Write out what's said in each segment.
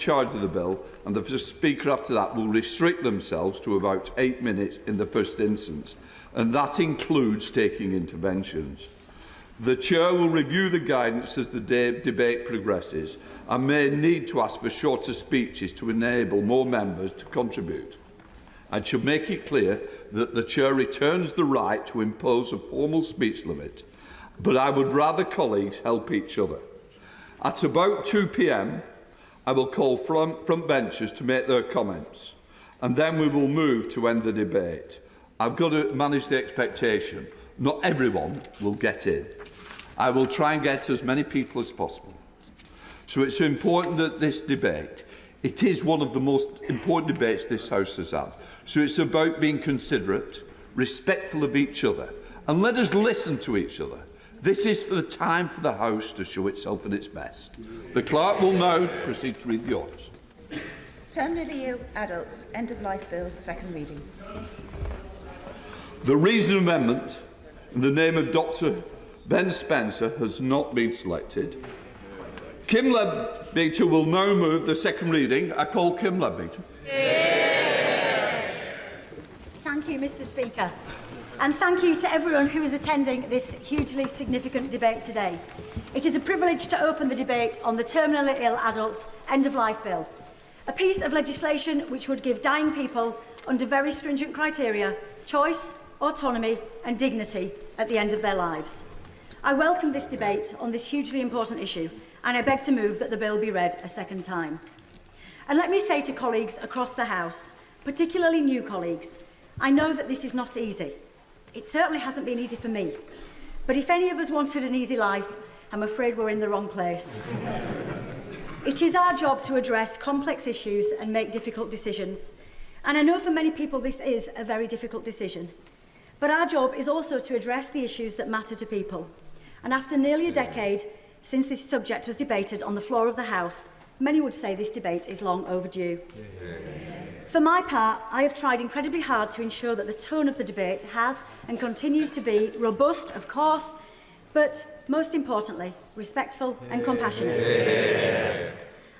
charge of the bill, and the Speaker after that will restrict themselves to about 8 minutes in the first instance, and that includes taking interventions. The Chair will review the guidance as the debate progresses and may need to ask for shorter speeches to enable more members to contribute. I should make it clear that the Chair retains the right to impose a formal speech limit, but I would rather colleagues help each other. At about 2 p.m, I will call front benchers to make their comments, and then we will move to end the debate. I've got to manage the expectation. Not everyone will get in. I will try and get as many people as possible. So it's important that this debate, it is one of the most important debates this House has had. So it's about being considerate, respectful of each other, and let us listen to each other. This is for the time for the House to show itself at its best. The Clerk will now proceed to read the orders. Terminally ill adults, end-of-life bill, second reading. The reasonable amendment in the name of Dr Ben Spencer has not been selected. Kim Leadbeater will now move the second reading. I call Kim Leadbeater. Thank you, Mr. Speaker. And thank you to everyone who is attending this hugely significant debate today. It is a privilege to open the debate on the terminally ill adults end-of-life bill, a piece of legislation which would give dying people under very stringent criteria choice, autonomy and dignity at the end of their lives. I welcome this debate on this hugely important issue, and I beg to move that the bill be read a second time. And let me say to colleagues across the House, particularly new colleagues, I know that this is not easy. It certainly hasn't been easy for me. But if any of us wanted an easy life, I'm afraid we're in the wrong place. It is our job to address complex issues and make difficult decisions. And I know for many people this is a very difficult decision. But our job is also to address the issues that matter to people. And after nearly a decade since this subject was debated on the floor of the House, many would say this debate is long overdue. For my part, I have tried incredibly hard to ensure that the tone of the debate has and continues to be robust, of course, but most importantly, respectful and compassionate.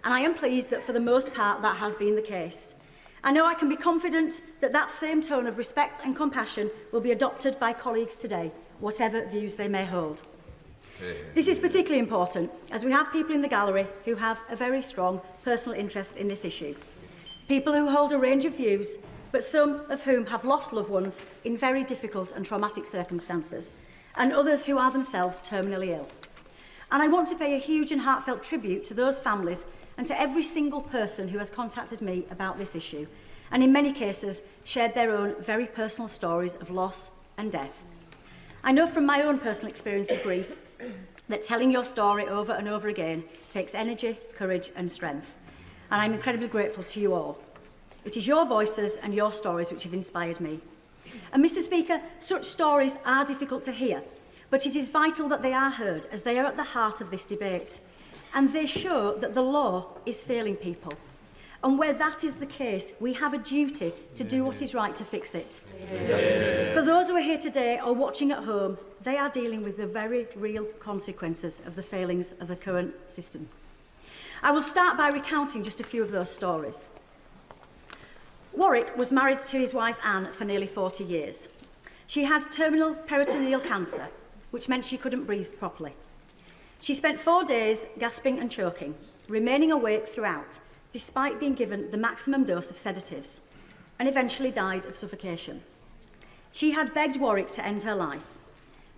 And I am pleased that for the most part that has been the case. I know I can be confident that that same tone of respect and compassion will be adopted by colleagues today, whatever views they may hold. This is particularly important as we have people in the gallery who have a very strong personal interest in this issue. People who hold a range of views, but some of whom have lost loved ones in very difficult and traumatic circumstances, and others who are themselves terminally ill. And I want to pay a huge and heartfelt tribute to those families and to every single person who has contacted me about this issue, and in many cases shared their own very personal stories of loss and death. I know from my own personal experience of grief that telling your story over and over again takes energy, courage and strength. And I'm incredibly grateful to you all. It is your voices and your stories which have inspired me. And Mr. Speaker, such stories are difficult to hear, but it is vital that they are heard as they are at the heart of this debate. And they show that the law is failing people. And where that is the case, we have a duty to do what is right to fix it. For those who are here today or watching at home, they are dealing with the very real consequences of the failings of the current system. I will start by recounting just a few of those stories. Warwick was married to his wife Anne for nearly 40 years. She had terminal peritoneal cancer, which meant she couldn't breathe properly. She spent 4 days gasping and choking, remaining awake throughout, despite being given the maximum dose of sedatives, and eventually died of suffocation. She had begged Warwick to end her life,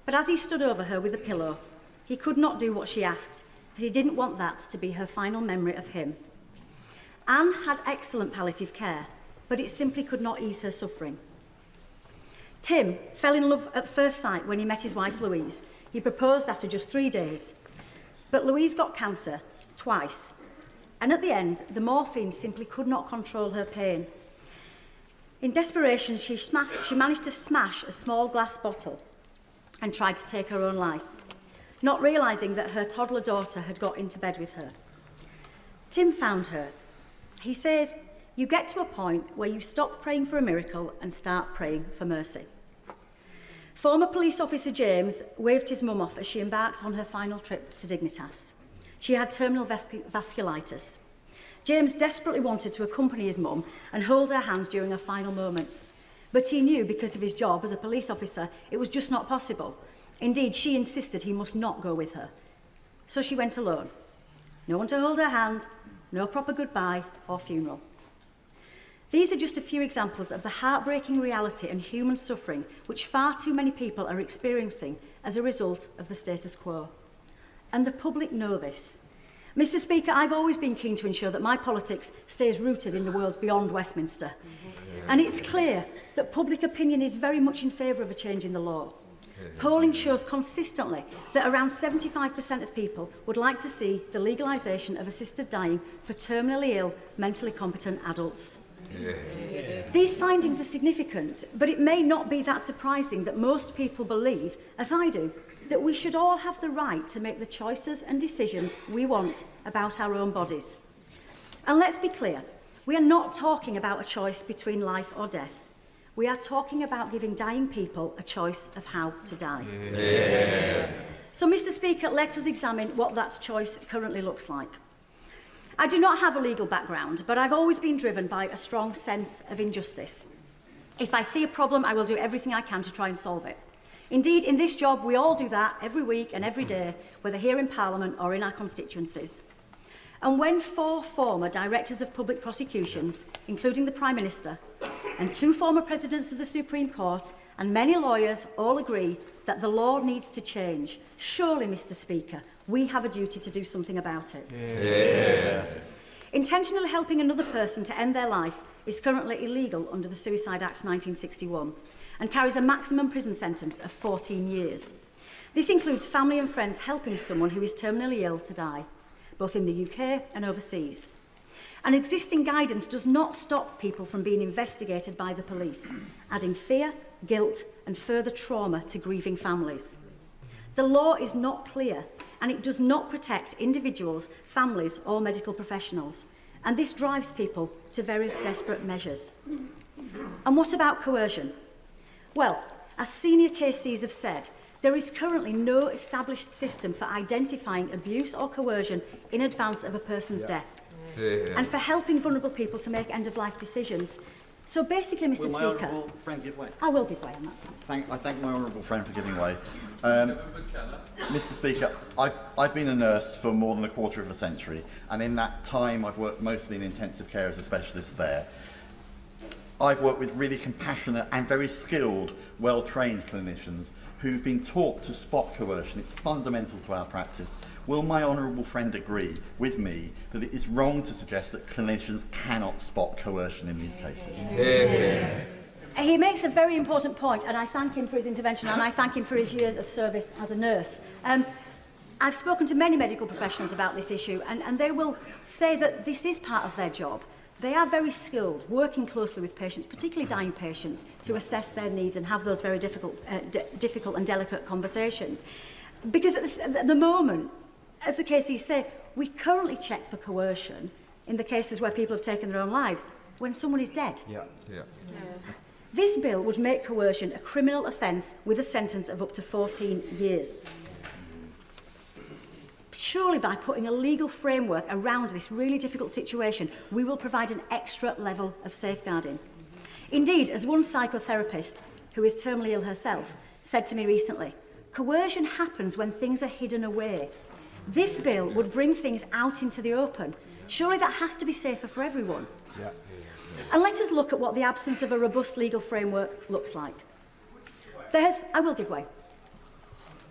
but as he stood over her with a pillow, he could not do what she asked, as he didn't want that to be her final memory of him. Anne had excellent palliative care, but it simply could not ease her suffering. Tim fell in love at first sight when he met his wife Louise. He proposed after just 3 days. But Louise got cancer twice, and at the end, the morphine simply could not control her pain. In desperation, she managed to smash a small glass bottle and tried to take her own life, not realising that her toddler daughter had got into bed with her. Tim found her. He says, "You get to a point where you stop praying for a miracle and start praying for mercy." Former police officer James waved his mum off as she embarked on her final trip to Dignitas. She had terminal vasculitis. James desperately wanted to accompany his mum and hold her hands during her final moments. But he knew, because of his job as a police officer, it was just not possible. Indeed, she insisted he must not go with her. So she went alone. No one to hold her hand, no proper goodbye or funeral. These are just a few examples of the heartbreaking reality and human suffering which far too many people are experiencing as a result of the status quo. And the public know this. Mr. Speaker, I've always been keen to ensure that my politics stays rooted in the world beyond Westminster. And it's clear that public opinion is very much in favour of a change in the law. Polling shows consistently that around 75% of people would like to see the legalisation of assisted dying for terminally ill, mentally competent adults. These findings are significant, but it may not be that surprising that most people believe, as I do, that we should all have the right to make the choices and decisions we want about our own bodies. And let's be clear, we are not talking about a choice between life or death. We are talking about giving dying people a choice of how to die. So, Mr. Speaker, let us examine what that choice currently looks like. I do not have a legal background, but I've always been driven by a strong sense of injustice. If I see a problem, I will do everything I can to try and solve it. Indeed, in this job, we all do that every week and every day, whether here in Parliament or in our constituencies. And when 4 former directors of public prosecutions, including the Prime Minister, and 2 former presidents of the Supreme Court, and many lawyers all agree that the law needs to change, surely, Mr. Speaker, we have a duty to do something about it. Intentionally helping another person to end their life is currently illegal under the Suicide Act 1961 and carries a maximum prison sentence of 14 years. This includes family and friends helping someone who is terminally ill to die, both in the UK and overseas. And existing guidance does not stop people from being investigated by the police, adding fear, guilt and further trauma to grieving families. The law is not clear and it does not protect individuals, families or medical professionals. And this drives people to very desperate measures. And what about coercion? Well, as senior KCs have said, there is currently no established system for identifying abuse or coercion in advance of a person's death and for helping vulnerable people to make end-of-life decisions. So basically, Mr. Speaker... Will my honourable friend give way? I will give way on that. I thank my honourable friend for giving way. Mr. Speaker, I've been a nurse for more than a quarter of a century, and in that time I've worked mostly in intensive care as a specialist there. I've worked with really compassionate and very skilled, well-trained clinicians who've been taught to spot coercion. It's fundamental to our practice. Will my honourable friend agree with me that it is wrong to suggest that clinicians cannot spot coercion in these cases? He makes a very important point, and I thank him for his intervention, and I thank him for his years of service as a nurse. I've spoken to many medical professionals about this issue, and they will say that this is part of their job. They are very skilled, working closely with patients, particularly dying patients, to assess their needs and have those very difficult and delicate conversations. Because at the moment, as the KCs say, we currently check for coercion in the cases where people have taken their own lives when someone is dead. This bill would make coercion a criminal offence with a sentence of up to 14 years. Surely by putting a legal framework around this really difficult situation, we will provide an extra level of safeguarding. Indeed, as one psychotherapist, who is terminally ill herself, said to me recently, coercion happens when things are hidden away. This bill would bring things out into the open. Surely that has to be safer for everyone. And let us look at what the absence of a robust legal framework looks like. I will give way.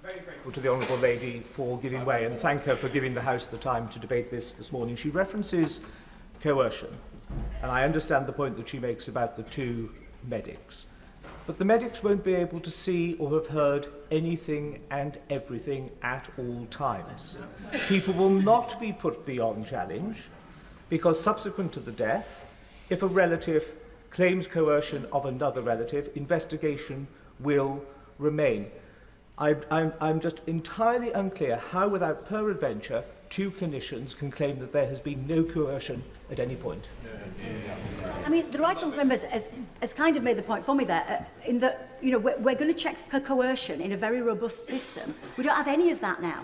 Very grateful to the Honourable Lady for giving way and thank her for giving the House the time to debate this morning. She references coercion, and I understand the point that she makes about the 2 medics. But the medics won't be able to see or have heard anything and everything at all times. People will not be put beyond challenge because subsequent to the death, if a relative claims coercion of another relative, investigation will remain. I'm just entirely unclear how, without peradventure, 2 clinicians can claim that there has been no coercion at any point. I mean, the right honourable member has kind of made the point for me there, in that, you know, we're going to check for coercion in a very robust system. We don't have any of that now.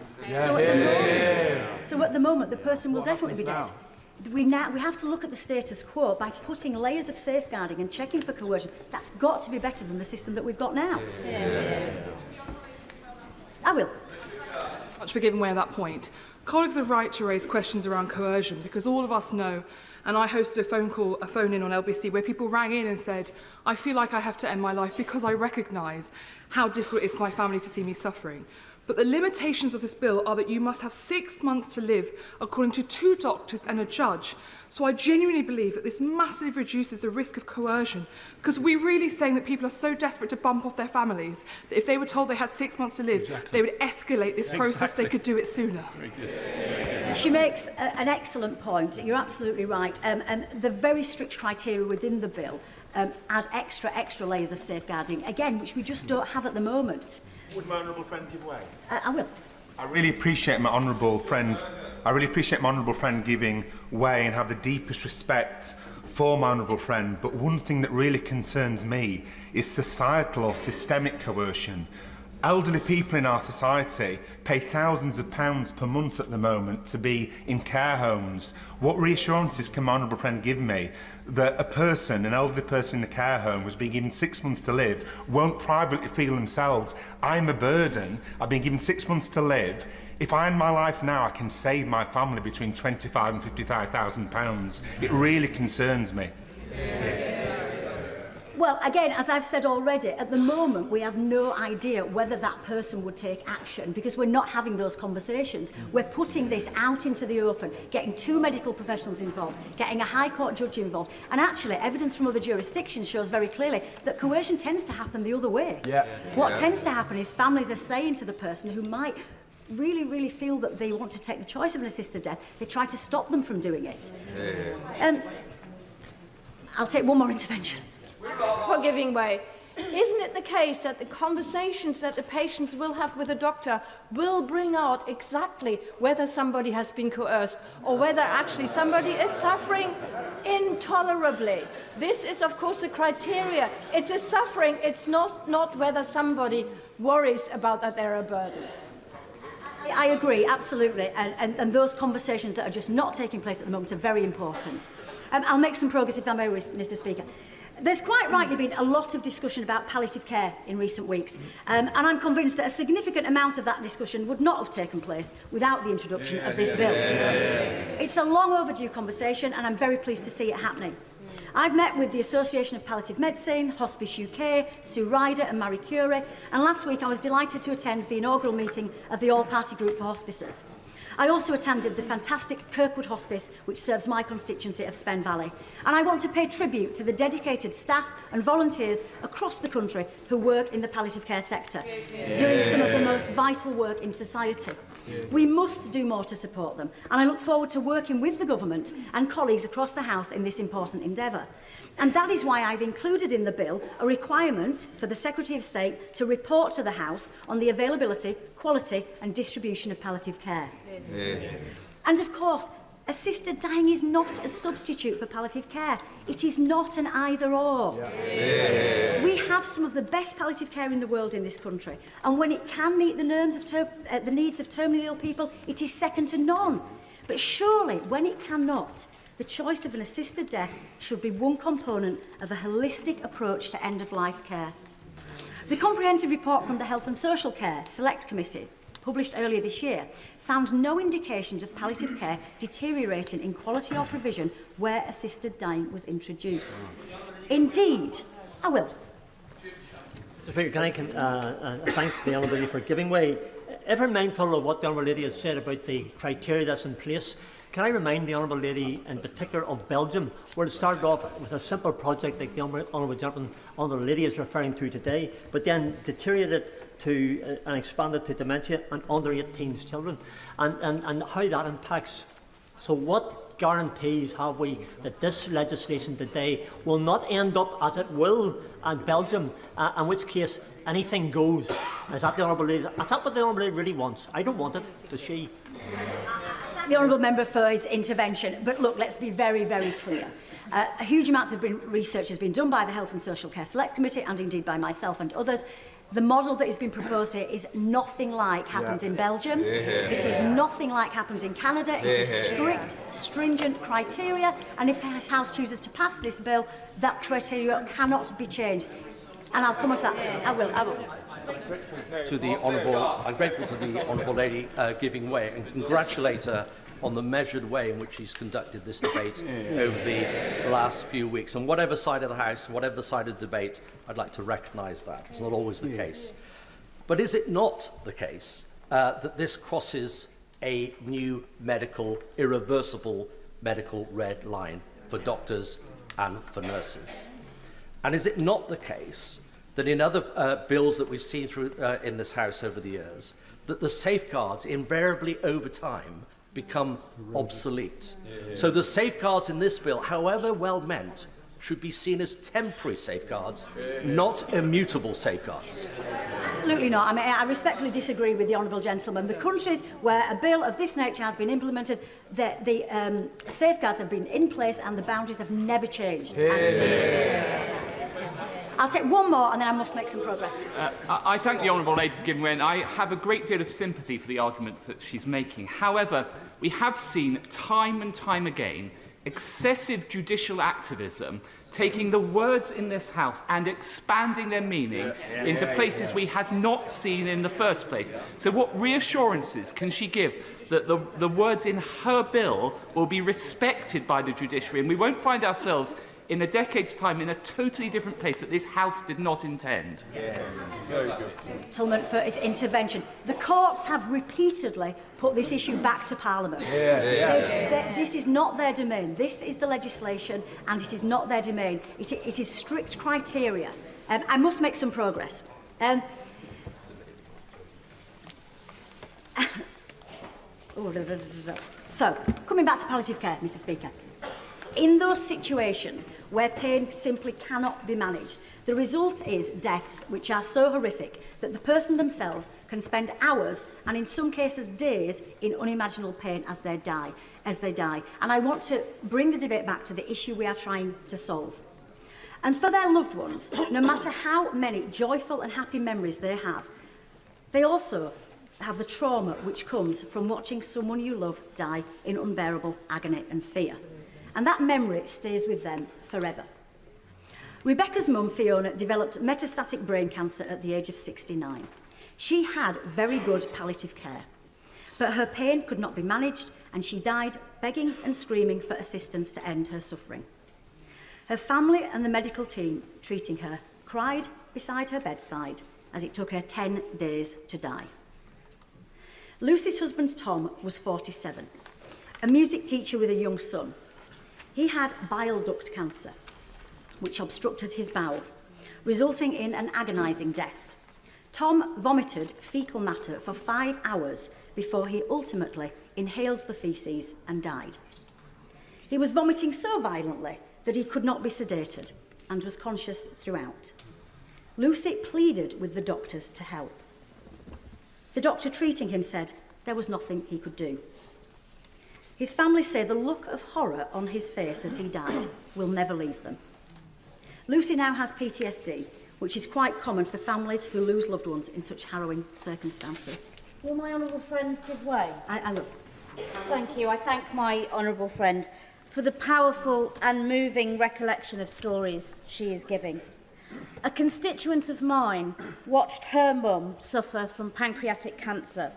So at the moment, the person will definitely be dead. we have to look at the status quo by putting layers of safeguarding and checking for coercion. That's got to be better than the system that we've got now. I will. Much for giving way on that point. Colleagues are right to raise questions around coercion because all of us know, and I hosted a phone-in on LBC where people rang in and said, I feel like I have to end my life because I recognise how difficult it is for my family to see me suffering. But the limitations of this bill are that you must have 6 months to live, according to 2 doctors and a judge. So I genuinely believe that this massively reduces the risk of coercion, because we're really saying that people are so desperate to bump off their families that if they were told they had 6 months to live, they would escalate this process. They could do it sooner. She makes an excellent point. You're absolutely right. And the very strict criteria within the bill add extra layers of safeguarding, again, which we just don't have at the moment. Would my honourable friend give way? I will. I really appreciate my honourable friend. Giving way and have the deepest respect for my honourable friend. But one thing that really concerns me is societal or systemic coercion. Elderly people in our society pay thousands of pounds per month at the moment to be in care homes. What reassurances can my honourable friend give me that an elderly person in a care home who's been given 6 months to live won't privately feel themselves, I'm a burden, I've been given 6 months to live. If I end my life now, I can save my family between £25,000 and £55,000. It really concerns me. Well, again, as I've said already, at the moment we have no idea whether that person would take action because we're not having those conversations. We're putting this out into the open, getting 2 medical professionals involved, getting a High Court judge involved. And actually, evidence from other jurisdictions shows very clearly that coercion tends to happen the other way. What tends to happen is families are saying to the person who might really feel that they want to take the choice of an assisted death, they try to stop them from doing it. I'll take one more intervention. For giving way. Isn't it the case that the conversations that the patients will have with the doctor will bring out exactly whether somebody has been coerced or whether actually somebody is suffering intolerably? This is, of course, the criteria. It's a suffering. It's not whether somebody worries about that they're a burden. I agree, absolutely, and those conversations that are just not taking place at the moment are very important. I'll make some progress, if I may, Mr. Speaker. There's quite rightly been a lot of discussion about palliative care in recent weeks, and I'm convinced that a significant amount of that discussion would not have taken place without the introduction of this bill. It's a long overdue conversation, and I'm very pleased to see it happening. I've met with the Association of Palliative Medicine, Hospice UK, Sue Ryder and Marie Curie, and last week I was delighted to attend the inaugural meeting of the All-Party Group for Hospices. I also attended the fantastic Kirkwood Hospice, which serves my constituency of Spen Valley. And I want to pay tribute to the dedicated staff and volunteers across the country who work in the palliative care sector, doing some of the most vital work in society. We must do more to support them, and I look forward to working with the government and colleagues across the House in this important endeavour. And that is why I've included in the bill a requirement for the Secretary of State to report to the House on the availability, quality and distribution of palliative care. And of course, assisted dying is not a substitute for palliative care. It is not an either-or. We have some of the best palliative care in the world in this country, and when it can meet the needs of terminally ill people, it is second to none. But surely, when it cannot, the choice of an assisted death should be one component of a holistic approach to end-of-life care. The comprehensive report from the Health and Social Care Select Committee, published earlier this year, found no indications of palliative care deteriorating in quality or provision where assisted dying was introduced. Indeed, I will. Mr. Speaker, can I thank the Honourable Lady for giving way. Ever mindful of what the Honourable Lady has said about the criteria that's in place, can I remind the Honourable Lady in particular of Belgium, where it started off with a simple project like the Honourable Lady is referring to today, but then deteriorated to and expanded to dementia and under 18s children, and how that impacts. So what guarantees have we that this legislation today will not end up as it will in Belgium, in which case anything goes? Is that the Honourable Lady? Is that what the Honourable Lady really wants? I don't want it. Does she? The Honourable Member for his intervention. But look, let's be very, very clear. A huge amount of research has been done by the Health and Social Care Select Committee and indeed by myself and others. The model that has been proposed here is nothing like happens in Belgium. It is nothing like happens in Canada. It is strict, stringent criteria, and if this House chooses to pass this bill, that criteria cannot be changed. And I'll come on to that. I will. To the honourable, I'm grateful to the honourable lady giving way, and congratulate her on the measured way in which she's conducted this debate over the last few weeks. On whatever side of the House, whatever the side of the debate, I'd like to recognise that. It's not always the case. But is it not the case that this crosses a new irreversible medical red line for doctors and for nurses? And is it not the case that in other bills that we've seen through in this House over the years, that the safeguards invariably over time become obsolete? So the safeguards in this bill, however well meant, should be seen as temporary safeguards, not immutable safeguards. Absolutely not. I mean, I respectfully disagree with the honourable gentleman. The countries where a bill of this nature has been implemented, the safeguards have been in place and the boundaries have never changed. I'll take one more and then I must make some progress. I thank the honourable lady for giving way, and I have a great deal of sympathy for the arguments that she's making. However, we have seen time and time again excessive judicial activism taking the words in this House and expanding their meaning into places we had not seen in the first place. So what reassurances can she give that the words in her bill will be respected by the judiciary, and we won't find ourselves in a decade's time in a totally different place that this House did not intend? Very good. Gentleman for his intervention. The courts have repeatedly put this issue back to Parliament. This is not their domain. This is the legislation and it is not their domain. It is strict criteria. I must make some progress. So, coming back to palliative care, Mr. Speaker. In those situations where pain simply cannot be managed, the result is deaths which are so horrific that the person themselves can spend hours and in some cases days in unimaginable pain as they die. And I want to bring the debate back to the issue we are trying to solve. And for their loved ones, no matter how many joyful and happy memories they also have the trauma which comes from watching someone you love die in unbearable agony and fear. And that memory stays with them forever. Rebecca's mum, Fiona, developed metastatic brain cancer at the age of 69. She had very good palliative care, but her pain could not be managed and she died begging and screaming for assistance to end her suffering. Her family and the medical team treating her cried beside her bedside as it took her 10 days to die. Lucy's husband, Tom, was 47, a music teacher with a young son. He had bile duct cancer, which obstructed his bowel, resulting in an agonising death. Tom vomited faecal matter for 5 hours before he ultimately inhaled the faeces and died. He was vomiting so violently that he could not be sedated and was conscious throughout. Lucy pleaded with the doctors to help. The doctor treating him said there was nothing he could do. His family say the look of horror on his face as he died will never leave them. Lucy now has PTSD, which is quite common for families who lose loved ones in such harrowing circumstances. Will my honourable friend give way? I look. Thank you. I thank my honourable friend for the powerful and moving recollection of stories she is giving. A constituent of mine watched her mum suffer from pancreatic cancer.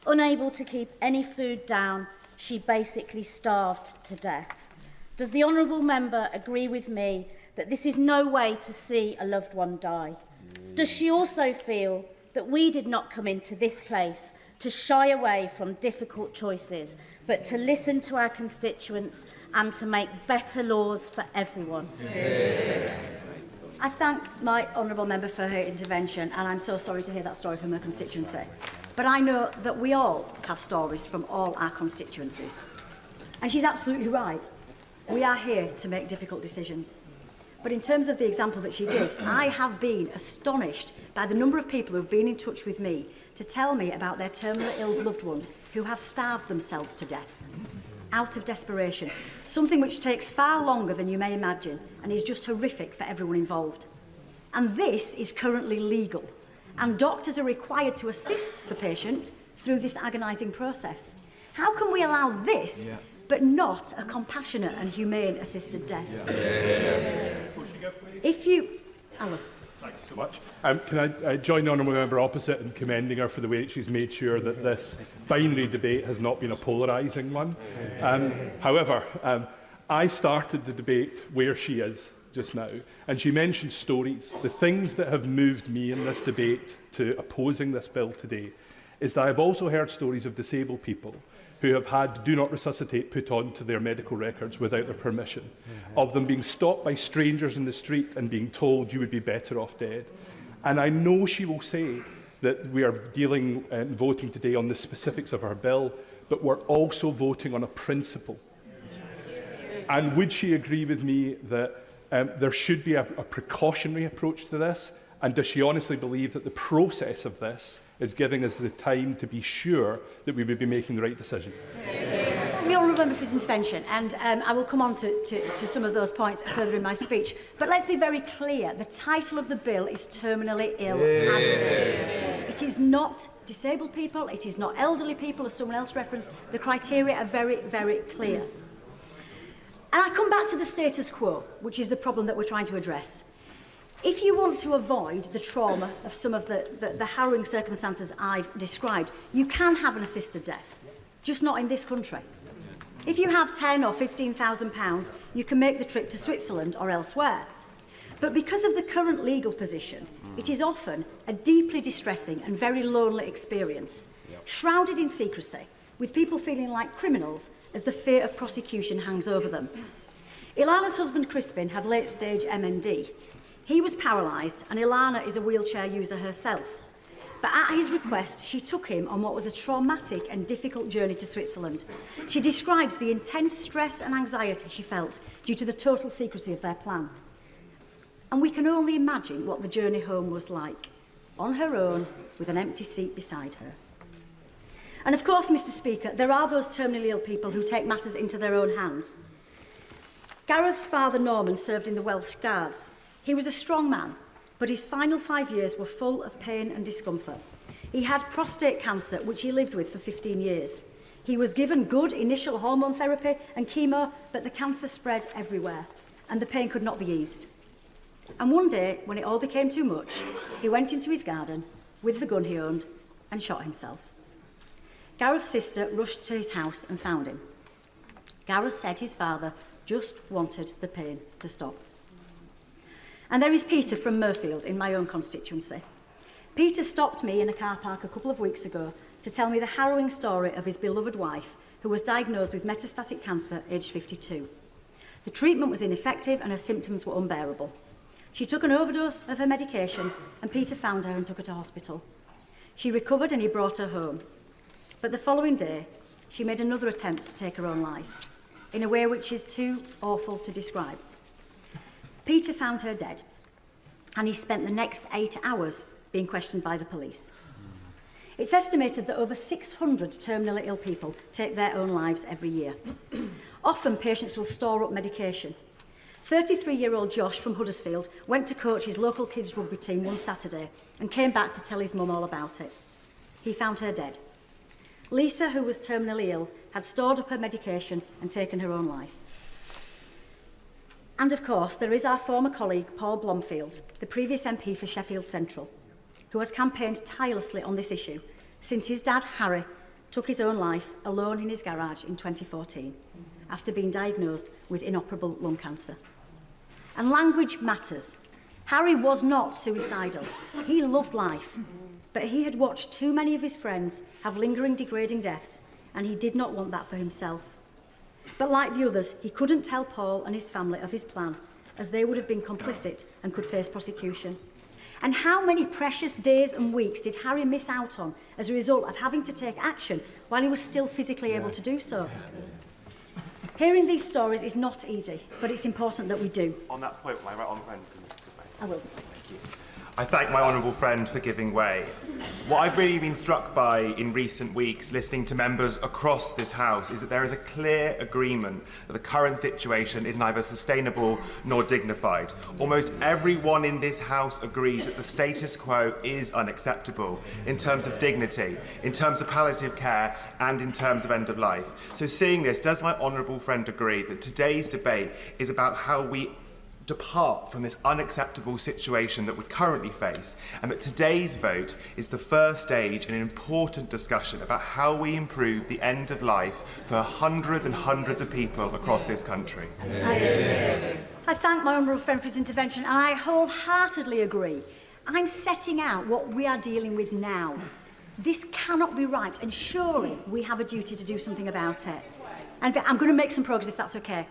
Unable to keep any food down, she basically starved to death. Does the honourable member agree with me that this is no way to see a loved one die? Does she also feel that we did not come into this place to shy away from difficult choices, but to listen to our constituents and to make better laws for everyone? I thank my honourable member for her intervention, and I'm so sorry to hear that story from her constituency. But I know that we all have stories from all our constituencies. And she's absolutely right. We are here to make difficult decisions. But in terms of the example that she gives, I have been astonished by the number of people who have been in touch with me to tell me about their terminally ill loved ones who have starved themselves to death out of desperation, something which takes far longer than you may imagine and is just horrific for everyone involved. And this is currently legal. and doctors are required to assist the patient through this agonising process. How can we allow this, but not a compassionate and humane assisted death? If you... Alan. Thank you so much. Can I join the honourable member opposite in commending her for the way that she's made sure that this binary debate has not been a polarising one. However, I started the debate where she is just now, and she mentioned stories. The things that have moved me in this debate to opposing this bill today is that I've also heard stories of disabled people who have had do not resuscitate put onto their medical records without their permission, of them being stopped by strangers in the street and being told you would be better off dead. And I know she will say that we are dealing and voting today on the specifics of her bill, but we're also voting on a principle. And would she agree with me that there should be a precautionary approach to this? And does she honestly believe that the process of this is giving us the time to be sure that we would be making the right decision? The honourable member for his intervention, and I will come on to some of those points further in my speech. But let's be very clear, the title of the bill is terminally ill adults. It is not disabled people, it is not elderly people, as someone else referenced. The criteria are very, very clear. And I come back to the status quo, which is the problem that we're trying to address. If you want to avoid the trauma of some of the harrowing circumstances I've described, you can have an assisted death, just not in this country. If you have £10,000 or £15,000, you can make the trip to Switzerland or elsewhere. But because of the current legal position, it is often a deeply distressing and very lonely experience, shrouded in secrecy, with people feeling like criminals as the fear of prosecution hangs over them. Ilana's husband Crispin had late-stage MND. He was paralysed, and Ilana is a wheelchair user herself. But at his request, she took him on what was a traumatic and difficult journey to Switzerland. She describes the intense stress and anxiety she felt due to the total secrecy of their plan. And we can only imagine what the journey home was like, on her own, with an empty seat beside her. And of course, Mr. Speaker, there are those terminally ill people who take matters into their own hands. Gareth's father, Norman, served in the Welsh Guards. He was a strong man, but his final 5 years were full of pain and discomfort. He had prostate cancer, which he lived with for 15 years. He was given good initial hormone therapy and chemo, but the cancer spread everywhere, and the pain could not be eased. And one day, when it all became too much, he went into his garden with the gun he owned and shot himself. Gareth's sister rushed to his house and found him. Gareth said his father just wanted the pain to stop. And there is Peter from Murfield in my own constituency. Peter stopped me in a car park a couple of weeks ago to tell me the harrowing story of his beloved wife, who was diagnosed with metastatic cancer aged 52. The treatment was ineffective and her symptoms were unbearable. She took an overdose of her medication and Peter found her and took her to hospital. She recovered and he brought her home. But the following day, she made another attempt to take her own life, in a way which is too awful to describe. Peter found her dead, and he spent the next 8 hours being questioned by the police. It's estimated that over 600 terminally ill people take their own lives every year. Often patients will store up medication. 33-year-old Josh from Huddersfield went to coach his local kids rugby team one Saturday and came back to tell his mum all about it. He found her dead. Lisa, who was terminally ill, had stored up her medication and taken her own life. And of course, there is our former colleague, Paul Blomfield, the previous MP for Sheffield Central, who has campaigned tirelessly on this issue since his dad, Harry, took his own life alone in his garage in 2014 after being diagnosed with inoperable lung cancer. And language matters. Harry was not suicidal. He loved life, but he had watched too many of his friends have lingering, degrading deaths, and he did not want that for himself. But like the others, he couldn't tell Paul and his family of his plan, as they would have been complicit and could face prosecution. And how many precious days and weeks did Harry miss out on as a result of having to take action while he was still physically able to do so? Hearing these stories is not easy, but it's important that we do. On that point, my right honourable friend. I will. Thank you. I thank my honourable friend for giving way. What I've really been struck by in recent weeks, listening to members across this House, is that there is a clear agreement that the current situation is neither sustainable nor dignified. Almost everyone in this House agrees that the status quo is unacceptable in terms of dignity, in terms of palliative care, and in terms of end of life. So seeing this, does my honourable friend agree that today's debate is about how we depart from this unacceptable situation that we currently face, and that today's vote is the first stage in an important discussion about how we improve the end of life for hundreds and hundreds of people across this country? I thank my honourable friend for his intervention, and I wholeheartedly agree. I'm setting out what we are dealing with now. This cannot be right, and surely we have a duty to do something about it. And I'm going to make some progress if that's okay.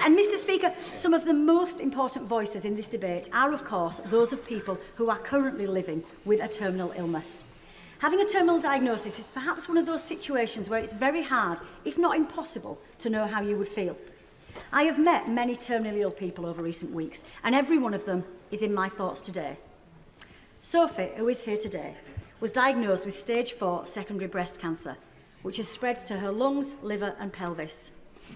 And Mr. Speaker, some of the most important voices in this debate are, of course, those of people who are currently living with a terminal illness. Having a terminal diagnosis is perhaps one of those situations where it's very hard, if not impossible, to know how you would feel. I have met many terminally ill people over recent weeks, and every one of them is in my thoughts today. Sophie, who is here today, was diagnosed with stage 4 secondary breast cancer, which has spread to her lungs, liver and pelvis.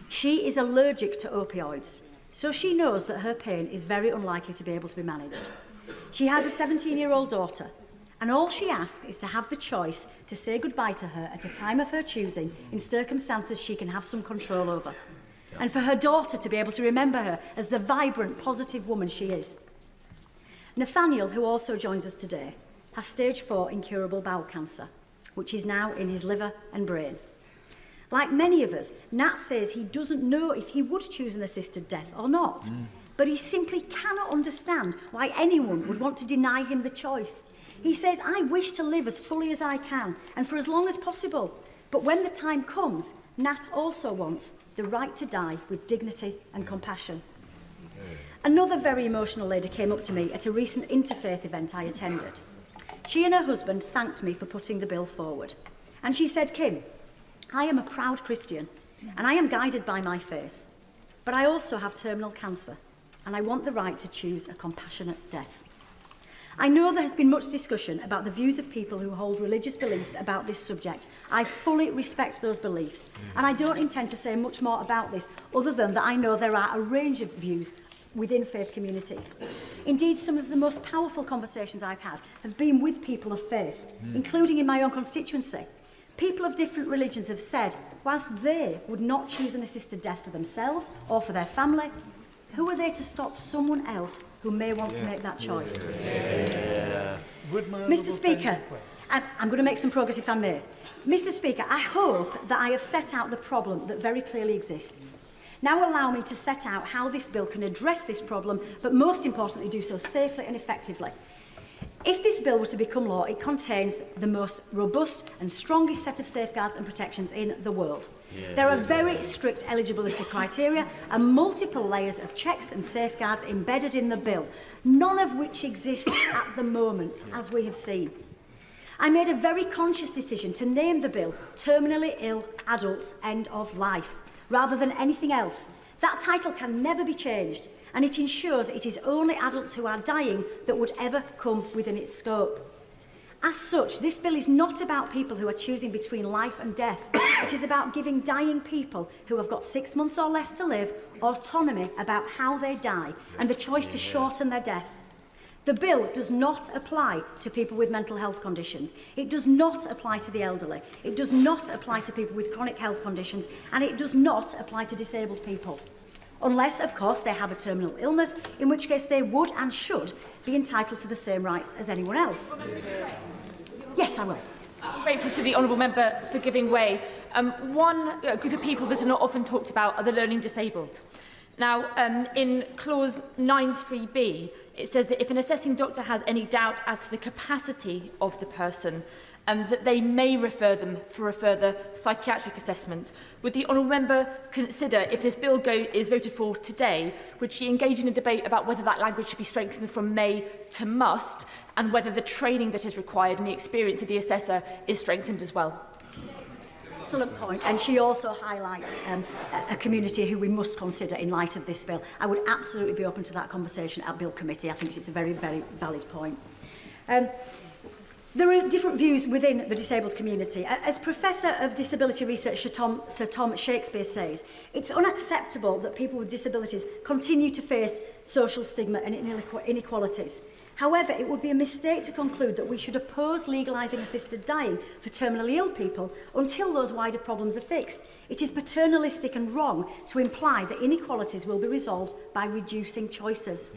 She is allergic to opioids, so she knows that her pain is very unlikely to be able to be managed. She has a 17-year-old daughter, and all she asks is to have the choice to say goodbye to her at a time of her choosing in circumstances she can have some control over, and for her daughter to be able to remember her as the vibrant, positive woman she is. Nathaniel, who also joins us today, has stage 4 incurable bowel cancer, which is now in his liver and brain. Like many of us, Nat says he doesn't know if he would choose an assisted death or not, but he simply cannot understand why anyone would want to deny him the choice. He says, I wish to live as fully as I can and for as long as possible, but when the time comes, Nat also wants the right to die with dignity and compassion. Another very emotional lady came up to me at a recent interfaith event I attended. She and her husband thanked me for putting the bill forward, and she said, Kim, I am a proud Christian, and I am guided by my faith, but I also have terminal cancer, and I want the right to choose a compassionate death. I know there has been much discussion about the views of people who hold religious beliefs about this subject. I fully respect those beliefs, and I don't intend to say much more about this, other than that I know there are a range of views within faith communities. Indeed, some of the most powerful conversations I've had have been with people of faith, including in my own constituency. People of different religions have said, whilst they would not choose an assisted death for themselves or for their family, who are they to stop someone else who may want to make that choice? Mr. Speaker, I'm going to make some progress if I may. Mr. Speaker, I hope that I have set out the problem that very clearly exists. Now allow me to set out how this bill can address this problem, but most importantly do so safely and effectively. If this bill were to become law, it contains the most robust and strongest set of safeguards and protections in the world. There are very strict eligibility criteria and multiple layers of checks and safeguards embedded in the bill, none of which exist at the moment, as we have seen. I made a very conscious decision to name the bill Terminally Ill Adults End of Life, rather than anything else. That title can never be changed, and it ensures it is only adults who are dying that would ever come within its scope. As such, this bill is not about people who are choosing between life and death. It is about giving dying people who have got 6 months or less to live autonomy about how they die and the choice to shorten their death. The bill does not apply to people with mental health conditions. It does not apply to the elderly. It does not apply to people with chronic health conditions, and it does not apply to disabled people. Unless, of course, they have a terminal illness, in which case they would and should be entitled to the same rights as anyone else. Yes, I will. I'm grateful to the honourable member for giving way. One group of people that are not often talked about are the learning disabled. Now, in clause 9(3)(b), it says that if an assessing doctor has any doubt as to the capacity of the person, that they may refer them for a further psychiatric assessment. Would the honourable member consider, if this bill is voted for today, would she engage in a debate about whether that language should be strengthened from may to must, and whether the training that is required and the experience of the assessor is strengthened as well? Excellent point, and she also highlights a community who we must consider in light of this bill. I would absolutely be open to that conversation at Bill Committee. I think it's a very, very valid point. There are different views within the disabled community. As Professor of Disability Research Sir Tom Shakespeare says, it's unacceptable that people with disabilities continue to face social stigma and inequalities. However, it would be a mistake to conclude that we should oppose legalising assisted dying for terminally ill people until those wider problems are fixed. It is paternalistic and wrong to imply that inequalities will be resolved by reducing choices.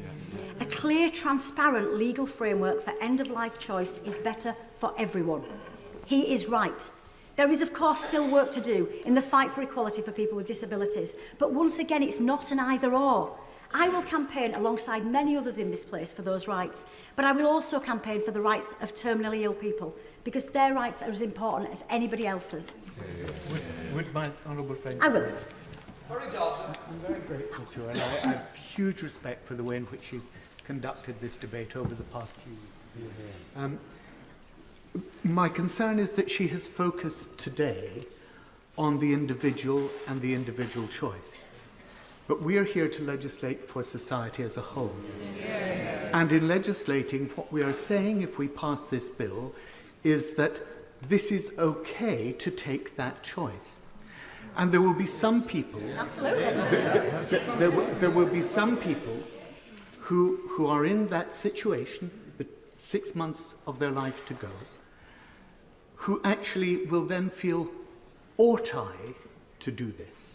A clear, transparent legal framework for end-of-life choice is better for everyone. He is right. There is, of course, still work to do in the fight for equality for people with disabilities, but once again, it's not an either-or. I will campaign alongside many others in this place for those rights, but I will also campaign for the rights of terminally ill people, because their rights are as important as anybody else's. Would my honourable friend... I will. I'm very grateful to her, and I have huge respect for the way in which she's conducted this debate over the past few weeks. My concern is that she has focused today on the individual and the individual choice. But we are here to legislate for society as a whole. And in legislating, what we are saying if we pass this bill is that this is okay to take that choice. And there will be some people... There will be some people who are in that situation, with 6 months of their life to go, who actually will then feel, ought I to do this?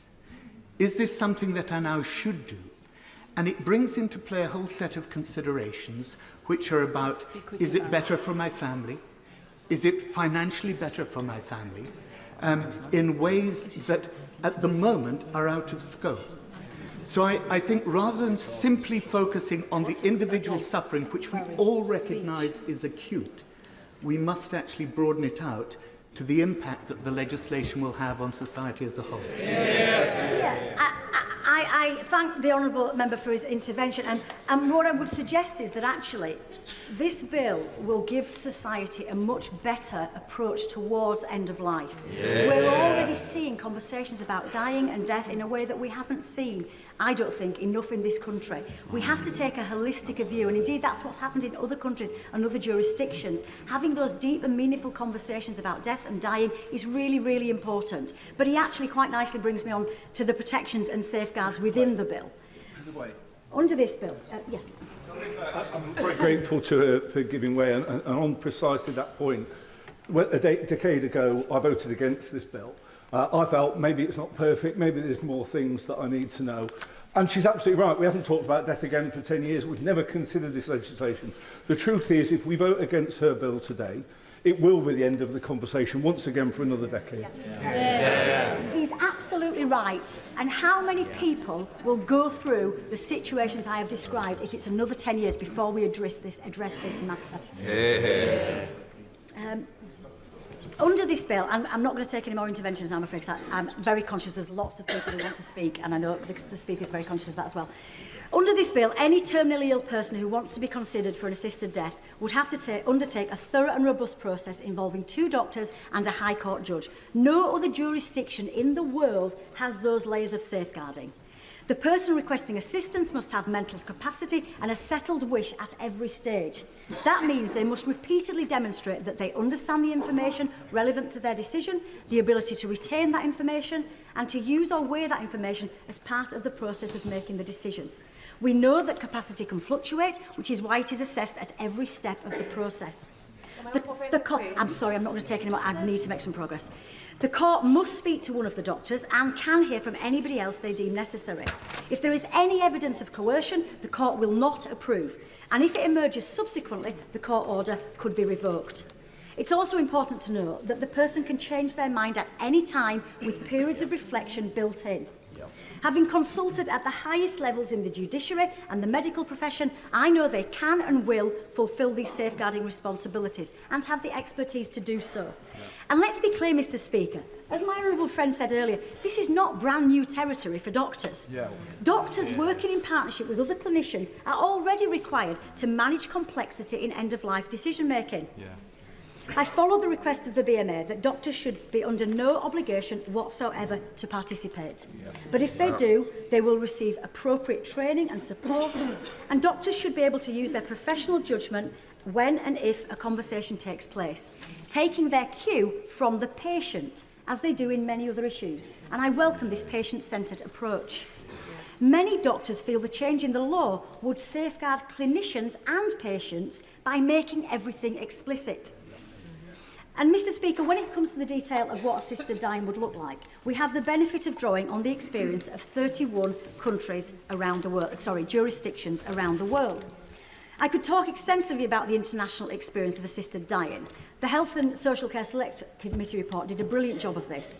Is this something that I now should do? And it brings into play a whole set of considerations which are about, is it better for my family? Is it financially better for my family? In ways that at the moment are out of scope. So I think rather than simply focusing on the individual suffering, which we all recognise is acute, we must actually broaden it out to the impact that the legislation will have on society as a whole. I thank the honourable member for his intervention, and what I would suggest is that actually this bill will give society a much better approach towards end of life. We're already seeing conversations about dying and death in a way that we haven't seen, I don't think, enough in this country. We have to take a holistic view, and indeed that's what's happened in other countries and other jurisdictions. Having those deep and meaningful conversations about death and dying is really, really important. But he actually quite nicely brings me on to the protections and safeguards within the bill. Under this bill, yes. I'm very grateful to her for giving way, and on precisely that point, a decade ago I voted against this bill. I felt maybe it's not perfect, maybe there's more things that I need to know. And she's absolutely right, we haven't talked about death again for 10 years, we've never considered this legislation. The truth is, if we vote against her bill today, it will be the end of the conversation once again for another decade. He's absolutely right. And how many people will go through the situations I have described if it's another 10 years before we address this matter? Under this bill, I'm not going to take any more interventions now, I'm afraid, because I'm very conscious there's lots of people who want to speak, and I know the Speaker is very conscious of that as well. Under this bill, any terminally ill person who wants to be considered for an assisted death would have to undertake a thorough and robust process involving 2 doctors and a High Court judge. No other jurisdiction in the world has those layers of safeguarding. The person requesting assistance must have mental capacity and a settled wish at every stage. That means they must repeatedly demonstrate that they understand the information relevant to their decision, the ability to retain that information, and to use or weigh that information as part of the process of making the decision. We know that capacity can fluctuate, which is why it is assessed at every step of the process. I'm sorry, I'm not going to take any more. I need to make some progress. The court must speak to one of the doctors and can hear from anybody else they deem necessary. If there is any evidence of coercion, the court will not approve. And if it emerges subsequently, the court order could be revoked. It's also important to note that the person can change their mind at any time with periods of reflection built in. Having consulted at the highest levels in the judiciary and the medical profession, I know they can and will fulfil these safeguarding responsibilities and have the expertise to do so. And let's be clear, Mr. Speaker, as my honourable friend said earlier, this is not brand new territory for doctors. Doctors working in partnership with other clinicians are already required to manage complexity in end-of-life decision-making. I follow the request of the BMA that doctors should be under no obligation whatsoever to participate. But if they do, they will receive appropriate training and support, and doctors should be able to use their professional judgment when and if a conversation takes place, taking their cue from the patient, as they do in many other issues. And I welcome this patient-centred approach. Many doctors feel the change in the law would safeguard clinicians and patients by making everything explicit. And Mr. Speaker, when it comes to the detail of what assisted dying would look like, we have the benefit of drawing on the experience of 31 countries around the world, jurisdictions around the world. I could talk extensively about the international experience of assisted dying. The Health and Social Care Select Committee report did a brilliant job of this.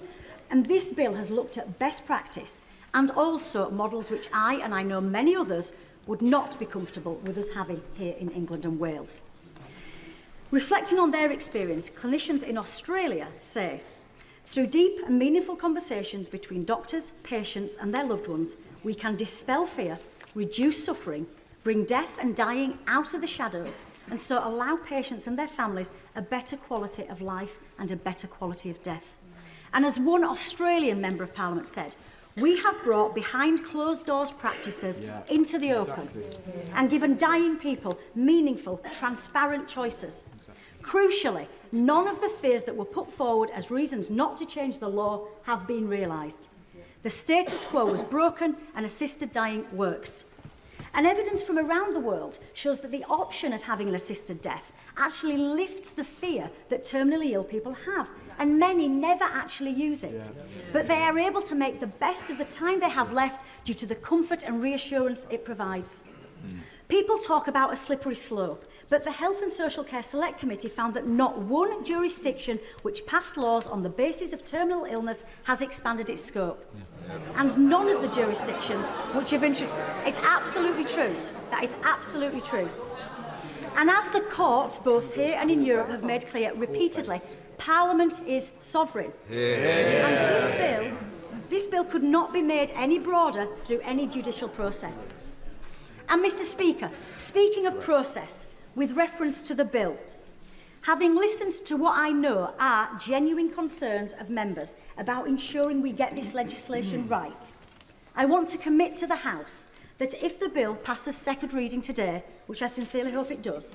And this bill has looked at best practice and also models which I, and I know many others, would not be comfortable with us having here in England and Wales. Reflecting on their experience, clinicians in Australia say, through deep and meaningful conversations between doctors, patients and their loved ones, we can dispel fear, reduce suffering, bring death and dying out of the shadows, and so allow patients and their families a better quality of life and a better quality of death. And as one Australian Member of Parliament said, we have brought behind closed doors practices into the open and given dying people meaningful, transparent choices. Crucially, none of the fears that were put forward as reasons not to change the law have been realised. The status quo was broken and assisted dying works. And evidence from around the world shows that the option of having an assisted death actually lifts the fear that terminally ill people have, and many never actually use it. But they are able to make the best of the time they have left due to the comfort and reassurance it provides. People talk about a slippery slope, but the Health and Social Care Select Committee found that not one jurisdiction which passed laws on the basis of terminal illness has expanded its scope. And none of the jurisdictions which have introduced... It's absolutely true. That is absolutely true. And as the courts, both here and in Europe, have made clear repeatedly, Parliament is sovereign. And this bill could not be made any broader through any judicial process. And Mr. Speaker, speaking of process, with reference to the bill, having listened to what I know are genuine concerns of members about ensuring we get this legislation right, I want to commit to the House that if the bill passes second reading today, which I sincerely hope it does,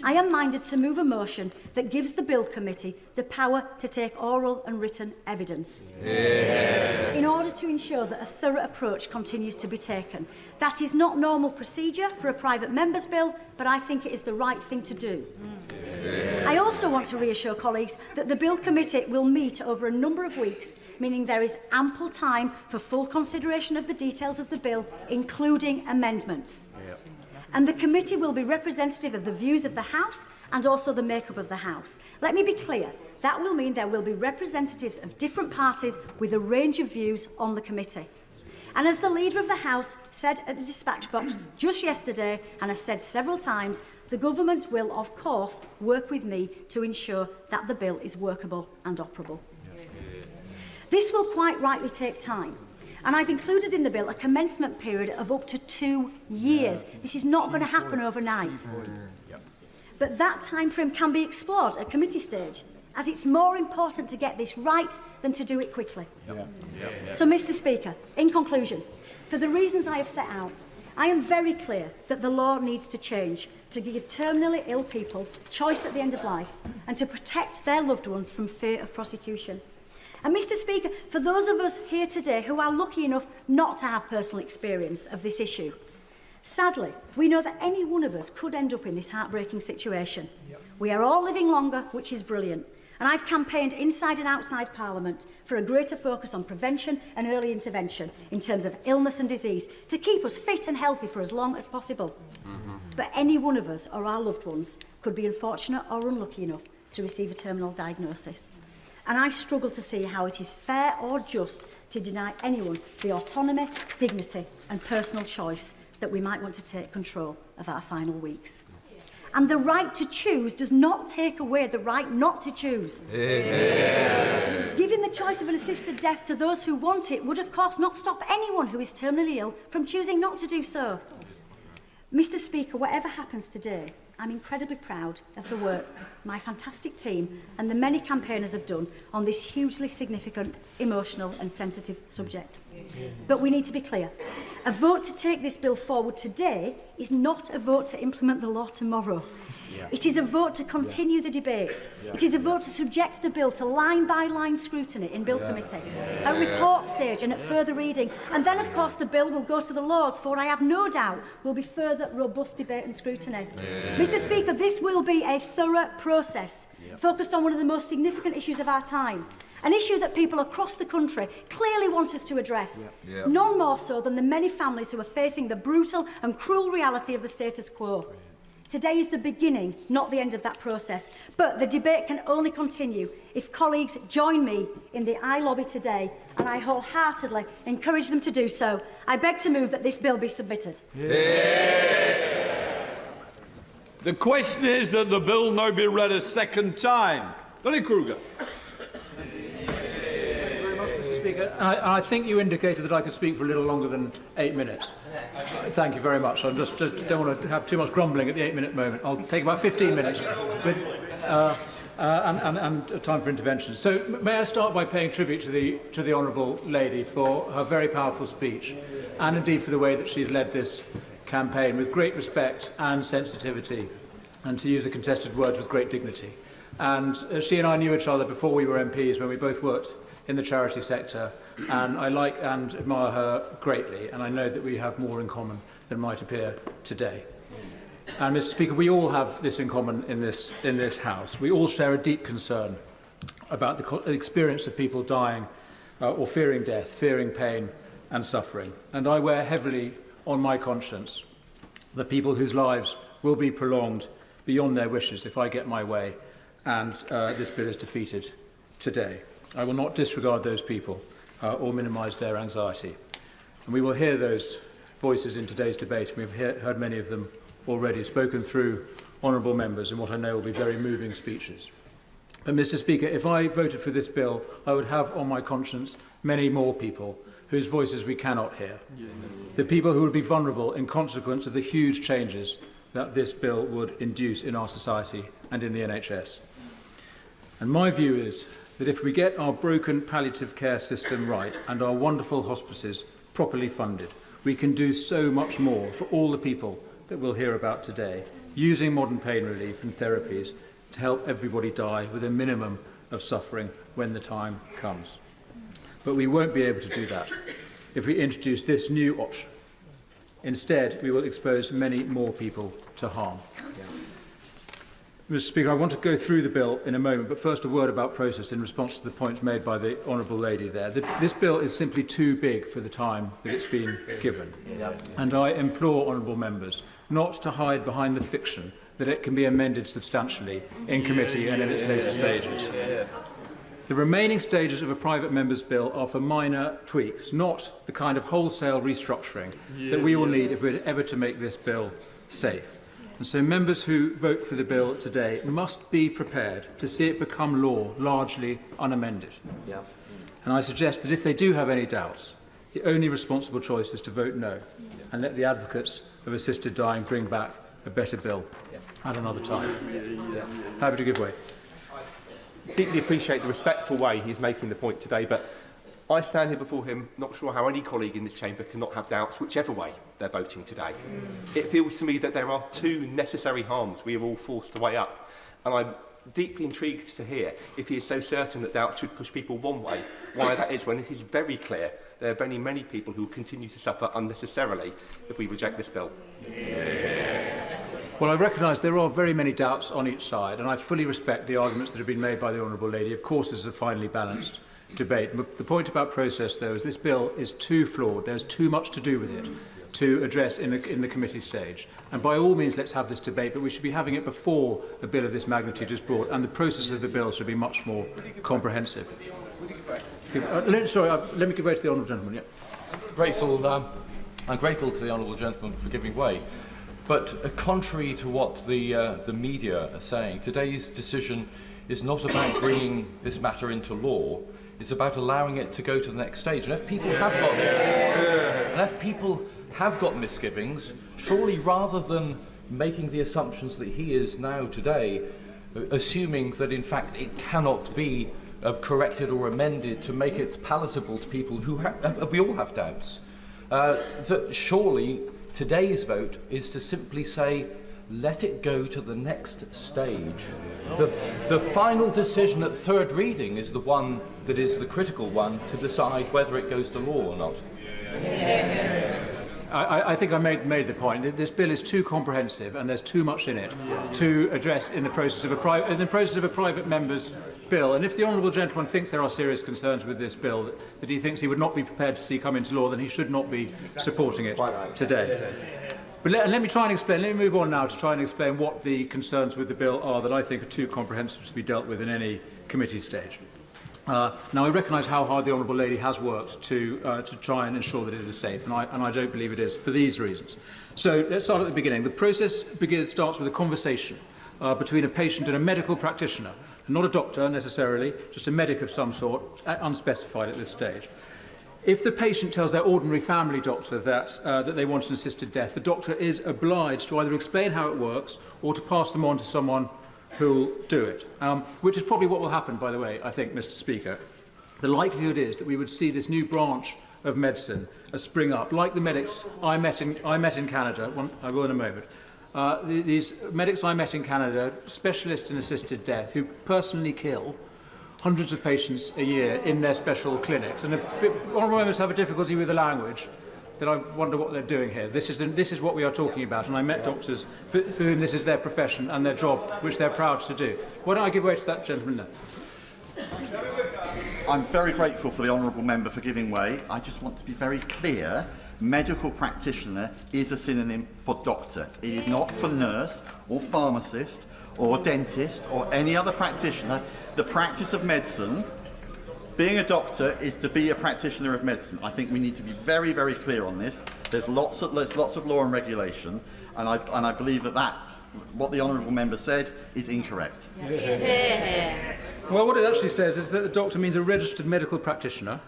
I am minded to move a motion that gives the Bill Committee the power to take oral and written evidence in order to ensure that a thorough approach continues to be taken. That is not normal procedure for a private member's bill, but I think it is the right thing to do. I also want to reassure colleagues that the Bill Committee will meet over a number of weeks, meaning there is ample time for full consideration of the details of the bill, including amendments. And the committee will be representative of the views of the House and also the makeup of the House. Let me be clear, that will mean there will be representatives of different parties with a range of views on the committee. And as the Leader of the House said at the dispatch box just yesterday and has said several times, the government will, of course, work with me to ensure that the bill is workable and operable. This will quite rightly take time. And I've included in the bill a commencement period of up to 2 years. This is not going to happen overnight. But that time frame can be explored at committee stage, as it's more important to get this right than to do it quickly. So, Mr. Speaker, in conclusion, for the reasons I have set out, I am very clear that the law needs to change to give terminally ill people choice at the end of life and to protect their loved ones from fear of prosecution. And Mr. Speaker, for those of us here today who are lucky enough not to have personal experience of this issue, sadly, we know that any one of us could end up in this heartbreaking situation. We are all living longer, which is brilliant. And I've campaigned inside and outside Parliament for a greater focus on prevention and early intervention in terms of illness and disease to keep us fit and healthy for as long as possible. But any one of us or our loved ones could be unfortunate or unlucky enough to receive a terminal diagnosis. And I struggle to see how it is fair or just to deny anyone the autonomy, dignity and personal choice that we might want to take control of our final weeks. And the right to choose does not take away the right not to choose. Giving the choice of an assisted death to those who want it would, of course, not stop anyone who is terminally ill from choosing not to do so. Mr. Speaker, whatever happens today, I'm incredibly proud of the work my fantastic team and the many campaigners have done on this hugely significant, emotional and sensitive subject. But we need to be clear. A vote to take this bill forward today is not a vote to implement the law tomorrow. It is a vote to continue the debate. It is a vote to subject the bill to line-by-line scrutiny in Bill Committee, at report stage and at further reading. And then, of course, the bill will go to the Lords for what I have no doubt will be further robust debate and scrutiny. Mr Speaker, this will be a thorough process focused on one of the most significant issues of our time. An issue that people across the country clearly want us to address. None more so than the many families who are facing the brutal and cruel reality of the status quo. Today is the beginning, not the end of that process. But the debate can only continue if colleagues join me in the I lobby today, and I wholeheartedly encourage them to do so. I beg to move that this bill be submitted. The question is that the bill now be read a second time. Billy Kruger. Speaker, I think you indicated that I could speak for a little longer than 8 minutes. Thank you very much. I just don't want to have too much grumbling at the 8-minute moment. I'll take about 15 minutes with, and time for intervention. So may I start by paying tribute to the Honourable Lady for her very powerful speech, and indeed for the way that she's led this campaign with great respect and sensitivity, and to use the contested words, with great dignity. And she and I knew each other before we were MPs, when we both worked in the charity sector, and I like and admire her greatly, and I know that we have more in common than might appear today. And Mr Speaker, we all have this in common in this House. We all share a deep concern about the experience of people dying or fearing death, fearing pain and suffering. And I wear heavily on my conscience the people whose lives will be prolonged beyond their wishes if I get my way and this bill is defeated today. I will not disregard those people or minimise their anxiety. And we will hear those voices in today's debate, and we've heard many of them already, spoken through honourable members in what I know will be very moving speeches. But, Mr Speaker, if I voted for this bill, I would have on my conscience many more people whose voices we cannot hear. The people who would be vulnerable in consequence of the huge changes that this bill would induce in our society and in the NHS. And my view is that if we get our broken palliative care system right and our wonderful hospices properly funded, we can do so much more for all the people that we'll hear about today, using modern pain relief and therapies to help everybody die with a minimum of suffering when the time comes. But we won't be able to do that if we introduce this new option. Instead, we will expose many more people to harm. Mr Speaker, I want to go through the bill in a moment, but first a word about process in response to the points made by the Honourable Lady there. This bill is simply too big for the time that it's been given. And I implore honourable members not to hide behind the fiction that it can be amended substantially in committee and in its later stages. The remaining stages of a private member's bill are for minor tweaks, not the kind of wholesale restructuring that we will need if we're ever to make this bill safe. And so members who vote for the bill today must be prepared to see it become law, largely unamended. And I suggest that if they do have any doubts, the only responsible choice is to vote no and let the advocates of assisted dying bring back a better bill at another time. Happy to give way. I deeply appreciate the respectful way he's making the point today, but I stand here before him not sure how any colleague in this chamber cannot have doubts whichever way they're voting today. It feels to me that there are two necessary harms we are all forced to weigh up, and I'm deeply intrigued to hear if he is so certain that doubt should push people one way, why that is, when it is very clear there are many people who will continue to suffer unnecessarily if we reject this bill. Well, I recognise there are very many doubts on each side, and I fully respect the arguments that have been made by the Honourable Lady. Of course, this is a finely balanced debate. But the point about process, though, is this bill is too flawed. There's too much to do with it to address in the committee stage. And by all means, let's have this debate, but we should be having it before a bill of this magnitude is brought, and the process of the bill should be much more comprehensive. Let me give way to the Honourable Gentleman. I'm grateful to the Honourable Gentleman for giving way. But contrary to what the media are saying, today's decision is not about bringing this matter into law. It's about allowing it to go to the next stage. And if people have got misgivings, surely rather than making the assumptions that he is now today, assuming that in fact it cannot be corrected or amended to make it palatable to people who we all have doubts. That surely today's vote is to simply say, let it go to the next stage. The final decision at third reading is the one that is the critical one to decide whether it goes to law or not. I think I made the point that this bill is too comprehensive and there's too much in it to address in the process of a private member's bill. And if the honourable gentleman thinks there are serious concerns with this bill that he thinks he would not be prepared to see come into law, then he should not be supporting it today. But let me try and explain. Let me move on now to try and explain what the concerns with the bill are that I think are too comprehensive to be dealt with in any committee stage. Now, I recognise how hard the Honourable Lady has worked to try and ensure that it is safe, and I don't believe it is for these reasons. So let's start at the beginning. The process starts with a conversation between a patient and a medical practitioner, not a doctor necessarily, just a medic of some sort, unspecified at this stage. If the patient tells their ordinary family doctor that they want an assisted death, the doctor is obliged to either explain how it works or to pass them on to someone who'll do it, which is probably what will happen, by the way, I think, Mr. Speaker. The likelihood is that we would see this new branch of medicine spring up, like the medics I met in Canada. I will in a moment. These medics I met in Canada, specialists in assisted death, who personally kill hundreds of patients a year in their special clinics. And if honourable members have a difficulty with the language, then I wonder what they're doing here. This is what we are talking about, and I met doctors for whom this is their profession and their job, which they're proud to do. Why don't I give way to that gentleman now? I'm very grateful for the honourable member for giving way. I just want to be very clear. Medical practitioner is a synonym for doctor. It is not for nurse or pharmacist or dentist or any other practitioner. The practice of medicine, being a doctor, is to be a practitioner of medicine. I think we need to be very, very clear on this. There's lots of law and regulation, and I believe that what the honourable member said is incorrect. Well, what it actually says is that the doctor means a registered medical practitioner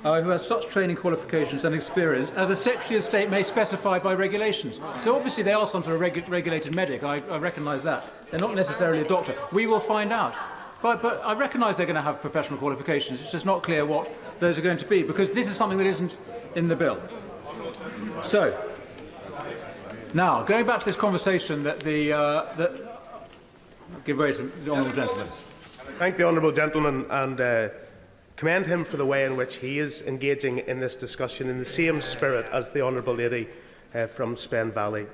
who has such training qualifications and experience as the Secretary of State may specify by regulations. So obviously they are some sort of regulated medic, I recognise that. They're not necessarily a doctor. We will find out. But I recognise they're going to have professional qualifications. It's just not clear what those are going to be, because this is something that isn't in the bill. So, now, going back to this conversation that I'll give way to the honourable gentleman. Thank the honourable gentleman and commend him for the way in which he is engaging in this discussion in the same spirit as the honourable lady from Spen Valley.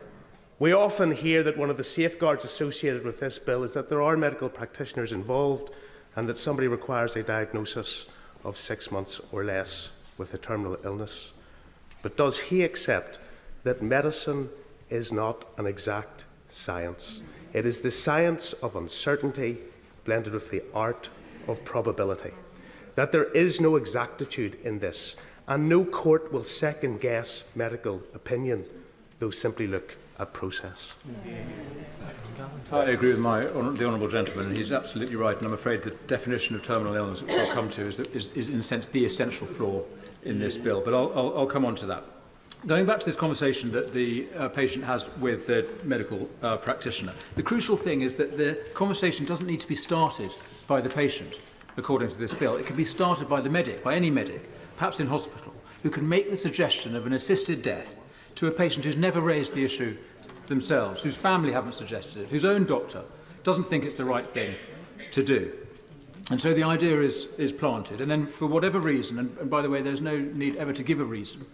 We often hear that one of the safeguards associated with this bill is that there are medical practitioners involved and that somebody requires a diagnosis of 6 months or less with a terminal illness. But does he accept that medicine is not an exact science? It is the science of uncertainty blended with the art of probability. That there is no exactitude in this, and no court will second-guess medical opinion, though simply look at process. I agree with the honourable gentleman. He's absolutely right, and I'm afraid the definition of terminal illness that we'll come to is in a sense the essential flaw in this bill. But I'll come on to that. Going back to this conversation that the patient has with the medical practitioner, the crucial thing is that the conversation doesn't need to be started by the patient, according to this bill. It can be started by the medic, by any medic, perhaps in hospital, who can make the suggestion of an assisted death to a patient who's never raised the issue themselves, whose family haven't suggested it, whose own doctor doesn't think it's the right thing to do. And so the idea is planted. And then for whatever reason, and by the way, there's no need ever to give a reason,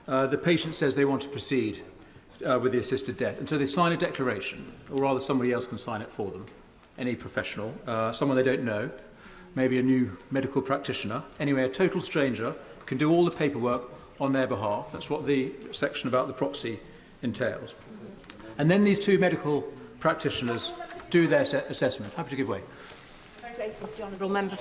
the patient says they want to proceed with the assisted death. And so they sign a declaration, or rather somebody else can sign it for them, any professional, someone they don't know, maybe a new medical practitioner. Anyway, a total stranger can do all the paperwork on their behalf. That's what the section about the proxy entails. And then these two medical practitioners do their assessment. Happy to give way. Very grateful to the honourable member.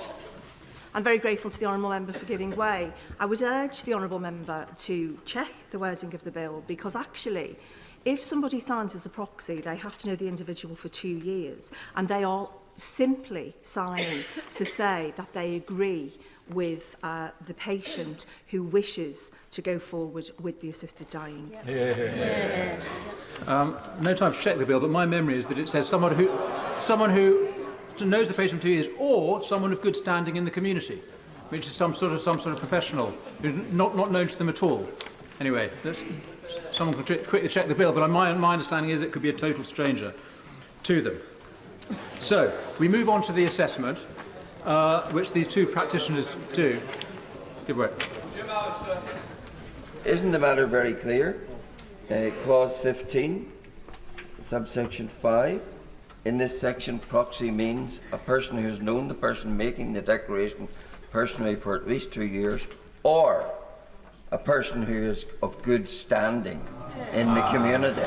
I'm very grateful to the honourable member for giving way. I would urge the honourable member to check the wording of the bill, because actually, if somebody signs as a proxy, they have to know the individual for 2 years, and they are simply signing to say that they agree with the patient who wishes to go forward with the assisted dying. No time to check the bill, but my memory is that it says someone who knows the patient for 2 years, or someone of good standing in the community, which is some sort of professional who's not known to them at all. Anyway, someone can quickly check the bill, but my understanding is it could be a total stranger to them. So we move on to the assessment, which these two practitioners do. Give way. Isn't the matter very clear? Clause 15, subsection 5. In this section, proxy means a person who has known the person making the declaration personally for at least 2 years, or a person who is of good standing in the community.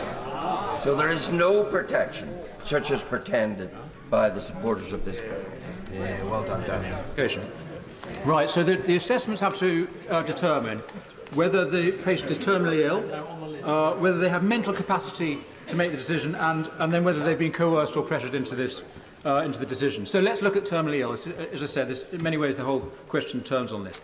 So there is no protection such as pretended by the supporters of this bill. Yeah, well done, Daniel. Right, so the assessments have to determine whether the patient is terminally ill, whether they have mental capacity to make the decision, and then whether they've been coerced or pressured into the decision. So let's look at terminally ill. As I said, in many ways the whole question turns on this.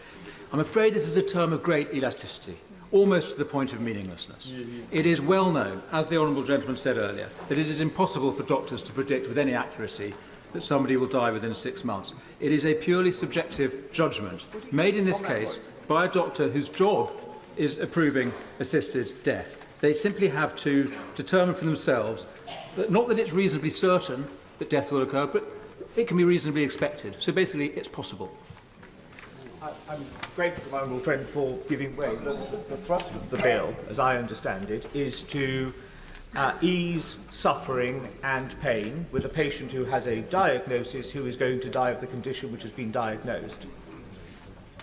I'm afraid this is a term of great elasticity, almost to the point of meaninglessness. It is well known, as the Honourable Gentleman said earlier, that it is impossible for doctors to predict with any accuracy that somebody will die within 6 months. It is a purely subjective judgment made in this case by a doctor whose job is approving assisted death. They simply have to determine for themselves that not that it's reasonably certain that death will occur, but it can be reasonably expected. So basically, it's possible. I'm grateful to my honourable friend for giving way. The thrust of the bill, as I understand it, is to ease suffering and pain with a patient who has a diagnosis who is going to die of the condition which has been diagnosed.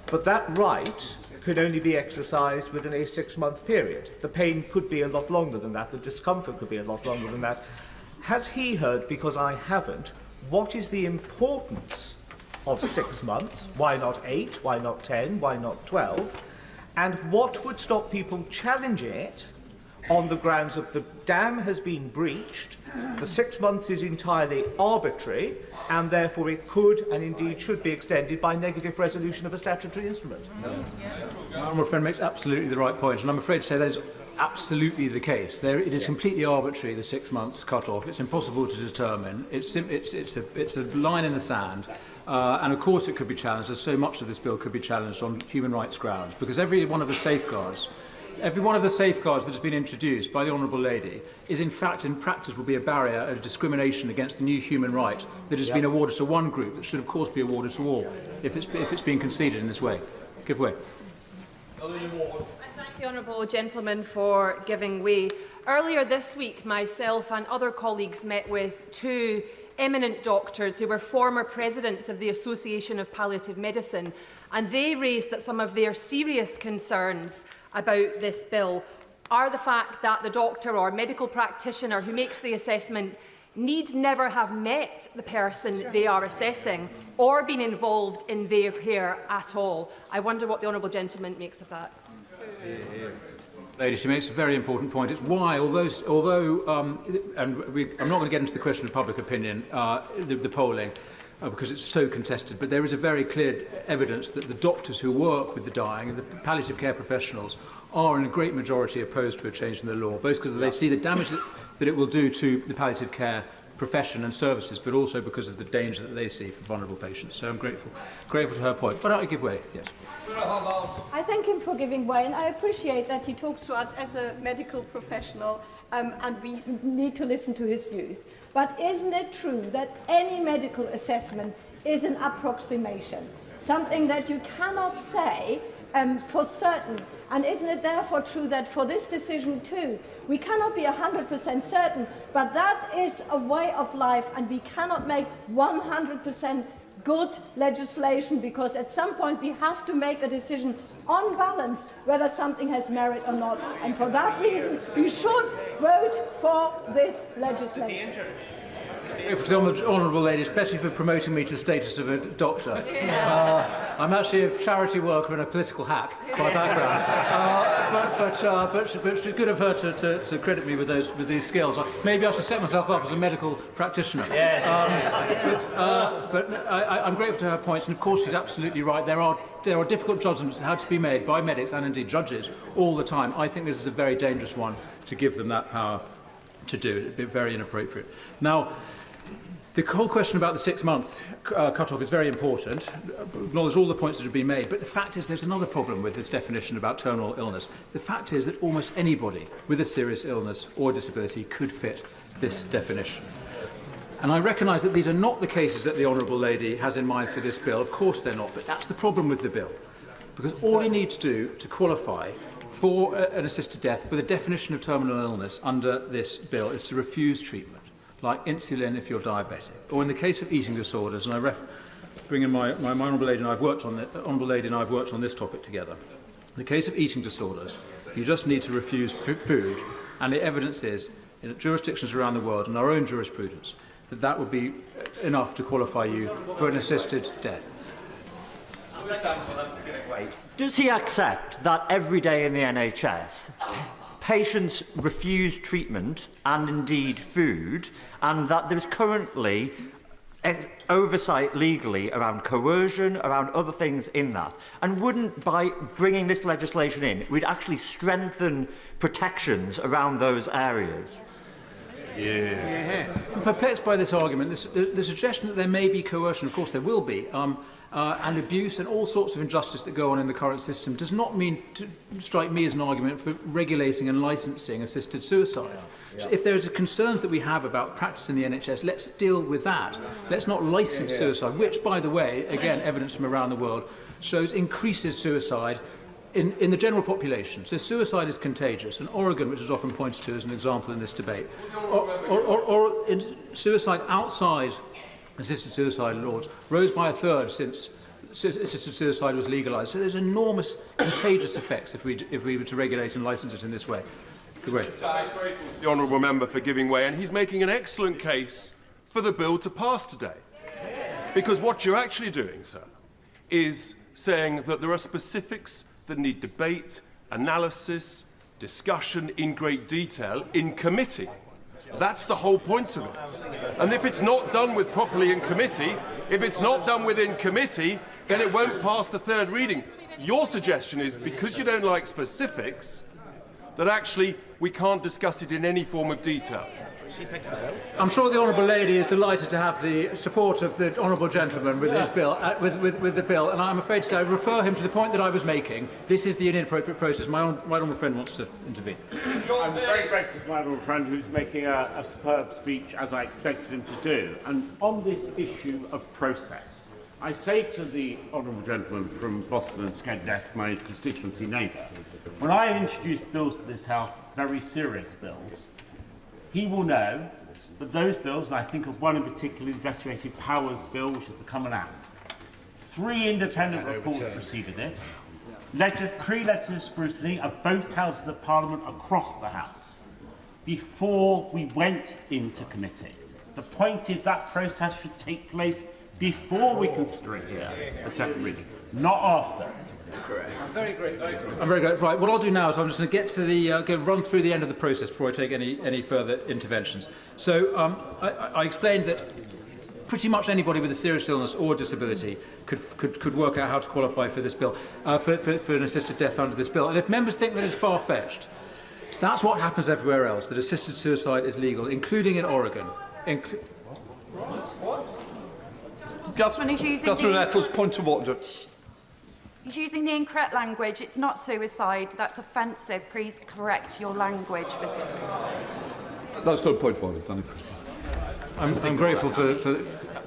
But that right could only be exercised within a 6-month period. The pain could be a lot longer than that. The discomfort could be a lot longer than that. Has he heard, because I haven't, what is the importance of 6 months? Why not 8? Why not 10? Why not 12? And what would stop people challenging it on the grounds that the dam has been breached, the 6 months is entirely arbitrary, and therefore it could and indeed should be extended by negative resolution of a statutory instrument? My honourable friend makes absolutely the right point, and I'm afraid to say that is absolutely the case. It is completely arbitrary, the 6 months cut-off. It's impossible to determine. It's a line in the sand. And of course it could be challenged, as so much of this bill could be challenged on human rights grounds, because every one of the safeguards that has been introduced by the Honourable Lady is in fact, in practice, will be a barrier, a discrimination against the new human right that has been awarded to one group that should of course be awarded to all, if it's being conceded in this way. Give way. I thank the honourable gentleman for giving way. Earlier this week, myself and other colleagues met with two eminent doctors who were former presidents of the Association of Palliative Medicine, and they raised that some of their serious concerns about this bill are the fact that the doctor or medical practitioner who makes the assessment need never have met the person they are assessing or been involved in their care at all. I wonder what the honourable gentleman makes of that. Lady, she makes a very important point. It's why, although I'm not going to get into the question of public opinion, the polling, because it's so contested, but there is a very clear evidence that the doctors who work with the dying and the palliative care professionals are in a great majority opposed to a change in the law, both because they see the damage that it will do to the palliative care profession and services, but also because of the danger that they see for vulnerable patients. So I'm grateful to her point. But I give way, yes. I thank him for giving way, and I appreciate that he talks to us as a medical professional, and we need to listen to his views. But isn't it true that any medical assessment is an approximation, something that you cannot say for certain? And isn't it therefore true that for this decision too, we cannot be 100% certain, but that is a way of life, and we cannot make 100% good legislation, because at some point we have to make a decision on balance whether something has merit or not. And for that reason, we should vote for this legislation. For the Honourable Lady, especially for promoting me to the status of a doctor. I'm actually a charity worker and a political hack by background. But it's good of her to credit me with these skills. Maybe I should set myself up as a medical practitioner. Yes. I'm grateful to her points, and of course she's absolutely right. There are difficult judgments that have to be made by medics and indeed judges all the time. I think this is a very dangerous one to give them that power to do. It would be very inappropriate. Now, the whole question about the 6-month cut-off is very important. Acknowledge all the points that have been made, but the fact is there's another problem with this definition about terminal illness. The fact is that almost anybody with a serious illness or disability could fit this definition. And I recognise that these are not the cases that the Honourable Lady has in mind for this bill. Of course they're not, but that's the problem with the bill. Because all you need to do to qualify for an assisted death, for the definition of terminal illness under this bill, is to refuse treatment, like insulin if you're diabetic. Or in the case of eating disorders, and I bring in my Honourable Lady and I've worked on this topic together. In the case of eating disorders, you just need to refuse food, and the evidence is, in jurisdictions around the world and our own jurisprudence, that would be enough to qualify you for an assisted death. Does he accept that every day in the NHS, patients refuse treatment and indeed food, and that there's currently oversight legally around coercion, around other things in that? And wouldn't, by bringing this legislation in, we'd actually strengthen protections around those areas? Yeah. I'm perplexed by this argument. The suggestion that there may be coercion, of course there will be, and abuse and all sorts of injustice that go on in the current system does not mean to strike me as an argument for regulating and licensing assisted suicide. Yeah. So if there are concerns that we have about practice in the NHS, let's deal with that. Let's not license suicide, which, by the way, again, evidence from around the world shows increases suicide in the general population. So suicide is contagious, and Oregon, which is often pointed to as an example in this debate, or in suicide outside assisted suicide laws rose by 1/3 since assisted suicide was legalised. So there's enormous contagious effects if we were to regulate and licence it in this way. Great. The honourable member for giving way, and he's making an excellent case for the bill to pass today. Because what you're actually doing, sir, is saying that there are specifics that need debate, analysis, discussion in great detail in committee. That's the whole point of it. And if it's not done with properly in committee, if it's not done within committee, then it won't pass the third reading. Your suggestion is, because you don't like specifics, that actually we can't discuss it in any form of detail. I'm sure the Honourable Lady is delighted to have the support of the Honourable Gentleman with his bill, with the bill, and I'm afraid to say I refer him to the point that I was making. This is the inappropriate process. My honourable friend wants to intervene. I'm very grateful to my honourable friend who's making a superb speech, as I expected him to do. And on this issue of process, I say to the honourable gentleman from Boston and Skedness, my constituency neighbour, when I have introduced bills to this House, very serious bills, he will know that those bills, and I think of one in particular, the Investigative Powers Bill, which has become an act, 3 independent reports preceded it, pre-letters of scrutiny of both houses of Parliament across the House, before we went into committee. The point is that process should take place before we consider it here at second reading, not after. Correct. I'm very grateful. Right, what I'll do now is I'm just going to get to the run through the end of the process before I take any further interventions. So I explained that pretty much anybody with a serious illness or disability could work out how to qualify for this bill, for an assisted death under this bill. And if members think that it's far-fetched, that's what happens everywhere else, that assisted suicide is legal, including in Oregon. Catherine Eccles, point of order. He's using the incorrect language. It's not suicide. That's offensive. Please correct your language, Mr. That's not a point of order, Danny. I'm grateful for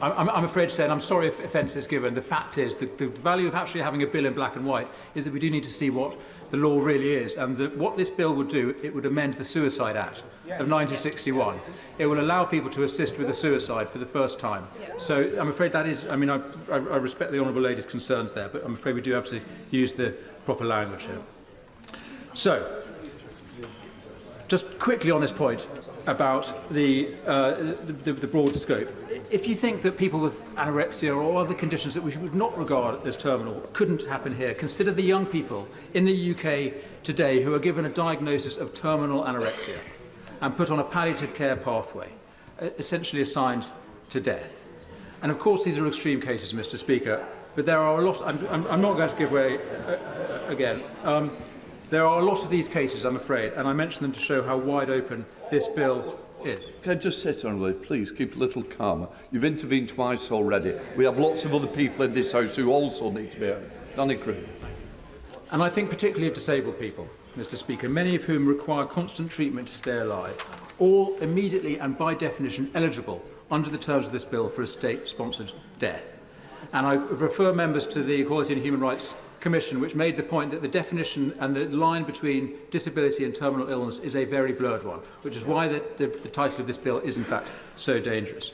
I'm afraid to say, and I'm sorry if offence is given, the fact is that the value of actually having a bill in black and white is that we do need to see what the law really is. And what this bill would do, it would amend the Suicide Act of 1961. It will allow people to assist with a suicide for the first time. So I'm afraid that is, I mean, I respect the Honourable Lady's concerns there, but I'm afraid we do have to use the proper language here. So, just quickly on this point about the broad scope. If you think that people with anorexia or other conditions that we would not regard as terminal couldn't happen here, consider the young people in the UK today who are given a diagnosis of terminal anorexia and put on a palliative care pathway, essentially assigned to death. And of course these are extreme cases, Mr. Speaker, but there are a lot, I'm not going to give way again. There are a lot of these cases, I'm afraid, and I mention them to show how wide open this bill is. Can I just say something, please keep a little calmer. You've intervened twice already. We have lots of other people in this House who also need to be heard. Danny Crew. And I think particularly of disabled people, Mr. Speaker, many of whom require constant treatment to stay alive, all immediately and by definition eligible under the terms of this bill for a state-sponsored death. And I refer members to the Equality and Human Rights Commission, which made the point that the definition and the line between disability and terminal illness is a very blurred one, which is why the title of this bill is in fact so dangerous.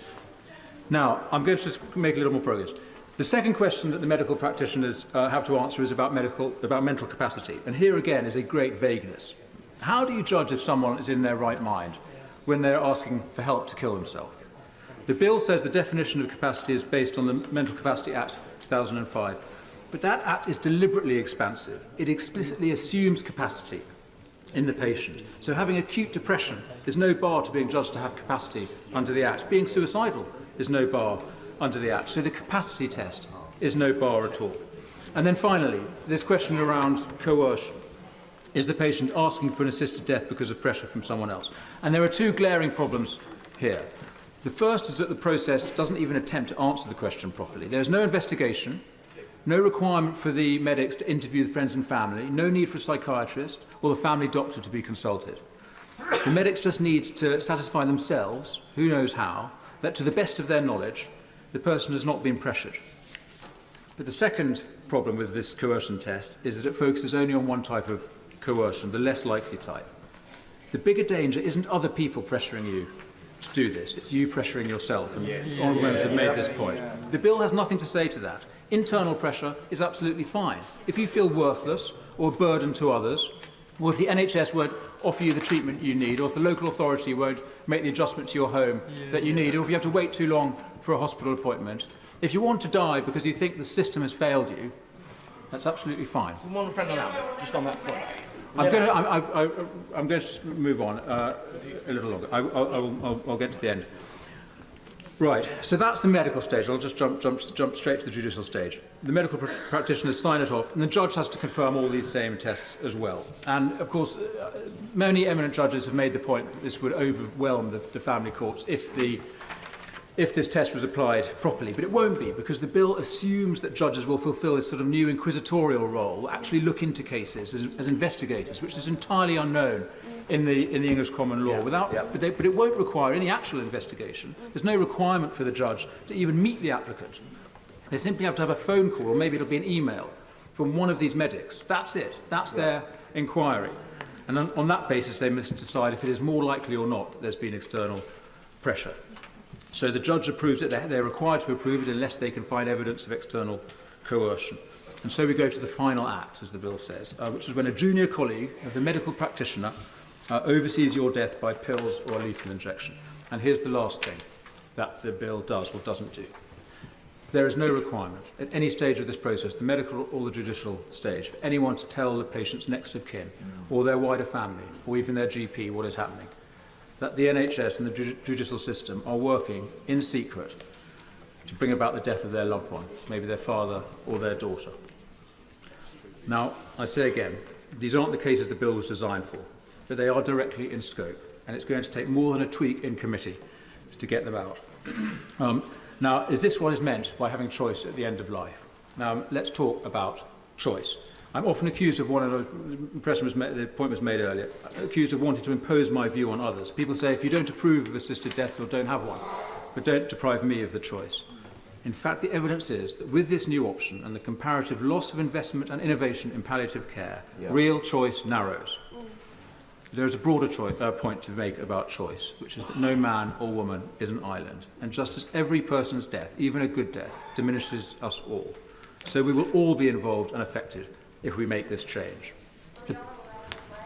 Now, I'm going to just make a little more progress. The second question that the medical practitioners have to answer is about mental capacity. And here again is a great vagueness. How do you judge if someone is in their right mind when they're asking for help to kill themselves? The bill says the definition of capacity is based on the Mental Capacity Act 2005. But that act is deliberately expansive. It explicitly assumes capacity in the patient. So having acute depression is no bar to being judged to have capacity under the act. Being suicidal is no bar under the act. So the capacity test is no bar at all. And then finally, this question around coercion. Is the patient asking for an assisted death because of pressure from someone else? And there are two glaring problems here. The first is that the process doesn't even attempt to answer the question properly. There's no investigation, no requirement for the medics to interview the friends and family, no need for a psychiatrist or the family doctor to be consulted. The medics just need to satisfy themselves, who knows how, that to the best of their knowledge, the person has not been pressured. But the second problem with this coercion test is that it focuses only on one type of coercion, the less likely type. The bigger danger isn't other people pressuring you to do this, it's you pressuring yourself, and honourable members have made this point. The bill has nothing to say to that. Internal pressure is absolutely fine. If you feel worthless or a burden to others, or if the NHS won't offer you the treatment you need, or if the local authority won't make the adjustment to your home that you need, or if you have to wait too long for a hospital appointment, if you want to die because you think the system has failed you, that's absolutely fine. One friend allowed, just on that point. I'm going to just move on a little longer. I'll get to the end. Right, so that's the medical stage. I'll just jump straight to the judicial stage. The medical practitioners sign it off, and the judge has to confirm all these same tests as well. And, of course, many eminent judges have made the point that this would overwhelm the family courts if this test was applied properly. But it won't be, because the bill assumes that judges will fulfil this sort of new inquisitorial role, actually look into cases as investigators, which is entirely unknown in the English common law. But it won't require any actual investigation. There's no requirement for the judge to even meet the applicant. They simply have to have a phone call, or maybe it'll be an email, from one of these medics. That's it. That's their inquiry. And on that basis, they must decide if it is more likely or not that there's been external pressure. So the judge approves it. They're required to approve it unless they can find evidence of external coercion. And so we go to the final act, as the bill says, which is when a junior colleague of the medical practitioner oversees your death by pills or a lethal injection. And here's the last thing that the bill does or doesn't do. There is no requirement at any stage of this process, the medical or the judicial stage, for anyone to tell the patient's next of kin or their wider family or even their GP what is happening. That the NHS and the judicial system are working in secret to bring about the death of their loved one, maybe their father or their daughter. Now, I say again, these aren't the cases the bill was designed for, but they are directly in scope, and it's going to take more than a tweak in committee to get them out. Now, is this what is meant by having choice at the end of life? Now, let's talk about choice. I'm often accused of, the point was made earlier, accused of wanting to impose my view on others. People say, if you don't approve of assisted death, or don't have one, but don't deprive me of the choice. In fact, the evidence is that with this new option and the comparative loss of investment and innovation in palliative care, real choice narrows. There is a broader point to make about choice, which is that no man or woman is an island. And just as every person's death, even a good death, diminishes us all, so we will all be involved and affected if we make this change.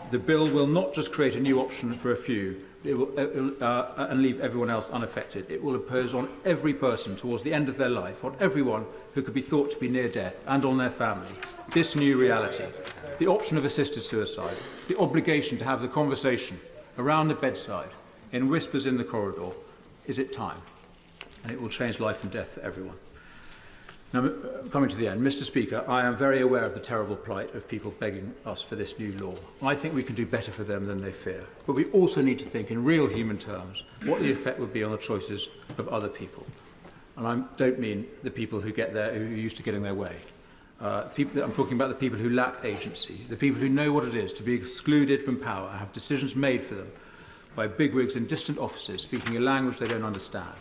The bill will not just create a new option for a few and leave everyone else unaffected. It will impose on every person towards the end of their life, on everyone who could be thought to be near death, and on their family, this new reality. The option of assisted suicide, the obligation to have the conversation around the bedside, in whispers in the corridor. Is it time? And it will change life and death for everyone. Now, coming to the end, Mr. Speaker, I am very aware of the terrible plight of people begging us for this new law. I think we can do better for them than they fear. But we also need to think in real human terms what the effect would be on the choices of other people. And I don't mean the people who are used to getting their way. I'm talking about the people who lack agency, the people who know what it is to be excluded from power, have decisions made for them by bigwigs in distant offices speaking a language they don't understand.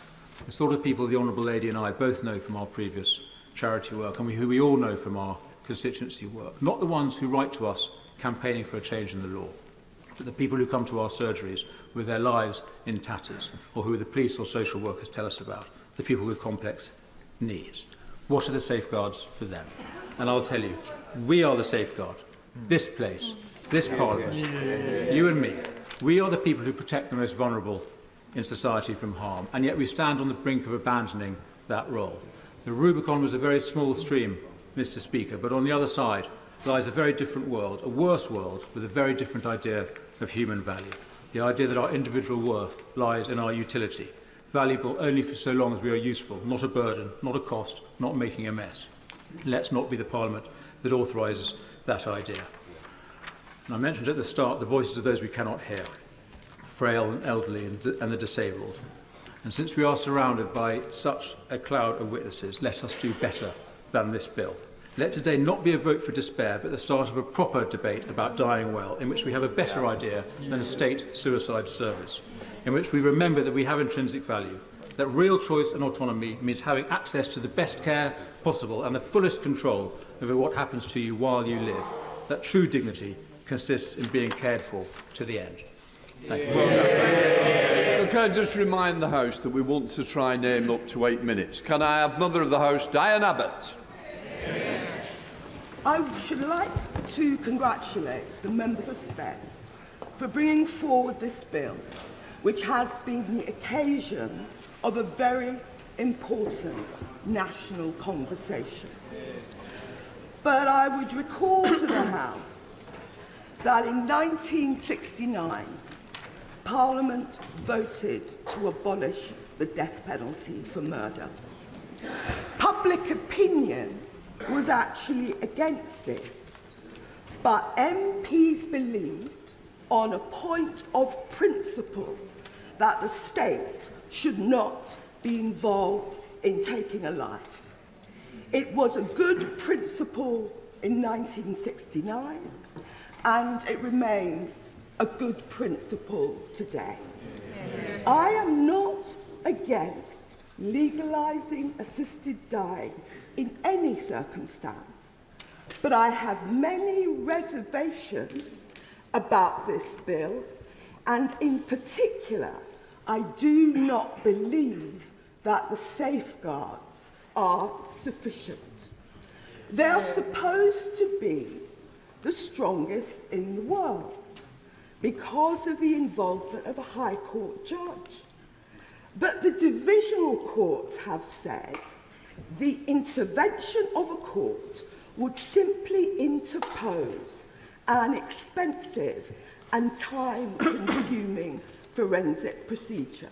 The sort of people the Honourable Lady and I both know from our previous charity work and who we all know from our constituency work. Not the ones who write to us campaigning for a change in the law, but the people who come to our surgeries with their lives in tatters, or who the police or social workers tell us about, the people with complex needs. What are the safeguards for them? And I'll tell you, we are the safeguard. This place, this Parliament, you and me, we are the people who protect the most vulnerable in society from harm, and yet we stand on the brink of abandoning that role. The Rubicon was a very small stream, Mr. Speaker, but on the other side lies a very different world, a worse world with a very different idea of human value. The idea that our individual worth lies in our utility, valuable only for so long as we are useful, not a burden, not a cost, not making a mess. Let's not be the Parliament that authorises that idea. And I mentioned at the start the voices of those we cannot hear, frail and elderly and the disabled. And since we are surrounded by such a cloud of witnesses, let us do better than this bill. Let today not be a vote for despair, but the start of a proper debate about dying well, in which we have a better idea than a state suicide service, in which we remember that we have intrinsic value, that real choice and autonomy means having access to the best care possible and the fullest control over what happens to you while you live, that true dignity consists in being cared for to the end. Thank you. Can I just remind the House that we want to try and aim up to 8 minutes? Can I have Mother of the House, Diane Abbott? I should like to congratulate the members of SPEC for bringing forward this bill, which has been the occasion of a very important national conversation. But I would recall to the House that in 1969, Parliament voted to abolish the death penalty for murder. Public opinion was actually against this, but MPs believed on a point of principle that the state should not be involved in taking a life. It was a good principle in 1969, and it remains a good principle today. I am not against legalising assisted dying in any circumstance, but I have many reservations about this bill, and in particular, I do not believe that the safeguards are sufficient. They are supposed to be the strongest in the world because of the involvement of a High Court judge. But the divisional courts have said the intervention of a court would simply interpose an expensive and time-consuming forensic procedure.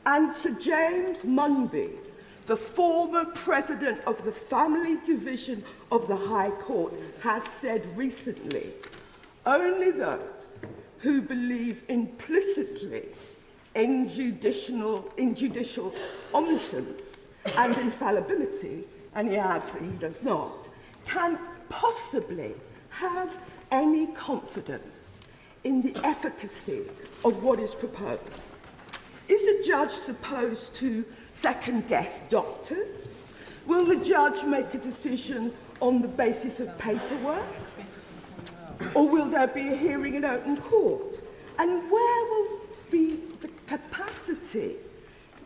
And Sir James Munby, the former president of the Family Division of the High Court, has said recently, only those who believe implicitly in judicial omniscience and infallibility, and he adds that he does not, can possibly have any confidence in the efficacy of what is proposed. Is a judge supposed to second-guess doctors? Will the judge make a decision on the basis of paperwork? Or will there be a hearing in open court? And where will be the capacity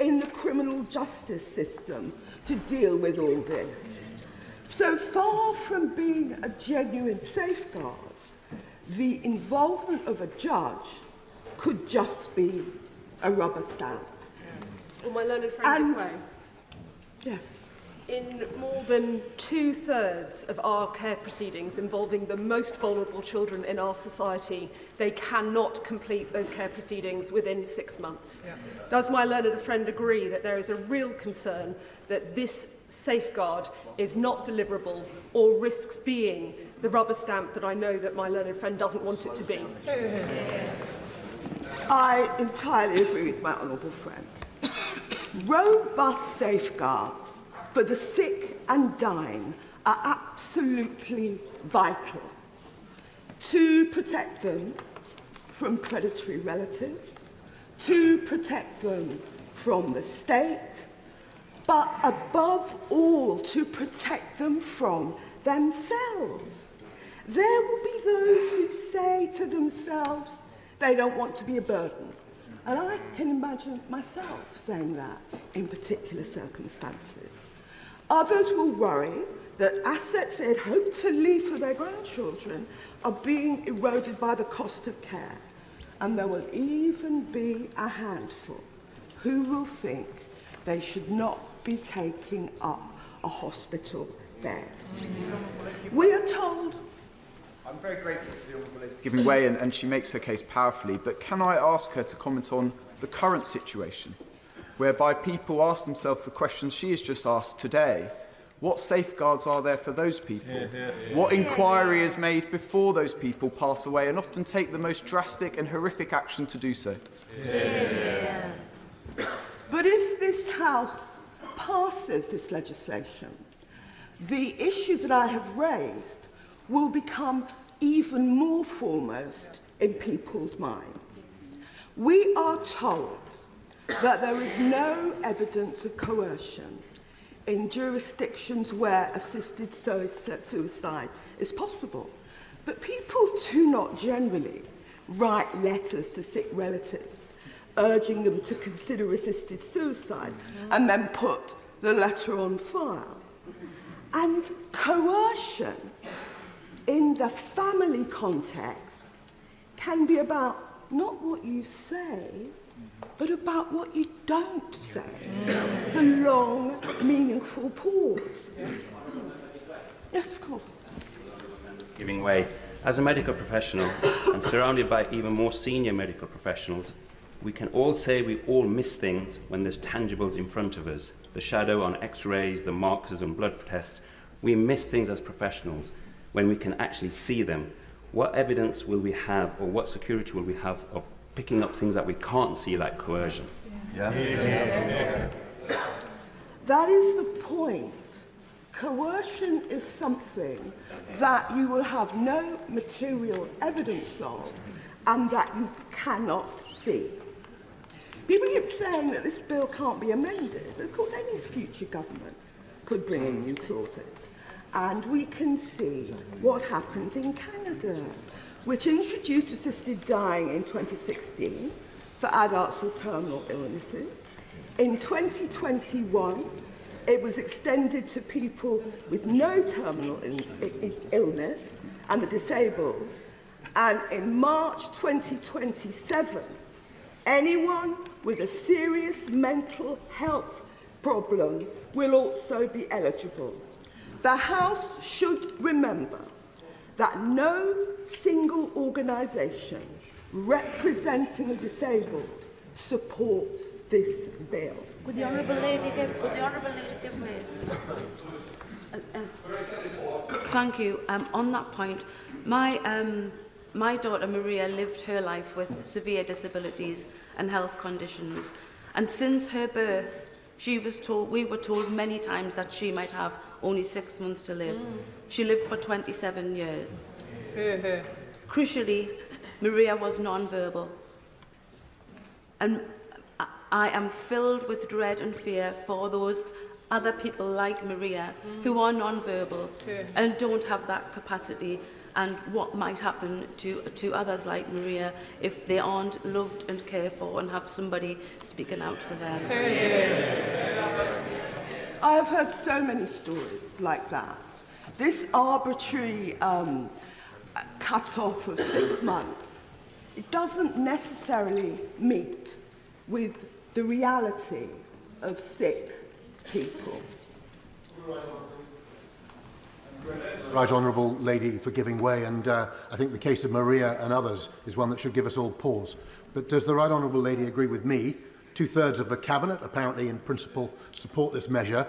in the criminal justice system to deal with all this? So far from being a genuine safeguard, the involvement of a judge could just be a rubber stamp. Well, my learned friend, yes. In more than 2/3 of our care proceedings involving the most vulnerable children in our society, they cannot complete those care proceedings within 6 months. Yeah. Does my learned friend agree that there is a real concern that this safeguard is not deliverable or risks being the rubber stamp that I know that my learned friend doesn't want it to be? I entirely agree with my honourable friend. Robust safeguards for the sick and dying are absolutely vital to protect them from predatory relatives, to protect them from the state, but above all, to protect them from themselves. There will be those who say to themselves they don't want to be a burden. And I can imagine myself saying that in particular circumstances. Others will worry that assets they had hoped to leave for their grandchildren are being eroded by the cost of care. And there will even be a handful who will think they should not be taking up a hospital bed. We are told... I'm very grateful to the Honourable Lady for giving way, and she makes her case powerfully, but can I ask her to comment on the current situation, whereby people ask themselves the questions she has just asked today? What safeguards are there for those people? What inquiry is made before those people pass away and often take the most drastic and horrific action to do so? But if this House passes this legislation, the issues that I have raised will become even more foremost in people's minds. We are told that there is no evidence of coercion in jurisdictions where assisted suicide is possible. But people do not generally write letters to sick relatives urging them to consider assisted suicide and then put the letter on file. And coercion in the family context can be about not what you say, but about what you don't say. The long, meaningful pause. Yes, of course. Giving way. As a medical professional and surrounded by even more senior medical professionals, we can all say we all miss things when there's tangibles in front of us. The shadow on x-rays, the markers on blood tests. We miss things as professionals when we can actually see them. What evidence will we have, or what security will we have of picking up things that we can't see, like coercion? That is the point. Coercion is something that you will have no material evidence of and that you cannot see. People keep saying that this bill can't be amended. Of course, any future government could bring in new clauses. And we can see what happened in Canada, which introduced assisted dying in 2016 for adults with terminal illnesses. In 2021, it was extended to people with no terminal illness and the disabled. And in March 2027, anyone with a serious mental health problem will also be eligible. The House should remember that no single organisation representing the disabled supports this bill. Would the Honourable Lady give way? Thank you. On that point, my daughter Maria lived her life with severe disabilities and health conditions, and since her birth, we were told many times that she might have only 6 months to live. She lived for 27 years. Crucially, Maria was non-verbal. And I am filled with dread and fear for those other people like Maria who are non-verbal and don't have that capacity, and what might happen to others like Maria if they aren't loved and cared for and have somebody speaking out for them. I have heard so many stories like that. This arbitrary cut-off of 6 months, it doesn't necessarily meet with the reality of sick people. Right Honourable Lady for giving way, and I think the case of Maria and others is one that should give us all pause. But does the Right Honourable Lady agree with me? 2/3 of the Cabinet, apparently in principle, support this measure.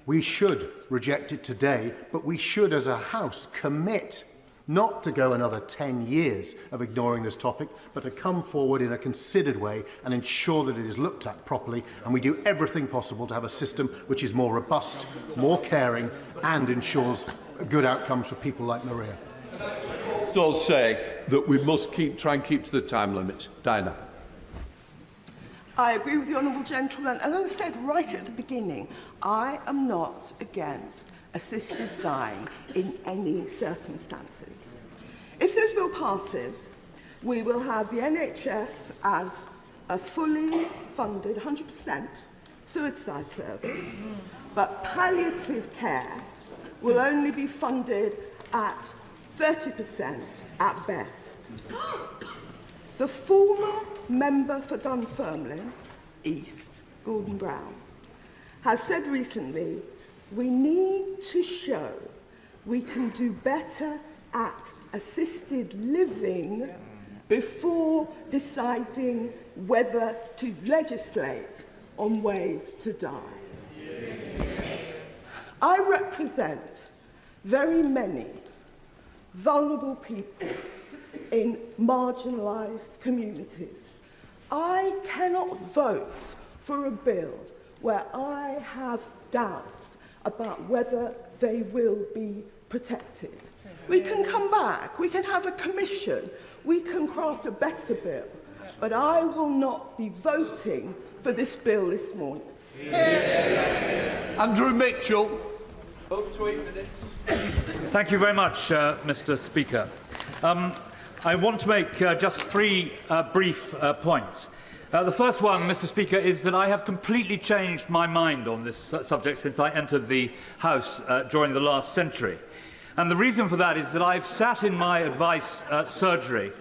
We should reject it today, but we should as a House commit not to go another 10 years of ignoring this topic, but to come forward in a considered way and ensure that it is looked at properly, and we do everything possible to have a system which is more robust, more caring, and ensures good outcomes for people like Maria. Does say that we must try and keep to the time limits. Diana. I agree with the Honourable Gentleman, and as I said right at the beginning, I am not against assisted dying in any circumstances. If this bill passes, we will have the NHS as a fully funded 100% suicide service, but palliative care will only be funded at 30% at best. The former member for Dunfermline East, Gordon Brown, has said recently, we need to show we can do better at assisted living before deciding whether to legislate on ways to die. I represent very many vulnerable people in marginalised communities. I cannot vote for a bill where I have doubts about whether they will be protected. We can come back, we can have a commission, we can craft a better bill, but I will not be voting for this bill this morning. Andrew Mitchell. Up to 8 minutes. Thank you very much, Mr. Speaker. I want to make just three brief points. The first one, Mr. Speaker, is that I have completely changed my mind on this subject since I entered the House during the last century. And the reason for that is that I've sat in my advice surgery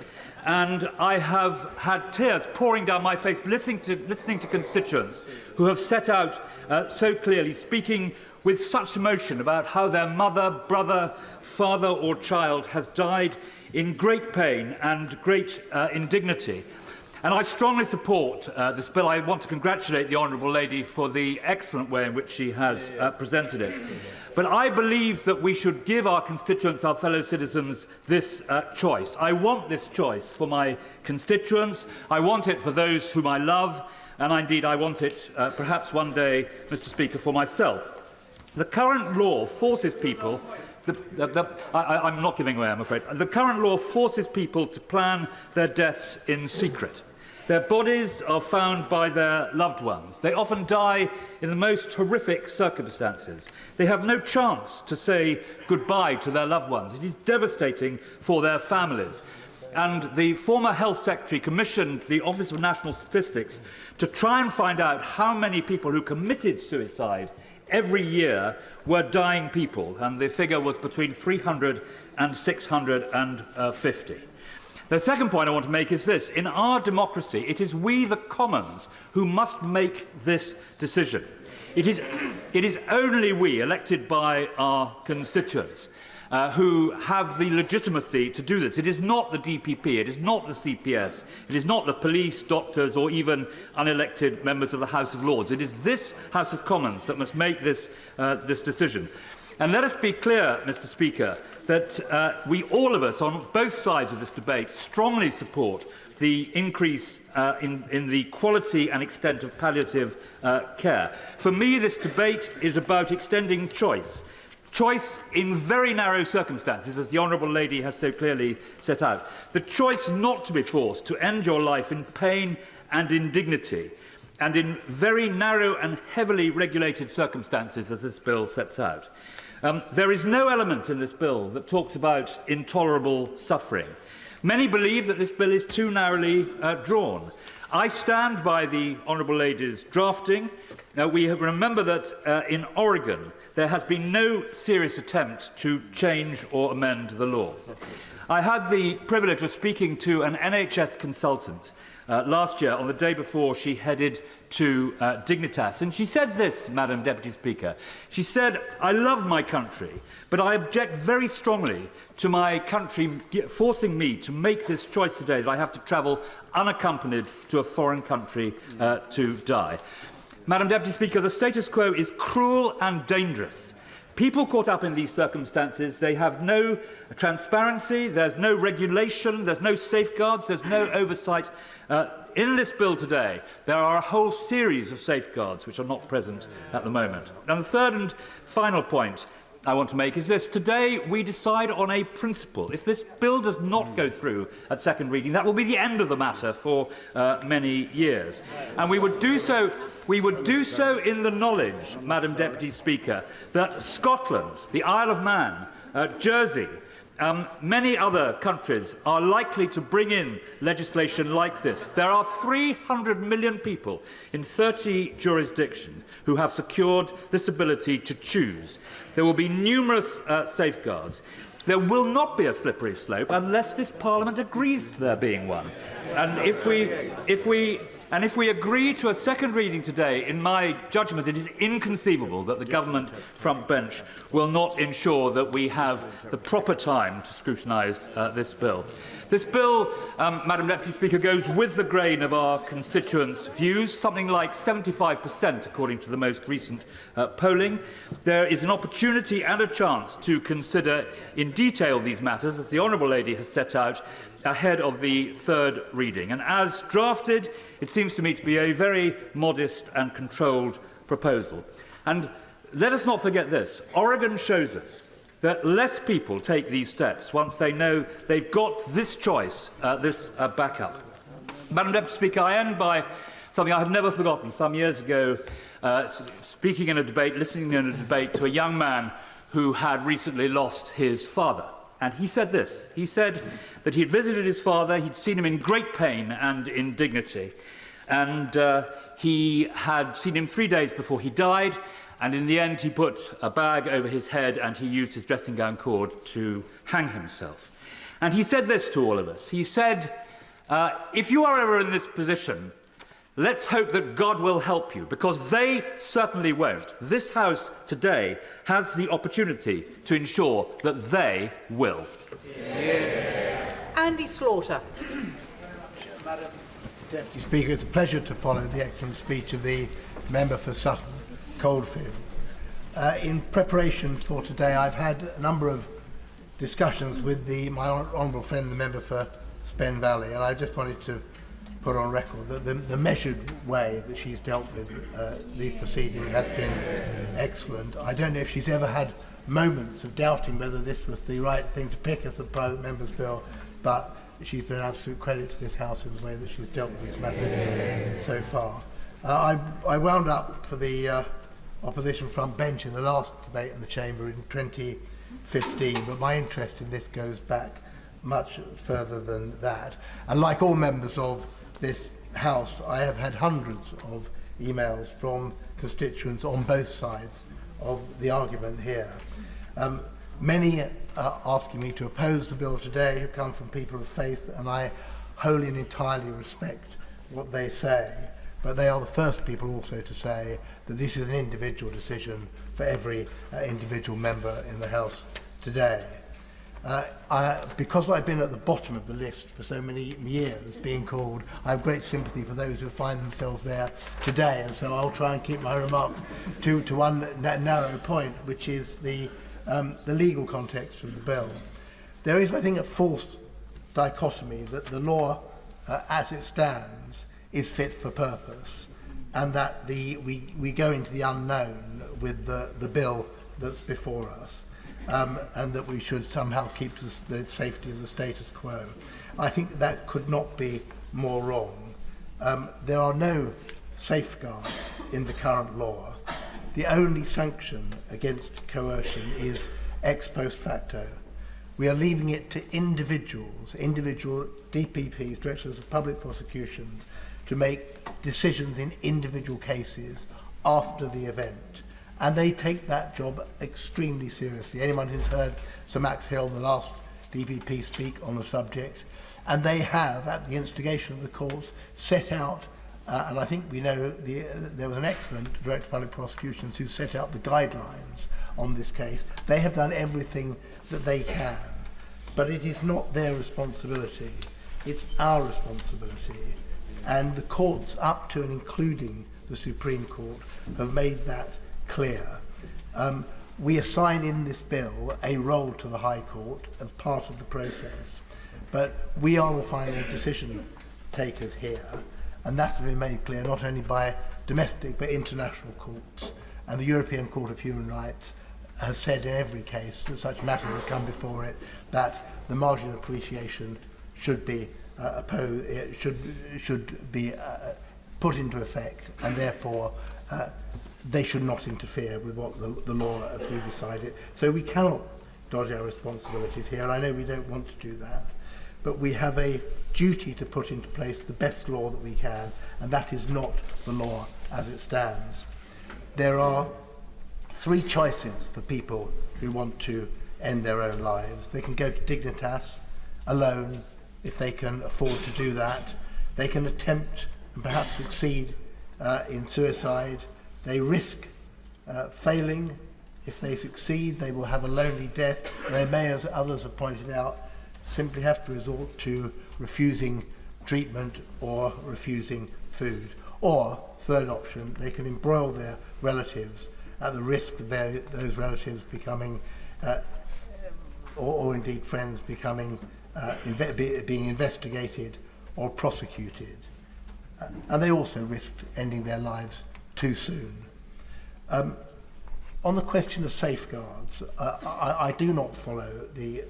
and I have had tears pouring down my face listening to constituents who have set out so clearly, speaking with such emotion about how their mother, brother, father or child has died in great pain and great indignity. And I strongly support this bill. I want to congratulate the Honourable Lady for the excellent way in which she has presented it. But I believe that we should give our constituents, our fellow citizens, this choice. I want this choice for my constituents. I want it for those whom I love. And indeed, I want it perhaps one day, Mr. Speaker, for myself. The current law forces people... I'm not giving away, I'm afraid. The current law forces people to plan their deaths in secret. Their bodies are found by their loved ones. They often die in the most horrific circumstances. They have no chance to say goodbye to their loved ones. It is devastating for their families. And the former Health Secretary commissioned the Office of National Statistics to try and find out how many people who committed suicide every year were dying people, and the figure was between 300 and 650. The second point I want to make is this. In our democracy, it is we, the Commons, who must make this decision. It is only we, elected by our constituents, who have the legitimacy to do this. It is not the DPP, it is not the CPS, it is not the police, doctors, or even unelected members of the House of Lords. It is this House of Commons that must make this decision. And let us be clear, Mr. Speaker, that we, all of us, on both sides of this debate, strongly support the increase in the quality and extent of palliative care. For me, this debate is about extending choice. Choice in very narrow circumstances, as the Honourable Lady has so clearly set out. The choice not to be forced to end your life in pain and indignity, and in very narrow and heavily regulated circumstances, as this bill sets out. There is no element in this bill that talks about intolerable suffering. Many believe that this bill is too narrowly drawn. I stand by the Honourable Lady's drafting. We remember that in Oregon there has been no serious attempt to change or amend the law. I had the privilege of speaking to an NHS consultant last year on the day before she headed to Dignitas. And she said this, Madam Deputy Speaker. She said, "I love my country, but I object very strongly to my country forcing me to make this choice today that I have to travel unaccompanied to a foreign country to die." Madam Deputy Speaker, the status quo is cruel and dangerous. People caught up in these circumstances, they have no transparency, there's no regulation, there's no safeguards, there's no oversight. In this bill today, there are a whole series of safeguards which are not present at the moment. And the third and final point I want to make is this. Today, we decide on a principle. If this bill does not go through at second reading, that will be the end of the matter for many years. And we would do so in the knowledge, Madam Deputy Speaker, that Scotland, the Isle of Man, Jersey, many other countries are likely to bring in legislation like this. There are 300 million people in 30 jurisdictions who have secured this ability to choose. There will be numerous safeguards. There will not be a slippery slope unless this Parliament agrees to there being one. And if we agree to a second reading today, in my judgment, it is inconceivable that the government front bench will not ensure that we have the proper time to scrutinise this bill. This bill, Madam Deputy Speaker, goes with the grain of our constituents' views, something like 75% according to the most recent polling. There is an opportunity and a chance to consider in detail these matters, as the Honourable Lady has set out, ahead of the third reading. And as drafted, it seems to me to be a very modest and controlled proposal. And let us not forget this. Oregon shows us that less people take these steps once they know they've got this choice, this backup. Madam Deputy Speaker, I end by something I have never forgotten. Some years ago, speaking in a debate, listening in a debate to a young man who had recently lost his father. And he said this. He said that he had visited his father, he'd seen him in great pain and indignity, and he had seen him 3 days before he died, and in the end he put a bag over his head and he used his dressing gown cord to hang himself. And he said this to all of us. He said, if you are ever in this position, let's hope that God will help you, because they certainly won't. This House today has the opportunity to ensure that they will. Yeah. Andy Slaughter. Madam Deputy Speaker, it's a pleasure to follow the excellent speech of the member for Sutton Coldfield. In preparation for today, I've had a number of discussions with my honourable friend, the member for Spen Valley, and I just wanted to put on record that the measured way that she's dealt with these proceedings has been excellent. I don't know if she's ever had moments of doubting whether this was the right thing to pick as a private member's bill, but she's been an absolute credit to this House in the way that she's dealt with these matters so far. I wound up for the opposition front bench in the last debate in the Chamber in 2015, but my interest in this goes back much further than that. And like all members of this House, I have had hundreds of emails from constituents on both sides of the argument here. Many asking me to oppose the bill today have come from people of faith, and I wholly and entirely respect what they say. But they are the first people also to say that this is an individual decision for every individual member in the House today. Because I've been at the bottom of the list for so many years, being called, I have great sympathy for those who find themselves there today, and so I'll try and keep my remarks to one narrow point, which is the legal context of the bill. There is, I think, a false dichotomy that the law, as it stands, is fit for purpose, and that we go into the unknown with the bill that's before us. And that we should somehow keep to the safety of the status quo. I think that could not be more wrong. There are no safeguards in the current law. The only sanction against coercion is ex post facto. We are leaving it to individual DPPs, Directors of Public Prosecutions, to make decisions in individual cases after the event. And they take that job extremely seriously. Anyone who's heard Sir Max Hill, the last DPP, speak on the subject, and they have, at the instigation of the courts, set out And I think we know there was an excellent Director of Public Prosecutions who set out the guidelines on this case. They have done everything that they can, but it is not their responsibility. It's our responsibility. And the courts, up to and including the Supreme Court, have made that clear. We assign in this bill a role to the High Court as part of the process, but we are the final decision takers here, and that's been made clear not only by domestic but international courts. And the European Court of Human Rights has said in every case that such matters have come before it that the margin of appreciation should be put into effect, and therefore they should not interfere with what the law as we decide it. So we cannot dodge our responsibilities here. I know we don't want to do that, but we have a duty to put into place the best law that we can, and that is not the law as it stands. There are three choices for people who want to end their own lives. They can go to Dignitas alone, if they can afford to do that. They can attempt and perhaps succeed in suicide. They risk failing. If they succeed, they will have a lonely death. They may, as others have pointed out, simply have to resort to refusing treatment or refusing food. Or, third option, they can embroil their relatives at the risk of those relatives becoming, or indeed friends becoming, being investigated or prosecuted. And they also risked ending their lives too soon. On the question of safeguards, I do not follow the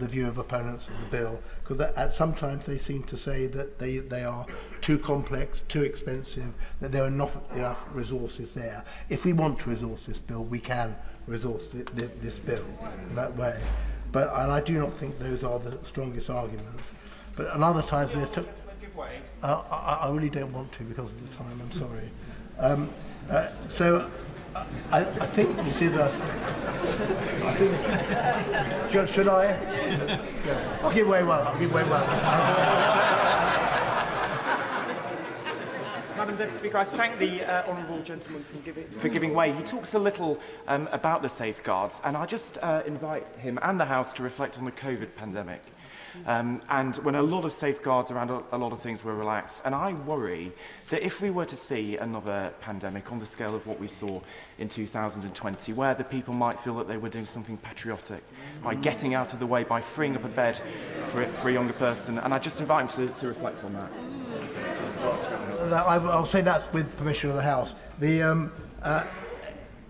view of opponents of the bill, because sometimes they seem to say that they are too complex, too expensive, that there are not enough resources there. If we want to resource this bill, we can resource this bill in that way. And I do not think those are the strongest arguments. But at other times we are I really don't want to because of the time, I'm sorry. So I think this is should I? Yeah. I'll give way one. Madam Deputy Speaker, I thank the honourable gentleman for giving way. He talks a little about the safeguards, and I just invite him and the House to reflect on the COVID pandemic. And when a lot of safeguards around a lot of things were relaxed. And I worry that if we were to see another pandemic on the scale of what we saw in 2020, where the people might feel that they were doing something patriotic by getting out of the way, by freeing up a bed for a younger person, and I just invite him to reflect on that. I'll say that's with permission of the House.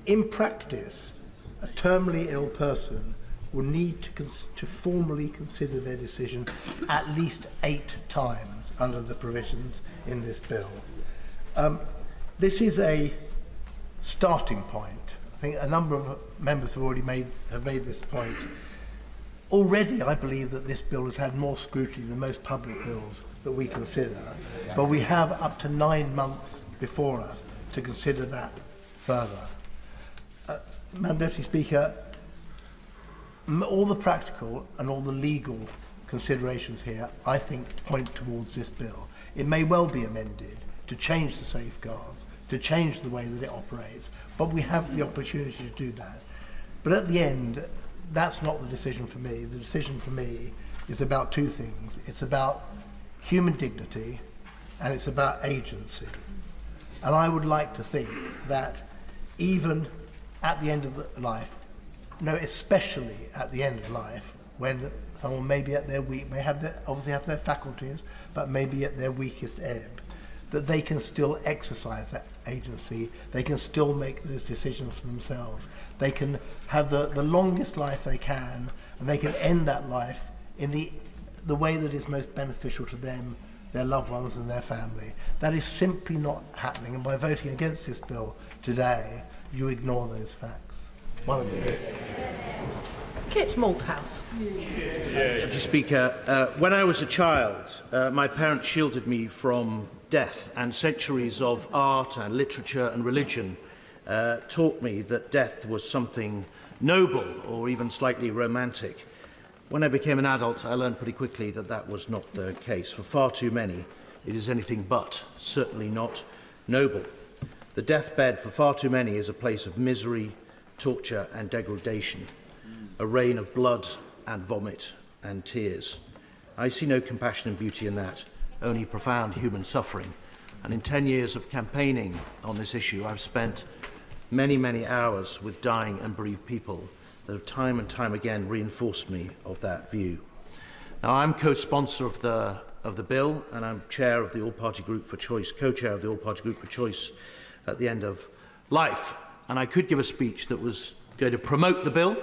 In practice, a terminally ill person will need to formally consider their decision at least 8 times under the provisions in this bill. This is a starting point. I think a number of members have already made this point. Already, I believe that this bill has had more scrutiny than most public bills that we consider, but we have up to 9 months before us to consider that further. Madam Deputy Speaker, all the practical and all the legal considerations here, I think, point towards this bill. It may well be amended to change the safeguards, to change the way that it operates, but we have the opportunity to do that. But at the end, that's not the decision for me. The decision for me is about 2 things. It's about human dignity and it's about agency. And I would like to think that even at the end of life, no, especially at the end of life, when someone may be at their obviously have their faculties, but maybe at their weakest ebb, that they can still exercise that agency, they can still make those decisions for themselves. They can have the longest life they can, and they can end that life in the way that is most beneficial to them, their loved ones and their family. That is simply not happening, and by voting against this bill today, you ignore those facts. One of them. Kit Malthouse. Deputy Speaker, when I was a child, my parents shielded me from death, and centuries of art and literature and religion taught me that death was something noble or even slightly romantic. When I became an adult, I learned pretty quickly that that was not the case. For far too many, it is anything but, certainly not noble. The deathbed for far too many is a place of misery, torture and degradation, a rain of blood and vomit and tears. I see no compassion and beauty in that, only profound human suffering. And in 10 years of campaigning on this issue, I've spent many, many hours with dying and bereaved people that have time and time again reinforced me of that view. Now, I'm co-sponsor of the bill, and I'm chair of the All-Party Group for Choice, co-chair of the All-Party Group for Choice at the end of life. And I could give a speech that was going to promote the bill,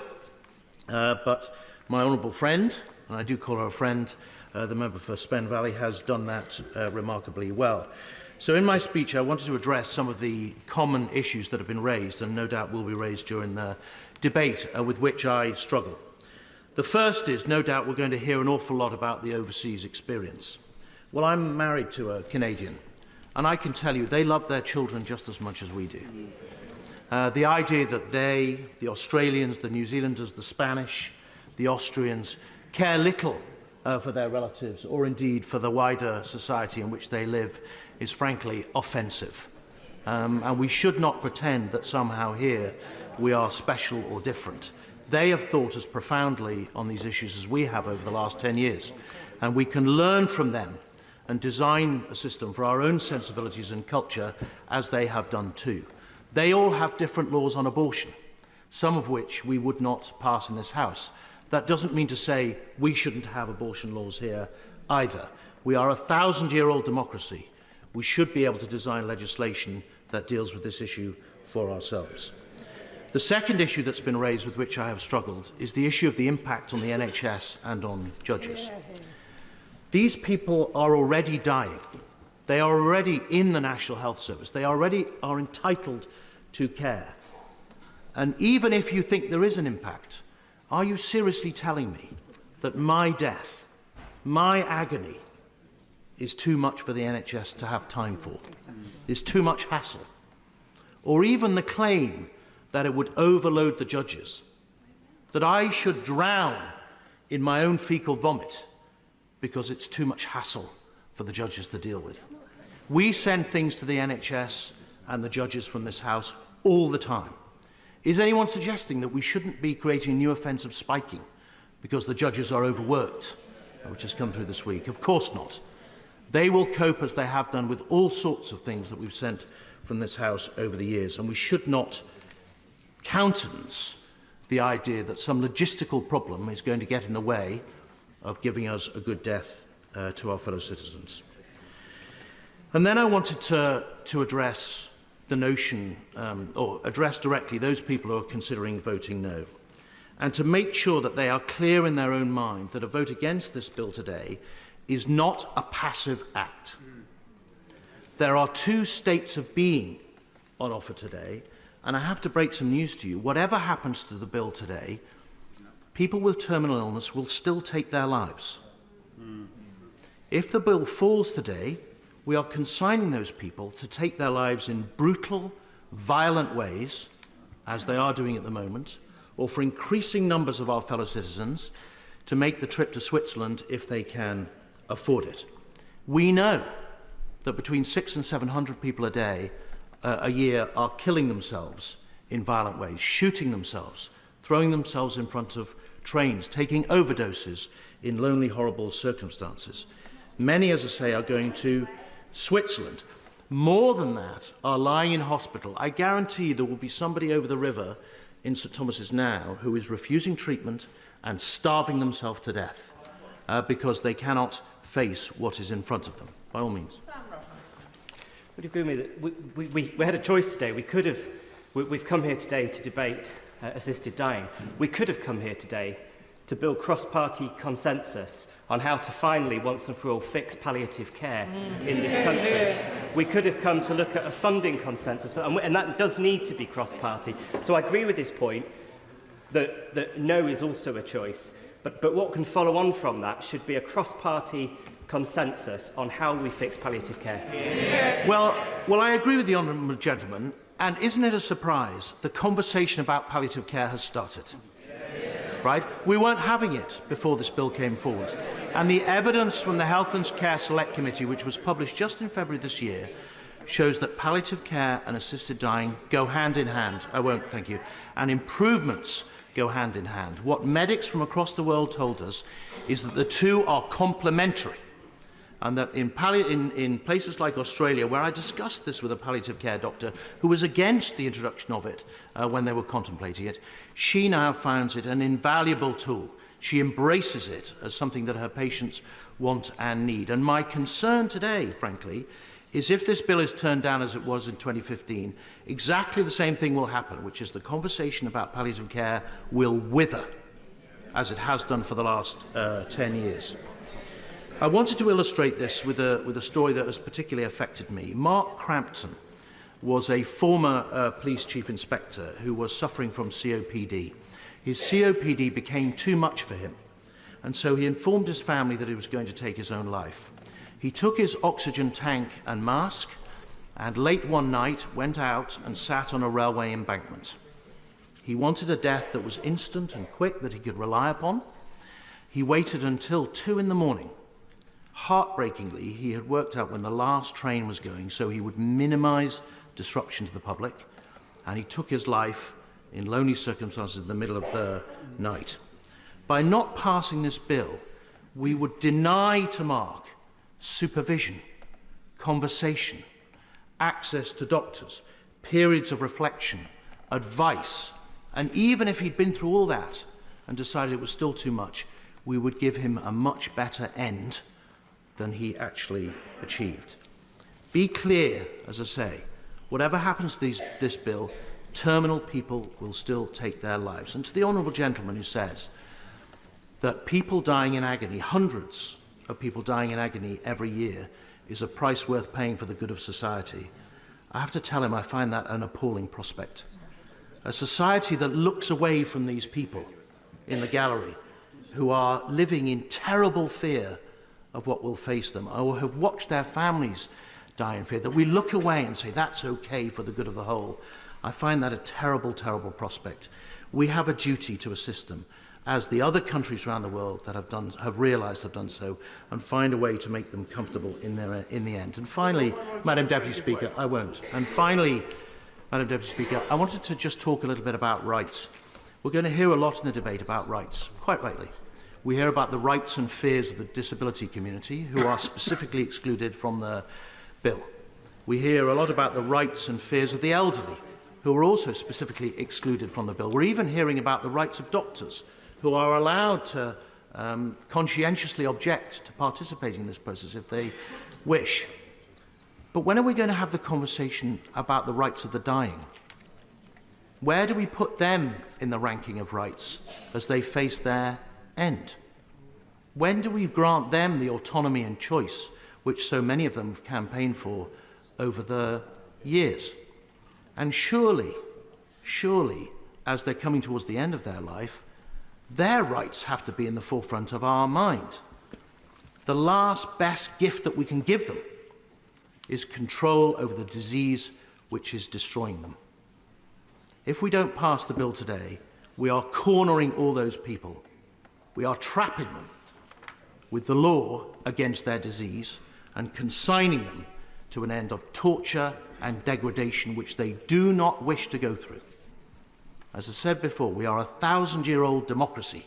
but my honourable friend, and I do call her a friend, the member for Spen Valley, has done that remarkably well. So in my speech, I wanted to address some of the common issues that have been raised, and no doubt will be raised during the debate, with which I struggle. The first is, no doubt, we're going to hear an awful lot about the overseas experience. Well, I'm married to a Canadian, and I can tell you they love their children just as much as we do. The idea that they, the Australians, the New Zealanders, the Spanish, the Austrians, care little for their relatives, or indeed for the wider society in which they live, is frankly offensive. And we should not pretend that somehow here we are special or different. They have thought as profoundly on these issues as we have over the last 10 years. And we can learn from them and design a system for our own sensibilities and culture as they have done too. They all have different laws on abortion, some of which we would not pass in this House. That doesn't mean to say we shouldn't have abortion laws here either. We are a 1,000-year-old democracy. We should be able to design legislation that deals with this issue for ourselves. The second issue that's been raised with which I have struggled is the issue of the impact on the NHS and on judges. These people are already dying. They are already in the National Health Service. They already are entitled to care. And even if you think there is an impact, are you seriously telling me that my death, my agony, is too much for the NHS to have time for? Is too much hassle? Or even the claim that it would overload the judges, that I should drown in my own fecal vomit because it's too much hassle for the judges to deal with. We send things to the NHS and the judges from this House all the time. Is anyone suggesting that we shouldn't be creating a new offence of spiking because the judges are overworked, which has come through this week? Of course not. They will cope as they have done with all sorts of things that we've sent from this House over the years, and we should not countenance the idea that some logistical problem is going to get in the way of giving us a good death to our fellow citizens. And then I wanted to address the notion, or address directly those people who are considering voting no, and to make sure that they are clear in their own mind that a vote against this bill today is not a passive act. There are two states of being on offer today, and I have to break some news to you. Whatever happens to the bill today, people with terminal illness will still take their lives. If the bill falls today, we are consigning those people to take their lives in brutal, violent ways, as they are doing at the moment, or for increasing numbers of our fellow citizens to make the trip to Switzerland if they can afford it. We know that between 600 and 700 people a year are killing themselves in violent ways, shooting themselves, throwing themselves in front of trains, taking overdoses in lonely, horrible circumstances. Many, as I say, are going to Switzerland. More than that are lying in hospital. I guarantee there will be somebody over the river in St Thomas's now who is refusing treatment and starving themselves to death because they cannot face what is in front of them. By all means. Would you agree with me that we had a choice today? We've come here today to debate assisted dying. We could have come here today to build cross-party consensus on how to finally, once and for all, fix palliative care in this country. We could have come to look at a funding consensus, and that does need to be cross-party. So I agree with this point that no is also a choice, but what can follow on from that should be a cross-party consensus on how we fix palliative care. Well, I agree with the honourable gentleman, and isn't it a surprise the conversation about palliative care has started? right? We weren't having it before this bill came forward. And the evidence from the Health and Care Select Committee, which was published just in February this year, shows that palliative care and assisted dying go hand in hand. I won't, thank you. And improvements go hand in hand. What medics from across the world told us is that the two are complementary. And that in places like Australia, where I discussed this with a palliative care doctor who was against the introduction of it when they were contemplating it, she now finds it an invaluable tool. She embraces it as something that her patients want and need. And my concern today, frankly, is if this bill is turned down as it was in 2015, exactly the same thing will happen, which is the conversation about palliative care will wither, as it has done for the last 10 years. I wanted to illustrate this with a story that has particularly affected me. Mark Crampton was a former police chief inspector who was suffering from COPD. His COPD became too much for him, and so he informed his family that he was going to take his own life. He took his oxygen tank and mask, and late one night went out and sat on a railway embankment. He wanted a death that was instant and quick, that he could rely upon. He waited until 2 in the morning. Heartbreakingly, he had worked out when the last train was going, so he would minimize disruption to the public, and he took his life in lonely circumstances in the middle of the night. By not passing this bill, we would deny to Mark supervision, conversation, access to doctors, periods of reflection, advice, and even if he'd been through all that and decided it was still too much, we would give him a much better end than he actually achieved. Be clear, as I say, whatever happens to this bill, terminal people will still take their lives. And to the honourable gentleman who says that people dying in agony, hundreds of people dying in agony every year, is a price worth paying for the good of society, I have to tell him I find that an appalling prospect. A society that looks away from these people in the gallery who are living in terrible fear of what will face them, or have watched their families die in fear, that we look away and say that's okay for the good of the whole. I find that a terrible, terrible prospect. We have a duty to assist them, as the other countries around the world that have realised have done so, and find a way to make them comfortable in the end. And finally, Madam Deputy Speaker, I won't. And finally, Madam Deputy Speaker, I wanted to just talk a little bit about rights. We're going to hear a lot in the debate about rights, quite rightly. We hear about the rights and fears of the disability community, who are specifically excluded from the bill. We hear a lot about the rights and fears of the elderly, who are also specifically excluded from the bill. We're even hearing about the rights of doctors, who are allowed to conscientiously object to participating in this process if they wish. But when are we going to have the conversation about the rights of the dying? Where do we put them in the ranking of rights as they face their end? When do we grant them the autonomy and choice which so many of them have campaigned for over the years? And surely, as they're coming towards the end of their life, their rights have to be in the forefront of our mind. The last best gift that we can give them is control over the disease which is destroying them. If we don't pass the bill today, we are cornering all those people. We are trapping them with the law against their disease and consigning them to an end of torture and degradation which they do not wish to go through. As I said before, we are a 1,000-year-old democracy.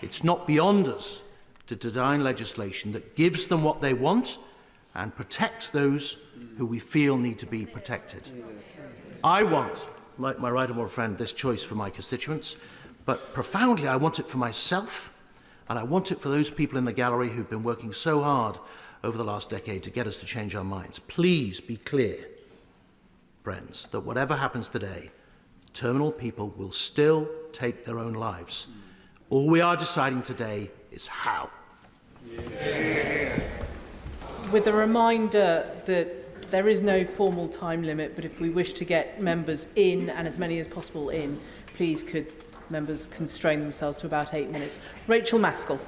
It's not beyond us to design legislation that gives them what they want and protects those who we feel need to be protected. I want, like my right honourable friend, this choice for my constituents, but profoundly I want it for myself, and I want it for those people in the gallery who've been working so hard over the last decade to get us to change our minds. Please be clear, friends, that whatever happens today, terminal people will still take their own lives. All we are deciding today is how. With a reminder that there is no formal time limit, but if we wish to get members in, and as many as possible in, please could members constrain themselves to about 8 minutes. Rachel Maskell.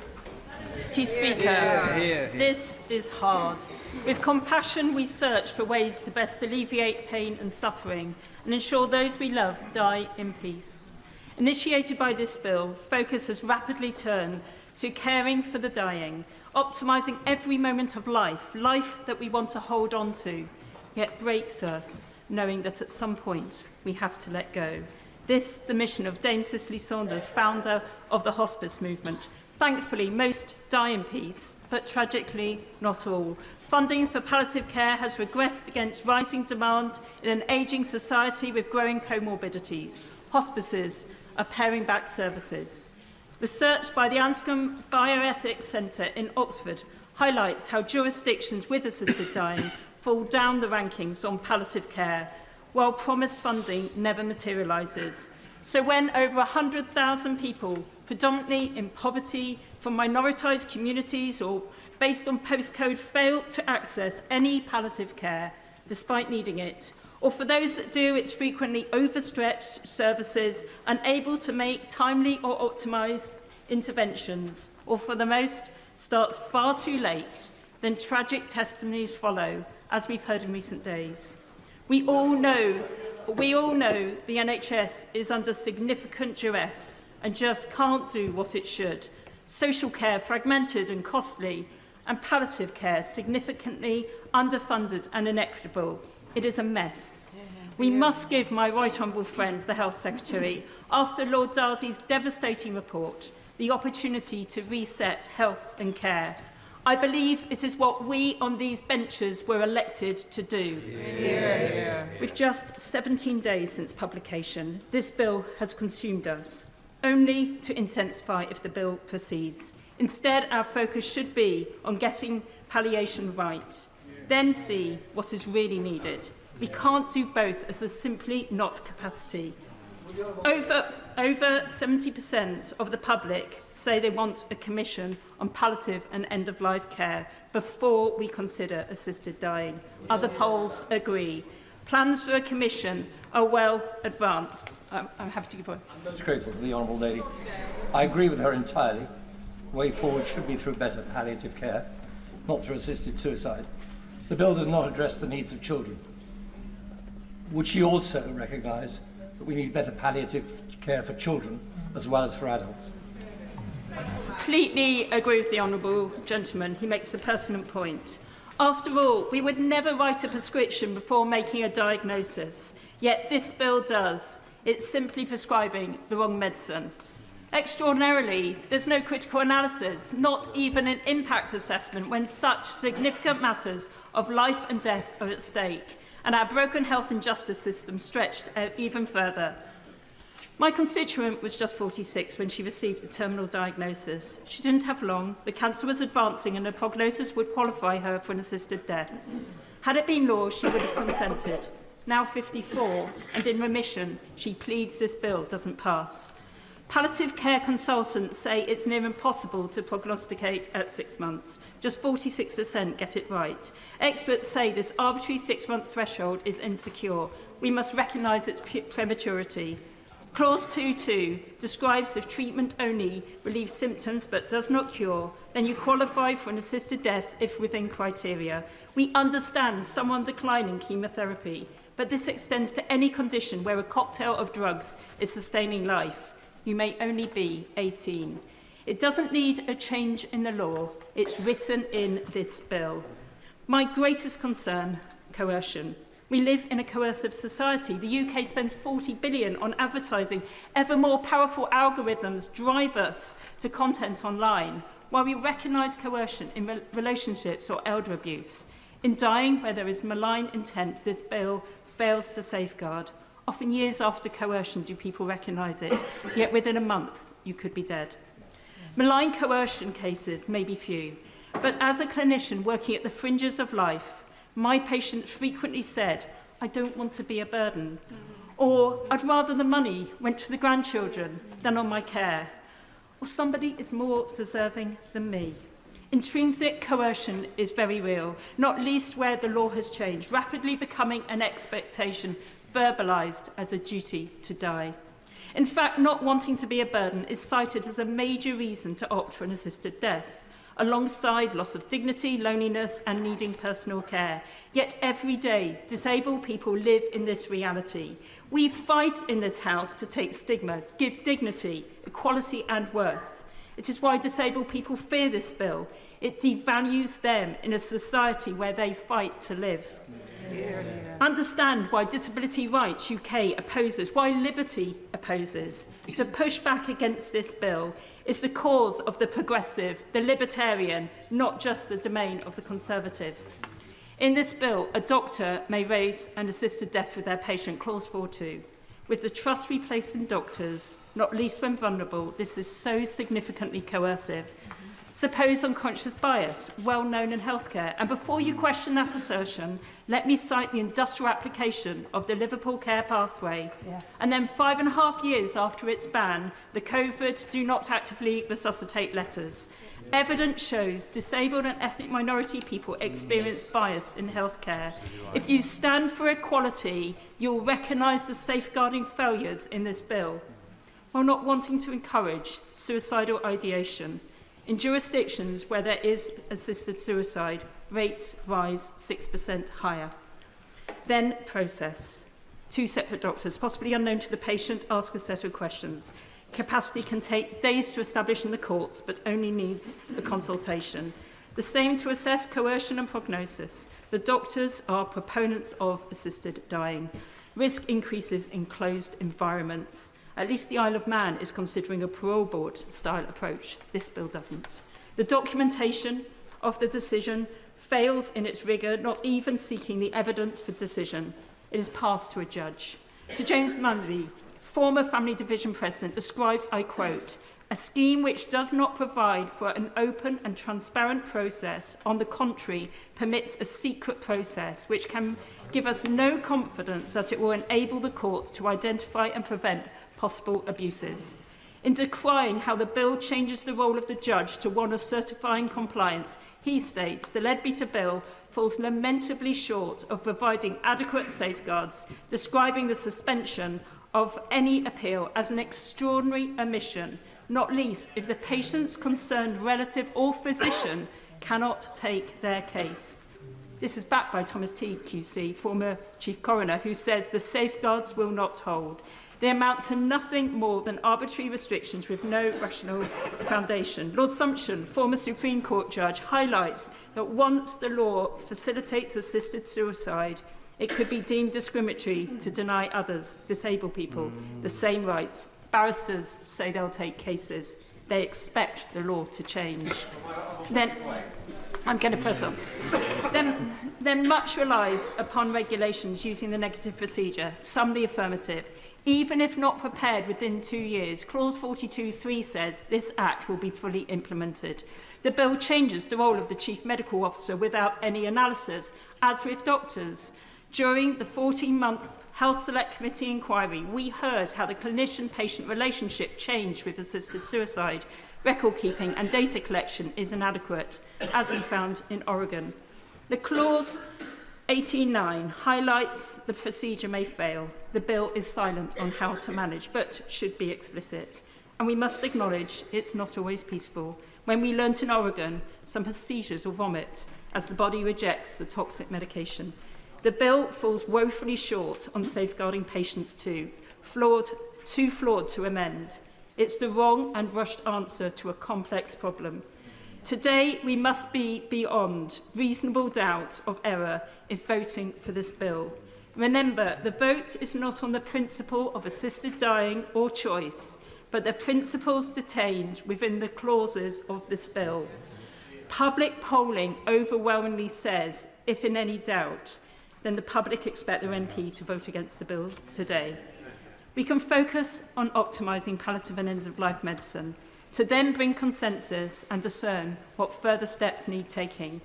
Speaker, this is hard. With compassion, we search for ways to best alleviate pain and suffering and ensure those we love die in peace. Initiated by this bill, focus has rapidly turned to caring for the dying, optimising every moment of life, life that we want to hold on to, yet breaks us, knowing that at some point we have to let go. This, the mission of Dame Cicely Saunders, founder of the hospice movement. Thankfully, most die in peace, but tragically, not all. Funding for palliative care has regressed against rising demand in an ageing society with growing comorbidities. Hospices are paring back services. Research by the Anscombe Bioethics Centre in Oxford highlights how jurisdictions with assisted dying fall down the rankings on palliative care, while promised funding never materialises. So when over 100,000 people, predominantly in poverty, from minoritised communities or based on postcode, fail to access any palliative care despite needing it, or for those that do, it's frequently overstretched services, unable to make timely or optimised interventions, or for the most, starts far too late, then tragic testimonies follow, as we've heard in recent days. We all know the NHS is under significant duress and just can't do what it should. Social care fragmented and costly, and palliative care significantly underfunded and inequitable. It is a mess. We must give my right honourable friend, the Health Secretary, after Lord Darcy's devastating report, the opportunity to reset health and care. I believe it is what we on these benches were elected to do. With just 17 days since publication, this bill has consumed us, only to intensify if the bill proceeds. Instead, our focus should be on getting palliation right, then see what is really needed. We can't do both, as there's simply not capacity. Over 70% of the public say they want a commission on palliative and end-of-life care before we consider assisted dying. Other polls agree. Plans for a commission are well advanced. I'm happy to give one. I'm most grateful to the Honourable Lady. I agree with her entirely. The way forward should be through better palliative care, not through assisted suicide. The bill does not address the needs of children. Would she also recognise that we need better palliative care for children as well as for adults? I completely agree with the honourable gentleman. He makes a pertinent point. After all, we would never write a prescription before making a diagnosis, yet this bill does. It's simply prescribing the wrong medicine. Extraordinarily, there's no critical analysis, not even an impact assessment when such significant matters of life and death are at stake, and our broken health and justice system stretched out even further. My constituent was just 46 when she received the terminal diagnosis. She didn't have long, the cancer was advancing and her prognosis would qualify her for an assisted death. Had it been law, she would have consented. Now 54 and in remission, she pleads this bill doesn't pass. Palliative care consultants say it's near impossible to prognosticate at 6 months. Just 46% get it right. Experts say this arbitrary 6-month threshold is insecure. We must recognise its prematurity. Clause 2.2 describes if treatment only relieves symptoms but does not cure, then you qualify for an assisted death if within criteria. We understand someone declining chemotherapy, but this extends to any condition where a cocktail of drugs is sustaining life. You may only be 18. It doesn't need a change in the law. It's written in this bill. My greatest concern, coercion. We live in a coercive society. The UK spends 40 billion on advertising. Ever more powerful algorithms drive us to content online, while we recognise coercion in relationships or elder abuse. In dying, where there is malign intent, this bill fails to safeguard. Often years after coercion do people recognise it, yet within a month you could be dead. Malign coercion cases may be few, but as a clinician working at the fringes of life, my patients frequently said, I don't want to be a burden, or I'd rather the money went to the grandchildren than on my care, or somebody is more deserving than me. Intrinsic coercion is very real, not least where the law has changed, rapidly becoming an expectation, verbalised as a duty to die. In fact, not wanting to be a burden is cited as a major reason to opt for an assisted death. alongside loss of dignity, loneliness and needing personal care. Yet every day, disabled people live in this reality. We fight in this House to take stigma, give dignity, equality and worth. It is why disabled people fear this bill. It devalues them in a society where they fight to live. Understand why Disability Rights UK opposes, why Liberty opposes. To push back against this bill is the cause of the progressive, the libertarian, not just the domain of the conservative. In this bill, a doctor may raise an assisted death with their patient, clause 4.2. With the trust we place in doctors, not least when vulnerable, this is so significantly coercive. Suppose unconscious bias, well known in healthcare. And before you question that assertion, let me cite the industrial application of the Liverpool Care Pathway. And then 5.5 years after its ban, the COVID do not actively resuscitate letters. Evidence shows disabled and ethnic minority people experience bias in healthcare. If you stand for equality, you'll recognise the safeguarding failures in this bill, while not wanting to encourage suicidal ideation. In jurisdictions where there is assisted suicide, rates rise 6% higher. Then process. 2 separate doctors, possibly unknown to the patient, ask a set of questions. Capacity can take days to establish in the courts, but only needs a consultation. The same to assess coercion and prognosis. The doctors are proponents of assisted dying. Risk increases in closed environments. At least the Isle of Man is considering a parole board style approach. This bill doesn't. The documentation of the decision fails in its rigour, not even seeking the evidence for decision. It is passed to a judge. Sir James Mundy, former Family Division President, describes, I quote, a scheme which does not provide for an open and transparent process, on the contrary, permits a secret process which can give us no confidence that it will enable the court to identify and prevent possible abuses. In decrying how the bill changes the role of the judge to one of certifying compliance, he states the Leadbeater bill falls lamentably short of providing adequate safeguards, describing the suspension of any appeal as an extraordinary omission, not least if the patient's concerned relative or physician cannot take their case. This is backed by Thomas T. QC, former Chief Coroner, who says the safeguards will not hold. They amount to nothing more than arbitrary restrictions with no rational foundation. Lord Sumption, former Supreme Court judge, highlights that once the law facilitates assisted suicide, it could be deemed discriminatory to deny others, disabled people, the same rights. Barristers say they'll take cases. They expect the law to change. Then, I'm going to press on. Then much relies upon regulations using the negative procedure, some the affirmative. Even if not prepared within 2 years, clause 42.3 says this Act will be fully implemented. The bill changes the role of the Chief Medical Officer without any analysis, as with doctors. During the 14-month Health Select Committee inquiry, we heard how the clinician-patient relationship changed with assisted suicide. Record keeping and data collection is inadequate, as we found in Oregon. The clause 18.9 highlights the procedure may fail. The bill is silent on how to manage, but should be explicit. And we must acknowledge it's not always peaceful. When we learnt in Oregon, some have seizures or vomit as the body rejects the toxic medication. The bill falls woefully short on safeguarding patients too flawed to amend. It's the wrong and rushed answer to a complex problem. Today, we must be beyond reasonable doubt of error if voting for this bill. Remember, the vote is not on the principle of assisted dying or choice, but the principles detained within the clauses of this bill. Public polling overwhelmingly says, if in any doubt, then the public expect their MP to vote against the bill today. We can focus on optimising palliative and end-of-life medicine, to then bring consensus and discern what further steps need taking.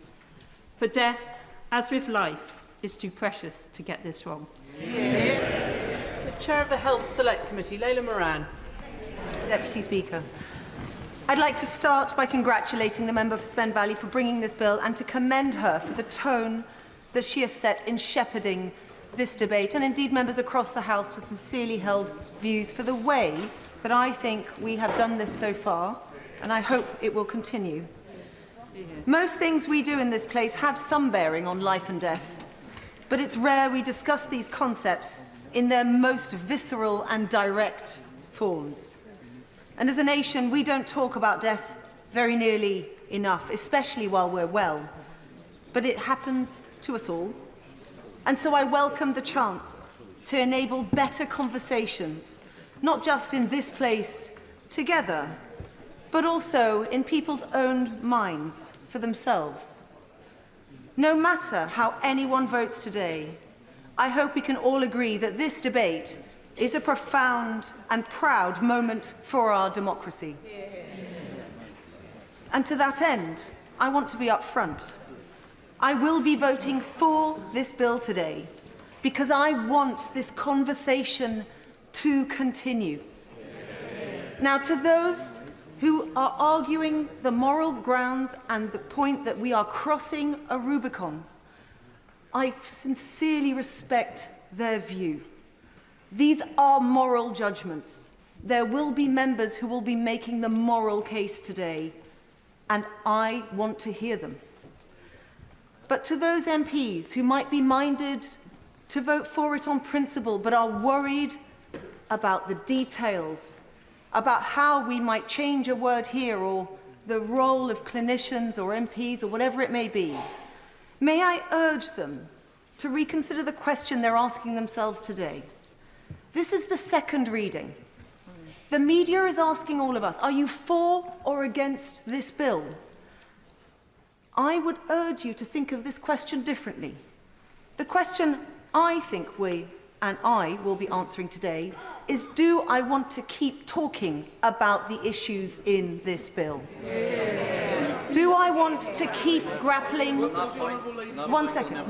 For death, as with life, is too precious to get this wrong. The Chair of the Health Select Committee, Leila Moran. Deputy Speaker. I'd like to start by congratulating the member for Spen Valley for bringing this bill and to commend her for the tone that she has set in shepherding this debate, and indeed members across the House for sincerely held views for the way that I think we have done this so far, and I hope it will continue. Most things we do in this place have some bearing on life and death, but it's rare we discuss these concepts in their most visceral and direct forms. And as a nation, we don't talk about death very nearly enough, especially while we're well. But it happens to us all. And so I welcome the chance to enable better conversations, not just in this place together, but also in people's own minds for themselves. No matter how anyone votes today, I hope we can all agree that this debate is a profound and proud moment for our democracy. And to that end, I want to be upfront. I will be voting for this bill today because I want this conversation to continue. Now, to those who are arguing the moral grounds and the point that we are crossing a Rubicon, I sincerely respect their view. These are moral judgments. There will be members who will be making the moral case today, and I want to hear them. But to those MPs who might be minded to vote for it on principle but are worried about the details, about how we might change a word here or the role of clinicians or MPs or whatever it may be, may I urge them to reconsider the question they're asking themselves today. This is the second reading. The media is asking all of us, are you for or against this bill? I would urge you to think of this question differently. The question I think we and I will be answering today is, do I want to keep talking about the issues in this bill? Do I want to keep grappling? One second.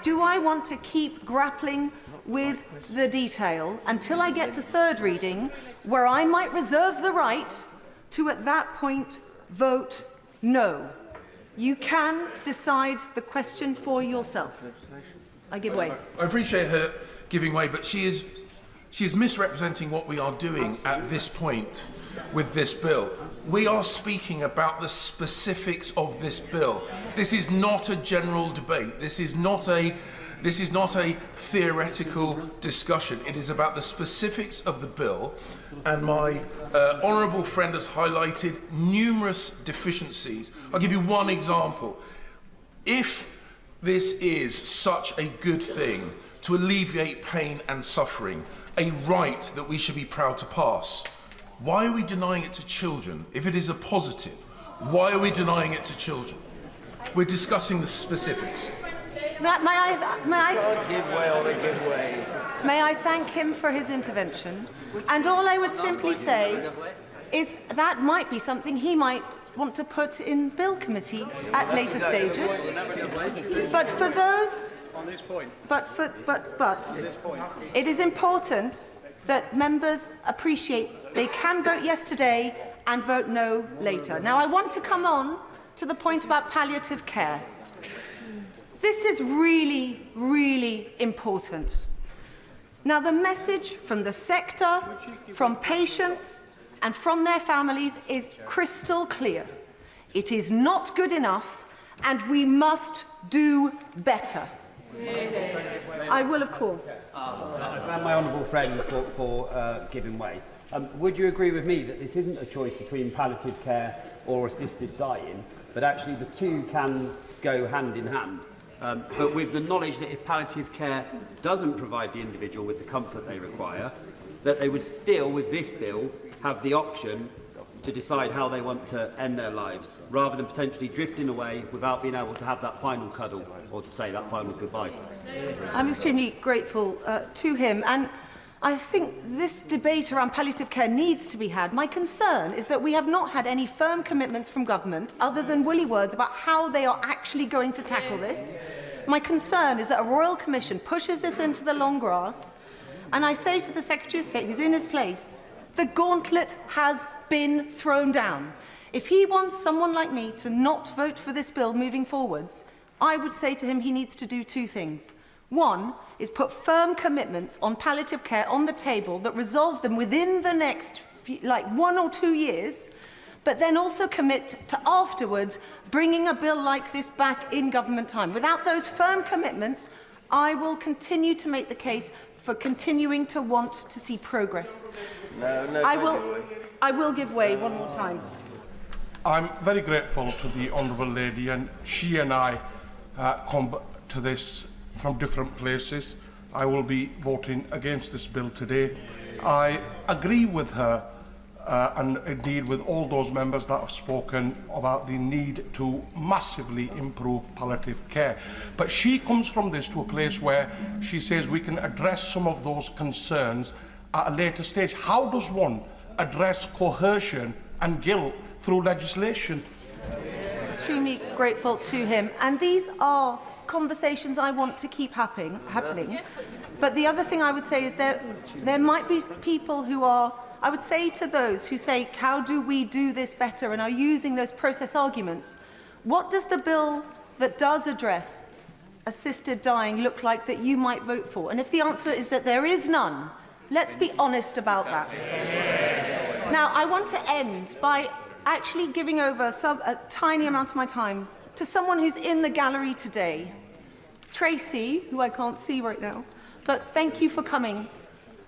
Do I want to keep grappling with the detail until I get to third reading, where I might reserve the right to, at that point, vote no? You can decide the question for yourself. I give way. I appreciate her giving way, but she is misrepresenting what we are doing at this point with this bill. We are speaking about the specifics of this bill. This is not a general debate. This is not a theoretical discussion. It is about the specifics of the bill, and my honourable friend has highlighted numerous deficiencies. I'll give you one example. If this is such a good thing to alleviate pain and suffering, a right that we should be proud to pass, why are we denying it to children? If it is a positive, why are we denying it to children? We're discussing the specifics. May I Give way or they give way. May I thank him for his intervention? And all I would simply say is that might be something he might want to put in Bill Committee at later stages. But for those, it is important that members appreciate they can vote yes today and vote no later. Now, I want to come on to the point about palliative care. This is really, really important. Now, the message from the sector, from patients, and from their families is crystal clear. It is not good enough, and we must do better. I will, of course. I thank my honourable friend for giving way. Would you agree with me that this isn't a choice between palliative care or assisted dying, but actually the two can go hand in hand? But with the knowledge that if palliative care doesn't provide the individual with the comfort they require, that they would still, with this bill, have the option to decide how they want to end their lives, rather than potentially drifting away without being able to have that final cuddle or to say that final goodbye. I'm extremely grateful to him, and I think this debate around palliative care needs to be had. My concern is that we have not had any firm commitments from government, other than woolly words, about how they are actually going to tackle this. My concern is that a Royal Commission pushes this into the long grass, and I say to the Secretary of State, who's in his place, the gauntlet has been thrown down. If he wants someone like me to not vote for this bill moving forwards, I would say to him he needs to do two things. One is put firm commitments on palliative care on the table that resolve them within the next 1 or 2 years, but then also commit to afterwards bringing a bill like this back in government time. Without those firm commitments, I will continue to make the case for continuing to want to see progress. I will give way one more time. I'm very grateful to the Honourable Lady, and she and I come to this from different places. I will be voting against this bill today. I agree with her and indeed with all those members that have spoken about the need to massively improve palliative care. But she comes from this to a place where she says we can address some of those concerns at a later stage. How does one address coercion and guilt through legislation? Extremely grateful to him. And these are conversations I want to keep happening. But the other thing I would say is there might be people who are, I would say to those who say, how do we do this better, and are using those process arguments, what does the bill that does address assisted dying look like that you might vote for? And if the answer is that there is none, let's be honest about that. Now, I want to end by actually giving over a tiny amount of my time to someone who's in the gallery today. Tracy, who I can't see right now, but thank you for coming.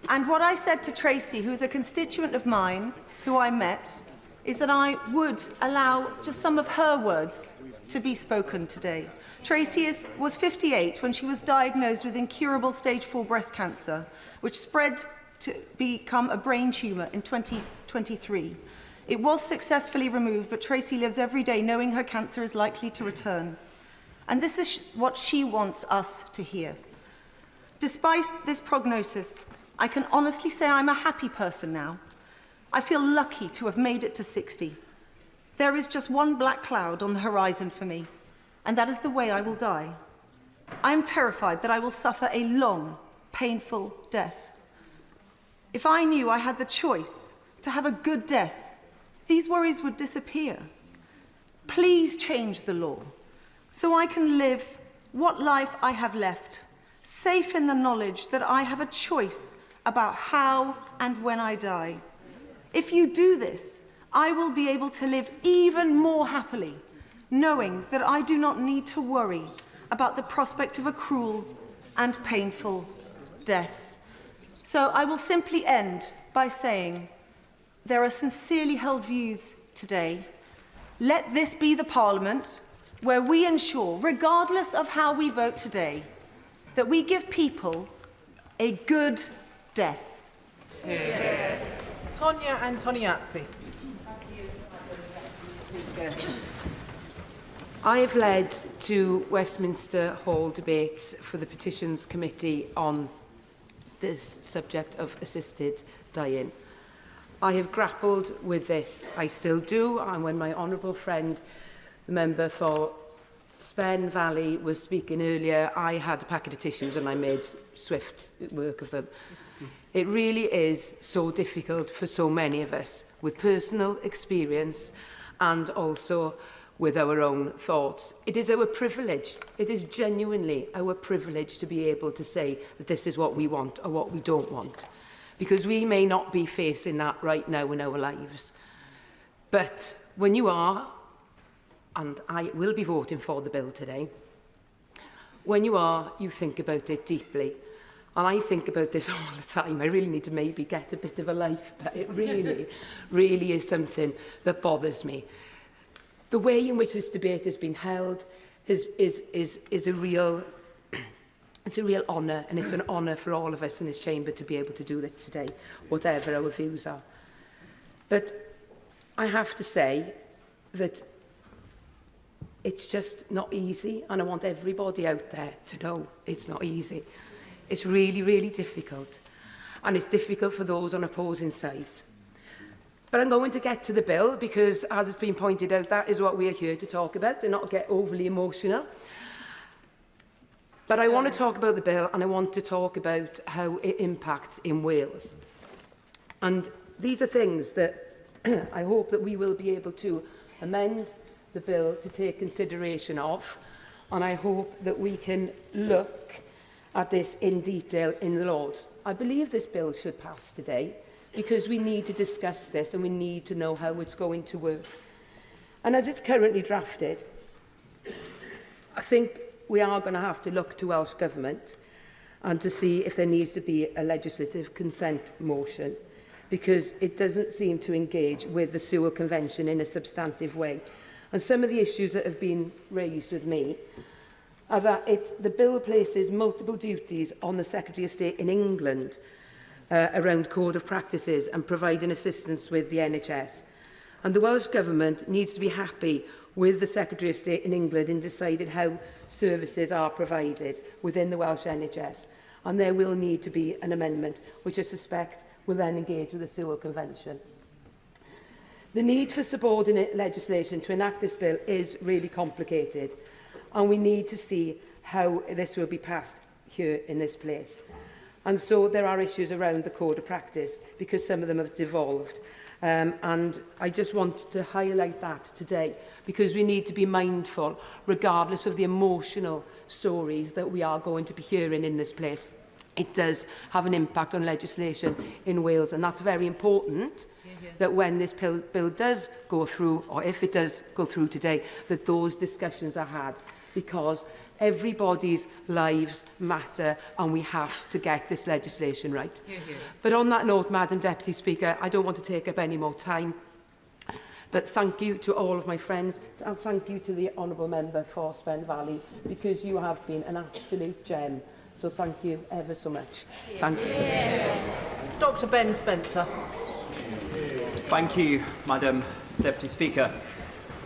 And what I said to Tracy, who is a constituent of mine, who I met, is that I would allow just some of her words to be spoken today. Tracy was 58 when she was diagnosed with incurable stage 4 breast cancer, which spread to become a brain tumour in 2023. It was successfully removed, but Tracy lives every day knowing her cancer is likely to return. And this is what she wants us to hear. Despite this prognosis, I can honestly say I'm a happy person now. I feel lucky to have made it to 60. There is just one black cloud on the horizon for me, and that is the way I will die. I am terrified that I will suffer a long, painful death. If I knew I had the choice to have a good death, these worries would disappear. Please change the law so I can live what life I have left, safe in the knowledge that I have a choice about how and when I die. If you do this, I will be able to live even more happily, knowing that I do not need to worry about the prospect of a cruel and painful death. So I will simply end by saying there are sincerely held views today. Let this be the Parliament where we ensure, regardless of how we vote today, that we give people a good death. Tonya Antoniazzi. I have led two Westminster Hall debates for the Petitions Committee on this subject of assisted dying. I have grappled with this, I still do, and when my honourable friend, the member for Spen Valley, was speaking earlier, I had a packet of tissues and I made swift work of them. It really is so difficult for so many of us, with personal experience and also with our own thoughts. It is our privilege, it is genuinely our privilege to be able to say that this is what we want or what we don't want. Because we may not be facing that right now in our lives. But when you are, and I will be voting for the bill today, when you are, you think about it deeply. And I think about this all the time. I really need to maybe get a bit of a life, but it really, really is something that bothers me. The way in which this debate has been held is a real... It's a real honour, and it's an honour for all of us in this chamber to be able to do it today, whatever our views are. But I have to say that it's just not easy, and I want everybody out there to know it's not easy. It's really, really difficult, and it's difficult for those on opposing sides. But I'm going to get to the bill, because, as has been pointed out, that is what we are here to talk about, and not get overly emotional. But I want to talk about the bill, and I want to talk about how it impacts in Wales. And these are things that I hope that we will be able to amend the bill to take consideration of, and I hope that we can look at this in detail in the Lords. I believe this bill should pass today because we need to discuss this and we need to know how it's going to work. And as it's currently drafted, I think we are going to have to look to Welsh Government and to see if there needs to be a legislative consent motion, because it doesn't seem to engage with the Sewell Convention in a substantive way. And some of the issues that have been raised with me are that the bill places multiple duties on the Secretary of State in England around code of practices and providing assistance with the NHS. And the Welsh Government needs to be happy with the Secretary of State in England in deciding how services are provided within the Welsh NHS. And there will need to be an amendment, which I suspect will then engage with the Sewell Convention. The need for subordinate legislation to enact this bill is really complicated, and we need to see how this will be passed here in this place. And so there are issues around the code of practice, because some of them have devolved. And I just want to highlight that today, because we need to be mindful, regardless of the emotional stories that we are going to be hearing in this place. It does have an impact on legislation in Wales, and that's very important, that when this bill does go through, or if it does go through today, that those discussions are had, because everybody's lives matter and we have to get this legislation right. But on that note, Madam Deputy Speaker, I don't want to take up any more time. But thank you to all of my friends, and thank you to the Honourable Member for Spen Valley, because you have been an absolute gem. So thank you ever so much. Thank you. Dr. Ben Spencer. Thank you, Madam Deputy Speaker.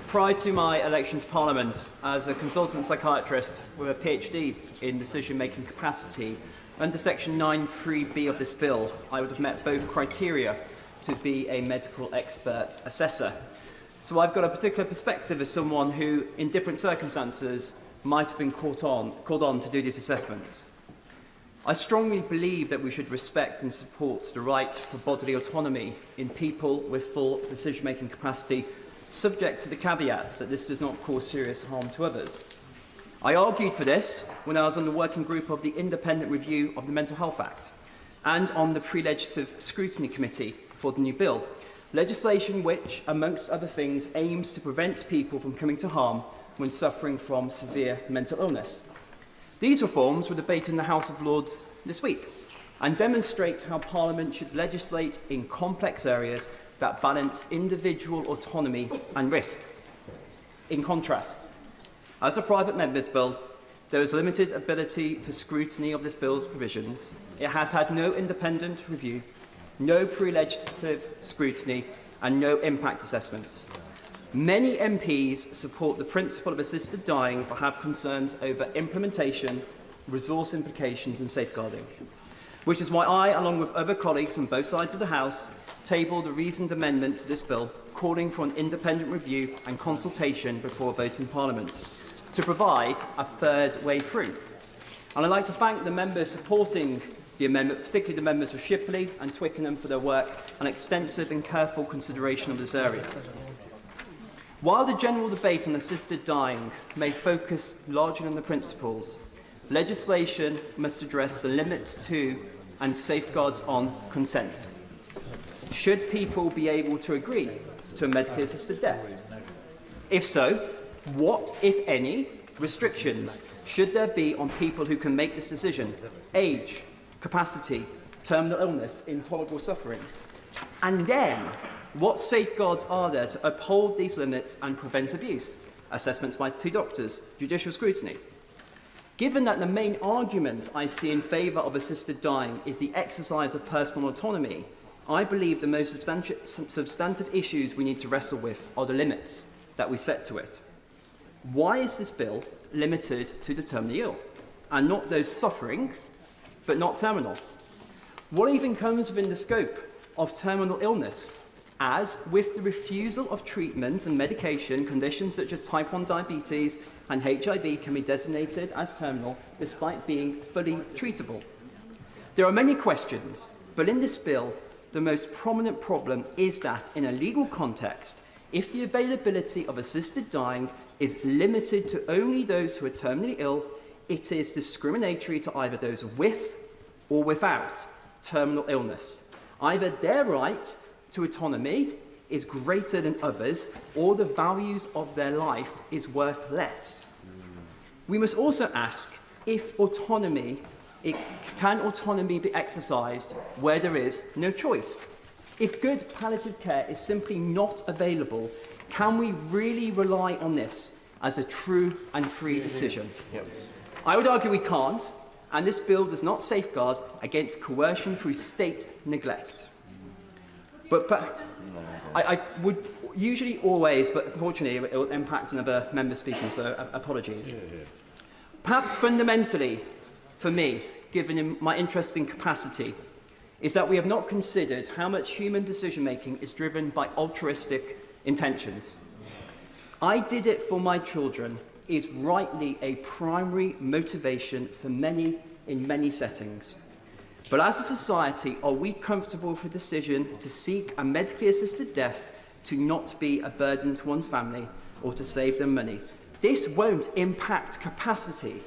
Prior to my election to Parliament, as a consultant psychiatrist with a PhD in decision-making capacity, under Section 9(3)(b) of this bill, I would have met both criteria to be a medical expert assessor. So I've got a particular perspective as someone who, in different circumstances, might have been called on to do these assessments. I strongly believe that we should respect and support the right for bodily autonomy in people with full decision-making capacity, subject to the caveat that this does not cause serious harm to others. I argued for this when I was on the working group of the Independent Review of the Mental Health Act and on the Pre-Legislative Scrutiny Committee for the new bill, legislation which, amongst other things, aims to prevent people from coming to harm when suffering from severe mental illness. These reforms were debated in the House of Lords this week and demonstrate how Parliament should legislate in complex areas that balance individual autonomy and risk. In contrast, as a private member's bill, there is limited ability for scrutiny of this bill's provisions. It has had no independent review, no pre-legislative scrutiny, and no impact assessments. Many MPs support the principle of assisted dying but have concerns over implementation, resource implications and safeguarding, which is why I, along with other colleagues on both sides of the House, tabled a reasoned amendment to this bill calling for an independent review and consultation before a vote in Parliament to provide a third way through. And I'd like to thank the members supporting the amendment, particularly the members of Shipley and Twickenham, for their work and extensive and careful consideration of this area. While the general debate on assisted dying may focus largely on the principles, legislation must address the limits to and safeguards on consent. Should people be able to agree to a medically assisted death? If so, what, if any, restrictions should there be on people who can make this decision? Age, capacity, terminal illness, intolerable suffering. And then, what safeguards are there to uphold these limits and prevent abuse? Assessments by 2 doctors, judicial scrutiny. Given that the main argument I see in favour of assisted dying is the exercise of personal autonomy, I believe the most substantive issues we need to wrestle with are the limits that we set to it. Why is this bill limited to the terminally ill, and not those suffering, but not terminal? What even comes within the scope of terminal illness, as with the refusal of treatment and medication, conditions such as type 1 diabetes and HIV can be designated as terminal despite being fully treatable? There are many questions, but in this bill, the most prominent problem is that, in a legal context, if the availability of assisted dying is limited to only those who are terminally ill, it is discriminatory to either those with or without terminal illness. Either their right to autonomy is greater than others, or the values of their life is worth less. We must also ask if can autonomy be exercised where there is no choice? If good palliative care is simply not available, can we really rely on this as a true and free decision? I would argue we can't, and this bill does not safeguard against coercion through state neglect. But I would usually always, but unfortunately it will impact another member speaking, so apologies. Perhaps fundamentally, for me, given my interest in capacity, is that we have not considered how much human decision-making is driven by altruistic intentions. I did it for my children is rightly a primary motivation for many in many settings. But as a society, are we comfortable with the decision to seek a medically assisted death to not be a burden to one's family or to save them money? This won't impact capacity.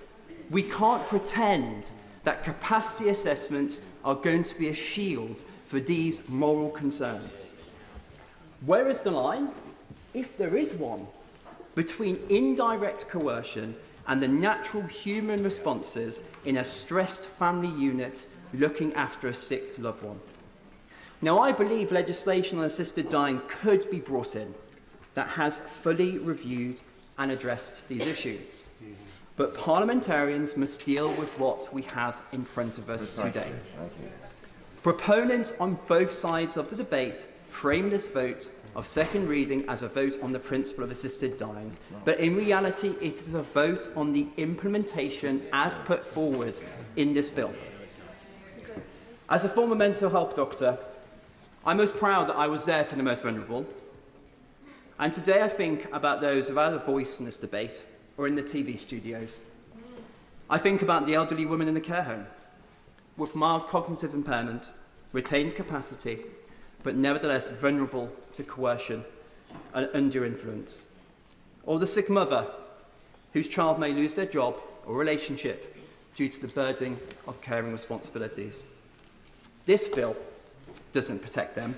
We can't pretend that capacity assessments are going to be a shield for these moral concerns. Where is the line, if there is one, between indirect coercion and the natural human responses in a stressed family unit looking after a sick loved one? Now, I believe legislation on assisted dying could be brought in that has fully reviewed and addressed these issues. But parliamentarians must deal with what we have in front of us today. Proponents on both sides of the debate frame this vote of second reading as a vote on the principle of assisted dying, but in reality it is a vote on the implementation as put forward in this bill. As a former mental health doctor, I'm most proud that I was there for the most vulnerable, and today I think about those without a voice in this debate or in the TV studios. I think about the elderly woman in the care home with mild cognitive impairment, retained capacity, but nevertheless vulnerable to coercion and undue influence. Or the sick mother whose child may lose their job or relationship due to the burden of caring responsibilities. This bill doesn't protect them.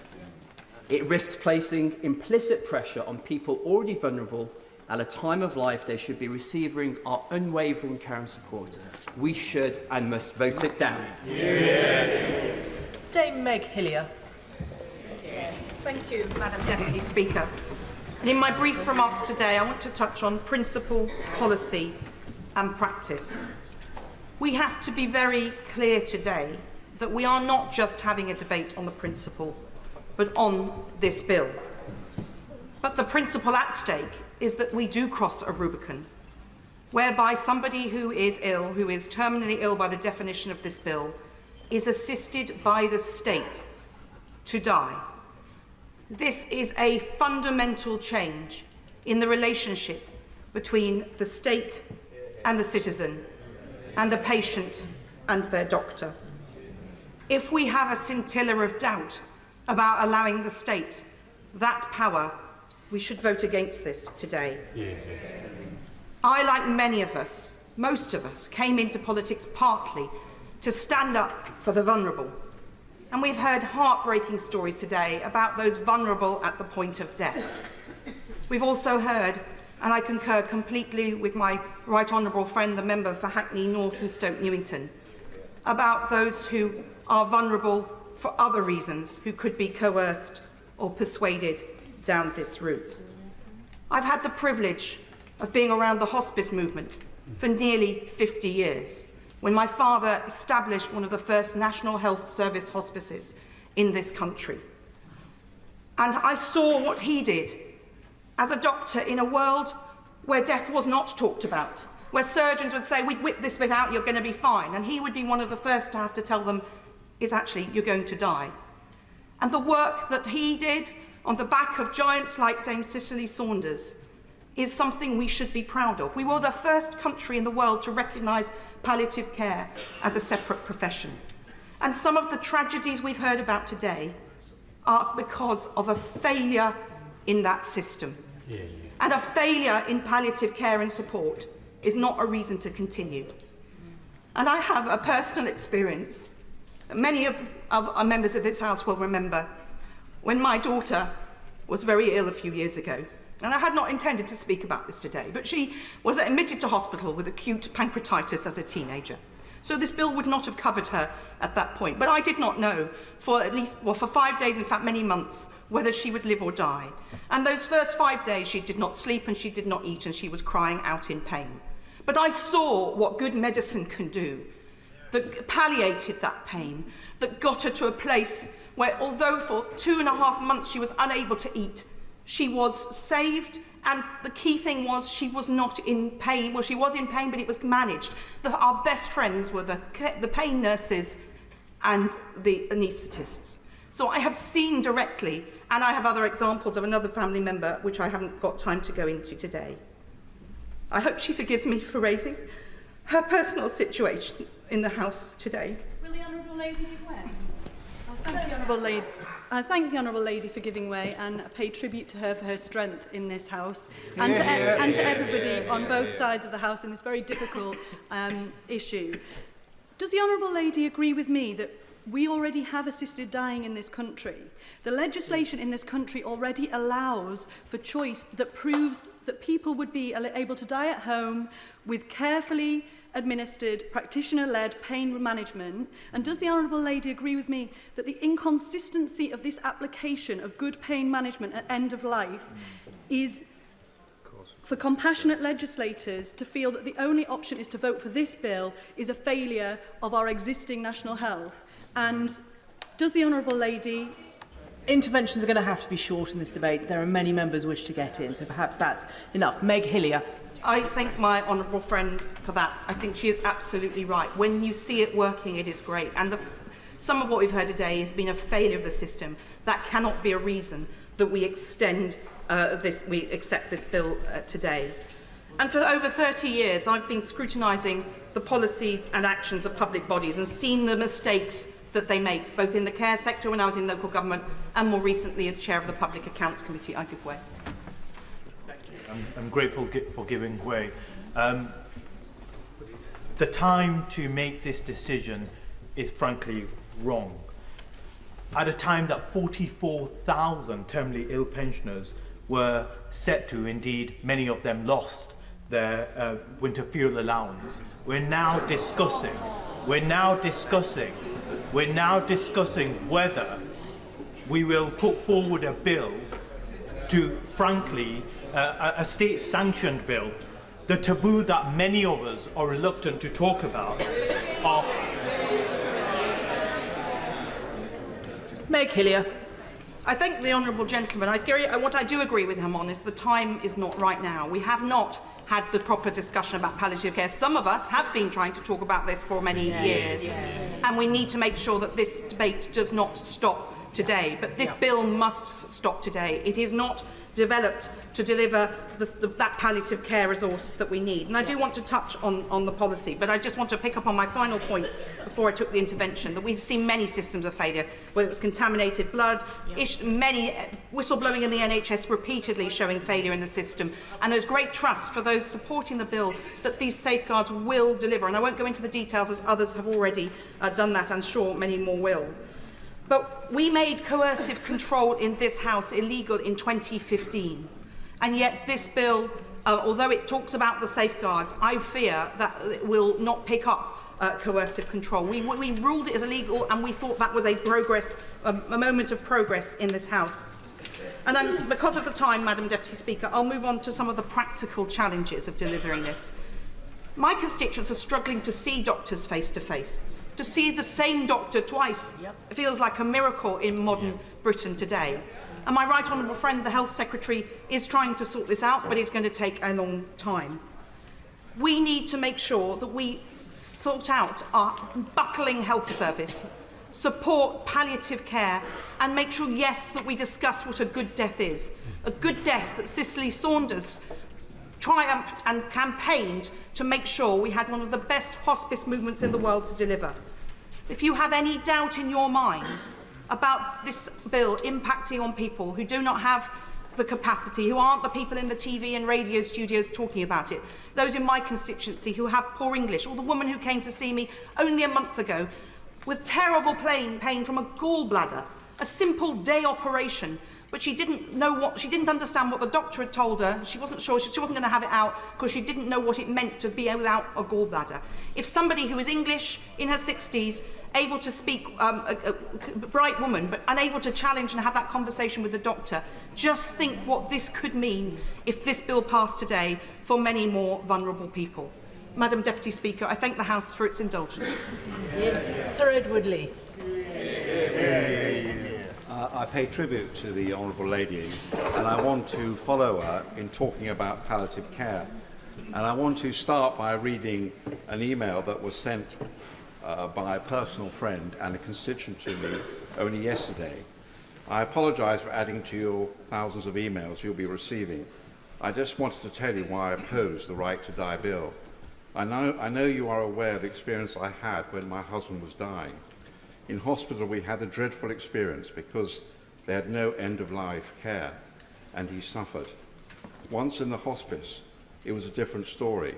It risks placing implicit pressure on people already vulnerable at a time of life they should be receiving our unwavering care and support. We should and must vote it down. Yeah. Dame Meg Hillier. Thank you, Madam Deputy Speaker. And in my brief remarks today, I want to touch on principle, policy and practice. We have to be very clear today that we are not just having a debate on the principle, but on this bill. But the principle at stake is that we do cross a Rubicon, whereby somebody who is ill, who is terminally ill by the definition of this bill, is assisted by the state to die. This is a fundamental change in the relationship between the state and the citizen, and the patient and their doctor. If we have a scintilla of doubt about allowing the state that power, we should vote against this today. I, like many of us, most of us, came into politics partly to stand up for the vulnerable. And we've heard heartbreaking stories today about those vulnerable at the point of death. We've also heard, and I concur completely with my right honourable friend, the member for Hackney North and Stoke Newington, about those who are vulnerable for other reasons, who could be coerced or persuaded down this route. I've had the privilege of being around the hospice movement for nearly 50 years, when my father established one of the first National Health Service hospices in this country. And I saw what he did as a doctor in a world where death was not talked about, where surgeons would say, "We'd whip this bit out, you're going to be fine." And he would be one of the first to have to tell them, "It's actually, you're going to die." And the work that he did on the back of giants like Dame Cicely Saunders is something we should be proud of. We were the first country in the world to recognise palliative care as a separate profession. And some of the tragedies we've heard about today are because of a failure in that system. And a failure in palliative care and support is not a reason to continue. And I have a personal experience Many of our members of this House will remember when my daughter was very ill a few years ago. And I had not intended to speak about this today, but she was admitted to hospital with acute pancreatitis as a teenager. So this bill would not have covered her at that point. But I did not know for for 5 days, in fact many months, whether she would live or die. And those first 5 days she did not sleep and she did not eat and she was crying out in pain. But I saw what good medicine can do, that palliated that pain, that got her to a place where, although for 2.5 months she was unable to eat, she was saved, and the key thing was she was not in pain. Well, she was in pain, but it was managed. Our best friends were the pain nurses and the anaesthetists. So I have seen directly, and I have other examples of another family member, which I haven't got time to go into today. I hope she forgives me for raising her personal situation in the House today. Will the Honourable Lady give way? Thank the Honourable Lady. I thank the Honourable Lady for giving way and pay tribute to her for her strength in this House and to everybody on both sides of the House in this very difficult issue. Does the Honourable Lady agree with me that we already have assisted dying in this country? The legislation in this country already allows for choice that proves that people would be able to die at home with carefully administered, practitioner-led pain management. And does the Honourable Lady agree with me that the inconsistency of this application of good pain management at end of life is for compassionate legislators to feel that the only option is to vote for this bill is a failure of our existing national health? And does the Honourable Lady... Interventions are going to have to be short in this debate. There are many members who wish to get in, so perhaps that's enough. Meg Hillier. I thank my honourable friend for that. I think she is absolutely right. When you see it working, it is great. And some of what we've heard today has been a failure of the system. That cannot be a reason that we we accept this bill today. And for over 30 years, I've been scrutinising the policies and actions of public bodies and seen the mistakes that they make, both in the care sector when I was in local government and more recently as chair of the Public Accounts Committee. I give way. I'm grateful for giving way. The time to make this decision is frankly wrong. At a time that 44,000 terminally ill pensioners were set to, indeed many of them lost their winter fuel allowance, we're now discussing whether we will put forward a bill to, frankly, a state-sanctioned bill. The taboo that many of us are reluctant to talk about are... Meg Hillier. I thank the honourable gentleman. What I do agree with him on is the time is not right now. We have not had the proper discussion about palliative care. Some of us have been trying to talk about this for many years, and we need to make sure that this debate does not stop today. But this bill must stop today. It is not developed to deliver that palliative care resource that we need. And I do want to touch on the policy, but I just want to pick up on my final point before I took the intervention, that we've seen many systems of failure, whether it was contaminated blood, many whistleblowing in the NHS repeatedly showing failure in the system, and there's great trust for those supporting the bill that these safeguards will deliver. And I won't go into the details as others have already done that, I'm sure many more will. But we made coercive control in this House illegal in 2015. And yet this bill, although it talks about the safeguards, I fear that it will not pick up coercive control. We ruled it as illegal, and we thought that was a moment of progress in this House. And then, because of the time, Madam Deputy Speaker, I'll move on to some of the practical challenges of delivering this. My constituents are struggling to see doctors face to face. To see the same doctor twice feels like a miracle in modern Britain today. And my right honourable friend, the Health Secretary, is trying to sort this out, but it's going to take a long time. We need to make sure that we sort out our buckling health service, support palliative care, and make sure, yes, that we discuss what a good death is. A good death that Cicely Saunders triumphed and campaigned to make sure we had one of the best hospice movements in the world to deliver. If you have any doubt in your mind about this bill impacting on people who do not have the capacity, who aren't the people in the TV and radio studios talking about it, those in my constituency who have poor English, or the woman who came to see me only a month ago, with terrible pain from a gallbladder, a simple day operation, but she didn't understand what the doctor had told her. She wasn't sure, she wasn't going to have it out because she didn't know what it meant to be without a gallbladder. If somebody who is English, in her 60s, able to speak, a bright woman, but unable to challenge and have that conversation with the doctor, just think what this could mean if this bill passed today for many more vulnerable people. Madam Deputy Speaker, I thank the House for its indulgence. Sir Edward Lee. I pay tribute to the Honourable Lady, and I want to follow her in talking about palliative care. And I want to start by reading an email that was sent by a personal friend and a constituent to me only yesterday. I apologise for adding to your thousands of emails you'll be receiving. I just wanted to tell you why I oppose the Right to Die bill. I know you are aware of the experience I had when my husband was dying. In hospital, we had a dreadful experience because they had no end-of-life care, and he suffered. Once in the hospice, it was a different story,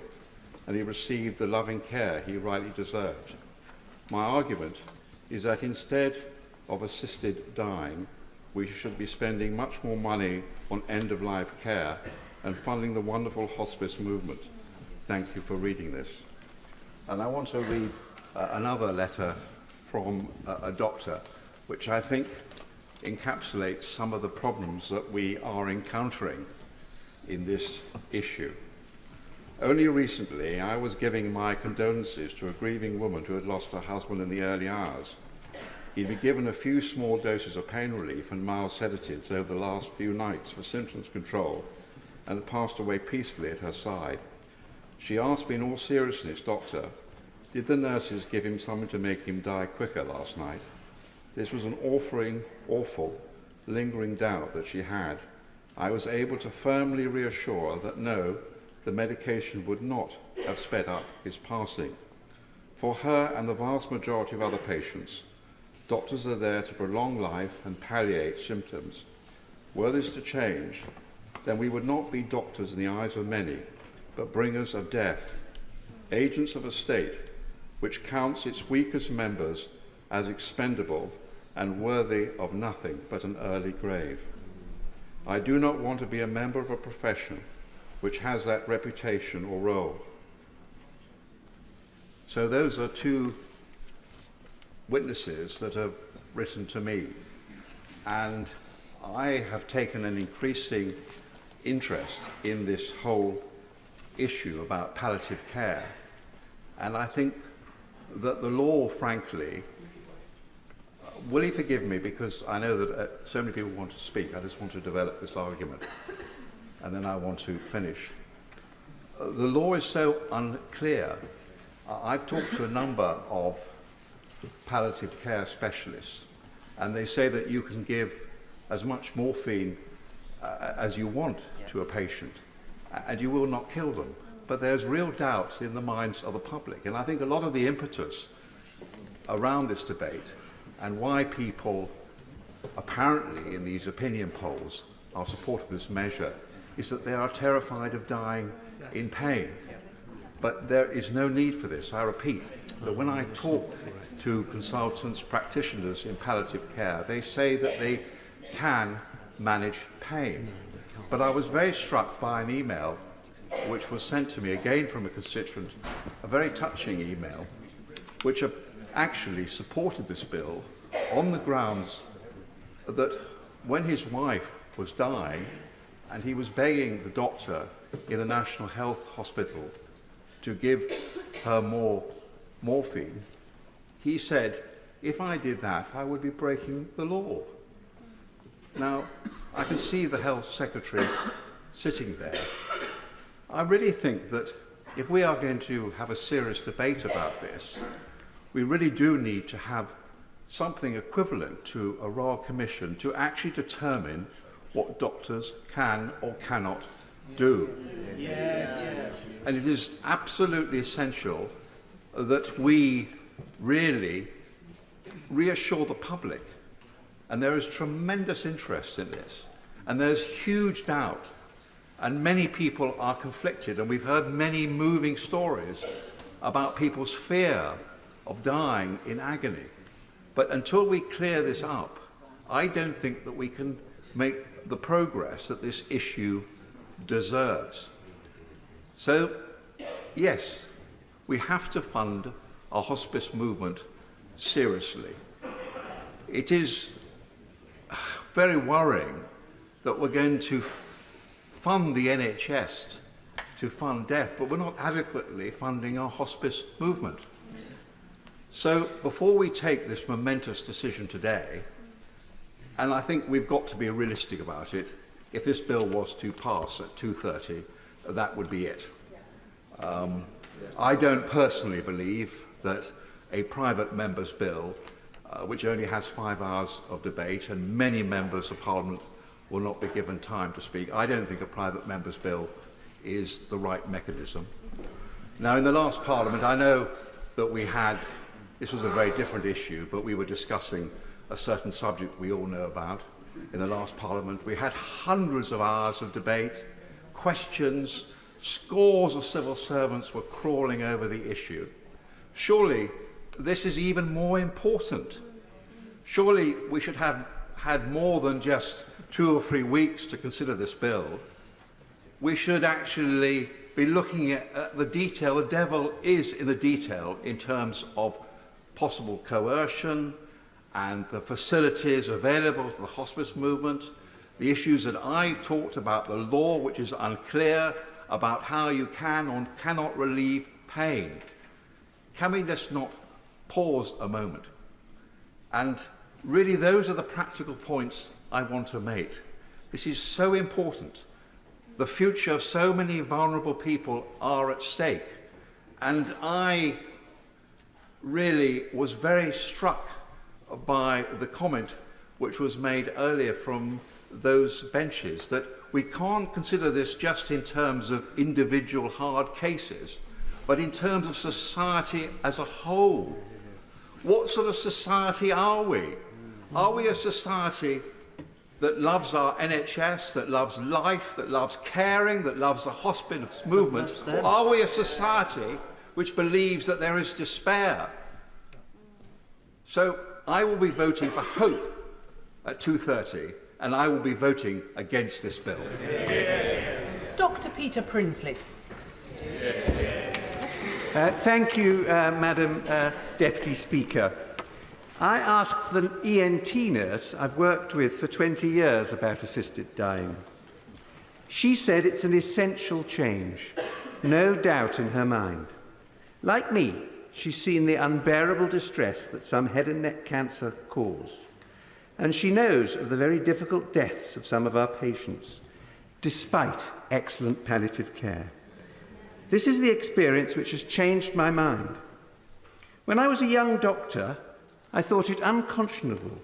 and he received the loving care he rightly deserved. My argument is that instead of assisted dying, we should be spending much more money on end-of-life care and funding the wonderful hospice movement. Thank you for reading this. And I want to read another letter from a doctor, which I think encapsulates some of the problems that we are encountering in this issue. Only recently, I was giving my condolences to a grieving woman who had lost her husband in the early hours. He'd been given a few small doses of pain relief and mild sedatives over the last few nights for symptoms control, and had passed away peacefully at her side. She asked me in all seriousness, "Doctor, did the nurses give him something to make him die quicker last night?" This was an awful, lingering doubt that she had. I was able to firmly reassure her that no, the medication would not have sped up his passing. For her and the vast majority of other patients, doctors are there to prolong life and palliate symptoms. Were this to change, then we would not be doctors in the eyes of many, but bringers of death, agents of a state which counts its weakest members as expendable and worthy of nothing but an early grave. I do not want to be a member of a profession which has that reputation or role. So those are two witnesses that have written to me, and I have taken an increasing interest in this whole issue about palliative care, and I think that the law, frankly, will he forgive me because I know that so many people want to speak. I just want to develop this argument and then I want to finish. The law is so unclear. I've talked to a number of palliative care specialists, and they say that you can give as much morphine as you want to a patient and you will not kill them. But there's real doubt in the minds of the public, and I think a lot of the impetus around this debate and why people apparently in these opinion polls are supportive of this measure is that they are terrified of dying in pain. But there is no need for this. I repeat that when I talk to consultants, practitioners in palliative care, they say that they can manage pain. But I was very struck by an email which was sent to me again from a constituent, a very touching email, which actually supported this bill on the grounds that when his wife was dying and he was begging the doctor in the National Health Hospital to give her more morphine, he said, if I did that, I would be breaking the law. Now, I can see the Health Secretary sitting there. I really think that if we are going to have a serious debate about this, we really do need to have something equivalent to a royal commission to actually determine what doctors can or cannot do. And it is absolutely essential that we really reassure the public. And there is tremendous interest in this. And there's huge doubt. And many people are conflicted. And we've heard many moving stories about people's fear of dying in agony. But until we clear this up, I don't think that we can make the progress that this issue deserves. So, yes, we have to fund our hospice movement seriously. It is very worrying that we're going to fund the NHS to fund death, but we're not adequately funding our hospice movement. So before we take this momentous decision today, and I think we've got to be realistic about it, if this bill was to pass at 2:30, that would be it. I don't personally believe that a private member's bill, which only has 5 hours of debate and many members of Parliament will not be given time to speak, I don't think a private member's bill is the right mechanism. Now, in the last Parliament, I know that this was a very different issue, but we were discussing a certain subject we all know about. In the last Parliament, we had hundreds of hours of debate, questions, scores of civil servants were crawling over the issue. Surely this is even more important. Surely we should have had more than just 2 or 3 weeks to consider this bill. We should actually be looking at the detail. The devil is in the detail in terms of possible coercion and the facilities available to the hospice movement, the issues that I've talked about, the law which is unclear about how you can or cannot relieve pain. Can we just not pause a moment? And really, those are the practical points I want to make. This is so important. The future of so many vulnerable people are at stake. And I really was very struck by the comment which was made earlier from those benches, that we can't consider this just in terms of individual hard cases, but in terms of society as a whole. What sort of society are we? Are we a society that loves our NHS, that loves life, that loves caring, that loves the hospice movement? Or are we a society which believes that there is despair? So I will be voting for hope at 2:30, and I will be voting against this bill. Dr. Peter Prinsley. Thank you, Madam Deputy Speaker. I asked the ENT nurse I've worked with for 20 years about assisted dying. She said it's an essential change, no doubt in her mind. Like me, she's seen the unbearable distress that some head and neck cancer cause, and she knows of the very difficult deaths of some of our patients, despite excellent palliative care. This is the experience which has changed my mind. When I was a young doctor, I thought it unconscionable,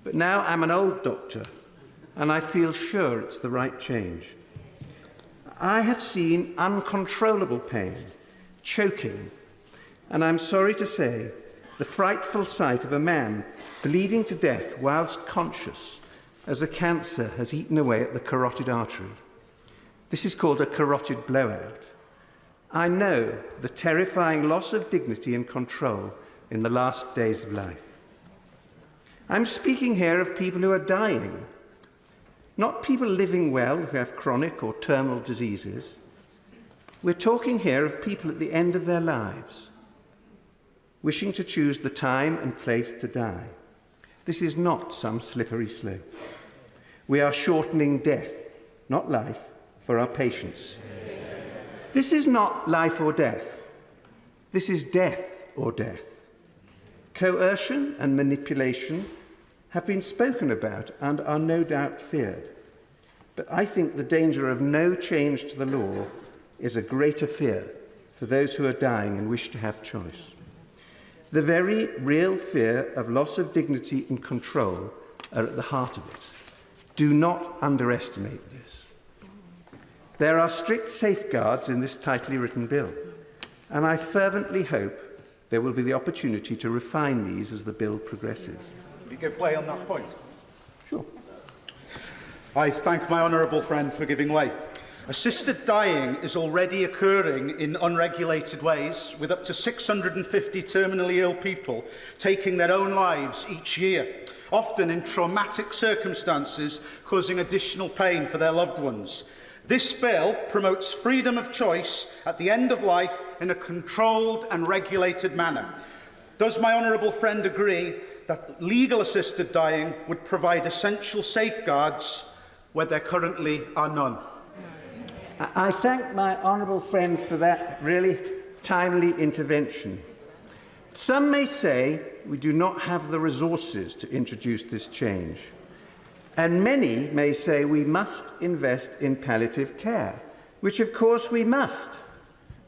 but now I'm an old doctor, and I feel sure it's the right change. I have seen uncontrollable pain, choking, and I'm sorry to say, the frightful sight of a man bleeding to death whilst conscious as a cancer has eaten away at the carotid artery. This is called a carotid blowout. I know the terrifying loss of dignity and control in the last days of life. I'm speaking here of people who are dying, not people living well who have chronic or terminal diseases. We're talking here of people at the end of their lives, wishing to choose the time and place to die. This is not some slippery slope. We are shortening death, not life, for our patients. This is not life or death. This is death or death. Coercion and manipulation have been spoken about and are no doubt feared. But I think the danger of no change to the law is a greater fear for those who are dying and wish to have choice. The very real fear of loss of dignity and control are at the heart of it. Do not underestimate this. There are strict safeguards in this tightly written bill, and I fervently hope there will be the opportunity to refine these as the bill progresses. Will you give way on that point? Sure. I thank my honourable friend for giving way. Assisted dying is already occurring in unregulated ways, with up to 650 terminally ill people taking their own lives each year, often in traumatic circumstances, causing additional pain for their loved ones. This bill promotes freedom of choice at the end of life in a controlled and regulated manner. Does my honourable friend agree that legal assisted dying would provide essential safeguards where there currently are none? I thank my honourable friend for that really timely intervention. Some may say we do not have the resources to introduce this change, and many may say we must invest in palliative care, which of course we must.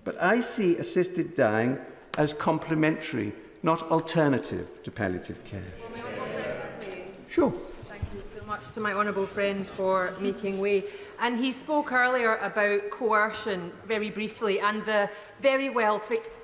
But I see assisted dying as complementary, not alternative to palliative care. Sure. Thank you so much to my honourable friend for making way. And he spoke earlier about coercion very briefly and the very well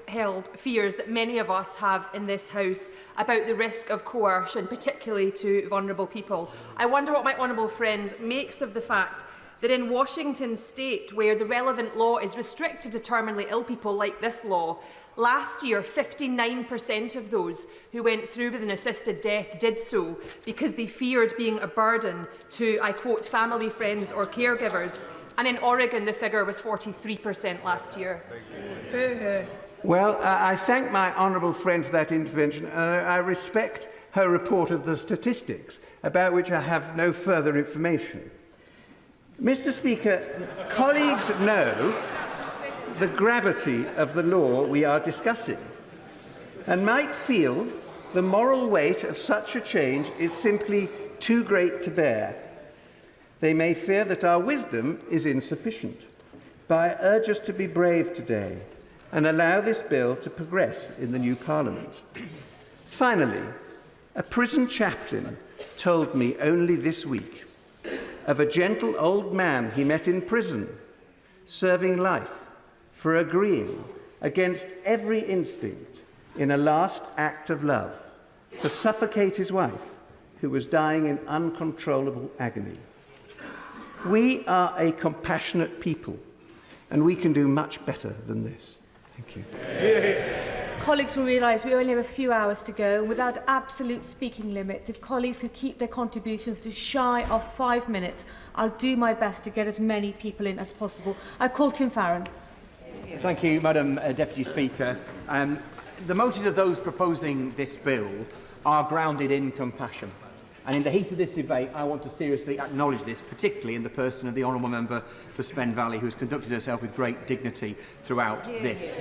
held fears that many of us have in this House about the risk of coercion, particularly to vulnerable people. I wonder what my honourable friend makes of the fact that in Washington State, where the relevant law is restricted to terminally ill people like this law, last year 59% of those who went through with an assisted death did so because they feared being a burden to, I quote, family, friends or caregivers. And in Oregon, the figure was 43% last year. Well, I thank my honourable friend for that intervention, and I respect her report of the statistics, about which I have no further information. Mr. Speaker, colleagues know the gravity of the law we are discussing and might feel the moral weight of such a change is simply too great to bear. They may fear that our wisdom is insufficient, but I urge us to be brave today and allow this bill to progress in the new Parliament. Finally, a prison chaplain told me only this week of a gentle old man he met in prison, serving life for agreeing against every instinct in a last act of love to suffocate his wife, who was dying in uncontrollable agony. We are a compassionate people, and we can do much better than this. Thank you. Colleagues will realise we only have a few hours to go. Without absolute speaking limits, if colleagues could keep their contributions to shy of 5 minutes, I'll do my best to get as many people in as possible. I call Tim Farron. Thank you, Madam Deputy Speaker. The motives of those proposing this bill are grounded in compassion. And in the heat of this debate, I want to seriously acknowledge this, particularly in the person of the Honourable Member for Spen Valley, who has conducted herself with great dignity throughout this.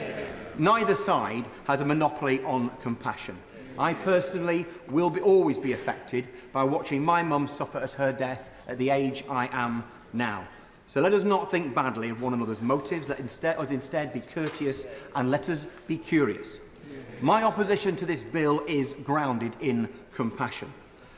Neither side has a monopoly on compassion. I personally will always be affected by watching my mum suffer at her death at the age I am now. So let us not think badly of one another's motives. Let us instead be courteous and let us be curious. My opposition to this bill is grounded in compassion.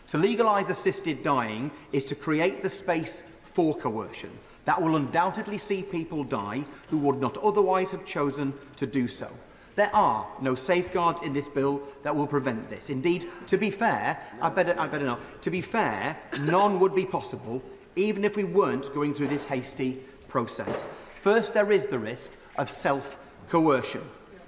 To legalise assisted dying is to create the space for coercion. That will undoubtedly see people die who would not otherwise have chosen to do so. There are no safeguards in this bill that will prevent this. Indeed, to be fair, I better not. To be fair, none would be possible, even if we weren't going through this hasty process. First, there is the risk of self-coercion.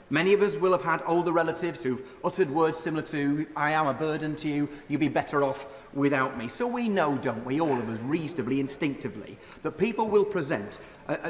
Many of us will have had older relatives who've uttered words similar to, "I am a burden to you, you'd be better off without me." So we know, don't we, all of us reasonably, instinctively, that people will present,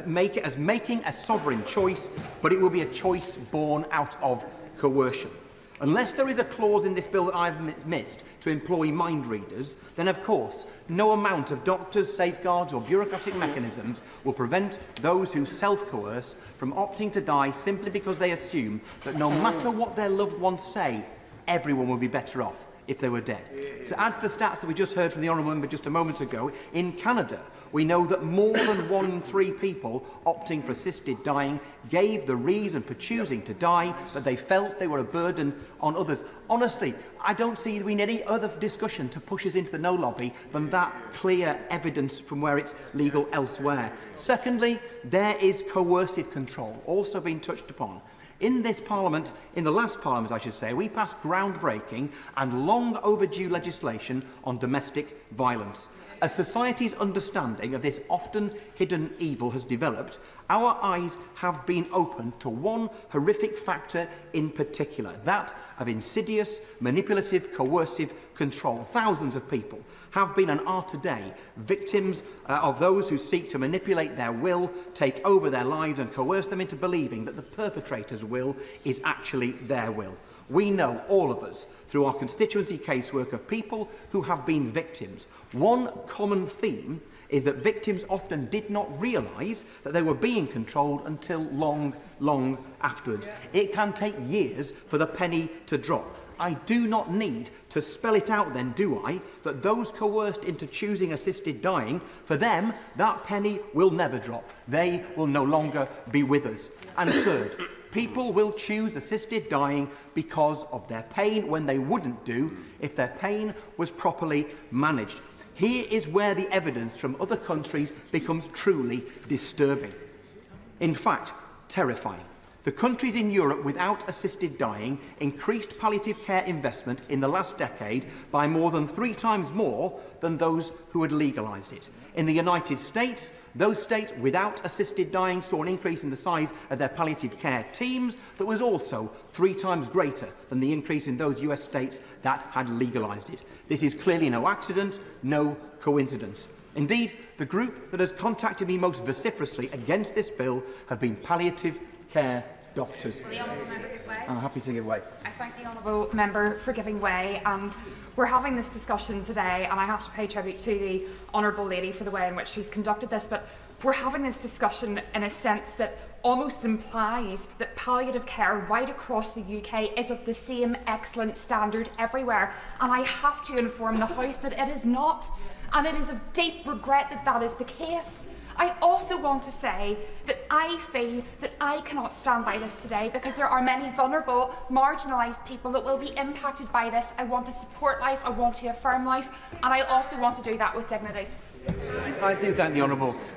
make it as making a sovereign choice, but it will be a choice born out of coercion. Unless there is a clause in this bill that I've missed to employ mind readers, then of course no amount of doctors, safeguards or bureaucratic mechanisms will prevent those who self-coerce from opting to die simply because they assume that no matter what their loved ones say, everyone will be better off if they were dead. To add to the stats that we just heard from the Honourable Member just a moment ago, in Canada, we know that more than 1 in 3 people opting for assisted dying gave the reason for choosing to die that they felt they were a burden on others. Honestly, I don't see we need any other discussion to push us into the no lobby than that clear evidence from where it's legal elsewhere. Secondly, there is coercive control, also being touched upon. In this Parliament, in the last Parliament I should say, we passed groundbreaking and long overdue legislation on domestic violence. As society's understanding of this often hidden evil has developed, our eyes have been opened to one horrific factor in particular, that of insidious, manipulative, coercive control. Thousands of people have been and are today victims of those who seek to manipulate their will, take over their lives and coerce them into believing that the perpetrator's will is actually their will. We know, all of us, through our constituency casework of people who have been victims. One common theme is that victims often did not realise that they were being controlled until long afterwards. It can take years for the penny to drop. I do not need to spell it out then, do I, that those coerced into choosing assisted dying, for them, that penny will never drop. They will no longer be with us. And third, people will choose assisted dying because of their pain when they wouldn't do if their pain was properly managed. Here is where the evidence from other countries becomes truly disturbing. In fact, terrifying. The countries in Europe without assisted dying increased palliative care investment in the last decade by more than 3 times more than those who had legalised it. In the United States, those states without assisted dying saw an increase in the size of their palliative care teams that was also 3 times greater than the increase in those US states that had legalised it. This is clearly no accident, no coincidence. Indeed, the group that has contacted me most vociferously against this bill have been palliative care doctors. I'm happy to give way. I thank the Honourable Member for giving way, and we're having this discussion today, and I have to pay tribute to the Honourable Lady for the way in which she's conducted this, but we're having this discussion in a sense that almost implies that palliative care right across the UK is of the same excellent standard everywhere, and I have to inform the House that it is not, and it is of deep regret that that is the case. I also want to say that I feel that I cannot stand by this today because there are many vulnerable, marginalised people that will be impacted by this. I want to support life, I want to affirm life, and I also want to do that with dignity. I do thank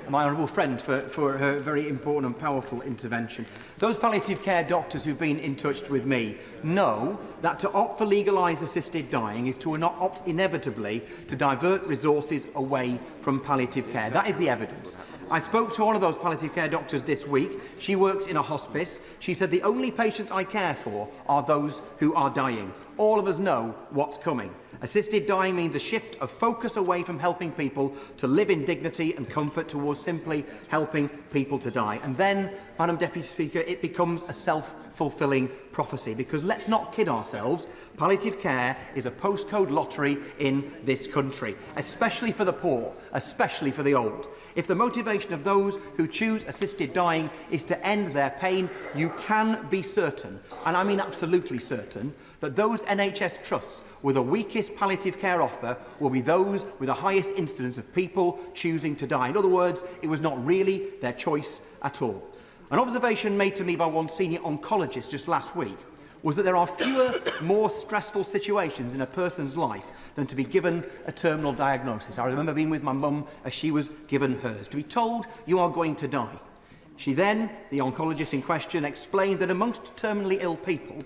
my honourable friend for her very important and powerful intervention. Those palliative care doctors who've been in touch with me know that to opt for legalised assisted dying is to not opt inevitably to divert resources away from palliative care. That is the evidence. I spoke to one of those palliative care doctors this week. She works in a hospice. She said the only patients I care for are those who are dying. All of us know what's coming. Assisted dying means a shift of focus away from helping people to live in dignity and comfort towards simply helping people to die. And then, Madam Deputy Speaker, it becomes a self-fulfilling prophecy, because let's not kid ourselves, palliative care is a postcode lottery in this country, especially for the poor, especially for the old. If the motivation of those who choose assisted dying is to end their pain, you can be certain, and I mean absolutely certain, that those NHS trusts with the weakest palliative care offer will be those with the highest incidence of people choosing to die. In other words, it was not really their choice at all. An observation made to me by one senior oncologist just last week was that there are fewer, more stressful situations in a person's life than to be given a terminal diagnosis. I remember being with my mum as she was given hers. To be told you are going to die. She then, the oncologist in question, explained that amongst terminally ill people,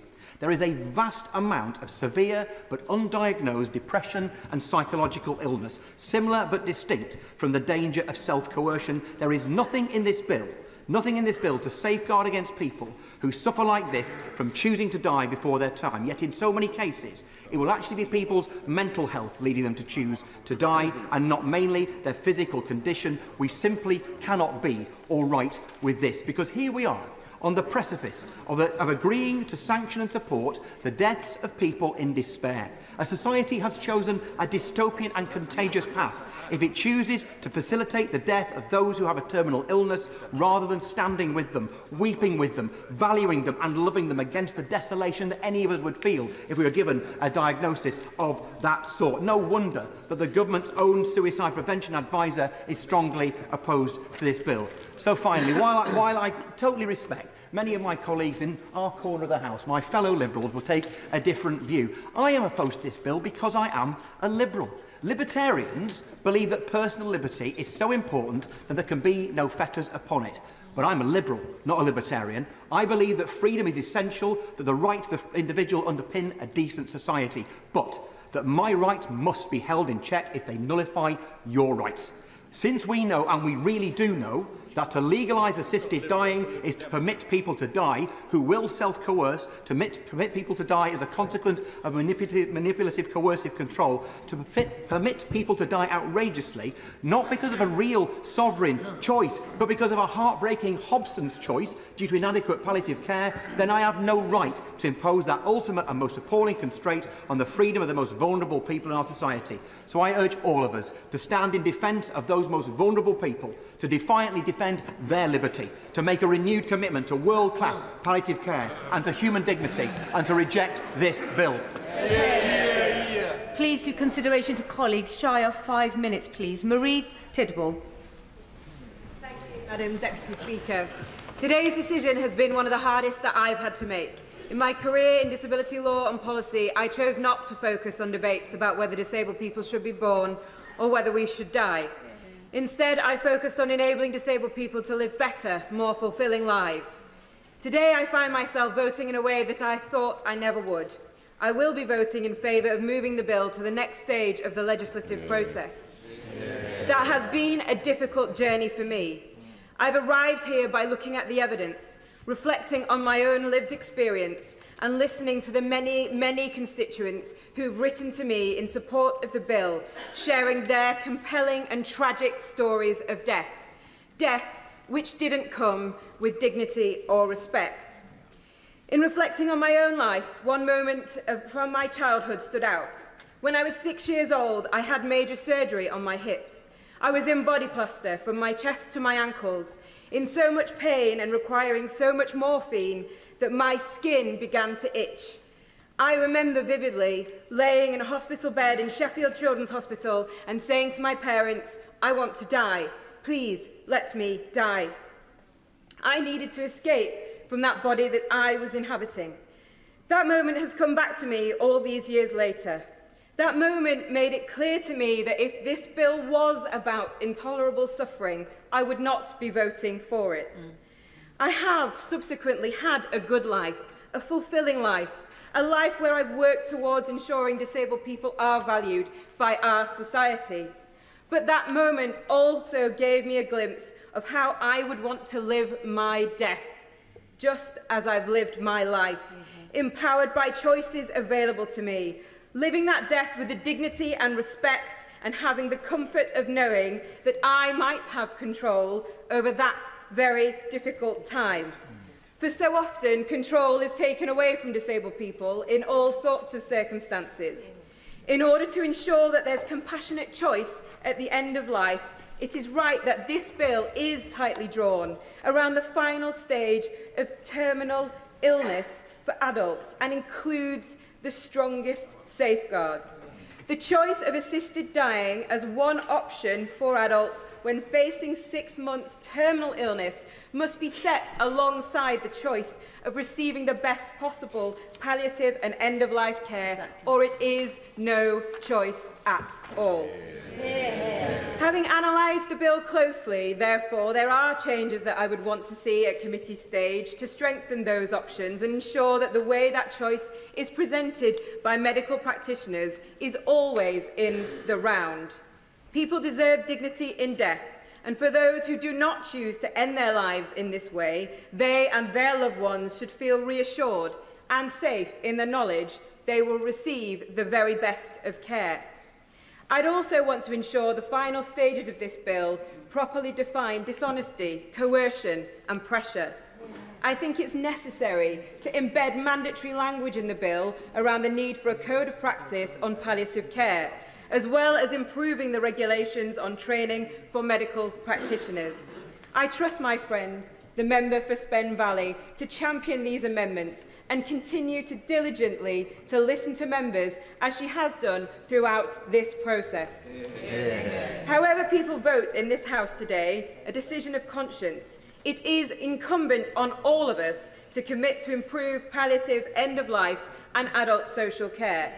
there is a vast amount of severe but undiagnosed depression and psychological illness, similar but distinct from the danger of self-coercion. There is nothing in this bill to safeguard against people who suffer like this from choosing to die before their time. Yet in so many cases, it will actually be people's mental health leading them to choose to die, and not mainly their physical condition. We simply cannot be all right with this, because here we are, on the precipice of agreeing to sanction and support the deaths of people in despair. A society has chosen a dystopian and contagious path if it chooses to facilitate the death of those who have a terminal illness rather than standing with them, weeping with them, valuing them and loving them against the desolation that any of us would feel if we were given a diagnosis of that sort. No wonder that the government's own suicide prevention advisor is strongly opposed to this bill. So finally, while I totally respect many of my colleagues in our corner of the House, my fellow Liberals, will take a different view, I am opposed to this bill because I am a Liberal. Libertarians believe that personal liberty is so important that there can be no fetters upon it. but I'm a liberal, not a libertarian. I believe that freedom is essential, that the rights of the individual underpin a decent society, but that my rights must be held in check if they nullify your rights. Since we know, and we really do know, that to legalise assisted dying is to permit people to die who will self-coerce, to permit people to die as a consequence of manipulative coercive control, to permit people to die outrageously, not because of a real sovereign choice, but because of a heartbreaking Hobson's choice due to inadequate palliative care, then I have no right to impose that ultimate and most appalling constraint on the freedom of the most vulnerable people in our society. So I urge all of us to stand in defence of those most vulnerable people, to defiantly defend their liberty, to make a renewed commitment to world-class palliative care and to human dignity, and to reject this bill. Please, with consideration to colleagues, shy of 5 minutes, please. Marie Tidwell. Thank you, Madam Deputy Speaker. Today's decision has been one of the hardest that I've had to make. In my career in disability law and policy, I chose not to focus on debates about whether disabled people should be born or whether we should die. Instead, I focused on enabling disabled people to live better, more fulfilling lives. Today, I find myself voting in a way that I thought I never would. I will be voting in favour of moving the bill to the next stage of the legislative process. That has been a difficult journey for me. I've arrived here by looking at the evidence, reflecting on my own lived experience and listening to the many, many constituents who've written to me in support of the bill, sharing their compelling and tragic stories of death. Death which didn't come with dignity or respect. In reflecting on my own life, one moment from my childhood stood out. When I was 6 years old, I had major surgery on my hips. I was in body plaster from my chest to my ankles, in so much pain and requiring so much morphine that my skin began to itch. I remember vividly laying in a hospital bed in Sheffield Children's Hospital and saying to my parents, "I want to die. Please let me die." I needed to escape from that body that I was inhabiting. That moment has come back to me all these years later. That moment made it clear to me that if this bill was about intolerable suffering, I would not be voting for it. I have subsequently had a good life, a fulfilling life, a life where I've worked towards ensuring disabled people are valued by our society. But that moment also gave me a glimpse of how I would want to live my death, just as I've lived my life, empowered by choices available to me, living that death with the dignity and respect and having the comfort of knowing that I might have control over that very difficult time. For so often, control is taken away from disabled people in all sorts of circumstances. In order to ensure that there's compassionate choice at the end of life, it is right that this bill is tightly drawn around the final stage of terminal illness for adults and includes the strongest safeguards. The choice of assisted dying as one option for adults when facing 6 months terminal illness must be set alongside the choice of receiving the best possible palliative and end-of-life care, or it is no choice at all. Having analysed the bill closely, therefore, there are changes that I would want to see at committee stage to strengthen those options and ensure that the way that choice is presented by medical practitioners is always in the round. People deserve dignity in death, and for those who do not choose to end their lives in this way, they and their loved ones should feel reassured and safe in the knowledge they will receive the very best of care. I'd also want to ensure the final stages of this bill properly define dishonesty, coercion and pressure. I think it's necessary to embed mandatory language in the bill around the need for a code of practice on palliative care, as well as improving the regulations on training for medical practitioners. I trust my friend, the member for Spen Valley, to champion these amendments and continue to diligently to listen to members as she has done throughout this process. However people vote in this House today, a decision of conscience, it is incumbent on all of us to commit to improve palliative end-of-life and adult social care.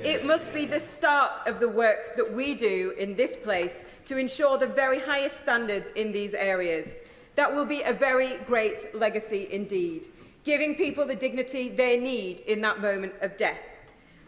It must be the start of the work that we do in this place to ensure the very highest standards in these areas. That will be a very great legacy indeed, giving people the dignity they need in that moment of death.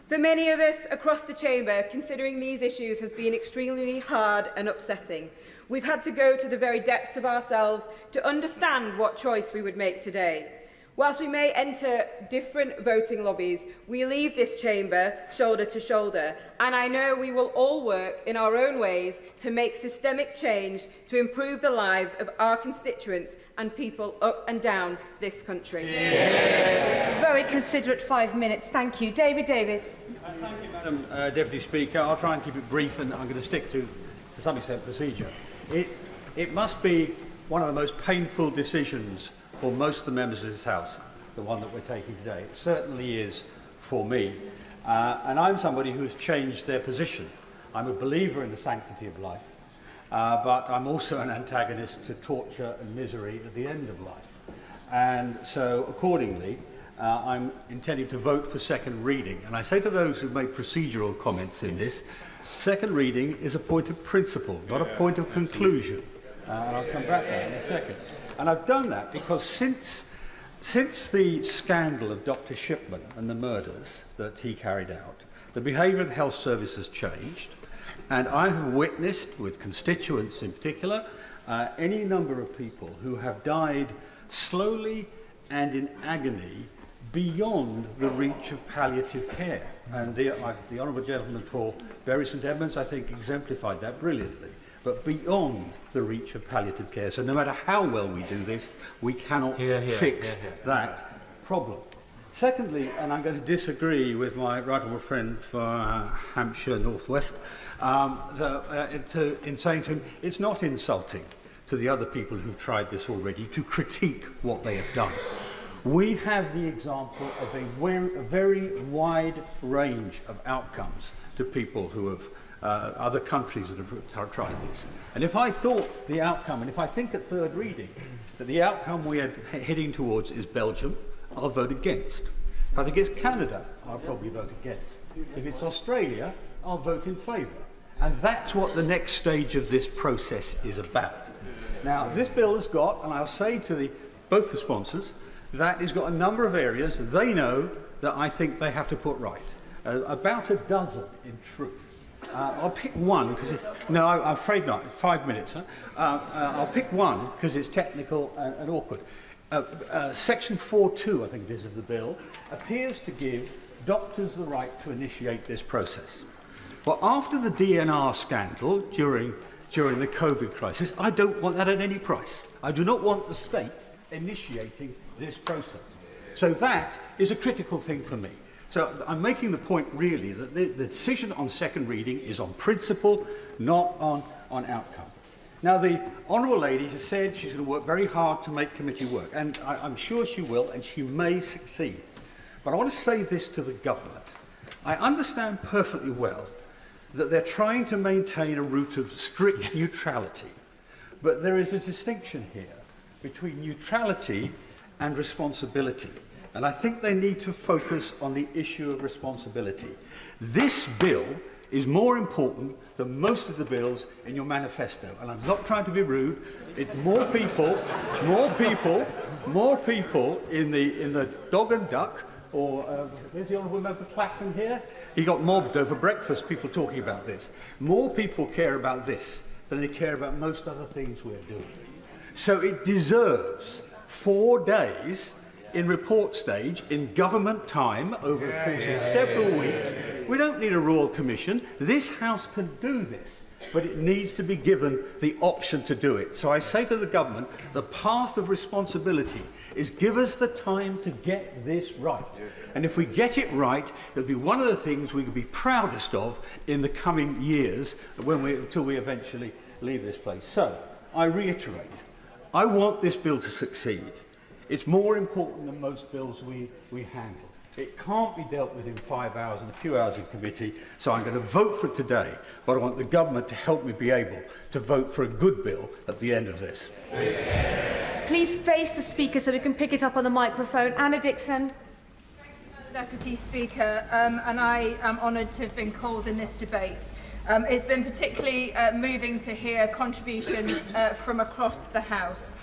For many of us across the chamber, considering these issues has been extremely hard and upsetting. We've had to go to the very depths of ourselves to understand what choice we would make today. Whilst we may enter different voting lobbies, we leave this chamber shoulder to shoulder, and I know we will all work in our own ways to make systemic change to improve the lives of our constituents and people up and down this country. Yeah. Very considerate 5 minutes. Thank you. David Davis. Thank you, Madam Deputy Speaker. I'll try and keep it brief, and I'm going to stick to some extent, procedure. It must be one of the most painful decisions for most of the members of this House, the one that we're taking today. It certainly is for me. And I'm somebody who has changed their position. I'm a believer in the sanctity of life, but I'm also an antagonist to torture and misery at the end of life. And so, accordingly, I'm intending to vote for second reading. And I say to those who made procedural comments in this, second reading is a point of principle, not a point of conclusion. And I'll come back to that in a second. And I've done that because since the scandal of Dr. Shipman and the murders that he carried out, the behaviour of the health service has changed, and I have witnessed, with constituents in particular, any number of people who have died slowly and in agony beyond the reach of palliative care. And the Honourable Gentleman for Bury St Edmunds, I think, exemplified that brilliantly. But beyond the reach of palliative care. So no matter how well we do this, we cannot fix that problem. Secondly, and I'm going to disagree with my right honourable friend for Hampshire North West, in saying to him, it's not insulting to the other people who've tried this already to critique what they have done. We have the example of a very wide range of outcomes to people who have other countries that have tried this. And if I thought the outcome, and if I think at third reading that the outcome we are heading towards is Belgium, I'll vote against. If I think it's Canada, I'll probably vote against. If it's Australia, I'll vote in favour. And that's what the next stage of this process is about. Now, this bill has got, and I'll say to both the sponsors, that it's got a number of areas they know that I think they have to put right. About a dozen, in truth. I'll pick one because no, I'm afraid not. 5 minutes. I'll pick one because it's technical and awkward. Section 4.2, I think it is, of the bill, appears to give doctors the right to initiate this process. Well, after the DNR scandal during the COVID crisis, I don't want that at any price. I do not want the state initiating this process. So that is a critical thing for me. So I'm making the point really that the decision on second reading is on principle, not on outcome. Now, the Honourable Lady has said she's going to work very hard to make committee work, and I'm sure she will, and she may succeed. But I want to say this to the government. I understand perfectly well that they're trying to maintain a route of strict neutrality, but there is a distinction here between neutrality and responsibility. And I think they need to focus on the issue of responsibility. This bill is more important than most of the bills in your manifesto. And I'm not trying to be rude. It's more people in the dog and duck, or there's the Honourable Member Clacton here. He got mobbed over breakfast, people talking about this. More people care about this than they care about most other things we're doing. So it deserves 4 days in report stage, in government time, over the course of several weeks. We don't need a Royal Commission. This House can do this, but it needs to be given the option to do it. So I say to the government, the path of responsibility is give us the time to get this right. And if we get it right, it'll be one of the things we could be proudest of in the coming years until we eventually leave this place. So, I reiterate, I want this bill to succeed. It's more important than most bills we handle. It can't be dealt with in 5 hours and a few hours in committee, so I'm going to vote for it today, but I want the government to help me be able to vote for a good bill at the end of this. Please face the speaker so we can pick it up on the microphone. Anna Dixon. Deputy Speaker, and I am honoured to have been called in this debate. It's been particularly moving to hear contributions from across the House.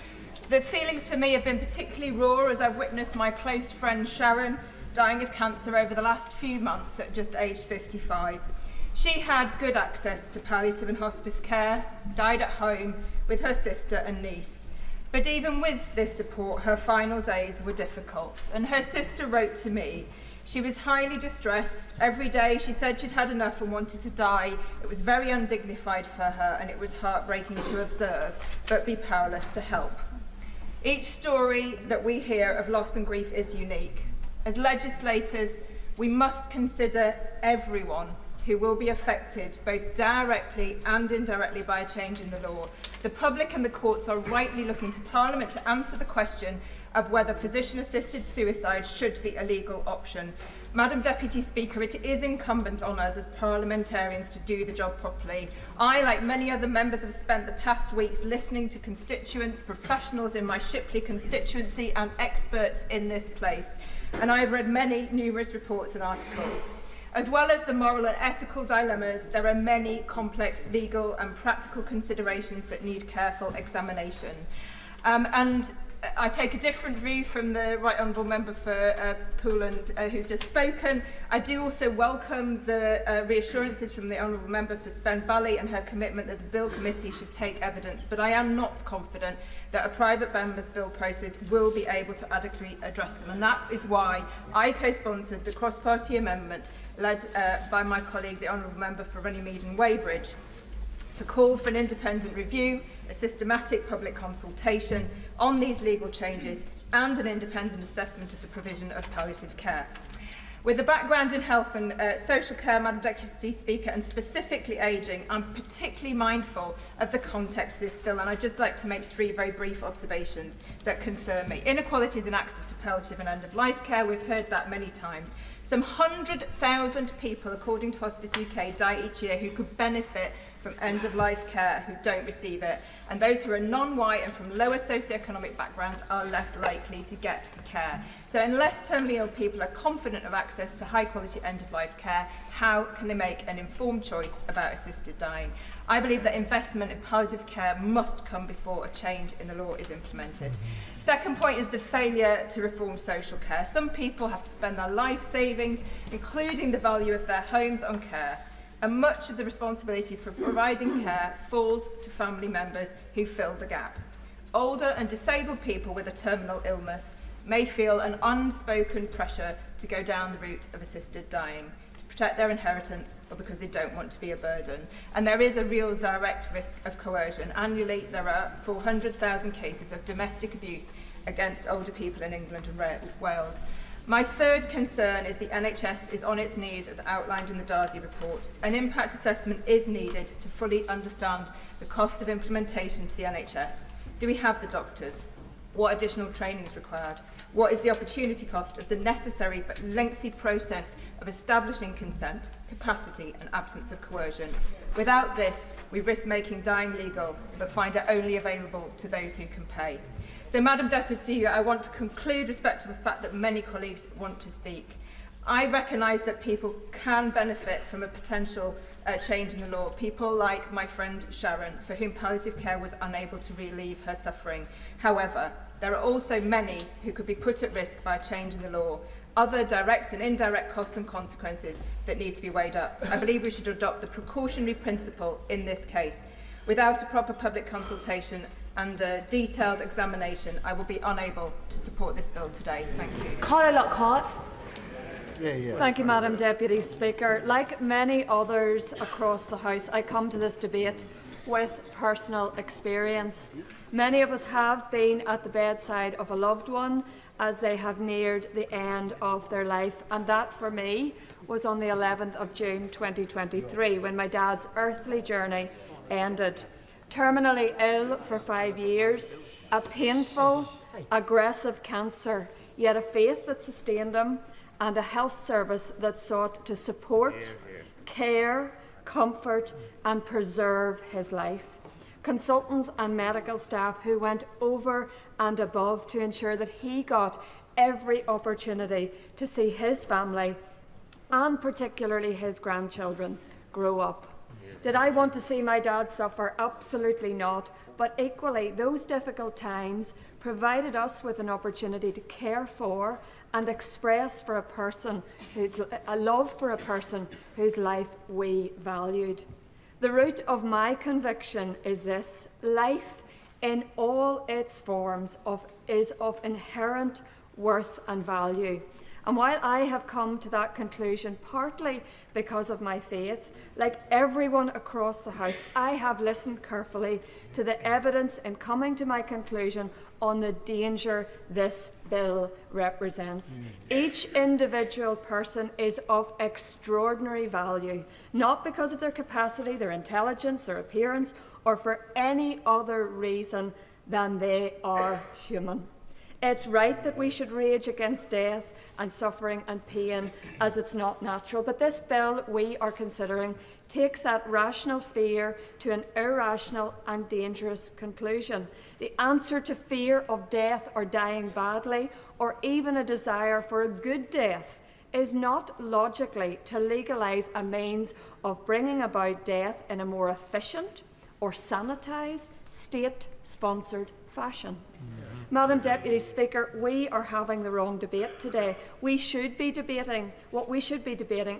The feelings for me have been particularly raw as I've witnessed my close friend Sharon dying of cancer over the last few months at just aged 55. She had good access to palliative and hospice care, died at home with her sister and niece. But even with this support, her final days were difficult. And her sister wrote to me. She was highly distressed. Every day she said she'd had enough and wanted to die. It was very undignified for her, and it was heartbreaking to observe, but be powerless to help. Each story that we hear of loss and grief is unique. As legislators, we must consider everyone who will be affected both directly and indirectly by a change in the law. The public and the courts are rightly looking to Parliament to answer the question of whether physician-assisted suicide should be a legal option. Madam Deputy Speaker, it is incumbent on us as parliamentarians to do the job properly. I, like many other members, have spent the past weeks listening to constituents, professionals in my Shipley constituency and experts in this place. And I have read numerous reports and articles. As well as the moral and ethical dilemmas, there are many complex legal and practical considerations that need careful examination. And I take a different view from the Right Honourable Member for Pooland who's just spoken. I do also welcome the reassurances from the Honourable Member for Spen Valley and her commitment that the Bill Committee should take evidence, but I am not confident that a private member's bill process will be able to adequately address them, and that is why I co-sponsored the cross-party amendment led by my colleague, the Honourable Member for Runnymede and Weybridge, to call for an independent review, a systematic public consultation on these legal changes and an independent assessment of the provision of palliative care. With a background in health and social care, Madam Deputy Speaker, and specifically ageing, I'm particularly mindful of the context of this bill, and I'd just like to make three very brief observations that concern me. Inequalities in access to palliative and end-of-life care, we've heard that many times. Some 100,000 people, according to Hospice UK, die each year who could benefit from end-of-life care who don't receive it, and those who are non-white and from lower socioeconomic backgrounds are less likely to get care. So unless terminally ill people are confident of access to high-quality end-of-life care, how can they make an informed choice about assisted dying? I believe that investment in palliative care must come before a change in the law is implemented. Second point is the failure to reform social care. Some people have to spend their life savings, including the value of their homes, on care, and much of the responsibility for providing care falls to family members who fill the gap. Older and disabled people with a terminal illness may feel an unspoken pressure to go down the route of assisted dying, to protect their inheritance or because they don't want to be a burden. And there is a real direct risk of coercion. Annually, there are 400,000 cases of domestic abuse against older people in England and Wales. My third concern is the NHS is on its knees as outlined in the Darcy report. An impact assessment is needed to fully understand the cost of implementation to the NHS. Do we have the doctors? What additional training is required? What is the opportunity cost of the necessary but lengthy process of establishing consent, capacity and absence of coercion? Without this, we risk making dying legal but find it only available to those who can pay. So, Madam Deputy, I want to conclude respect to the fact that many colleagues want to speak. I recognise that people can benefit from a potential change in the law. People like my friend Sharon, for whom palliative care was unable to relieve her suffering. However, there are also many who could be put at risk by a change in the law. Other direct and indirect costs and consequences that need to be weighed up. I believe we should adopt the precautionary principle in this case. Without a proper public consultation and a detailed examination, I will be unable to support this bill today. Thank you. Cara Lockhart. Thank you, Madam Deputy Speaker. Like many others across the House, I come to this debate with personal experience. Many of us have been at the bedside of a loved one as they have neared the end of their life, and that for me was on the 11th of June 2023 when my dad's earthly journey ended. Terminally ill for 5 years, a painful, aggressive cancer, yet a faith that sustained him and a health service that sought to support, care, comfort and preserve his life. Consultants and medical staff who went over and above to ensure that he got every opportunity to see his family and particularly his grandchildren grow up. Did I want to see my dad suffer? Absolutely not. But equally, those difficult times provided us with an opportunity to care for and express for a love for a person whose life we valued. The root of my conviction is this: life in all its forms is of inherent worth and value. And while I have come to that conclusion partly because of my faith, like everyone across the House, I have listened carefully to the evidence in coming to my conclusion on the danger this bill represents. Each individual person is of extraordinary value, not because of their capacity, their intelligence, their appearance, or for any other reason than they are human. It's right that we should rage against death and suffering and pain as it's not natural, but this bill we are considering takes that rational fear to an irrational and dangerous conclusion. The answer to fear of death or dying badly, or even a desire for a good death, is not logically to legalise a means of bringing about death in a more efficient or sanitised, state-sponsored fashion. Madam Deputy Speaker, we are having the wrong debate today. What we should be debating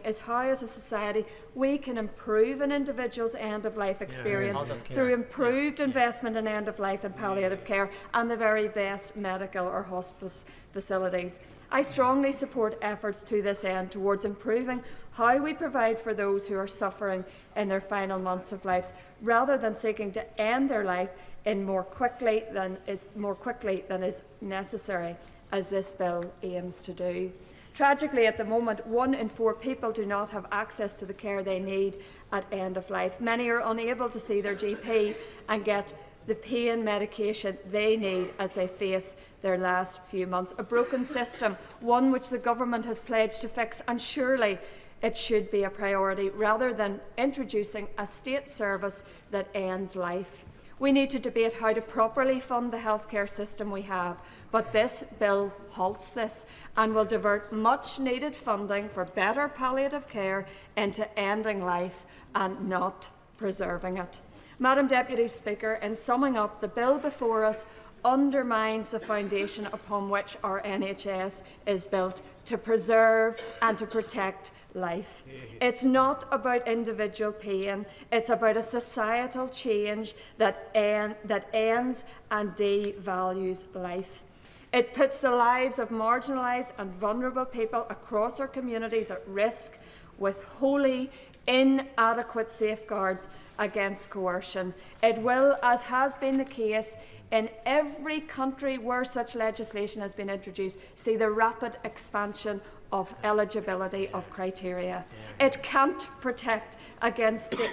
is how, as a society, we can improve an individual's end-of-life experience through improved investment in end-of-life and palliative care and the very best medical or hospice facilities. I strongly support efforts to this end towards improving how we provide for those who are suffering in their final months of life, rather than seeking to end their life more quickly than is necessary, as this bill aims to do. Tragically, at the moment, 1 in 4 people do not have access to the care they need at end of life. Many are unable to see their GP and get the pain medication they need as they face their last few months. A broken system, one which the government has pledged to fix, and surely it should be a priority rather than introducing a state service that ends life. We need to debate how to properly fund the healthcare system we have, but this bill halts this and will divert much needed funding for better palliative care into ending life and not preserving it. Madam Deputy Speaker, in summing up, the bill before us undermines the foundation upon which our NHS is built to preserve and to protect life. It's not about individual pain, it's about a societal change that ends and devalues life. It puts the lives of marginalised and vulnerable people across our communities at risk with wholly inadequate safeguards against coercion. It will, as has been the case in every country where such legislation has been introduced, see the rapid expansion of eligibility of criteria. It can't protect against the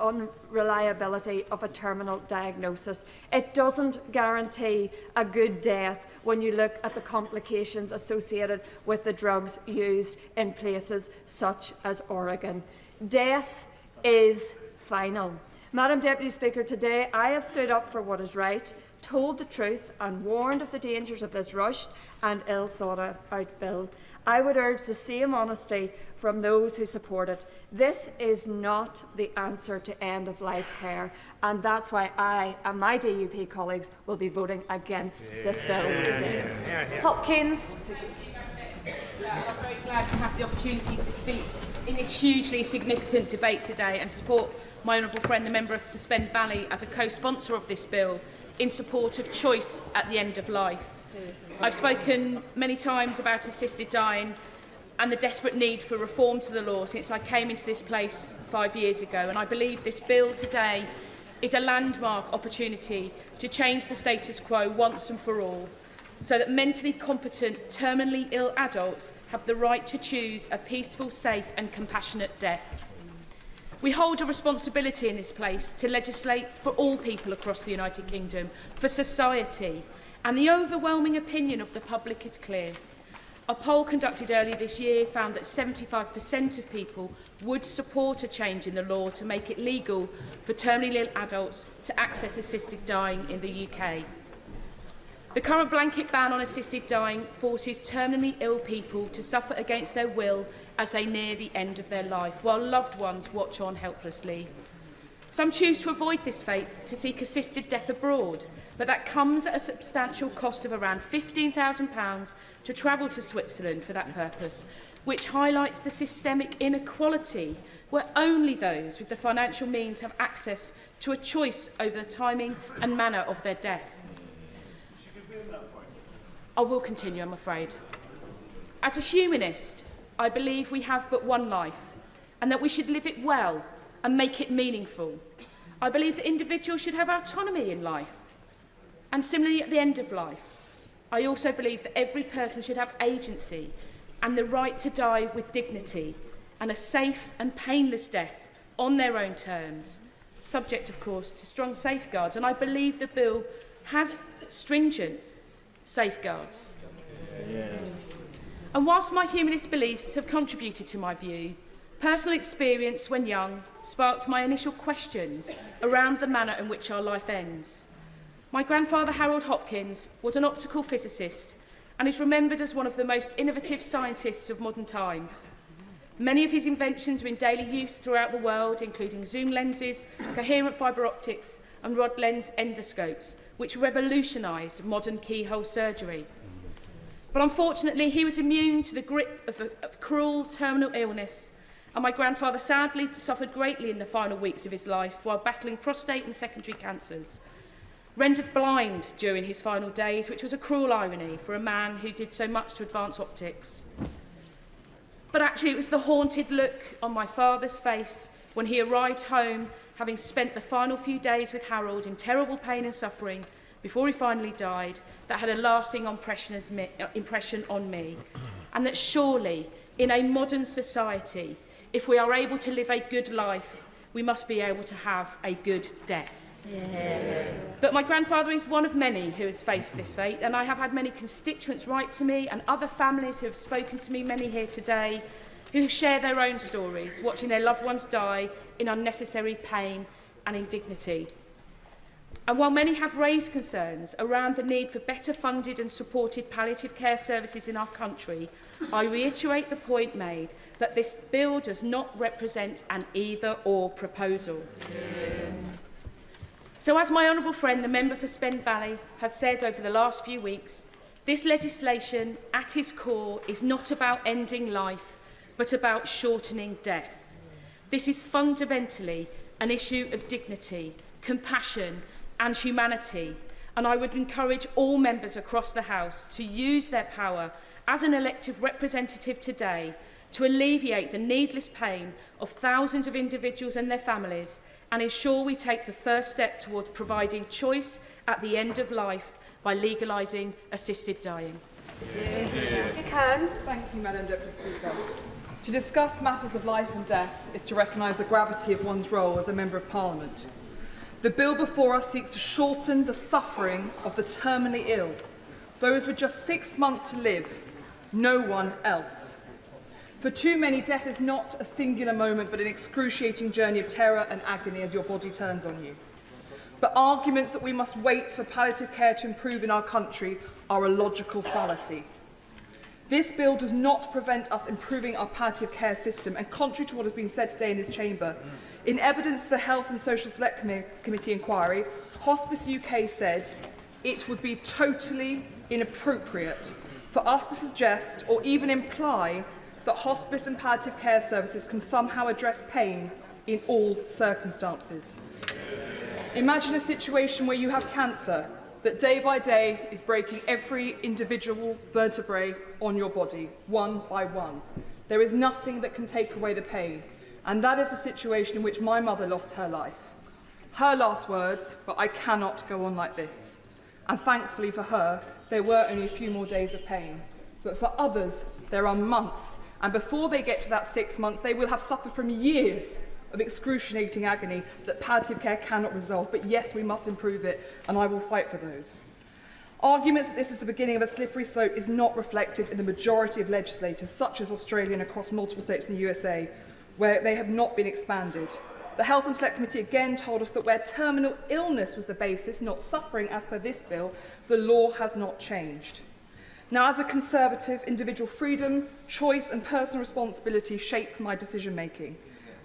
unreliability of a terminal diagnosis. It doesn't guarantee a good death when you look at the complications associated with the drugs used in places such as Oregon. Death is final. Madam Deputy Speaker, today I have stood up for what is right, told the truth and warned of the dangers of this rushed and ill thought out bill. I would urge the same honesty from those who support it. This is not the answer to end-of-life care, and that's why I and my DUP colleagues will be voting against this bill today. Hopkins. I'm very glad to have the opportunity to speak in this hugely significant debate today and to support my honourable friend, the member for Spend Valley, as a co-sponsor of this bill in support of choice at the end of life. I've spoken many times about assisted dying and the desperate need for reform to the law since I came into this place 5 years ago, and I believe this bill today is a landmark opportunity to change the status quo once and for all, so that mentally competent, terminally ill adults have the right to choose a peaceful, safe and compassionate death. We hold a responsibility in this place to legislate for all people across the United Kingdom, for society, and the overwhelming opinion of the public is clear. A poll conducted earlier this year found that 75% of people would support a change in the law to make it legal for terminally ill adults to access assisted dying in the UK. The current blanket ban on assisted dying forces terminally ill people to suffer against their will as they near the end of their life, while loved ones watch on helplessly. Some choose to avoid this fate to seek assisted death abroad, but that comes at a substantial cost of around £15,000 to travel to Switzerland for that purpose, which highlights the systemic inequality where only those with the financial means have access to a choice over the timing and manner of their death. I will continue, I'm afraid. As a humanist, I believe we have but one life and that we should live it well and make it meaningful. I believe that individuals should have autonomy in life and similarly at the end of life. I also believe that every person should have agency and the right to die with dignity and a safe and painless death on their own terms, subject, of course, to strong safeguards. And I believe the bill has stringent safeguards. And whilst my humanist beliefs have contributed to my view, personal experience when young sparked my initial questions around the manner in which our life ends. My grandfather, Harold Hopkins, was an optical physicist and is remembered as one of the most innovative scientists of modern times. Many of his inventions are in daily use throughout the world, including zoom lenses, coherent fibre optics and rod lens endoscopes, which revolutionised modern keyhole surgery. But unfortunately, he was immune to the grip of cruel terminal illness, and my grandfather sadly suffered greatly in the final weeks of his life while battling prostate and secondary cancers. Rendered blind during his final days, which was a cruel irony for a man who did so much to advance optics. But actually, it was the haunted look on my father's face when he arrived home, having spent the final few days with Harold in terrible pain and suffering before he finally died, that had a lasting impression on me. And that surely, in a modern society, if we are able to live a good life, we must be able to have a good death. Yeah. But my grandfather is one of many who has faced this fate, and I have had many constituents write to me and other families who have spoken to me, many here today, who share their own stories, watching their loved ones die in unnecessary pain and indignity. And while many have raised concerns around the need for better funded and supported palliative care services in our country, I reiterate the point made that this bill does not represent an either-or proposal. Yeah. So as my honourable friend, the member for Spen Valley, has said over the last few weeks, this legislation at its core is not about ending life, but about shortening death. This is fundamentally an issue of dignity, compassion and humanity, and I would encourage all members across the House to use their power as an elected representative today to alleviate the needless pain of thousands of individuals and their families and ensure we take the first step towards providing choice at the end of life by legalising assisted dying. Thank you, Madam Deputy Speaker. To discuss matters of life and death is to recognise the gravity of one's role as a Member of Parliament. The bill before us seeks to shorten the suffering of the terminally ill, those with just 6 months to live, no one else. For too many, death is not a singular moment, but an excruciating journey of terror and agony as your body turns on you. But arguments that we must wait for palliative care to improve in our country are a logical fallacy. This bill does not prevent us improving our palliative care system, and contrary to what has been said today in this chamber, in evidence to the Health and Social Select Committee inquiry, Hospice UK said it would be totally inappropriate for us to suggest or even imply that hospice and palliative care services can somehow address pain in all circumstances. Imagine a situation where you have cancer that day by day is breaking every individual vertebrae on your body, one by one. There is nothing that can take away the pain, and that is the situation in which my mother lost her life. Her last words were, "I cannot go on like this." And thankfully for her, there were only a few more days of pain. But for others, there are months, and before they get to that 6 months, they will have suffered from years of excruciating agony that palliative care cannot resolve. But yes, we must improve it, and I will fight for those. Arguments that this is the beginning of a slippery slope is not reflected in the majority of legislators, such as Australia and across multiple states in the USA, where they have not been expanded. The Health and Select Committee again told us that where terminal illness was the basis, not suffering as per this bill, the law has not changed. Now, as a Conservative, individual freedom, choice and personal responsibility shape my decision-making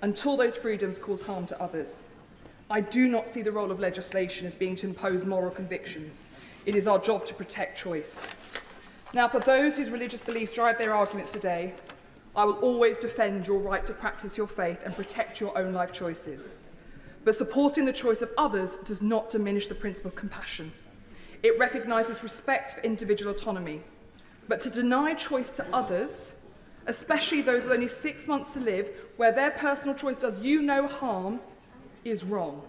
until those freedoms cause harm to others. I do not see the role of legislation as being to impose moral convictions. It is our job to protect choice. Now, for those whose religious beliefs drive their arguments today, I will always defend your right to practice your faith and protect your own life choices. But supporting the choice of others does not diminish the principle of compassion. It recognises respect for individual autonomy. But to deny choice to others, especially those with only 6 months to live, where their personal choice does you no harm, is wrong.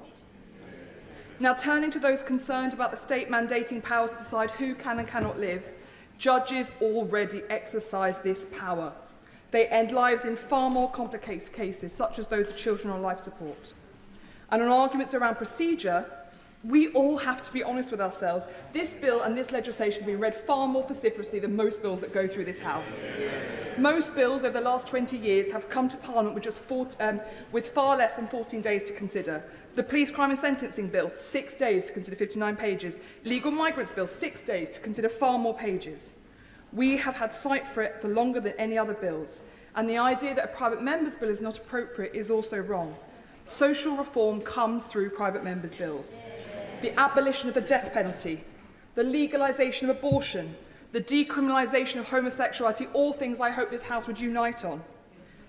Now, turning to those concerned about the state mandating powers to decide who can and cannot live, judges already exercise this power. They end lives in far more complicated cases, such as those of children on life support. And on arguments around procedure, we all have to be honest with ourselves. This bill and this legislation have been read far more vociferously than most bills that go through this House. Most bills over the last 20 years have come to Parliament with far less than 14 days to consider. The Police, Crime and Sentencing Bill, 6 days to consider 59 pages. Legal Migrants Bill, 6 days to consider far more pages. We have had sight for it for longer than any other bills. And the idea that a private member's bill is not appropriate is also wrong. Social reform comes through private members' bills. The abolition of the death penalty, the legalisation of abortion, the decriminalisation of homosexuality, all things I hope this House would unite on.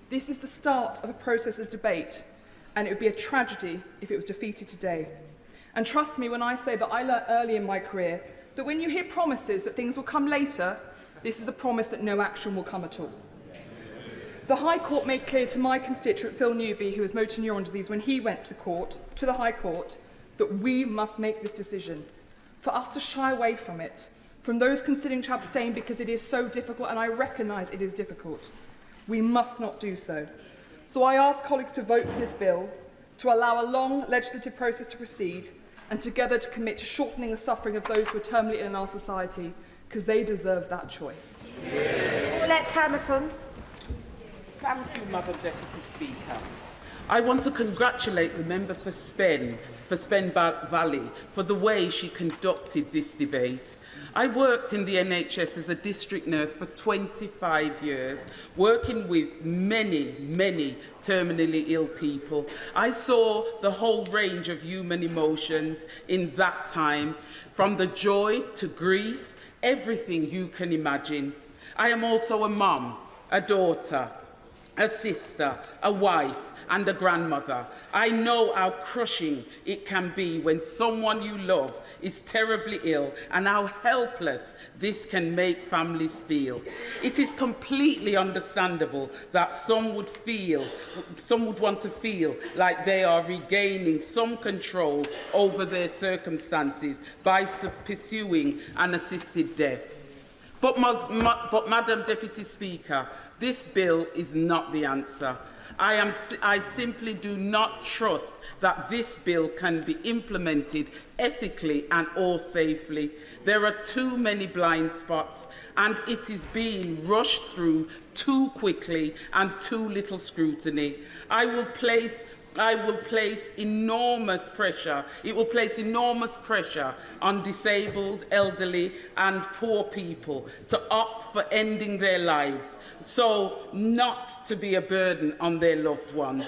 This is the start of a process of debate, and it would be a tragedy if it was defeated today. And trust me when I say that I learnt early in my career that when you hear promises that things will come later, this is a promise that no action will come at all. The High Court made clear to my constituent Phil Newby, who has motor neuron disease, when he went to the High Court, that we must make this decision. For us to shy away from it, from those considering to abstain because it is so difficult, and I recognise it is difficult, we must not do so. So I ask colleagues to vote for this bill, to allow a long legislative process to proceed, and together to commit to shortening the suffering of those who are terminally ill in our society, because they deserve that choice. Let's Hamilton. Thank you, Madam Deputy Speaker. I want to congratulate the member for Spen Valley for the way she conducted this debate. I worked in the NHS as a district nurse for 25 years, working with many, many terminally ill people. I saw the whole range of human emotions in that time, from the joy to grief, everything you can imagine. I am also a mum, a daughter, a sister, a wife, and a grandmother. I know how crushing it can be when someone you love is terribly ill, and how helpless this can make families feel. It is completely understandable that some would want to feel like they are regaining some control over their circumstances by pursuing an assisted death. But Madam Deputy Speaker, this bill is not the answer. I simply do not trust that this bill can be implemented ethically and or safely. There are too many blind spots, and it is being rushed through too quickly and too little scrutiny. It will place enormous pressure on disabled, elderly and poor people to opt for ending their lives, so not to be a burden on their loved ones.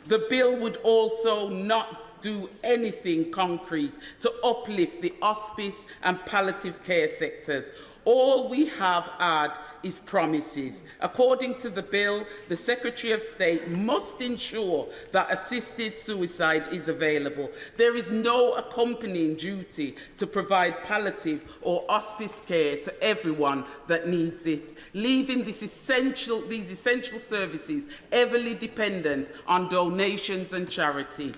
The bill would also not do anything concrete to uplift the hospice and palliative care sectors. All we have had is promises. According to the bill, the Secretary of State must ensure that assisted suicide is available. There is no accompanying duty to provide palliative or hospice care to everyone that needs it, leaving these essential services heavily dependent on donations and charity.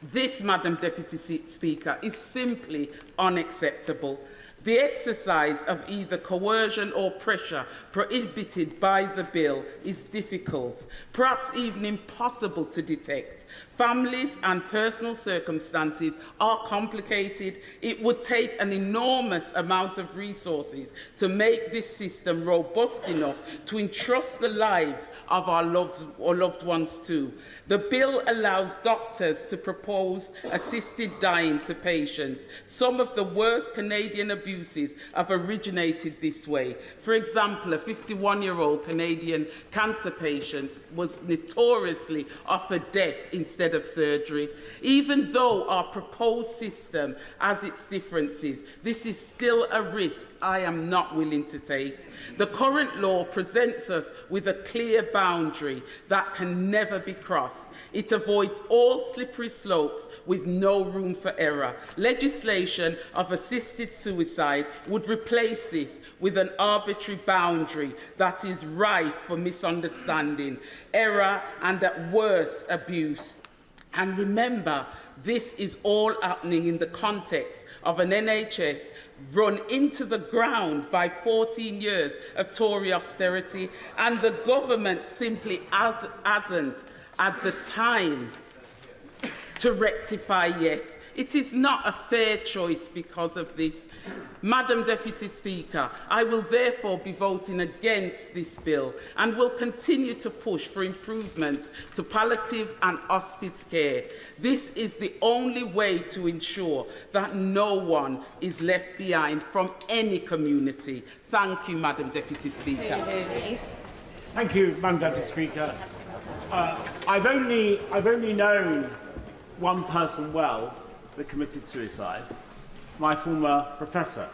This, Madam Deputy Speaker, is simply unacceptable. The exercise of either coercion or pressure prohibited by the bill is difficult, perhaps even impossible to detect. Families and personal circumstances are complicated. It would take an enormous amount of resources to make this system robust enough to entrust the lives of our loved ones too. The bill allows doctors to propose assisted dying to patients. Some of the worst Canadian abuses have originated this way. For example, a 51-year-old Canadian cancer patient was notoriously offered death instead of surgery. Even though our proposed system has its differences, this is still a risk I am not willing to take. The current law presents us with a clear boundary that can never be crossed. It avoids all slippery slopes with no room for error. Legislation of assisted suicide would replace this with an arbitrary boundary that is rife for misunderstanding, error, and at worst, abuse. And remember, this is all happening in the context of an NHS run into the ground by 14 years of Tory austerity, and the government simply hasn't had the time to rectify yet. It is not a fair choice because of this. Madam Deputy Speaker, I will therefore be voting against this bill and will continue to push for improvements to palliative and hospice care. This is the only way to ensure that no one is left behind from any community. Thank you, Madam Deputy Speaker. Thank you, Madam Deputy Speaker. I've only known one person well that committed suicide, my former professor.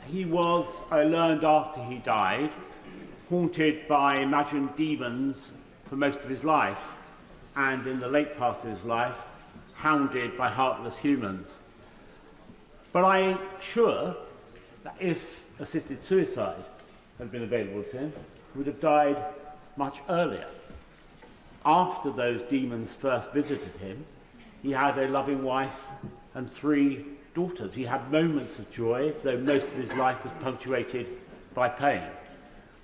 He was, I learned after he died, haunted by imagined demons for most of his life, and in the late part of his life, hounded by heartless humans. But I'm sure that if assisted suicide had been available to him, he would have died much earlier. After those demons first visited him, he had a loving wife and 3 daughters. He had moments of joy, though most of his life was punctuated by pain.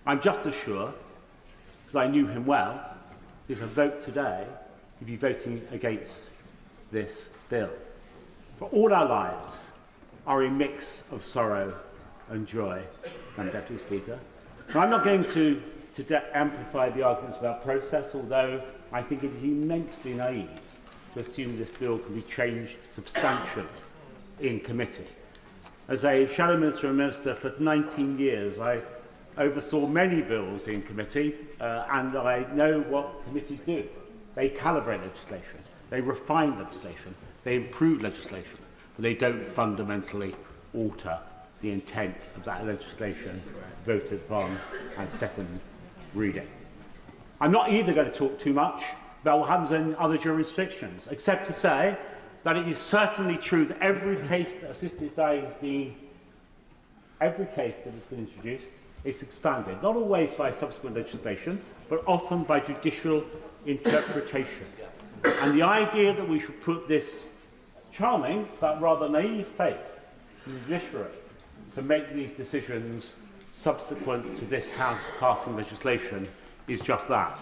I'm just as sure, because I knew him well, if a vote today, he'd be voting against this bill. For all our lives are a mix of sorrow and joy, Madam Deputy Speaker. Now, I'm not going to amplify the arguments about process, although I think it is immensely naive to assume this bill can be changed substantially in committee. As a Shadow Minister and Minister for 19 years, I oversaw many bills in committee, and I know what committees do. They calibrate legislation, they refine legislation, they improve legislation, but they don't fundamentally alter the intent of that legislation voted upon at second reading. I'm not either going to talk too much about what happens in other jurisdictions, except to say that it is certainly true that every case that assisted dying has been, every case that has been introduced is expanded, not always by subsequent legislation, but often by judicial interpretation. And the idea that we should put this charming but rather naive faith in the judiciary to make these decisions subsequent to this House passing legislation is just that,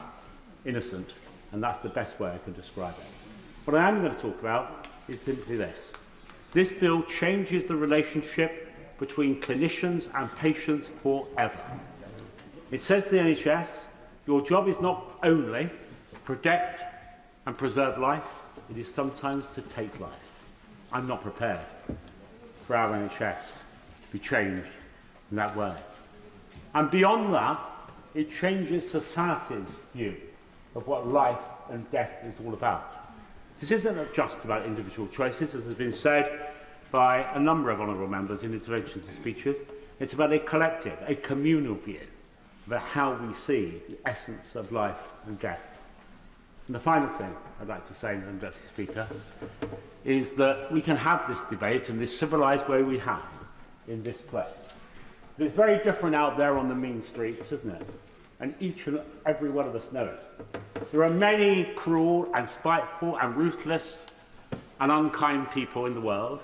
innocent, and that's the best way I can describe it. What I am going to talk about is simply this. This bill changes the relationship between clinicians and patients forever. It says to the NHS, your job is not only to protect and preserve life, it is sometimes to take life. I'm not prepared for our NHS to be changed in that way. And beyond that, it changes society's view of what life and death is all about. This isn't just about individual choices, as has been said by a number of honourable members in interventions and speeches. It's about a collective, a communal view about how we see the essence of life and death. And the final thing I'd like to say, Madam Deputy Speaker, is that we can have this debate in this civilised way we have in this place. It's very different out there on the mean streets, isn't it? And each and every one of us know it. There are many cruel and spiteful and ruthless and unkind people in the world,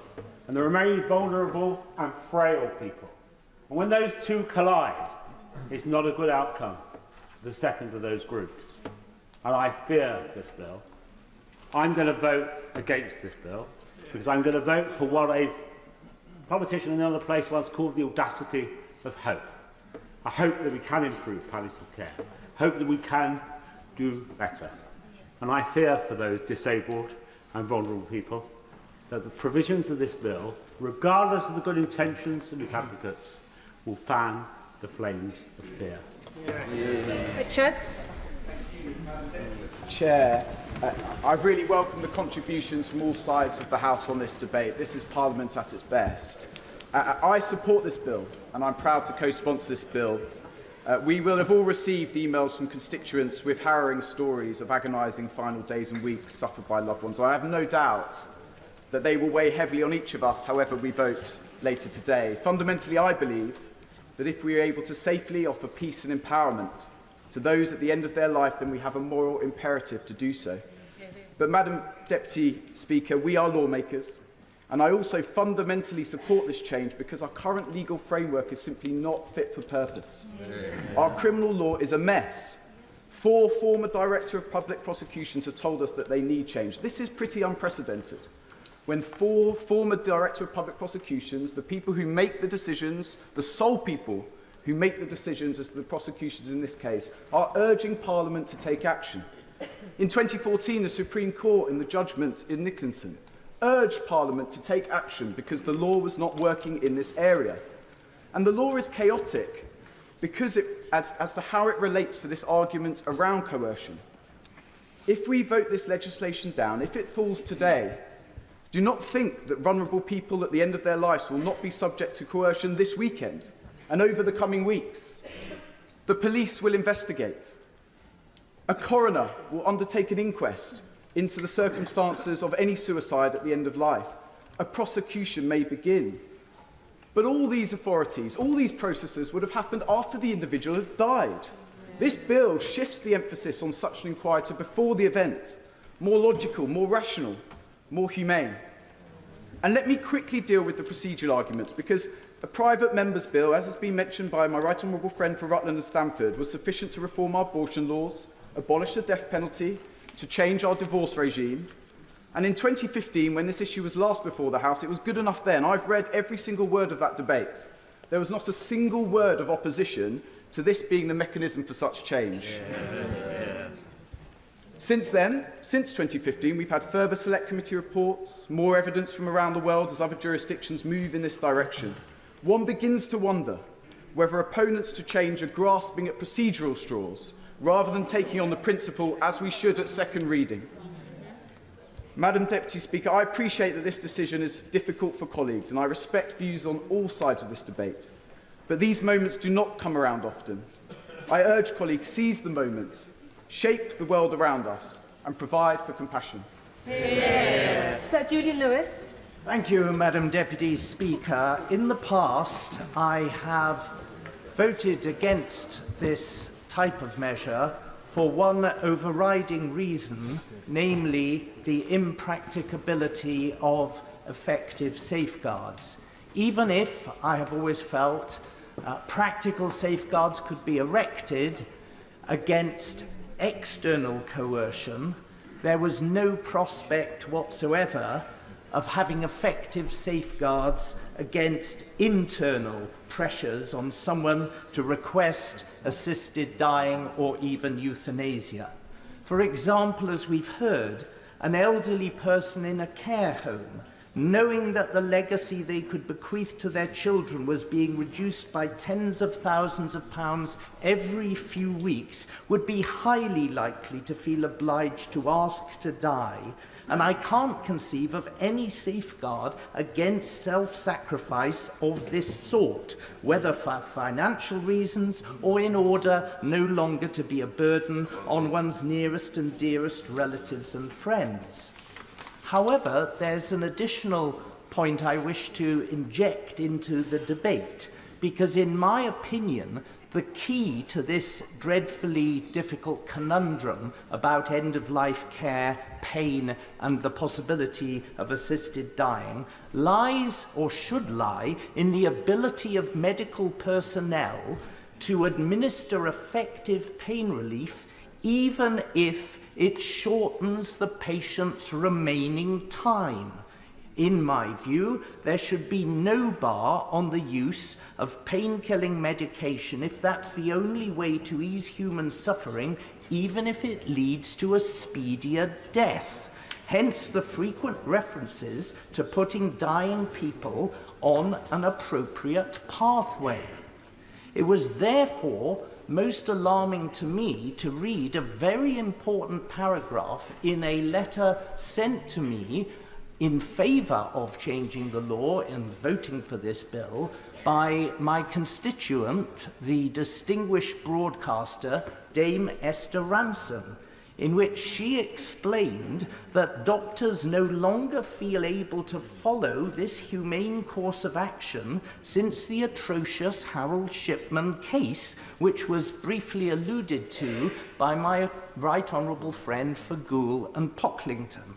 and there are many vulnerable and frail people. And when those two collide, it's not a good outcome for the second of those groups. And I fear this bill I'm going to vote against this bill because I'm going to vote for what a politician in another place once called the audacity of hope. I hope that we can improve palliative care. Hope that we can do better. And I fear for those disabled and vulnerable people that the provisions of this bill, regardless of the good intentions of its advocates, will fan the flames of fear. Richards. Chair, I've really welcomed the contributions from all sides of the House on this debate. This is Parliament at its best. I support this bill, and I'm proud to co-sponsor this bill. We will have all received emails from constituents with harrowing stories of agonising final days and weeks suffered by loved ones. I have no doubt that they will weigh heavily on each of us, however we vote later today. Fundamentally, I believe that if we are able to safely offer peace and empowerment to those at the end of their life, then we have a moral imperative to do so. But, Madam Deputy Speaker, we are lawmakers, and I also fundamentally support this change because our current legal framework is simply not fit for purpose. Our criminal law is a mess. 4 former Director of Public Prosecutions have told us that they need change. This is pretty unprecedented. When 4 former Director of Public Prosecutions, the people who make the decisions, the sole people who make the decisions as to the prosecutions in this case, are urging Parliament to take action. In 2014, the Supreme Court, in the judgment in Nicholson, urged Parliament to take action because the law was not working in this area. And the law is chaotic because as to how it relates to this argument around coercion. If we vote this legislation down, if it falls today, do not think that vulnerable people at the end of their lives will not be subject to coercion this weekend and over the coming weeks. The police will investigate. A coroner will undertake an inquest into the circumstances of any suicide at the end of life. A prosecution may begin. But all these authorities, all these processes would have happened after the individual had died. This bill shifts the emphasis on such an inquiry to before the event, more logical, more rational, more humane. And let me quickly deal with the procedural arguments, because a private member's bill, as has been mentioned by my right honourable friend for Rutland and Stamford, was sufficient to reform our abortion laws, abolish the death penalty, to change our divorce regime. And in 2015, when this issue was last before the House, it was good enough then. I've read every single word of that debate. There was not a single word of opposition to this being the mechanism for such change. Since then, since 2015, we've had further select committee reports, more evidence from around the world as other jurisdictions move in this direction. One begins to wonder whether opponents to change are grasping at procedural straws rather than taking on the principle as we should at second reading. Madam Deputy Speaker, I appreciate that this decision is difficult for colleagues and I respect views on all sides of this debate. But these moments do not come around often. I urge colleagues, seize the moment, shape the world around us and provide for compassion. Sir Julian Lewis. Thank you, Madam Deputy Speaker. In the past, I have voted against this type of measure for one overriding reason, namely the impracticability of effective safeguards. Even if I have always felt practical safeguards could be erected against external coercion, there was no prospect whatsoever of having effective safeguards against internal pressures on someone to request assisted dying or even euthanasia. For example, as we've heard, an elderly person in a care home, knowing that the legacy they could bequeath to their children was being reduced by tens of thousands of pounds every few weeks, would be highly likely to feel obliged to ask to die. And I can't conceive of any safeguard against self-sacrifice of this sort, whether for financial reasons or in order no longer to be a burden on one's nearest and dearest relatives and friends. However, there's an additional point I wish to inject into the debate, because in my opinion, the key to this dreadfully difficult conundrum about end-of-life care, pain, and the possibility of assisted dying lies, or should lie, in the ability of medical personnel to administer effective pain relief even if it shortens the patient's remaining time. In my view, there should be no bar on the use of pain-killing medication if that's the only way to ease human suffering, even if it leads to a speedier death. Hence the frequent references to putting dying people on an appropriate pathway. It was therefore most alarming to me to read a very important paragraph in a letter sent to me in favour of changing the law and voting for this bill by my constituent, the distinguished broadcaster Dame Esther Ransom, in which she explained that doctors no longer feel able to follow this humane course of action since the atrocious Harold Shipman case, which was briefly alluded to by my right honourable friend Fagul and Pocklington.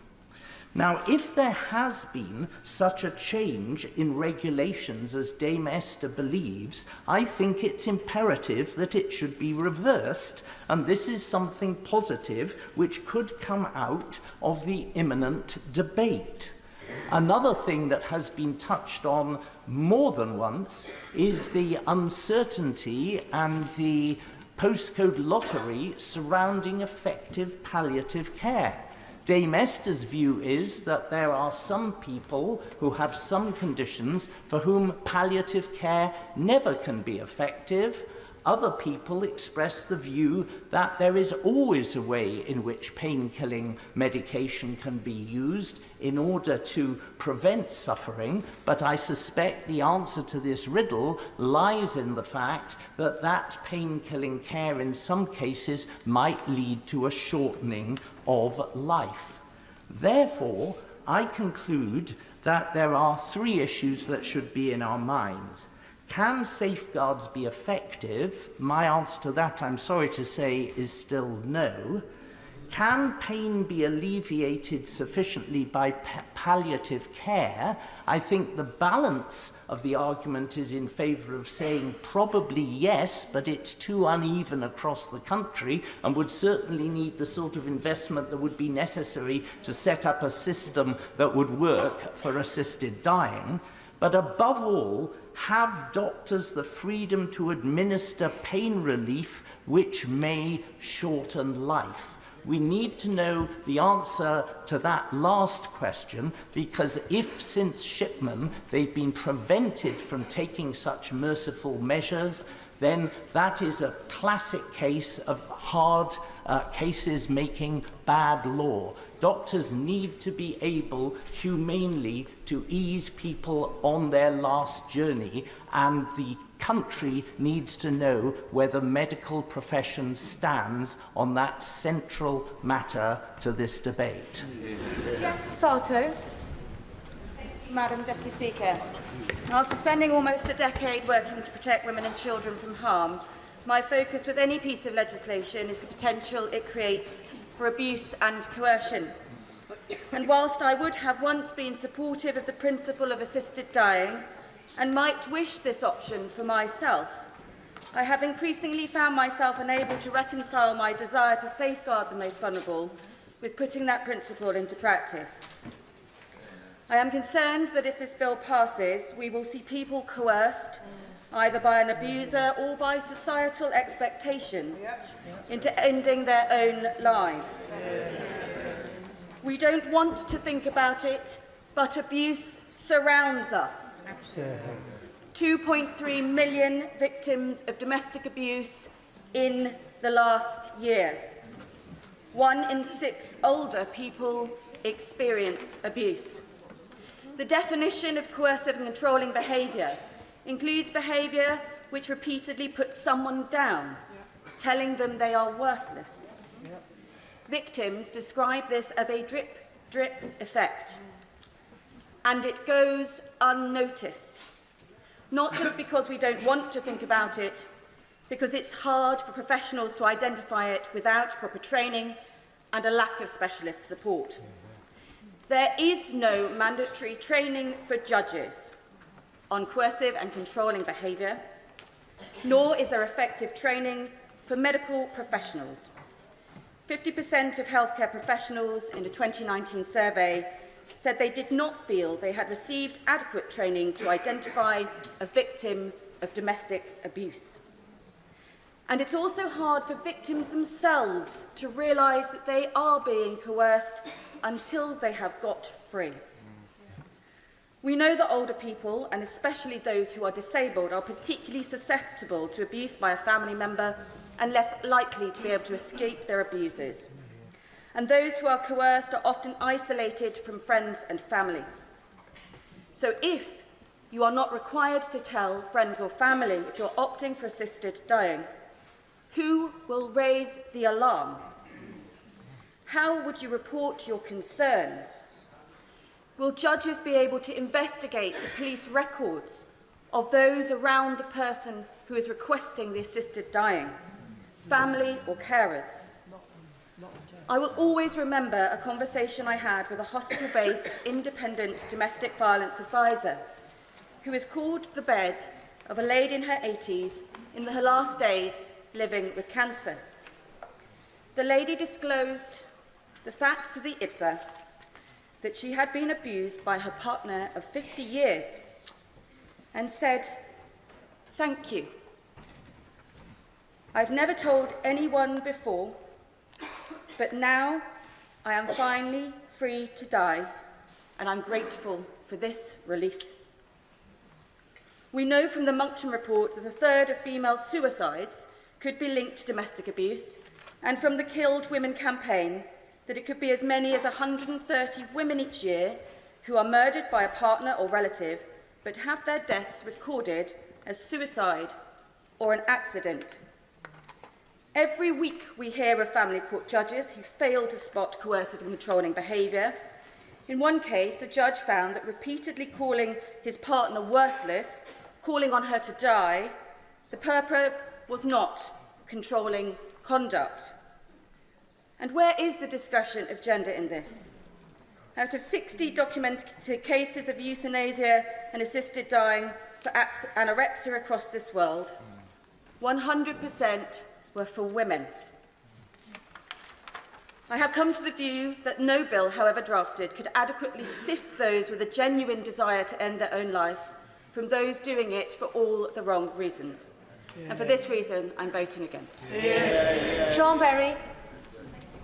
Now, if there has been such a change in regulations as Dame Esther believes, I think it's imperative that it should be reversed, and this is something positive which could come out of the imminent debate. Another thing that has been touched on more than once is the uncertainty and the postcode lottery surrounding effective palliative care. Dame Esther's view is that there are some people who have some conditions for whom palliative care never can be effective. Other people express the view that there is always a way in which pain-killing medication can be used in order to prevent suffering, but I suspect the answer to this riddle lies in the fact that that pain-killing care in some cases might lead to a shortening of life. Therefore, I conclude that there are three issues that should be in our minds. Can safeguards be effective? My answer to that, I'm sorry to say, is still no. Can pain be alleviated sufficiently by palliative care? I think the balance of the argument is in favour of saying probably yes, but it's too uneven across the country and would certainly need the sort of investment that would be necessary to set up a system that would work for assisted dying. But above all, have doctors the freedom to administer pain relief which may shorten life? We need to know the answer to that last question, because if since Shipman they've been prevented from taking such merciful measures, then that is a classic case of hard cases making bad law. Doctors need to be able humanely to ease people on their last journey, and the country needs to know where the medical profession stands on that central matter to this debate. Salto. Madam Deputy Speaker, after spending almost a decade working to protect women and children from harm, my focus with any piece of legislation is the potential it creates for abuse and coercion. And whilst I would have once been supportive of the principle of assisted dying and might wish this option for myself, I have increasingly found myself unable to reconcile my desire to safeguard the most vulnerable with putting that principle into practice. I am concerned that if this bill passes, we will see people coerced, either by an abuser or by societal expectations, into ending their own lives. We don't want to think about it, but abuse surrounds us. 2.3 million victims of domestic abuse in the last year. 1 in 6 older people experience abuse. The definition of coercive and controlling behaviour includes behaviour which repeatedly puts someone down, telling them they are worthless. Victims describe this as a drip-drip effect, and it goes unnoticed, not just because we don't want to think about it, because it's hard for professionals to identify it without proper training and a lack of specialist support. There is no mandatory training for judges on coercive and controlling behaviour, nor is there effective training for medical professionals. 50% of healthcare professionals in a 2019 survey said they did not feel they had received adequate training to identify a victim of domestic abuse. And it's also hard for victims themselves to realise that they are being coerced until they have got free. We know that older people, and especially those who are disabled, are particularly susceptible to abuse by a family member and less likely to be able to escape their abusers. And those who are coerced are often isolated from friends and family. So if you are not required to tell friends or family if you're opting for assisted dying, who will raise the alarm? How would you report your concerns? Will judges be able to investigate the police records of those around the person who is requesting the assisted dying, family or carers? I will always remember a conversation I had with a hospital-based independent domestic violence advisor who was called to the bed of a lady in her 80s in her last days living with cancer. The lady disclosed the facts to the IDFA that she had been abused by her partner of 50 years and said, "Thank you. I've never told anyone before, but now I am finally free to die, and I'm grateful for this release." We know from the Monckton report that a third of female suicides could be linked to domestic abuse, and from the Killed Women campaign that it could be as many as 130 women each year who are murdered by a partner or relative but have their deaths recorded as suicide or an accident. Every week we hear of family court judges who fail to spot coercive and controlling behaviour. In one case, a judge found that repeatedly calling his partner worthless, calling on her to die, the purpose was not controlling conduct. And where is the discussion of gender in this? Out of 60 documented cases of euthanasia and assisted dying for anorexia across this world, 100% were for women. I have come to the view that no bill, however drafted, could adequately sift those with a genuine desire to end their own life from those doing it for all the wrong reasons. And for this reason, I'm voting against. Sean Berry.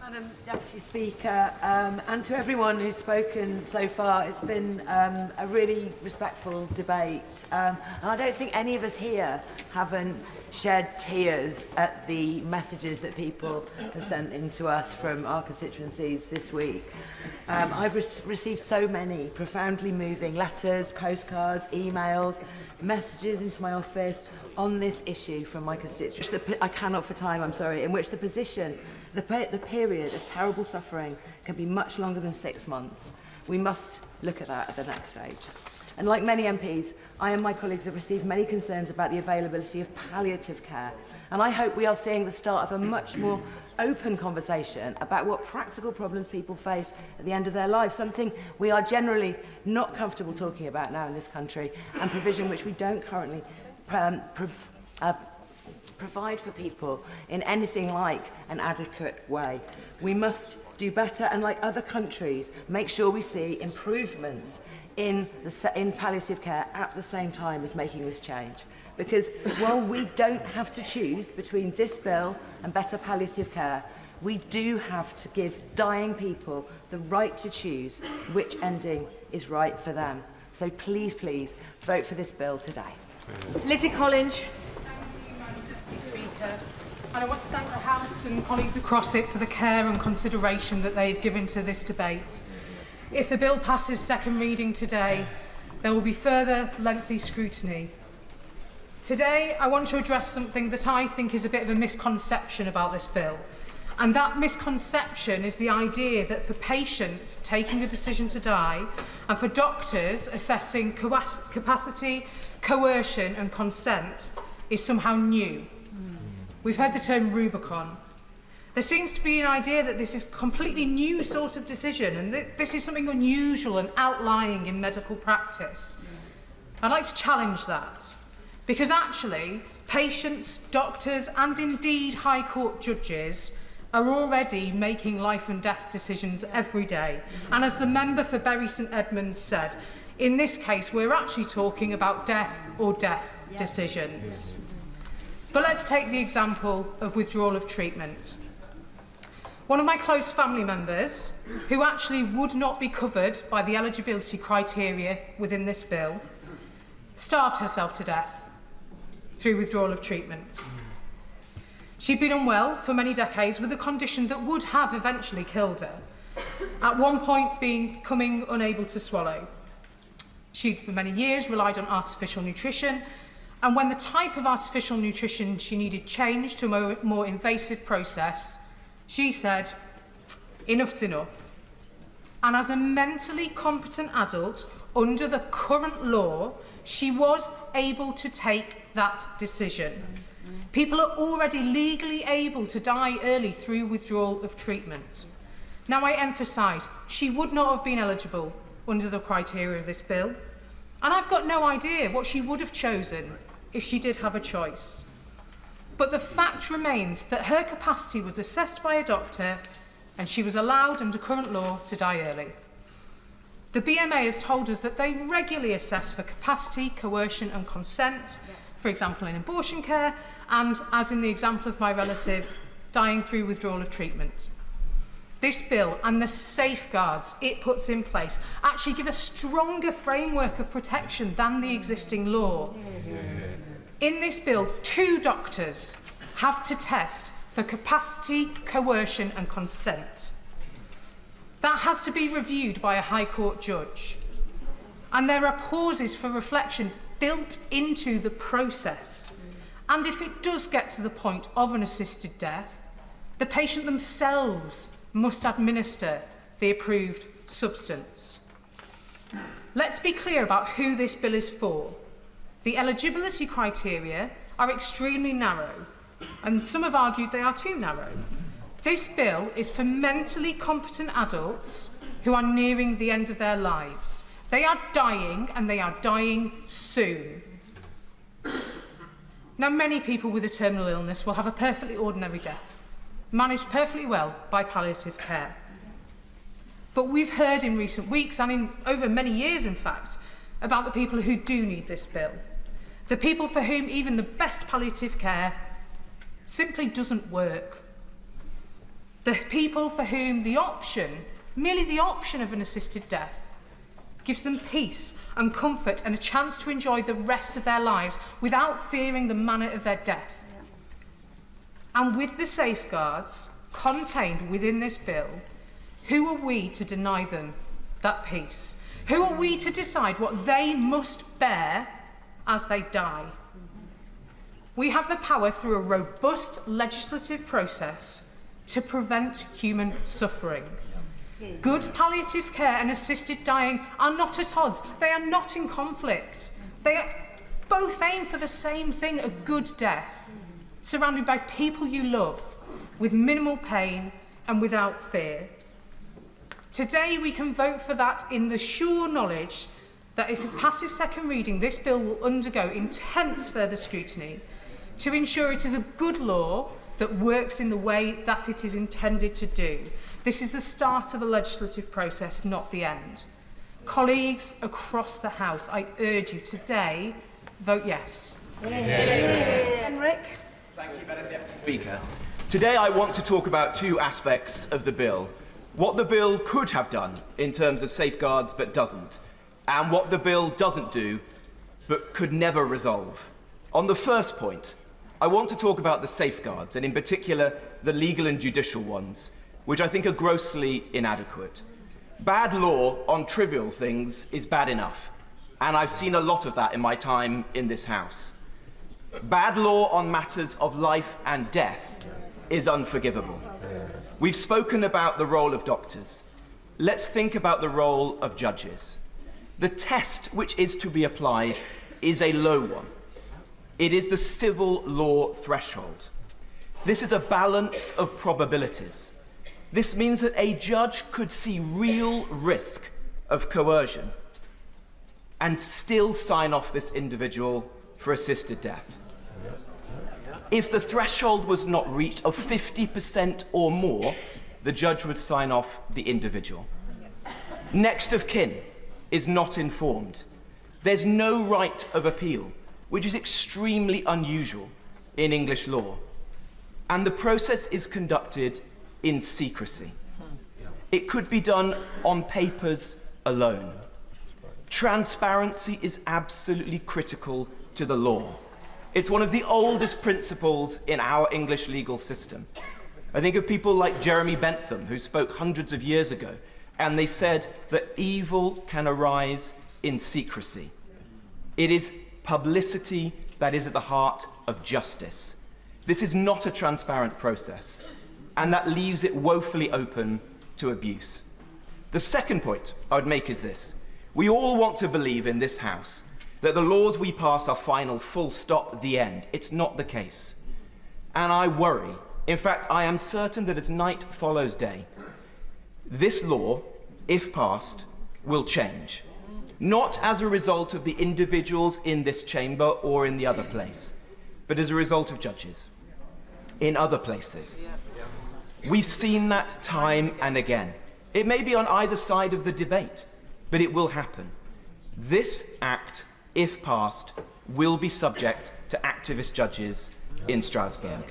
Madam Deputy Speaker, and to everyone who's spoken so far, it's been a really respectful debate. And I don't think any of us here haven't shed tears at the messages that people have sent in to us from our constituencies this week. I've received so many profoundly moving letters, postcards, emails, messages into my office on this issue from my constituents. I cannot for time, I'm sorry, in which the position, the period of terrible suffering can be much longer than 6 months. We must look at that at the next stage. And like many MPs, I and my colleagues have received many concerns about the availability of palliative care. And I hope we are seeing the start of a much more open conversation about what practical problems people face at the end of their lives, something we are generally not comfortable talking about now in this country, and provision which we don't currently provide for people in anything like an adequate way. We must do better, and like other countries, make sure we see improvements in palliative care at the same time as making this change. Because while we don't have to choose between this bill and better palliative care, we do have to give dying people the right to choose which ending is right for them. So please, please, vote for this bill today. Lizzie Collins. Thank you, Madam Deputy Speaker. And I want to thank the House and colleagues across it for the care and consideration that they've given to this debate. If the bill passes second reading today, there will be further lengthy scrutiny. Today, I want to address something that I think is a bit of a misconception about this bill. And that misconception is the idea that for patients taking the decision to die and for doctors assessing capacity, coercion and consent is somehow new. We've heard the term Rubicon. There seems to be an idea that this is a completely new sort of decision and that this is something unusual and outlying in medical practice. I'd like to challenge that, because actually patients, doctors and indeed High Court judges are already making life and death decisions every day. And as the member for Bury St Edmunds said, in this case, we're actually talking about death or death decisions. But let's take the example of withdrawal of treatment. One of my close family members, who actually would not be covered by the eligibility criteria within this bill, starved herself to death through withdrawal of treatment. She'd been unwell for many decades with a condition that would have eventually killed her, at one point becoming unable to swallow. She'd for many years relied on artificial nutrition, and when the type of artificial nutrition she needed changed to a more invasive process, she said, enough's enough. And as a mentally competent adult, under the current law, she was able to take that decision. People are already legally able to die early through withdrawal of treatment. Now, I emphasise, she would not have been eligible under the criteria of this bill, and I've got no idea what she would have chosen if she did have a choice. But the fact remains that her capacity was assessed by a doctor and she was allowed under current law to die early. The BMA has told us that they regularly assess for capacity, coercion and consent, for example in abortion care, and, as in the example of my relative, dying through withdrawal of treatment. This bill and the safeguards it puts in place actually give a stronger framework of protection than the existing law. In this bill, 2 doctors have to test for capacity, coercion and consent. That has to be reviewed by a High Court judge. And there are pauses for reflection built into the process. And if it does get to the point of an assisted death, the patient themselves must administer the approved substance. Let's be clear about who this bill is for. The eligibility criteria are extremely narrow, and some have argued they are too narrow. This bill is for mentally competent adults who are nearing the end of their lives. They are dying, and they are dying soon. Now, many people with a terminal illness will have a perfectly ordinary death, managed perfectly well by palliative care. But we've heard in recent weeks, and in over many years in fact, about the people who do need this bill. The people for whom even the best palliative care simply doesn't work. The people for whom the option, merely the option of an assisted death, gives them peace and comfort and a chance to enjoy the rest of their lives without fearing the manner of their death. And with the safeguards contained within this bill, who are we to deny them that peace? Who are we to decide what they must bear as they die? We have the power through a robust legislative process to prevent human suffering. Good palliative care and assisted dying are not at odds. They are not in conflict. They both aim for the same thing, a good death, surrounded by people you love, with minimal pain and without fear. Today we can vote for that in the sure knowledge that if it passes second reading, this bill will undergo intense further scrutiny to ensure it is a good law that works in the way that it is intended to do. This is the start of a legislative process, not the end. Colleagues across the House, I urge you today, vote yes. Henrik? Thank you, Madam Deputy Speaker. Today I want to talk about 2 aspects of the bill. What the bill could have done in terms of safeguards but doesn't, and what the bill doesn't do but could never resolve. On the first point, I want to talk about the safeguards, and in particular the legal and judicial ones, which I think are grossly inadequate. Bad law on trivial things is bad enough, and I've seen a lot of that in my time in this House. Bad law on matters of life and death is unforgivable. We've spoken about the role of doctors. Let's think about the role of judges. The test which is to be applied is a low one. It is the civil law threshold. This is a balance of probabilities. This means that a judge could see real risk of coercion and still sign off this individual for assisted death. If the threshold was not reached of 50% or more, the judge would sign off the individual. Next of kin is not informed. There's no right of appeal, which is extremely unusual in English law. And the process is conducted in secrecy. It could be done on papers alone. Transparency is absolutely critical to the law. It's one of the oldest principles in our English legal system. I think of people like Jeremy Bentham, who spoke hundreds of years ago, and they said that evil can arise in secrecy. It is publicity that is at the heart of justice. This is not a transparent process, and that leaves it woefully open to abuse. The second point I would make is this. We all want to believe in this House that the laws we pass are final, full stop, the end. It's not the case. And I worry, in fact, I am certain that as night follows day, this law, if passed, will change. Not as a result of the individuals in this chamber or in the other place, but as a result of judges in other places. We've seen that time and again. It may be on either side of the debate, but it will happen. This Act, if passed, will be subject to activist judges in Strasbourg.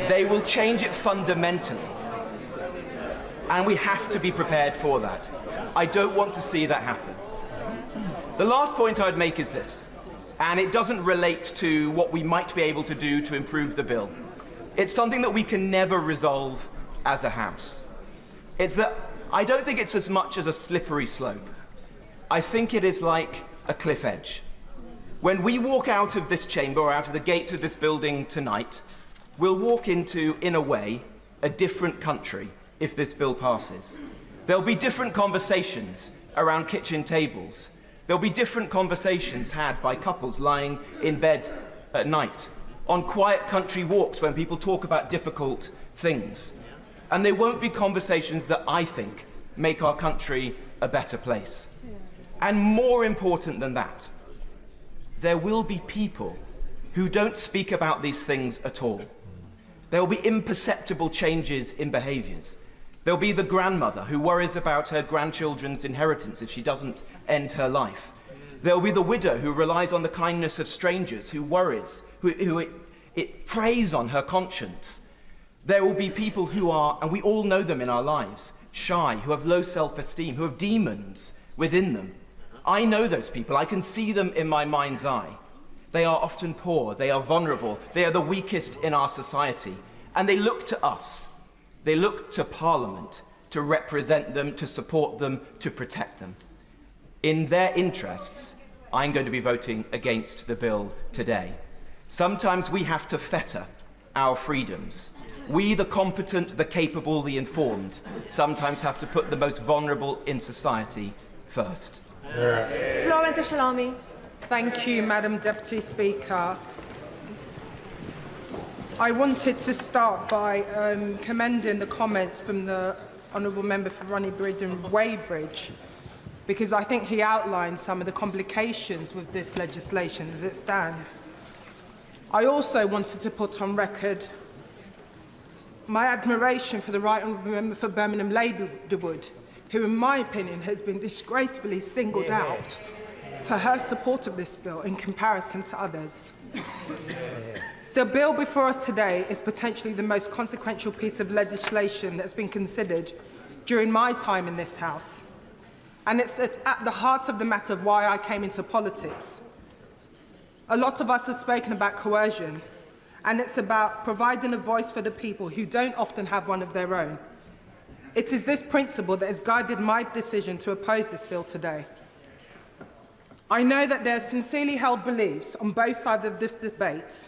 They will change it fundamentally, and we have to be prepared for that. I don't want to see that happen. The last point I would make is this, and it doesn't relate to what we might be able to do to improve the bill. It's something that we can never resolve as a House. It's that I don't think it's as much as a slippery slope. I think it is like a cliff edge. When we walk out of this chamber or out of the gates of this building tonight, we'll walk into, in a way, a different country if this bill passes. There'll be different conversations around kitchen tables. There'll be different conversations had by couples lying in bed at night, on quiet country walks when people talk about difficult things. And they won't be conversations that I think make our country a better place. And more important than that, there will be people who don't speak about these things at all. There will be imperceptible changes in behaviours. There'll be the grandmother who worries about her grandchildren's inheritance if she doesn't end her life. There'll be the widow who relies on the kindness of strangers, who worries, who it preys on her conscience. There will be people who are, and we all know them in our lives, shy, who have low self-esteem, who have demons within them. I know those people. I can see them in my mind's eye. They are often poor. They are vulnerable. They are the weakest in our society. And they look to us. They look to Parliament to represent them, to support them, to protect them. In their interests, I'm going to be voting against the bill today. Sometimes we have to fetter our freedoms. We, the competent, the capable, the informed, sometimes have to put the most vulnerable in society first. Florence Shalami. Thank you, Madam Deputy Speaker. I wanted to start by commending the comments from the Honourable Member for Runnymede and Weybridge, because I think he outlined some of the complications with this legislation as it stands. I also wanted to put on record my admiration for the Right Honourable Member for Birmingham Labourwood, who, in my opinion, has been disgracefully singled out for her support of this bill in comparison to others. The bill before us today is potentially the most consequential piece of legislation that's been considered during my time in this House. And it's at the heart of the matter of why I came into politics. A lot of us have spoken about coercion, and it's about providing a voice for the people who don't often have one of their own. It is this principle that has guided my decision to oppose this bill today. I know that there are sincerely held beliefs on both sides of this debate,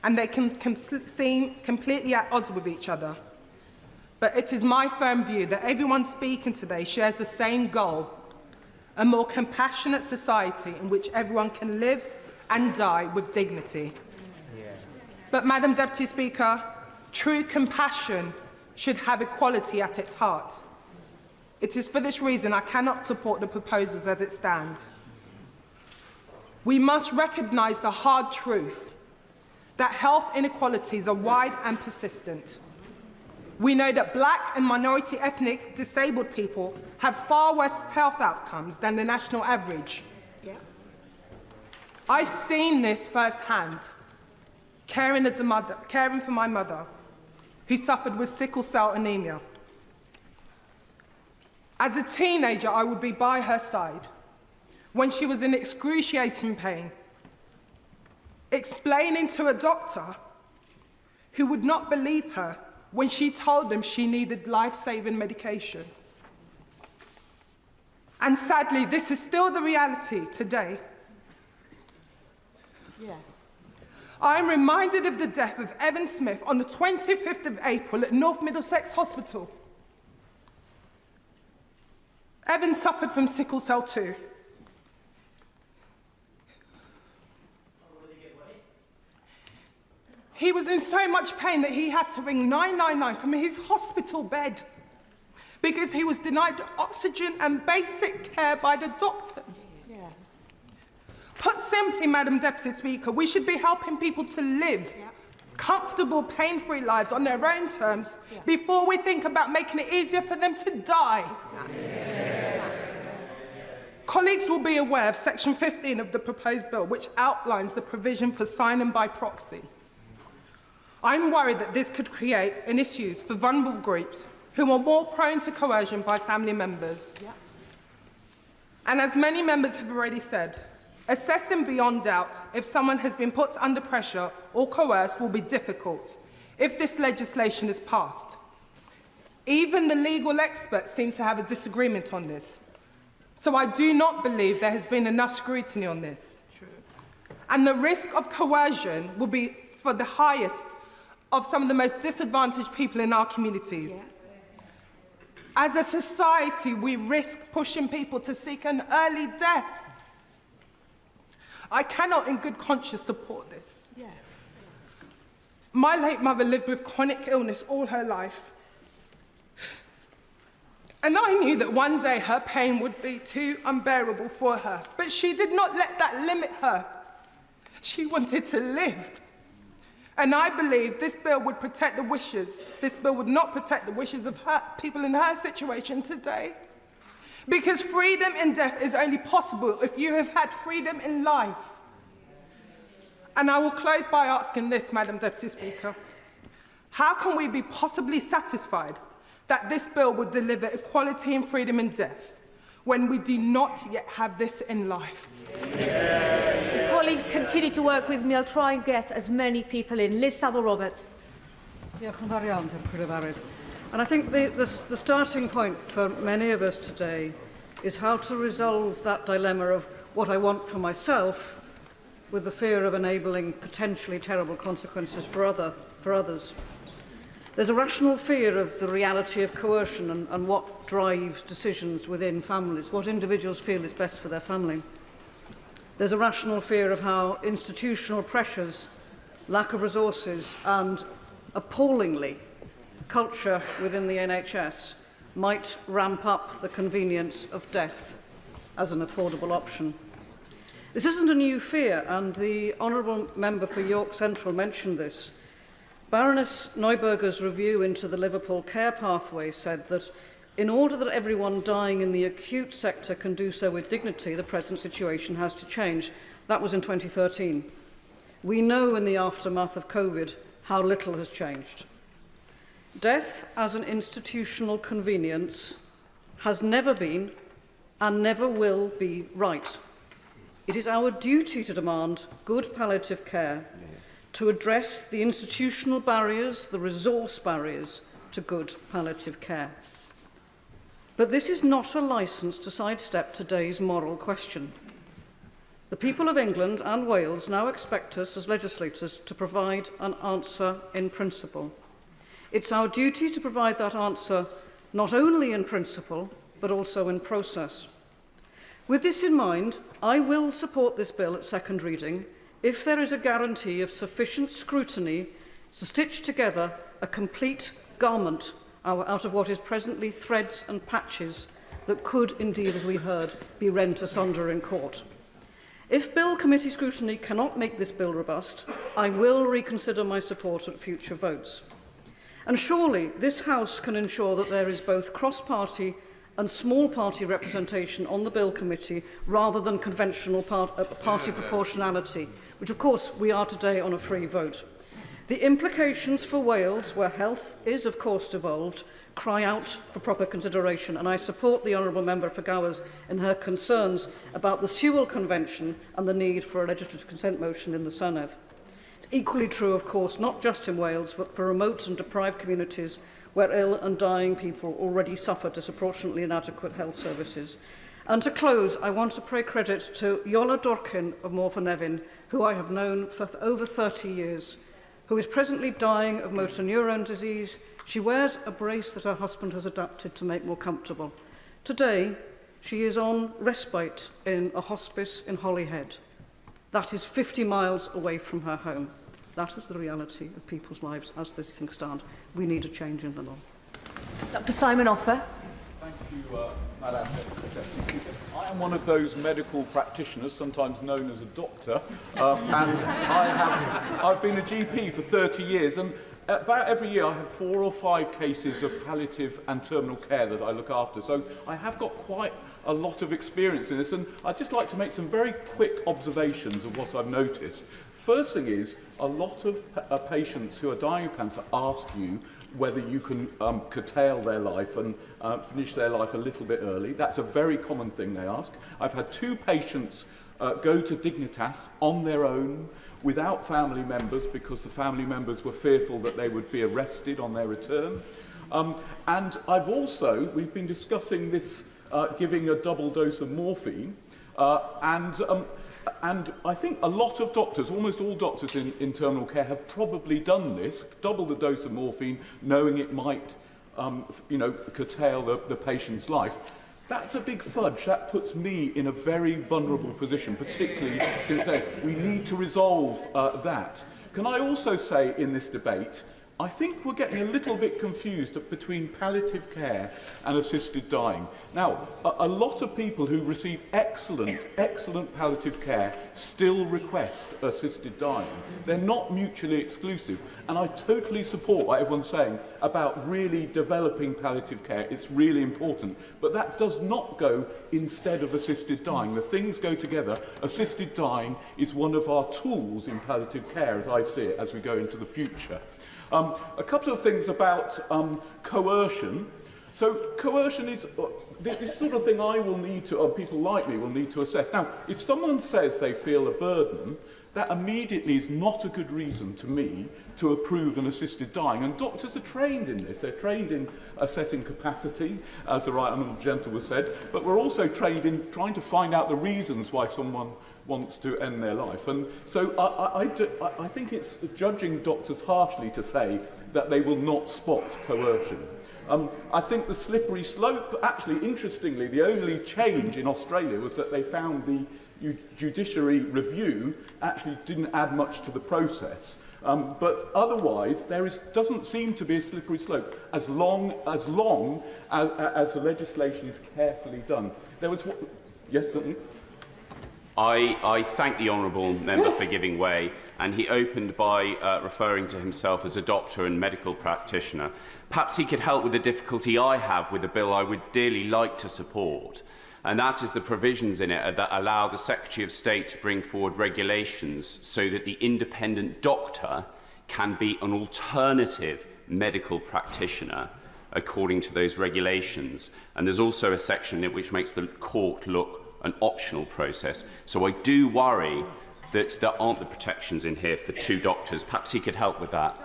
and they can seem completely at odds with each other. But it is my firm view that everyone speaking today shares the same goal, a more compassionate society in which everyone can live and die with dignity. But, Madam Deputy Speaker, true compassion should have equality at its heart. It is for this reason I cannot support the proposals as it stands. We must recognise the hard truth that health inequalities are wide and persistent. We know that black and minority ethnic disabled people have far worse health outcomes than the national average. I've seen this firsthand, caring for my mother, who suffered with sickle cell anemia. As a teenager, I would be by her side when she was in excruciating pain, explaining to a doctor who would not believe her when she told them she needed life-saving medication. And sadly, this is still the reality today. Yes. I am reminded of the death of Evan Smith on the 25th of April at North Middlesex Hospital. Evan suffered from sickle cell too. He was in so much pain that he had to ring 999 from his hospital bed because he was denied oxygen and basic care by the doctors. Yeah. Put simply, Madam Deputy Speaker, we should be helping people to live comfortable, pain-free lives on their own terms before we think about making it easier for them to die. Colleagues will be aware of Section 15 of the proposed bill, which outlines the provision for sign-in by proxy. I'm worried that this could create an issue for vulnerable groups who are more prone to coercion by family members. And as many members have already said, assessing beyond doubt if someone has been put under pressure or coerced will be difficult if this legislation is passed. Even the legal experts seem to have a disagreement on this. So I do not believe there has been enough scrutiny on this. True. And the risk of coercion will be for the highest of some of the most disadvantaged people in our communities. As a society, we risk pushing people to seek an early death. I cannot in good conscience support this. My late mother lived with chronic illness all her life. And I knew that one day her pain would be too unbearable for her. But she did not let that limit her. She wanted to live. And I believe this bill would protect the wishes. This bill would not protect the wishes of people in her situation today. Because freedom in death is only possible if you have had freedom in life. And I will close by asking this, Madam Deputy Speaker. How can we be possibly satisfied that this bill would deliver equality and freedom in death when we do not yet have this in life? Colleagues, continue to work with me. I'll try and get as many people in. Liz Saville-Roberts. And I think the starting point for many of us today is how to resolve that dilemma of what I want for myself with the fear of enabling potentially terrible consequences for others. There's a rational fear of the reality of coercion and what drives decisions within families, what individuals feel is best for their family. There's a rational fear of how institutional pressures, lack of resources and, appallingly, culture within the NHS might ramp up the convenience of death as an affordable option. This isn't a new fear, and the Honourable Member for York Central mentioned this. Baroness Neuberger's review into the Liverpool care pathway said that in order that everyone dying in the acute sector can do so with dignity, the present situation has to change. That was in 2013. We know in the aftermath of COVID how little has changed. Death as an institutional convenience has never been and never will be right. It is our duty to demand good palliative care, to address the institutional barriers, the resource barriers to good palliative care. But this is not a licence to sidestep today's moral question. The people of England and Wales now expect us as legislators to provide an answer in principle. It's our duty to provide that answer not only in principle, but also in process. With this in mind, I will support this bill at second reading if there is a guarantee of sufficient scrutiny to stitch together a complete garment out of what is presently threads and patches that could indeed, as we heard, be rent asunder in court. If Bill Committee Scrutiny cannot make this bill robust, I will reconsider my support at future votes. And surely this House can ensure that there is both cross-party and small party representation on the Bill Committee rather than conventional party proportionality, which of course we are today on a free vote. The implications for Wales, where health is of course devolved, cry out for proper consideration, and I support the Honourable Member for Gowers in her concerns about the Sewell Convention and the need for a legislative consent motion in the Senedd. It's equally true, of course, not just in Wales, but for remote and deprived communities where ill and dying people already suffer disproportionately inadequate health services. And to close, I want to pay credit to Iola Dorkin of Morfanevin, who I have known for over 30 years, who is presently dying of motor neurone disease. She wears a brace that her husband has adapted to make more comfortable. Today, she is on respite in a hospice in Holyhead. That is 50 miles away from her home. That is the reality of people's lives as these things stand. We need a change in the law. Dr. Simon Offer. Thank you, Madam Deputy. I am one of those medical practitioners, sometimes known as a doctor, and I've been a GP for 30 years, and about every year I have 4 or 5 cases of palliative and terminal care that I look after. So I have got quite a lot of experience in this, and I'd just like to make some very quick observations of what I've noticed. First thing is, a lot of patients who are dying of cancer ask you whether you can curtail their life and finish their life a little bit early. That's a very common thing they ask. I've had 2 patients go to Dignitas on their own without family members because the family members were fearful that they would be arrested on their return. And we've been discussing this giving a double dose of morphine, and I think a lot of doctors, almost all doctors in terminal care, have probably done this, double the dose of morphine, knowing it might curtail the patient's life. That's a big fudge. That puts me in a very vulnerable position, particularly since we need to resolve that. Can I also say in this debate, I think we're getting a little bit confused between palliative care and assisted dying. Now, a lot of people who receive excellent palliative care still request assisted dying. They're not mutually exclusive, and I totally support what everyone's saying about really developing palliative care. It's really important, but that does not go instead of assisted dying. The things go together. Assisted dying is one of our tools in palliative care, as I see it, as we go into the future. A couple of things about coercion. So coercion is this sort of thing I will need to, or people like me will need to assess. Now, if someone says they feel a burden, that immediately is not a good reason to me to approve an assisted dying. And doctors are trained in this. They're trained in assessing capacity, as the Right Honourable Gentleman said, but we're also trained in trying to find out the reasons why someone wants to end their life. And so I think it's judging doctors harshly to say that they will not spot coercion. I think the slippery slope, actually, interestingly, the only change in Australia was that they found the judiciary review actually didn't add much to the process. But otherwise, doesn't seem to be a slippery slope as long as the legislation is carefully done. There was... Yes, certainly. I thank the Honourable Member for giving way, and he opened by referring to himself as a doctor and medical practitioner. Perhaps he could help with the difficulty I have with the bill I would dearly like to support, and that is the provisions in it that allow the Secretary of State to bring forward regulations so that the independent doctor can be an alternative medical practitioner according to those regulations. And there's also a section in it which makes the court look an optional process. So I do worry that there aren't the protections in here for 2 doctors. Perhaps he could help with that.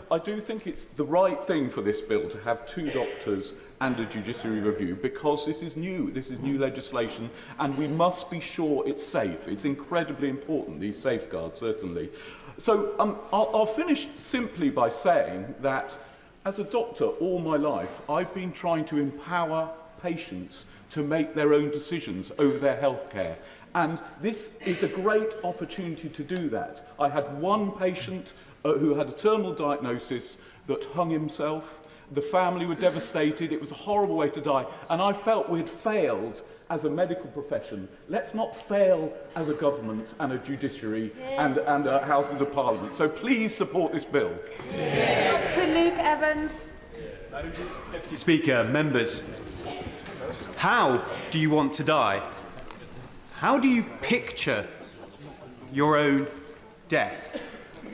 I do think it's the right thing for this bill to have 2 doctors and a judiciary review, because this is new legislation, and we must be sure it's safe. It's incredibly important, these safeguards, certainly. So I'll finish simply by saying that as a doctor all my life, I've been trying to empower patients to make their own decisions over their health care. And this is a great opportunity to do that. I had one patient who had a terminal diagnosis that hung himself. The family were devastated. It was a horrible way to die. And I felt we'd failed as a medical profession. Let's not fail as a government and a judiciary and Houses of Parliament. So please support this bill. Dr. Luke Evans. Madam Deputy Speaker, members, how do you want to die? How do you picture your own death?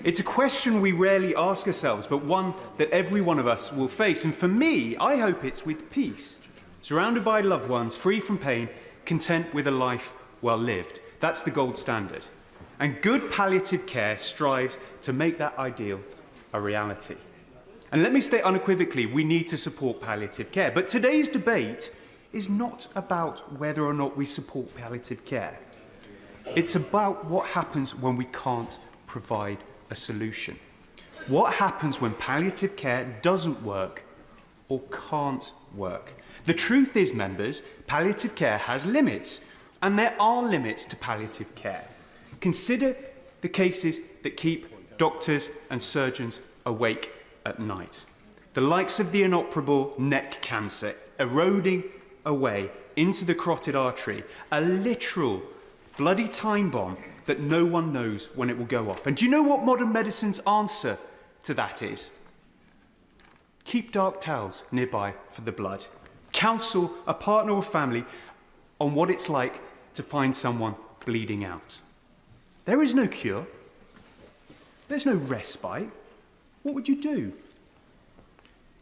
It's a question we rarely ask ourselves, but one that every one of us will face. And for me, I hope it's with peace, surrounded by loved ones, free from pain, content with a life well lived. That's the gold standard. And good palliative care strives to make that ideal a reality. And let me state unequivocally, we need to support palliative care. But today's debate is not about whether or not we support palliative care. It's about what happens when we can't provide a solution. What happens when palliative care doesn't work or can't work? The truth is, members, palliative care has limits, and there are limits to palliative care. Consider the cases that keep doctors and surgeons awake at night. The likes of the inoperable neck cancer eroding away into the carotid artery, a literal bloody time bomb that no one knows when it will go off. And do you know what modern medicine's answer to that is? Keep dark towels nearby for the blood. Counsel a partner or family on what it's like to find someone bleeding out. There is no cure. There's no respite. What would you do?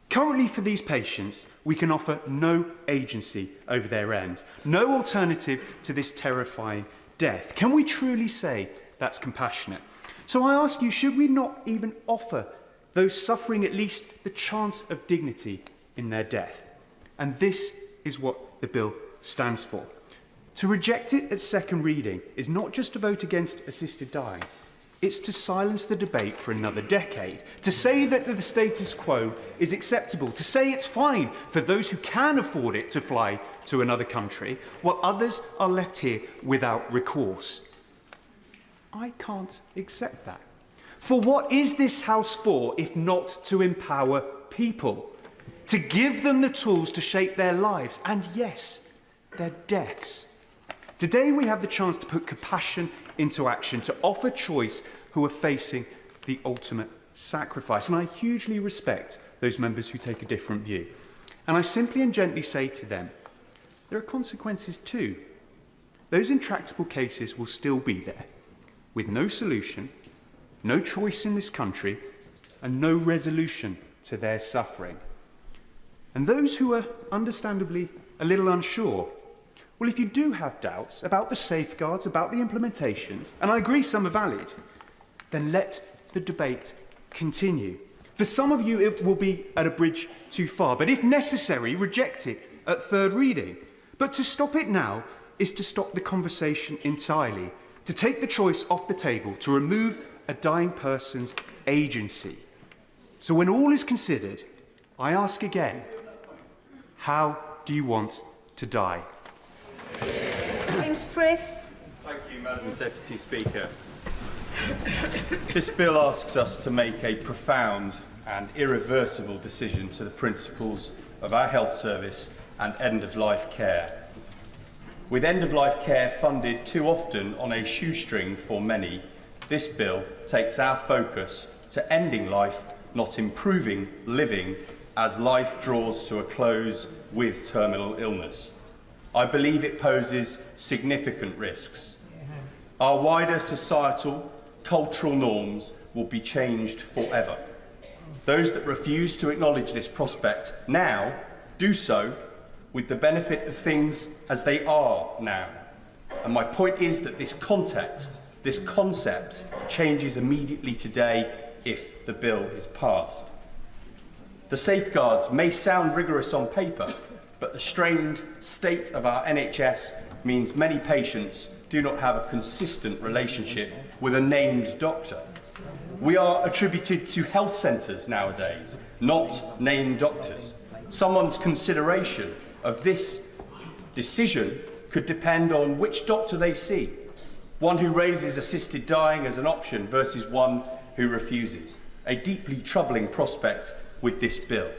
Currently, for these patients, we can offer no agency over their end, no alternative to this terrifying death. Can we truly say that's compassionate? So I ask you, should we not even offer those suffering at least the chance of dignity in their death? And this is what the bill stands for. To reject it at second reading is not just to vote against assisted dying, it's to silence the debate for another decade, to say that the status quo is acceptable, to say it's fine for those who can afford it to fly to another country, while others are left here without recourse. I can't accept that. For what is this House for if not to empower people, to give them the tools to shape their lives, and yes, their deaths? Today we have the chance to put compassion into action, to offer choice who are facing the ultimate sacrifice. And I hugely respect those members who take a different view. And I simply and gently say to them, there are consequences too. Those intractable cases will still be there, with no solution, no choice in this country, and no resolution to their suffering. And those who are understandably a little unsure, well, if you do have doubts about the safeguards, about the implementations, and I agree some are valid, then let the debate continue. For some of you, it will be at a bridge too far, but if necessary, reject it at third reading. But to stop it now is to stop the conversation entirely, to take the choice off the table, to remove a dying person's agency. So when all is considered, I ask again, how do you want to die? James Frith. Thank you, Madam Deputy Speaker. This bill asks us to make a profound and irreversible decision to the principles of our health service and end-of-life care. With end-of-life care funded too often on a shoestring for many, this bill takes our focus to ending life, not improving living, as life draws to a close with terminal illness. I believe it poses significant risks. Our wider societal, cultural norms will be changed forever. Those that refuse to acknowledge this prospect now do so with the benefit of things as they are now. And my point is that this context, this concept, changes immediately today if the bill is passed. The safeguards may sound rigorous on paper, but the strained state of our NHS means many patients do not have a consistent relationship with a named doctor. We are attributed to health centres nowadays, not named doctors. Someone's consideration of this decision could depend on which doctor they see, one who raises assisted dying as an option versus one who refuses. A deeply troubling prospect with this bill.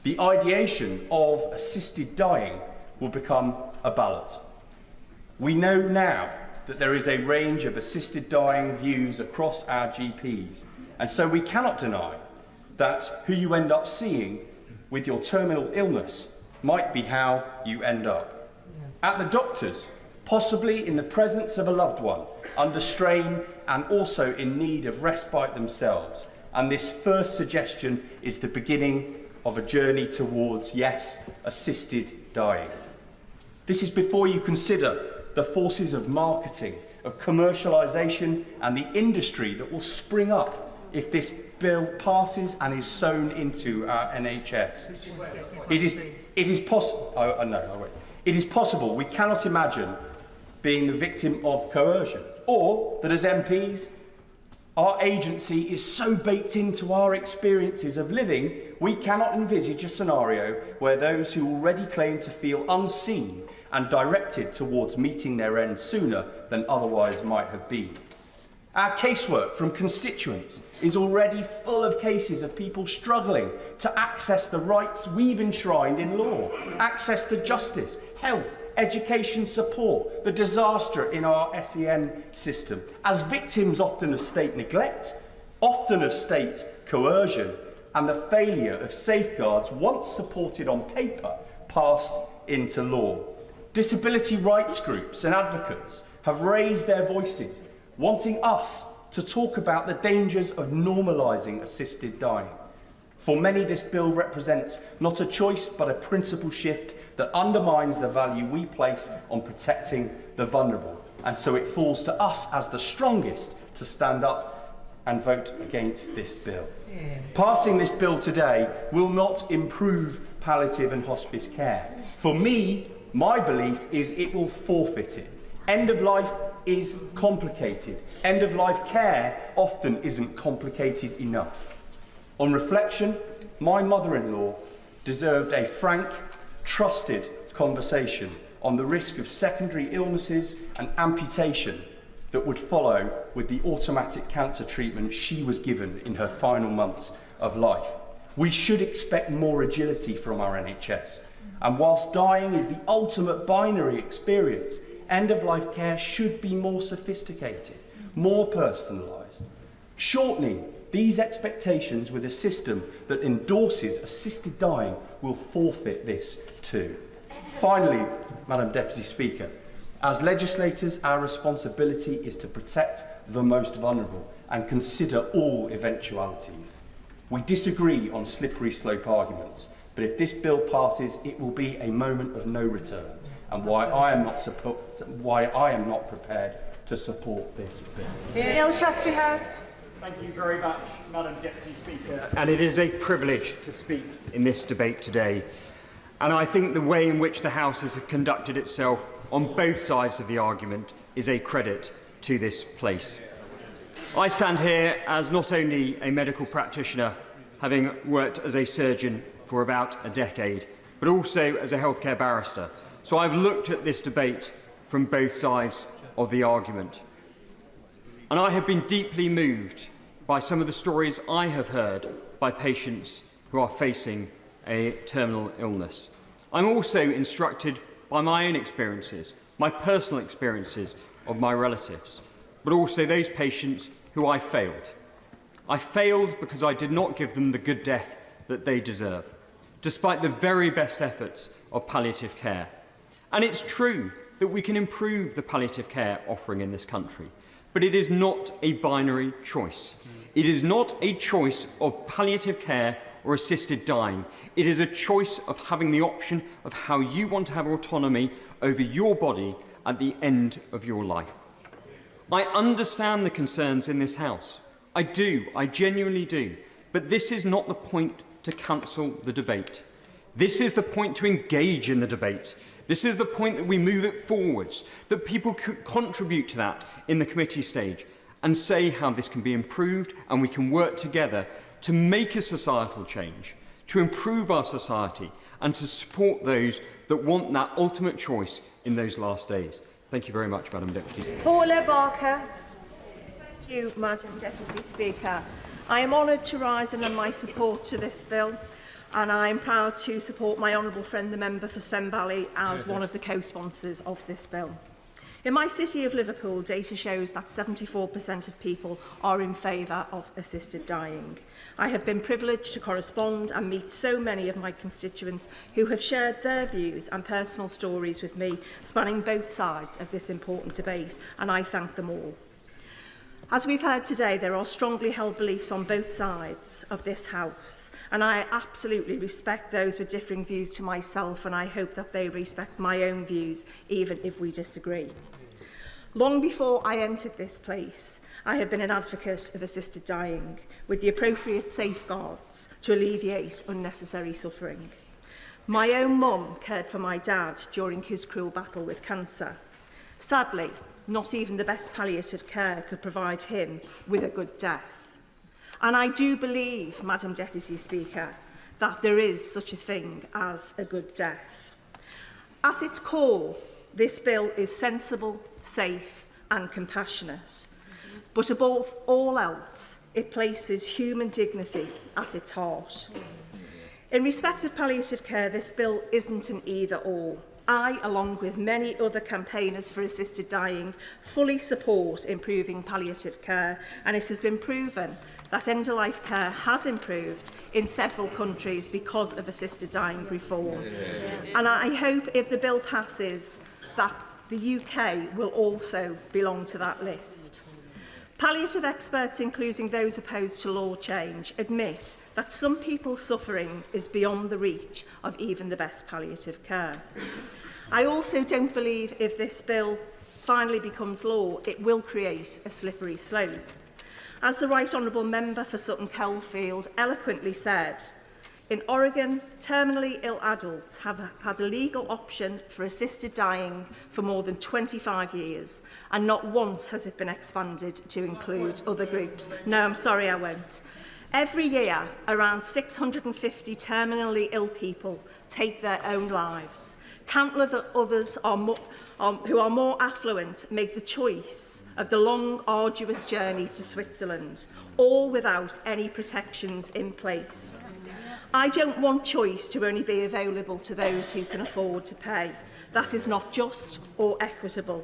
The ideation of assisted dying will become a ballot. We know now that there is a range of assisted dying views across our GPs, and so we cannot deny that who you end up seeing with your terminal illness might be how you end up. At the doctors, possibly in the presence of a loved one, under strain and also in need of respite themselves. And this first suggestion is the beginning of a journey towards, yes, assisted dying. This is before you consider the forces of marketing, of commercialisation and the industry that will spring up if this bill passes and is sewn into our NHS. It is possible we cannot imagine being the victim of coercion, or that as MPs, our agency is so baked into our experiences of living, we cannot envisage a scenario where those who already claim to feel unseen and directed towards meeting their end sooner than otherwise might have been. Our casework from constituents is already full of cases of people struggling to access the rights we've enshrined in law, access to justice, health, education support, the disaster in our SEN system, as victims often of state neglect, often of state coercion, and the failure of safeguards once supported on paper passed into law. Disability rights groups and advocates have raised their voices, wanting us to talk about the dangers of normalising assisted dying. For many, this bill represents not a choice but a principle shift that undermines the value we place on protecting the vulnerable. And so it falls to us as the strongest to stand up and vote against this bill. Passing this bill today will not improve palliative and hospice care. For me, my belief is it will forfeit it. End of life is complicated. End of life care often isn't complicated enough. On reflection, my mother-in-law deserved a frank, trusted conversation on the risk of secondary illnesses and amputation that would follow with the automatic cancer treatment she was given in her final months of life. We should expect more agility from our NHS. And whilst dying is the ultimate binary experience, end-of-life care should be more sophisticated, more personalised. Shortening these expectations with a system that endorses assisted dying will forfeit this too. Finally, Madam Deputy Speaker, as legislators, our responsibility is to protect the most vulnerable and consider all eventualities. We disagree on slippery slope arguments, but if this bill passes, it will be a moment of no return, and why I am not prepared to support this bill. Neil Shastrihurst. Thank you very much, Madam Deputy Speaker. And it is a privilege to speak in this debate today. And I think the way in which the House has conducted itself on both sides of the argument is a credit to this place. I stand here as not only a medical practitioner, having worked as a surgeon for about a decade, but also as a healthcare barrister. So I've looked at this debate from both sides of the argument. And I have been deeply moved by some of the stories I have heard by patients who are facing a terminal illness. I'm also instructed by my own experiences, my personal experiences of my relatives, but also those patients who I failed. I failed because I did not give them the good death that they deserve, despite the very best efforts of palliative care. And it's true that we can improve the palliative care offering in this country, but it is not a binary choice. It is not a choice of palliative care or assisted dying. It is a choice of having the option of how you want to have autonomy over your body at the end of your life. I understand the concerns in this House. I do, I genuinely do. But this is not the point to cancel the debate. This is the point to engage in the debate. This is the point that we move it forwards, that people could contribute to that in the committee stage and say how this can be improved, and we can work together to make a societal change, to improve our society and to support those that want that ultimate choice in those last days. Thank you very much, Madam Deputy. Paula Barker. Thank you, Madam Deputy Speaker. I am honoured to rise and lend my support to this bill. and I'm proud to support my honourable friend, the member for Spen Valley, as one of the co-sponsors of this bill. In my city of Liverpool, data shows that 74% of people are in favour of assisted dying. I have been privileged to correspond and meet so many of my constituents who have shared their views and personal stories with me, spanning both sides of this important debate, and I thank them all. As we've heard today, there are strongly held beliefs on both sides of this House, and I absolutely respect those with differing views to myself, and I hope that they respect my own views, even if we disagree. Long before I entered this place, I have been an advocate of assisted dying, with the appropriate safeguards to alleviate unnecessary suffering. My own mum cared for my dad during his cruel battle with cancer. Sadly, not even the best palliative care could provide him with a good death. And I do believe, Madam Deputy Speaker, that there is such a thing as a good death. At its core, this bill is sensible, safe and compassionate. But above all else, it places human dignity at its heart. In respect of palliative care, this bill isn't an either-or. I, along with many other campaigners for assisted dying, fully support improving palliative care, and it has been proven that end-of-life care has improved in several countries because of assisted dying reform. And I hope if the bill passes that the UK will also belong to that list. Palliative experts, including those opposed to law change, admit that some people's suffering is beyond the reach of even the best palliative care. I also don't believe if this bill finally becomes law, it will create a slippery slope. As the Right Honourable Member for Sutton Coldfield eloquently said, in Oregon, terminally ill adults have had a legal option for assisted dying for more than 25 years, and not once has it been expanded to include other groups. No, I'm sorry, I won't. Every year, around 650 terminally ill people take their own lives. Countless others who are more affluent make the choice of the long, arduous journey to Switzerland, all without any protections in place. I don't want choice to only be available to those who can afford to pay. That is not just or equitable.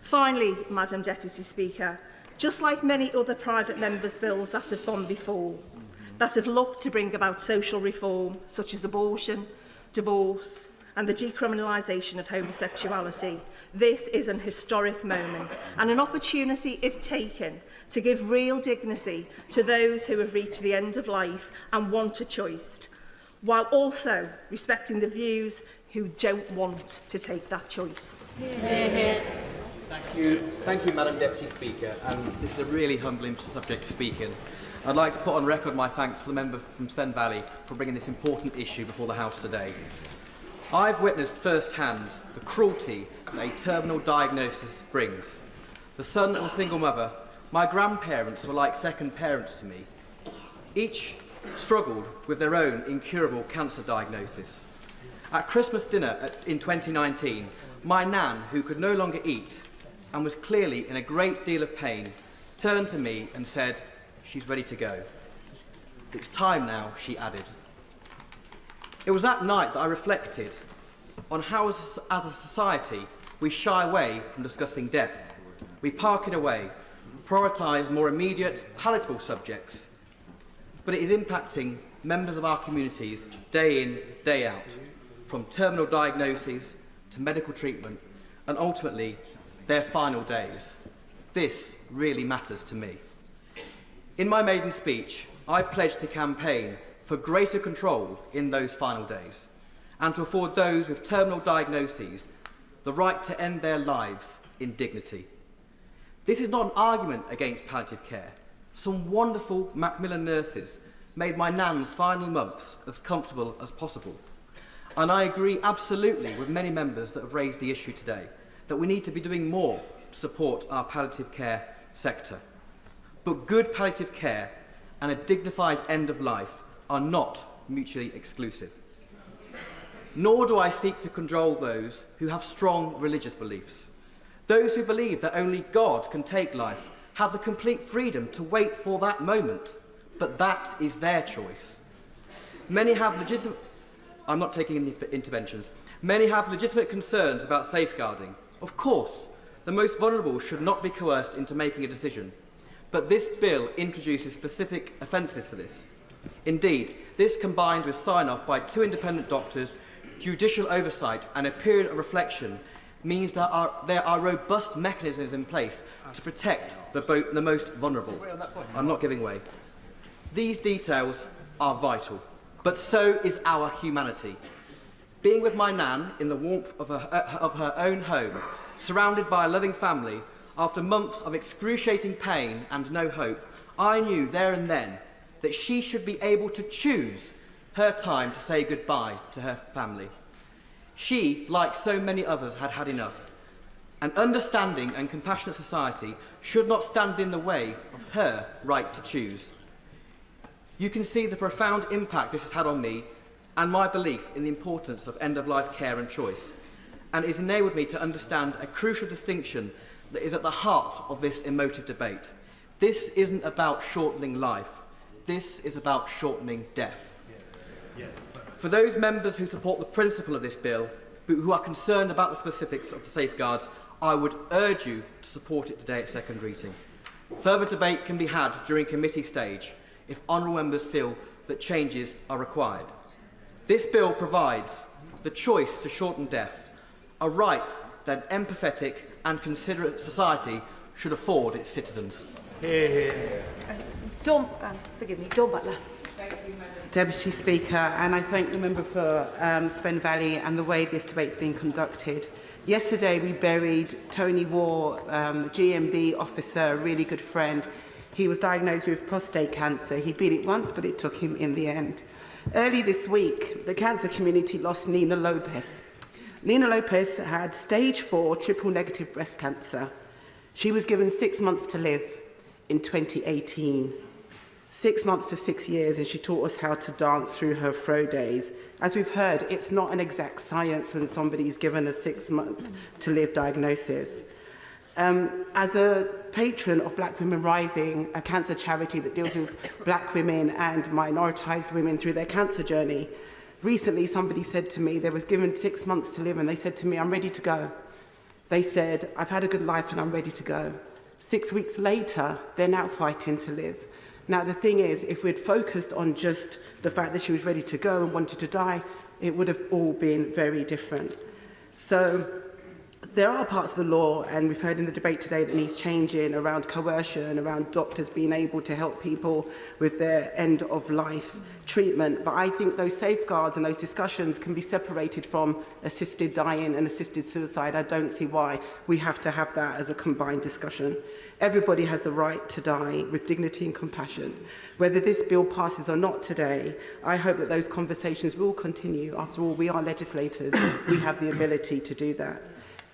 Finally, Madam Deputy Speaker, just like many other private members' bills that have gone before, that have looked to bring about social reform, such as abortion, divorce, and the decriminalisation of homosexuality, this is an historic moment and an opportunity, if taken, to give real dignity to those who have reached the end of life and want a choice, while also respecting the views who don't want to take that choice. Thank you, Madam Deputy Speaker. This is a really humbling subject to speak in. I'd like to put on record my thanks for the member from Spen Valley for bringing this important issue before the House today. I've witnessed firsthand the cruelty that a terminal diagnosis brings. The son of a single mother, my grandparents were like second parents to me. Each struggled with their own incurable cancer diagnosis. At Christmas dinner in 2019, my nan, who could no longer eat and was clearly in a great deal of pain, turned to me and said, "She's ready to go. It's time now," she added. It was that night that I reflected on how, as a society, we shy away from discussing death. We park it away, prioritise more immediate, palatable subjects, but it is impacting members of our communities day in, day out, from terminal diagnoses to medical treatment, and ultimately, their final days. This really matters to me. In my maiden speech, I pledged to campaign for greater control in those final days, and to afford those with terminal diagnoses the right to end their lives in dignity. This is not an argument against palliative care. Some wonderful Macmillan nurses made my nan's final months as comfortable as possible. And I agree absolutely with many members that have raised the issue today, that we need to be doing more to support our palliative care sector. But good palliative care and a dignified end of life are not mutually exclusive. Nor do I seek to control those who have strong religious beliefs. Those who believe that only God can take life have the complete freedom to wait for that moment, but that is their choice. Many have legitimate... I'm not taking any interventions. Many have legitimate concerns about safeguarding. Of course, the most vulnerable should not be coerced into making a decision. But this bill introduces specific offences for this. Indeed, this combined with sign-off by 2 independent doctors, judicial oversight and a period of reflection means that there are robust mechanisms in place to protect the most vulnerable. I'm not giving way. These details are vital, but so is our humanity. Being with my nan in the warmth of her own home, surrounded by a loving family, after months of excruciating pain and no hope, I knew there and then that she should be able to choose her time to say goodbye to her family. She, like so many others, had had enough. An understanding and compassionate society should not stand in the way of her right to choose. You can see the profound impact this has had on me and my belief in the importance of end-of-life care and choice, and it's enabled me to understand a crucial distinction that is at the heart of this emotive debate. This isn't about shortening life. This is about shortening death. For those members who support the principle of this bill, but who are concerned about the specifics of the safeguards, I would urge you to support it today at second reading. Further debate can be had during committee stage if honourable members feel that changes are required. This bill provides the choice to shorten death, a right that an empathetic and considerate society should afford its citizens. Dawn Butler. Deputy Speaker, and I thank the member for Spen Valley and the way this debate's been conducted. Yesterday we buried Tony Waugh, GMB officer, a really good friend. He was diagnosed with prostate cancer. He beat it once, but it took him in the end. Early this week, the cancer community lost Nina Lopez. Nina Lopez had stage 4 triple-negative breast cancer. She was given 6 months to live in 2018. 6 months to 6 years, and she taught us how to dance through her fro days. As we've heard, it's not an exact science when somebody's given a 6 month to live diagnosis. As a patron of Black Women Rising, a cancer charity that deals with black women and minoritized women through their cancer journey, recently somebody said to me, they was given 6 months to live, and they said to me, I'm ready to go. They said, I've had a good life and I'm ready to go. 6 weeks later, they're now fighting to live. Now, the thing is, if we'd focused on just the fact that she was ready to go and wanted to die, it would have all been very different. So there are parts of the law, and we've heard in the debate today, that needs changing around coercion, around doctors being able to help people with their end-of-life treatment. But I think those safeguards and those discussions can be separated from assisted dying and assisted suicide. I don't see why we have to have that as a combined discussion. Everybody has the right to die with dignity and compassion. Whether this bill passes or not today, I hope that those conversations will continue. After all, we are legislators. We have the ability to do that.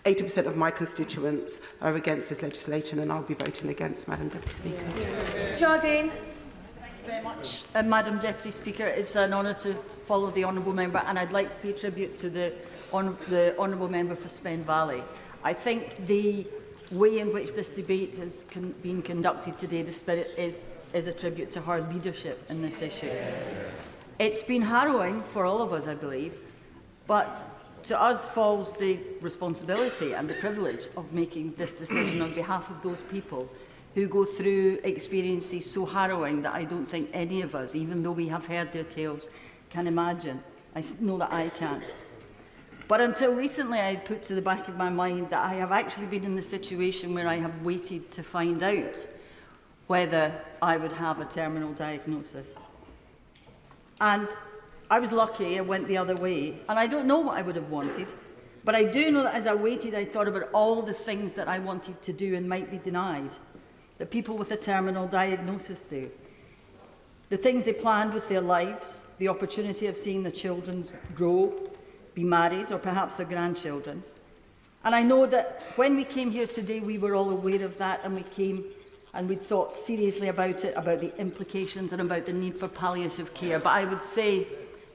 80% of my constituents are against this legislation, and I'll be voting against, Madam Deputy Speaker. Jardine. Thank you very much, Madam Deputy Speaker. It's an honour to follow the Honourable Member, and I'd like to pay tribute to the Honourable Member for Spen Valley. I think the way in which this debate has been conducted today, the spirit is a tribute to her leadership in this issue. It's been harrowing for all of us, I believe, but to us falls the responsibility and the privilege of making this decision on behalf of those people who go through experiences so harrowing that I don't think any of us, even though we have heard their tales, can imagine. I know that I can't. But until recently, I put to the back of my mind that I have actually been in the situation where I have waited to find out whether I would have a terminal diagnosis. And I was lucky, I went the other way, and I don't know what I would have wanted, but I do know that as I waited, I thought about all the things that I wanted to do and might be denied, that people with a terminal diagnosis do. The things they planned with their lives, the opportunity of seeing their children grow, be married, or perhaps their grandchildren. And I know that when we came here today, we were all aware of that, and we came and we thought seriously about it, about the implications and about the need for palliative care. But I would say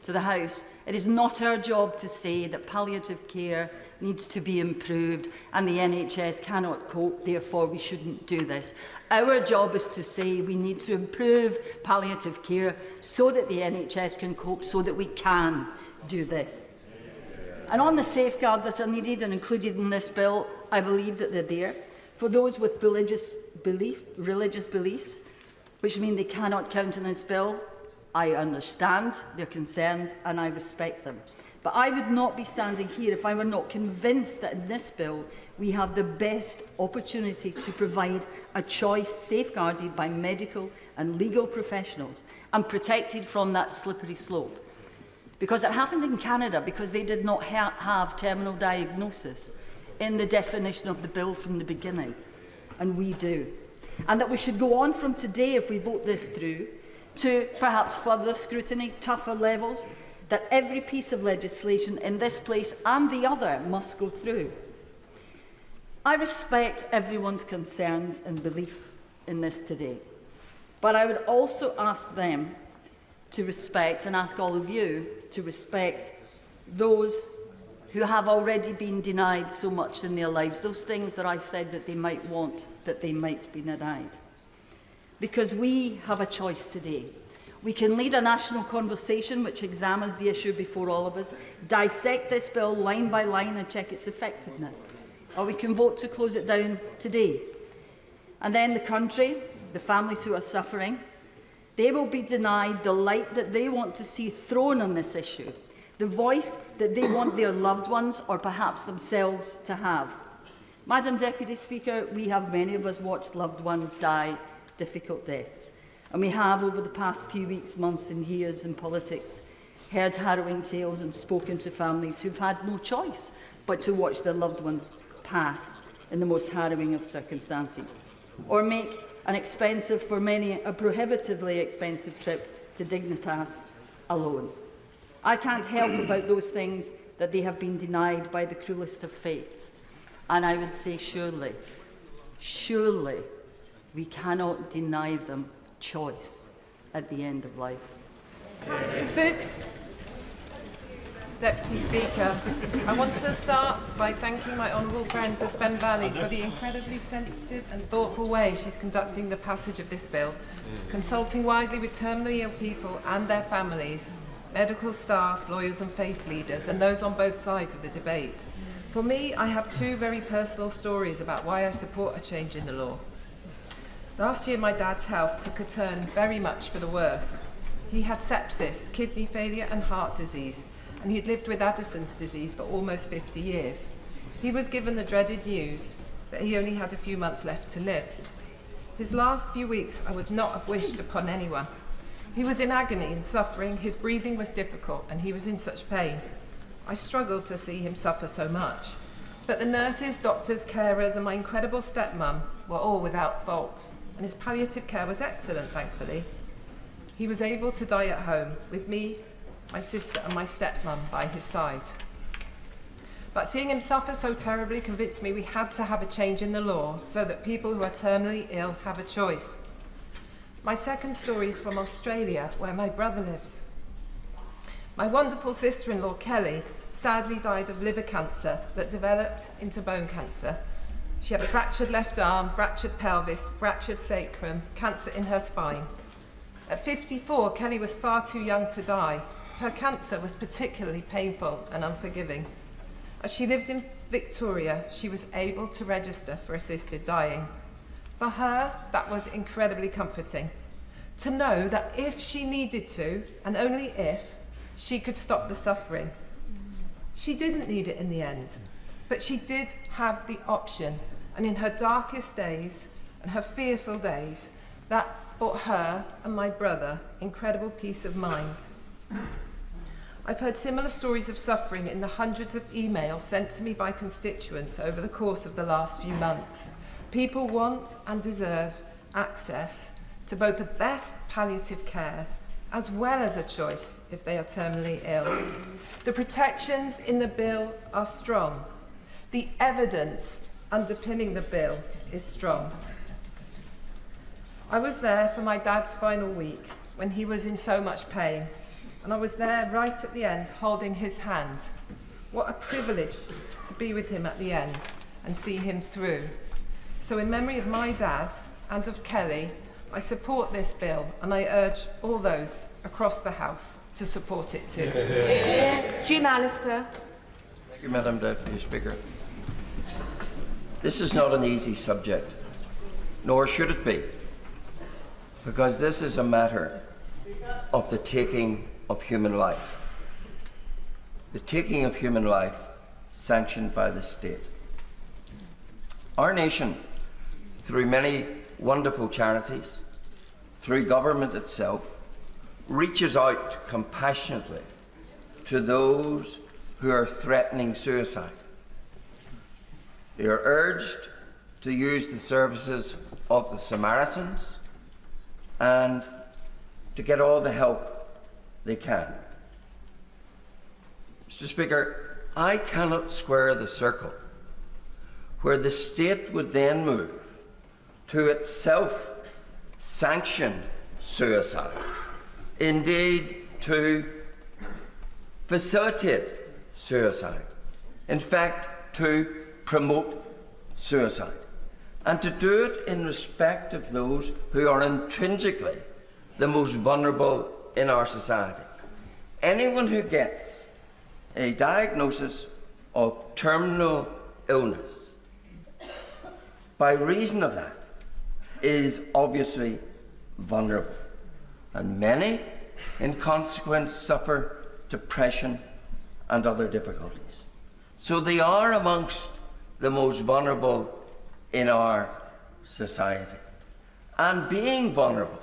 to the House, it is not our job to say that palliative care needs to be improved and the NHS cannot cope, therefore we shouldn't do this. Our job is to say we need to improve palliative care so that the NHS can cope, so that we can do this. And on the safeguards that are needed and included in this bill, I believe that they're there. For those with religious beliefs, which mean they cannot countenance bill, I understand their concerns and I respect them. But I would not be standing here if I were not convinced that in this bill we have the best opportunity to provide a choice safeguarded by medical and legal professionals and protected from that slippery slope. Because it happened in Canada because they did not have terminal diagnosis in the definition of the bill from the beginning, and we do. And that we should go on from today, if we vote this through, to perhaps further scrutiny, tougher levels, that every piece of legislation in this place and the other must go through. I respect everyone's concerns and belief in this today, but I would also ask them to respect, and ask all of you to respect, those who have already been denied so much in their lives, those things that I said that they might want, that they might be denied. Because we have a choice today. We can lead a national conversation which examines the issue before all of us, dissect this bill line by line and check its effectiveness. Or we can vote to close it down today. And then the country, the families who are suffering, they will be denied the light that they want to see thrown on this issue, the voice that they want their loved ones or perhaps themselves to have. Madam Deputy Speaker, we have, many of us, watched loved ones die difficult deaths. And we have, over the past few weeks, months and years in politics, heard harrowing tales and spoken to families who've had no choice but to watch their loved ones pass in the most harrowing of circumstances, or make an expensive, for many, a prohibitively expensive trip to Dignitas alone. I can't help about those things that they have been denied by the cruelest of fates. And I would say, surely, surely, we cannot deny them choice at the end of life. Fuchs. Deputy Speaker, I want to start by thanking my honourable friend for Spen Valley for the incredibly sensitive and thoughtful way she's conducting the passage of this bill, consulting widely with terminally ill people and their families, medical staff, lawyers and faith leaders, and those on both sides of the debate. For me, I have two very personal stories about why I support a change in the law. Last year, my dad's health took a turn very much for the worse. He had sepsis, kidney failure and heart disease, and he'd lived with Addison's disease for almost 50 years. He was given the dreaded news that he only had a few months left to live. His last few weeks I would not have wished upon anyone. He was in agony and suffering, his breathing was difficult, and he was in such pain. I struggled to see him suffer so much. But the nurses, doctors, carers, and my incredible stepmum were all without fault, and his palliative care was excellent, thankfully. He was able to die at home with me, my sister and my stepmum by his side. But seeing him suffer so terribly convinced me we had to have a change in the law so that people who are terminally ill have a choice. My second story is from Australia, where my brother lives. My wonderful sister-in-law, Kelly, sadly died of liver cancer that developed into bone cancer. She had a fractured left arm, fractured pelvis, fractured sacrum, cancer in her spine. At 54, Kelly was far too young to die. Her cancer was particularly painful and unforgiving. As she lived in Victoria, she was able to register for assisted dying. For her, that was incredibly comforting. To know that if she needed to, and only if, she could stop the suffering. She didn't need it in the end, but she did have the option. And in her darkest days and her fearful days, that brought her and my brother incredible peace of mind. I've heard similar stories of suffering in the hundreds of emails sent to me by constituents over the course of the last few months. People want and deserve access to both the best palliative care as well as a choice if they are terminally ill. The protections in the bill are strong. The evidence underpinning the bill is strong. I was there for my dad's final week when he was in so much pain, and I was there right at the end holding his hand. What a privilege to be with him at the end and see him through. So in memory of my dad and of Kelly, I support this bill and I urge all those across the House to support it too. Jim Allister. Thank you, Madam Deputy Speaker. This is not an easy subject, nor should it be, because this is a matter of the taking of human life. The taking of human life sanctioned by the state. Our nation, through many wonderful charities, through government itself, reaches out compassionately to those who are threatening suicide. They are urged to use the services of the Samaritans and to get all the help they can. Mr. Speaker, I cannot square the circle where the state would then move to itself sanction suicide, indeed to facilitate suicide, in fact to promote suicide, and to do it in respect of those who are intrinsically the most vulnerable in our society. Anyone who gets a diagnosis of terminal illness by reason of that is obviously vulnerable, and many in consequence suffer depression and other difficulties. So they are amongst the most vulnerable in our society. And being vulnerable,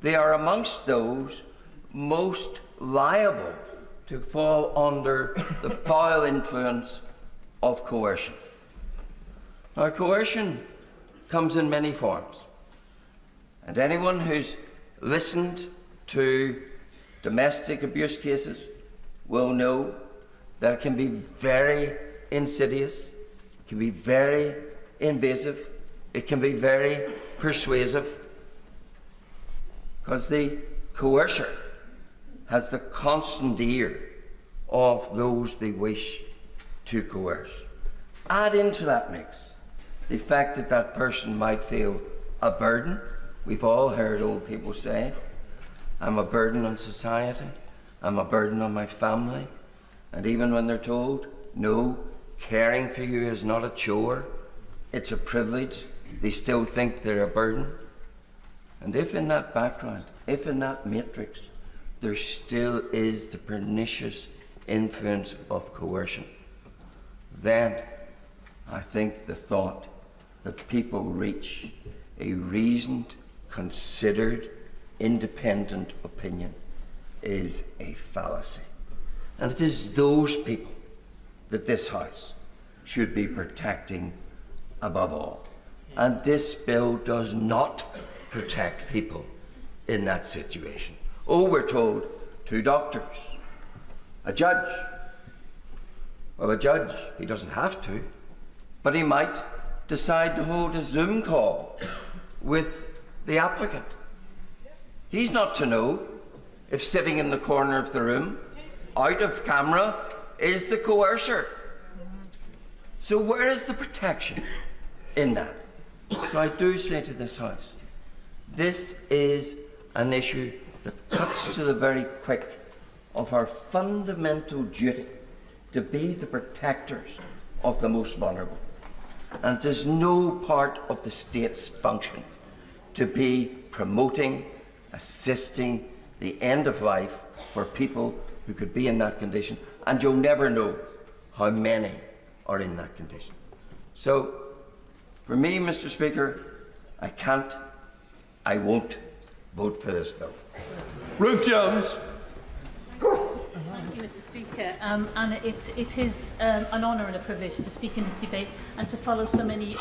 they are amongst those most liable to fall under the foul influence of coercion. Now, coercion comes in many forms, and anyone who's listened to domestic abuse cases will know that it can be very insidious, it can be very invasive, it can be very persuasive, because the coercer has the constant ear of those they wish to coerce. Add into that mix the fact that that person might feel a burden. We've all heard old people say, I'm a burden on society, I'm a burden on my family, and even when they're told, no, caring for you is not a chore, it's a privilege, they still think they're a burden. And if in that background, if in that matrix, there still is the pernicious influence of coercion, then I think the thought that people reach a reasoned, considered, independent opinion is a fallacy. And it is those people that this House should be protecting above all. And this bill does not protect people in that situation. Oh, we're told 2 doctors, a judge. Well, a judge, he doesn't have to, but he might decide to hold a Zoom call with the applicant. He's not to know if sitting in the corner of the room, out of camera, is the coercer. So where is the protection in that? So I do say to this House, this is an issue that cuts to the very quick of our fundamental duty to be the protectors of the most vulnerable. And it is no part of the state's function to be promoting, assisting the end of life for people who could be in that condition, and you'll never know how many are in that condition. So, for me, Mr. Speaker, I can't, I won't vote for this bill. Ruth Jones. Thank you, Mr. Speaker. And it is an honour and a privilege to speak in this debate and to follow so many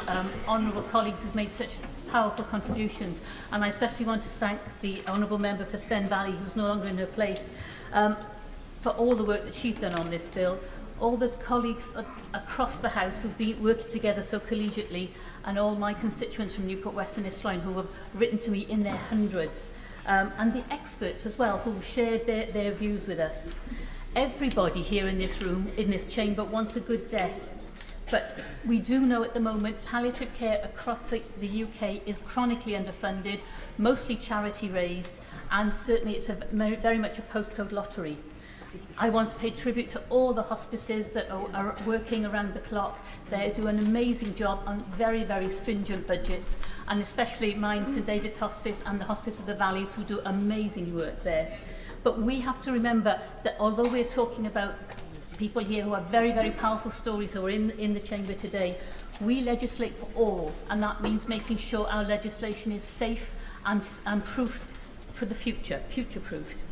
honourable colleagues who've made such powerful contributions. And I especially want to thank the honourable member for Spen Valley, who's no longer in her place, for all the work that she's done on this bill. All the colleagues across the House who've been working together so collegiately, and all my constituents from Newport West and Eastline who have written to me in their hundreds, and the experts as well who've shared their views with us. Everybody here in this room, in this chamber, wants a good death. But we do know at the moment palliative care across the UK is chronically underfunded, mostly charity raised, and certainly it's very much a postcode lottery. I want to pay tribute to all the hospices that are working around the clock. They do an amazing job on very, very stringent budgets, and especially mine, St David's Hospice and the Hospice of the Valleys, who do amazing work there. But we have to remember that although we're talking about people here who have very, very powerful stories who are in the chamber today, we legislate for all, and that means making sure our legislation is safe and proof for the future-proofed.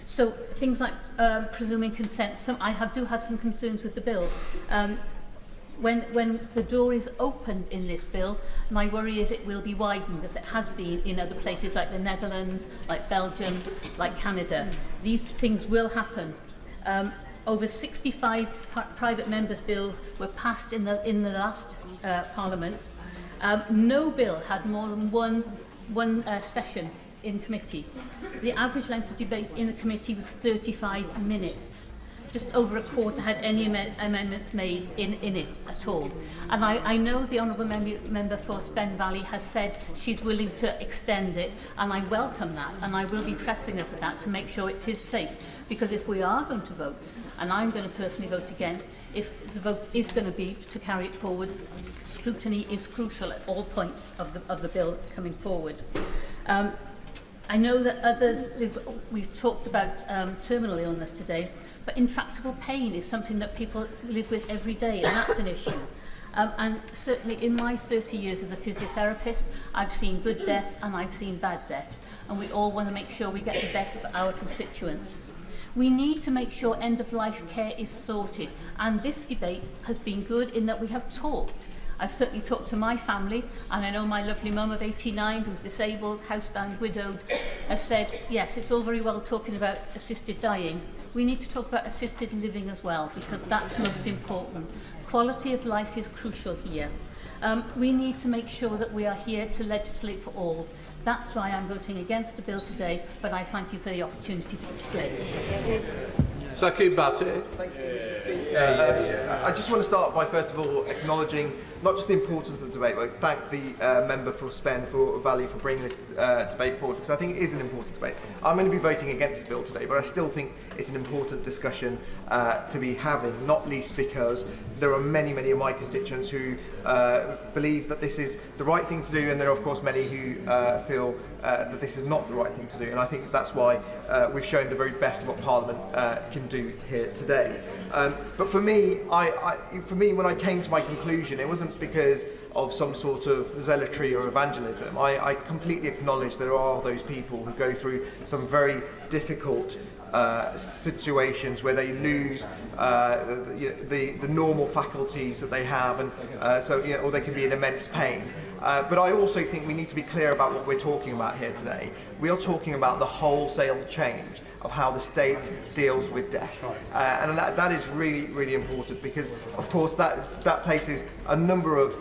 So things like presuming consent, I do have some concerns with the bill. When the door is opened in this bill, my worry is it will be widened, as it has been in other places like the Netherlands, like Belgium, like Canada. These things will happen. Over 65 private members' bills were passed in the last Parliament. No bill had more than one session in committee. The average length of debate in the committee was 35 minutes. Just over a quarter had any amendments made in it at all. And I know the Honourable Member for Spen Valley has said she's willing to extend it, and I welcome that, and I will be pressing her for that to make sure it is safe. Because if we are going to vote, and I'm going to personally vote against, if the vote is going to be to carry it forward, scrutiny is crucial at all points of the bill coming forward. I know that others, we've talked about terminal illness today, but intractable pain is something that people live with every day, and that's an issue. And certainly in my 30 years as a physiotherapist, I've seen good deaths and I've seen bad deaths, and we all want to make sure we get the best for our constituents. We need to make sure end-of-life care is sorted, and this debate has been good in that we have talked. I've certainly talked to my family, and I know my lovely mum of 89, who's disabled, housebound, widowed, has said, yes, it's all very well talking about assisted dying. We need to talk about assisted living as well, because that's most important. Quality of life is crucial here. We need to make sure that we are here to legislate for all. That's why I'm voting against the bill today, but I thank you for the opportunity to explain. Saki Bate. Thank you, Mr. Speaker. I just want to start by first of all acknowledging not just the importance of the debate, but thank the member for Spen Valley for bringing this debate forward, because I think it is an important debate. I'm going to be voting against the bill today, but I still think it's an important discussion to be having, not least because there are many, many of my constituents who believe that this is the right thing to do, and there are of course many who feel that this is not the right thing to do, and I think that's why we've shown the very best of what Parliament can do here today. But for me, when I came to my conclusion, it wasn't because of some sort of zealotry or evangelism. I completely acknowledge there are those people who go through some very difficult situations where they lose the normal faculties that they have, and or they can be in immense pain. But I also think we need to be clear about what we're talking about here today. We are talking about the wholesale change of how the state deals with death. And that is really, really important, because of course that places a number of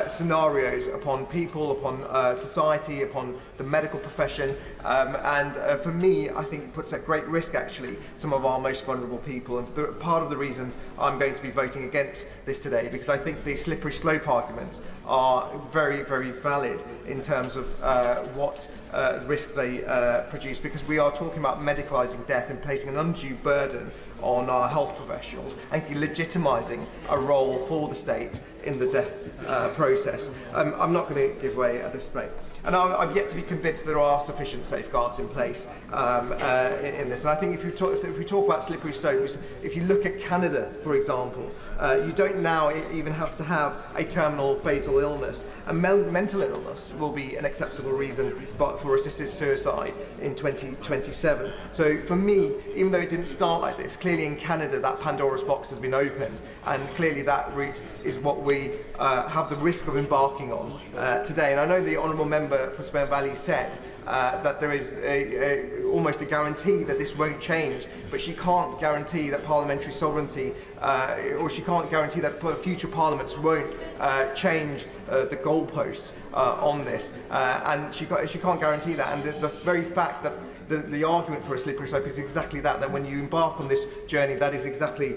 scenarios upon people, upon society, upon the medical profession, and for me, I think it puts at great risk actually some of our most vulnerable people. And part of the reasons I'm going to be voting against this today, because I think the slippery slope arguments are very, very valid in terms of what risks they produce, because we are talking about medicalising death and placing an undue burden on our health professionals and legitimising a role for the state in the death process. I'm not going to give way at this debate. And I've yet to be convinced there are sufficient safeguards in place in this. And I think if we talk about slippery slopes, if you look at Canada, for example, you don't now even have to have a terminal fatal illness. And mental illness will be an acceptable reason for assisted suicide in 2027. So for me, even though it didn't start like this, clearly in Canada that Pandora's box has been opened, and clearly that route is what we have the risk of embarking on today. And I know the Honourable Member for Spen Valley said that there is almost a guarantee that this won't change, but she can't guarantee that parliamentary sovereignty or she can't guarantee that future parliaments won't change the goalposts on this, and she can't guarantee that. And the very fact that the argument for a slippery slope is exactly that when you embark on this journey, that is exactly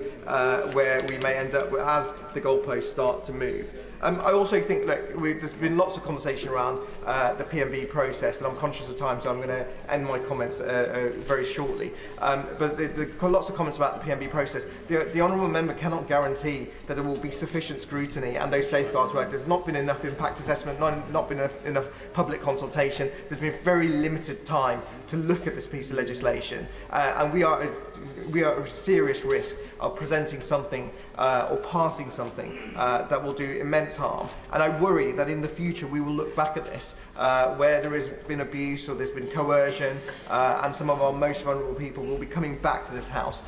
where we may end up as the goalposts start to move. I also think that there's been lots of conversation around the PMV process, and I'm conscious of time, so I'm going to end my comments very shortly. But lots of comments about the PMV process. The honourable member cannot guarantee that there will be sufficient scrutiny and those safeguards work. There's not been enough impact assessment, not been enough public consultation. There's been very limited time to look at this piece of legislation, and we are at a serious risk of presenting something or passing something that will do immense harm. And I worry that in the future we will look back at this where there has been abuse or there's been coercion, and some of our most vulnerable people will be coming back to this House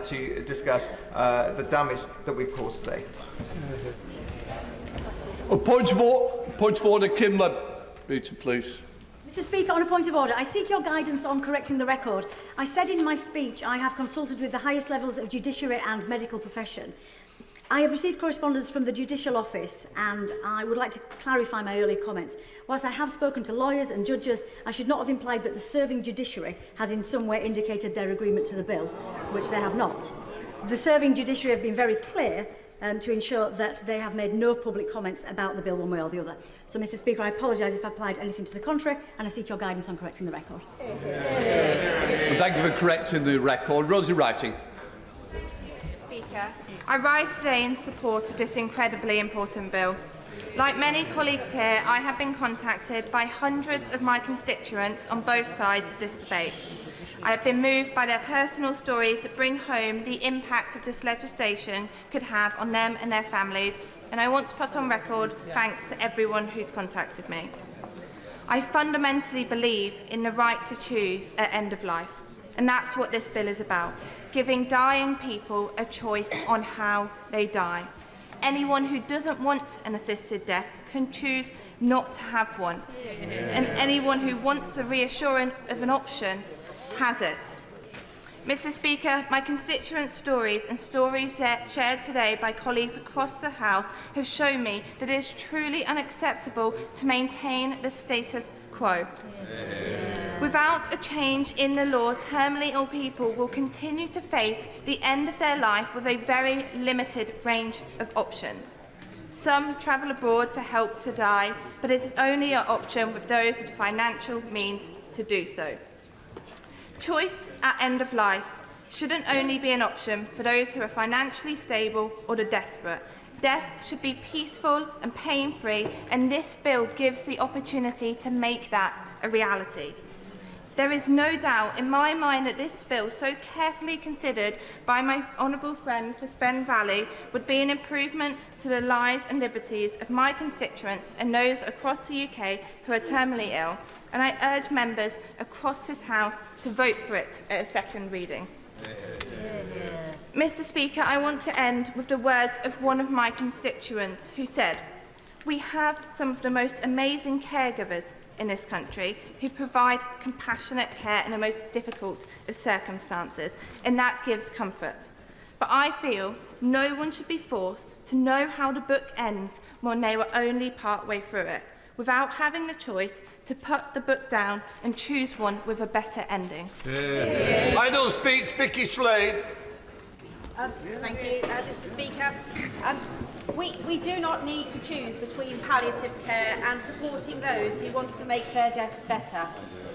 to discuss the damage that we've caused today. Point of order, Kim Beaton, please. Mr. Speaker, on a point of order, I seek your guidance on correcting the record. I said in my speech I have consulted with the highest levels of judiciary and medical profession. I have received correspondence from the Judicial Office, and I would like to clarify my earlier comments. Whilst I have spoken to lawyers and judges, I should not have implied that the serving judiciary has in some way indicated their agreement to the bill, which they have not. The serving judiciary have been very clear to ensure that they have made no public comments about the bill one way or the other. So, Mr. Speaker, I apologise if I applied anything to the contrary, and I seek your guidance on correcting the record. Well, thank you for correcting the record. Rosie Writing. Speaker, I rise today in support of this incredibly important bill. Like many colleagues here, I have been contacted by hundreds of my constituents on both sides of this debate. I have been moved by their personal stories that bring home the impact of this legislation could have on them and their families, and I want to put on record thanks to everyone who's contacted me. I fundamentally believe in the right to choose at end of life, and that's what this bill is about, giving dying people a choice on how they die. Anyone who doesn't want an assisted death can choose not to have one, and anyone who wants the reassurance of an option has it. Mr. Speaker, my constituents' stories and stories shared today by colleagues across the House have shown me that it is truly unacceptable to maintain the status quo. Without a change in the law, terminally ill people will continue to face the end of their life with a very limited range of options. Some travel abroad to help to die, but it is only an option with those with the financial means to do so. Choice at end of life shouldn't only be an option for those who are financially stable or the desperate. Death should be peaceful and pain-free, and this bill gives the opportunity to make that a reality. There is no doubt in my mind that this bill, so carefully considered by my honourable friend for Spen Valley, would be an improvement to the lives and liberties of my constituents and those across the UK who are terminally ill, and I urge members across this House to vote for it at a second reading. Mr. Speaker, I want to end with the words of one of my constituents who said, "We have some of the most amazing caregivers in this country who provide compassionate care in the most difficult of circumstances, and that gives comfort. But I feel no one should be forced to know how the book ends when they were only part way through it, without having the choice to put the book down and choose one with a better ending." Final speech, Vicky Slade. Thank you, Mr. Speaker. We do not need to choose between palliative care and supporting those who want to make their deaths better.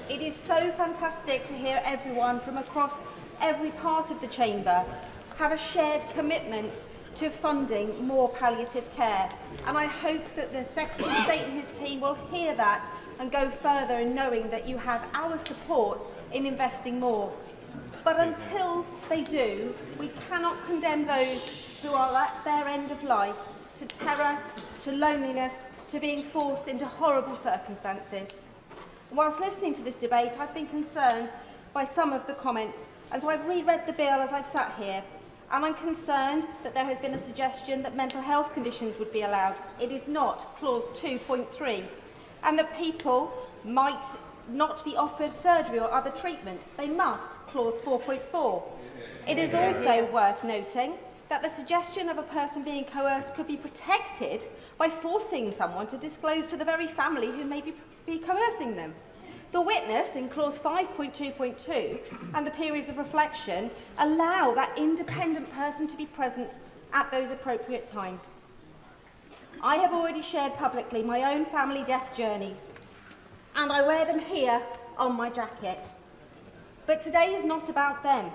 It is so fantastic to hear everyone from across every part of the chamber have a shared commitment to funding more palliative care. And I hope that the Secretary of State and his team will hear that and go further in knowing that you have our support in investing more. But until they do, we cannot condemn those who are at their end of life to terror, to loneliness, to being forced into horrible circumstances. Whilst listening to this debate, I've been concerned by some of the comments, and so I've reread the bill as I've sat here, and I'm concerned that there has been a suggestion that mental health conditions would be allowed. It is not clause 2.3, and that people might not be offered surgery or other treatment. They must, clause 4.4. It is also worth noting that the suggestion of a person being coerced could be protected by forcing someone to disclose to the very family who may be coercing them. The witness in clause 5.2.2 and the periods of reflection allow that independent person to be present at those appropriate times. I have already shared publicly my own family death journeys, and I wear them here on my jacket. But today is not about them.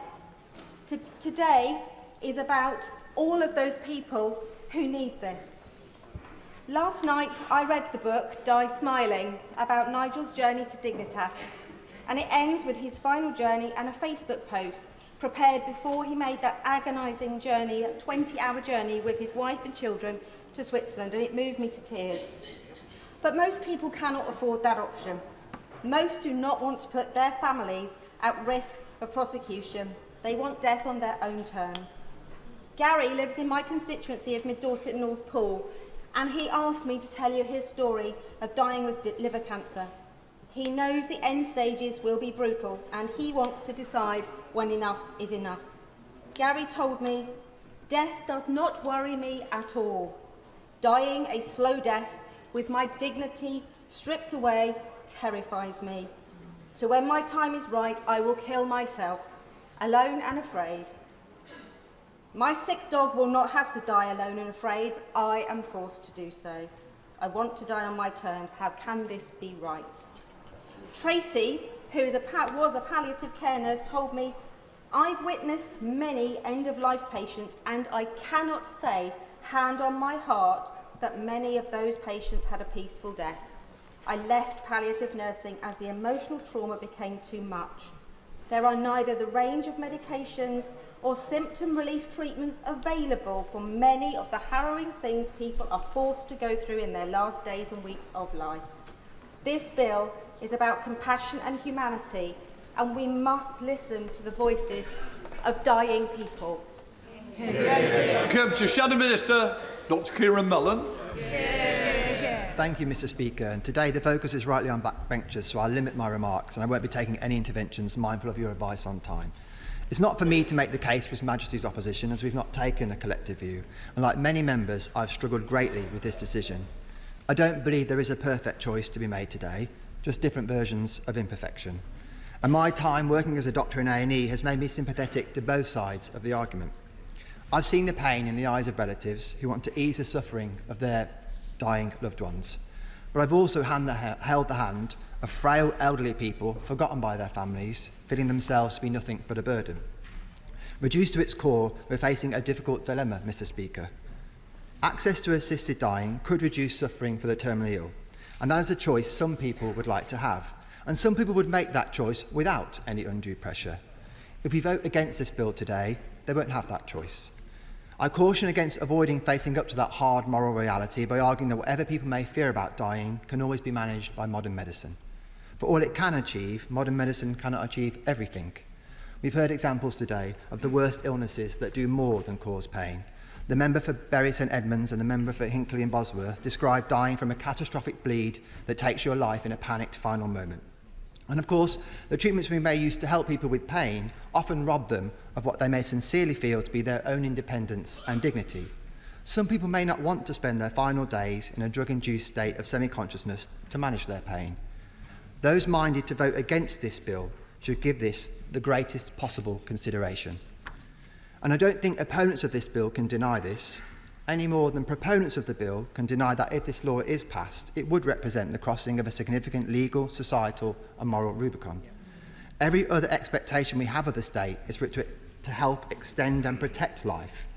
Today is about all of those people who need this. Last night, I read the book, Die Smiling, about Nigel's journey to Dignitas, and it ends with his final journey and a Facebook post prepared before he made that agonising journey, a 20-hour journey with his wife and children to Switzerland, and it moved me to tears. But most people cannot afford that option. Most do not want to put their families at risk of prosecution. They want death on their own terms. Gary lives in my constituency of Mid-Dorset and North Pool, and he asked me to tell you his story of dying with liver cancer. He knows the end stages will be brutal, and he wants to decide when enough is enough. Gary told me, "Death does not worry me at all. Dying a slow death with my dignity stripped away terrifies me. So when my time is right, I will kill myself, alone and afraid. My sick dog will not have to die alone and afraid, but I am forced to do so. I want to die on my terms. How can this be right?" Tracy, who was a palliative care nurse, told me, "I've witnessed many end-of-life patients, and I cannot say, hand on my heart, that many of those patients had a peaceful death. I left palliative nursing as the emotional trauma became too much. There are neither the range of medications or symptom relief treatments available for many of the harrowing things people are forced to go through in their last days and weeks of life. This bill is about compassion and humanity, and we must listen to the voices of dying people." Come to Shadow Minister, Dr. Kieran Mullen. Thank you, Mr. Speaker. And today the focus is rightly on backbenchers, so I'll limit my remarks and I won't be taking any interventions, mindful of your advice on time. It's not for me to make the case for His Majesty's opposition, as we've not taken a collective view. And like many members, I've struggled greatly with this decision. I don't believe there is a perfect choice to be made today, just different versions of imperfection. And my time working as a doctor in A&E has made me sympathetic to both sides of the argument. I've seen the pain in the eyes of relatives who want to ease the suffering of their dying loved ones. But I've also held the hand of frail elderly people forgotten by their families, feeling themselves to be nothing but a burden. Reduced to its core, we're facing a difficult dilemma, Mr. Speaker. Access to assisted dying could reduce suffering for the terminally ill, and that is a choice some people would like to have, and some people would make that choice without any undue pressure. If we vote against this bill today, they won't have that choice. I caution against avoiding facing up to that hard moral reality by arguing that whatever people may fear about dying can always be managed by modern medicine. For all it can achieve, modern medicine cannot achieve everything. We've heard examples today of the worst illnesses that do more than cause pain. The member for Bury St Edmunds and the member for Hinckley and Bosworth described dying from a catastrophic bleed that takes your life in a panicked final moment. And of course, the treatments we may use to help people with pain often rob them of what they may sincerely feel to be their own independence and dignity. Some people may not want to spend their final days in a drug-induced state of semi-consciousness to manage their pain. Those minded to vote against this bill should give this the greatest possible consideration. And I don't think opponents of this bill can deny this, any more than proponents of the bill can deny that if this law is passed, it would represent the crossing of a significant legal, societal and moral Rubicon. Every other expectation we have of the state is for it to help extend and protect life.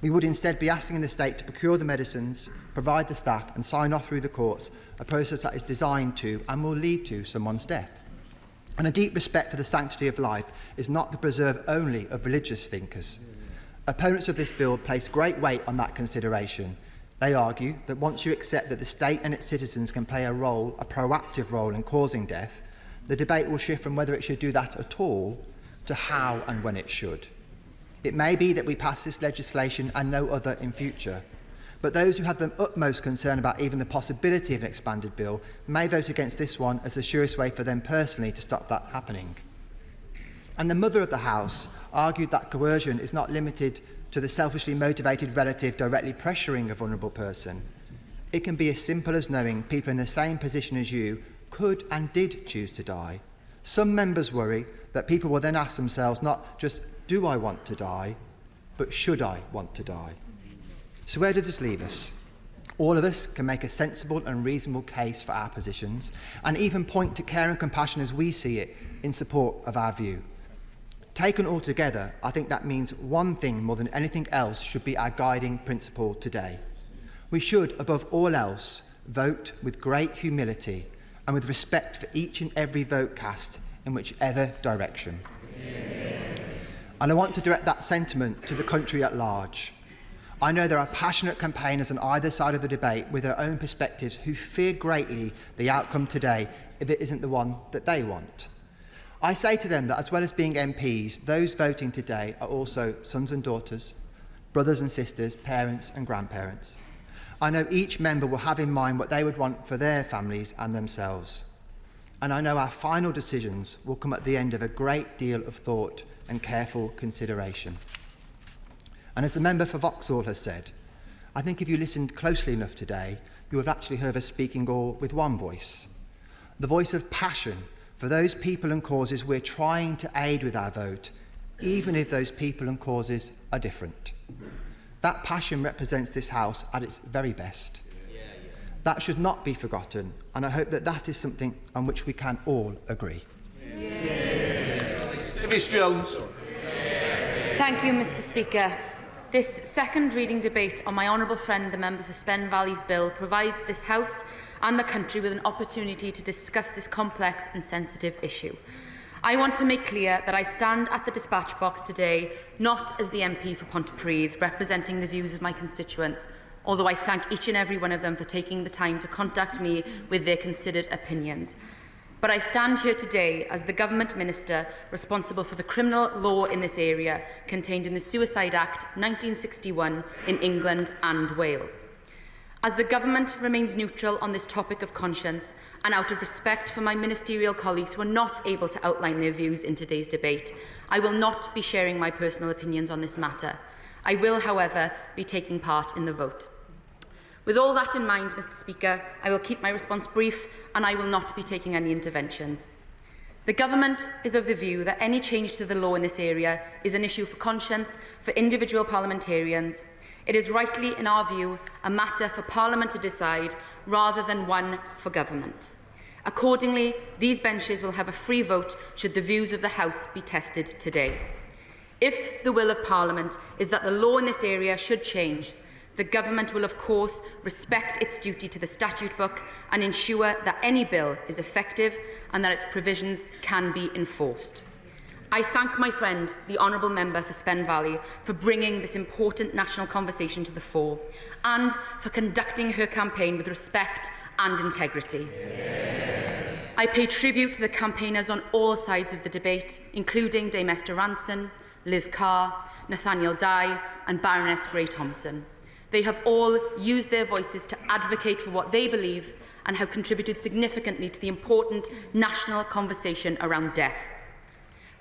We would instead be asking the state to procure the medicines, provide the staff and sign off through the courts, a process that is designed to and will lead to someone's death. And a deep respect for the sanctity of life is not the preserve only of religious thinkers. Opponents of this bill place great weight on that consideration. They argue that once you accept that the state and its citizens can play a proactive role in causing death, the debate will shift from whether it should do that at all to how and when it should. It may be that we pass this legislation and no other in future, but those who have the utmost concern about even the possibility of an expanded bill may vote against this one as the surest way for them personally to stop that happening. And the mother of the House argued that coercion is not limited to the selfishly motivated relative directly pressuring a vulnerable person. It can be as simple as knowing people in the same position as you could and did choose to die. Some members worry that people will then ask themselves not just, do I want to die, but should I want to die? So where does this leave us? All of us can make a sensible and reasonable case for our positions and even point to care and compassion as we see it in support of our view. Taken all together, I think that means one thing more than anything else should be our guiding principle today. We should, above all else, vote with great humility and with respect for each and every vote cast in whichever direction. And I want to direct that sentiment to the country at large. I know there are passionate campaigners on either side of the debate with their own perspectives who fear greatly the outcome today if it isn't the one that they want. I say to them that as well as being MPs, those voting today are also sons and daughters, brothers and sisters, parents and grandparents. I know each member will have in mind what they would want for their families and themselves. And I know our final decisions will come at the end of a great deal of thought and careful consideration. And as the member for Vauxhall has said, I think if you listened closely enough today, you have actually heard us speaking all with one voice. The voice of passion for those people and causes we're trying to aid with our vote, even if those people and causes are different. That passion represents this House at its very best. That should not be forgotten, and I hope that that is something on which we can all agree. Davis Jones. Thank you, Mr. Speaker. This second reading debate on my honourable friend, the member for Spen Valley's bill, provides this House and the country with an opportunity to discuss this complex and sensitive issue. I want to make clear that I stand at the dispatch box today not as the MP for Pontypridd, representing the views of my constituents, although I thank each and every one of them for taking the time to contact me with their considered opinions. But I stand here today as the Government Minister responsible for the criminal law in this area contained in the Suicide Act 1961 in England and Wales. As the Government remains neutral on this topic of conscience, and out of respect for my ministerial colleagues who are not able to outline their views in today's debate, I will not be sharing my personal opinions on this matter. I will, however, be taking part in the vote. With all that in mind, Mr. Speaker, I will keep my response brief and I will not be taking any interventions. The Government is of the view that any change to the law in this area is an issue for conscience for individual parliamentarians. It is rightly, in our view, a matter for Parliament to decide rather than one for Government. Accordingly, these benches will have a free vote should the views of the House be tested today. If the will of Parliament is that the law in this area should change, the Government will, of course, respect its duty to the statute book and ensure that any bill is effective and that its provisions can be enforced. I thank my friend, the Honourable Member for Spen Valley, for bringing this important national conversation to the fore and for conducting her campaign with respect and integrity. I pay tribute to the campaigners on all sides of the debate, including Dame Esther Ranson, Liz Carr, Nathaniel Dye and Baroness Gray Thompson. They have all used their voices to advocate for what they believe and have contributed significantly to the important national conversation around death.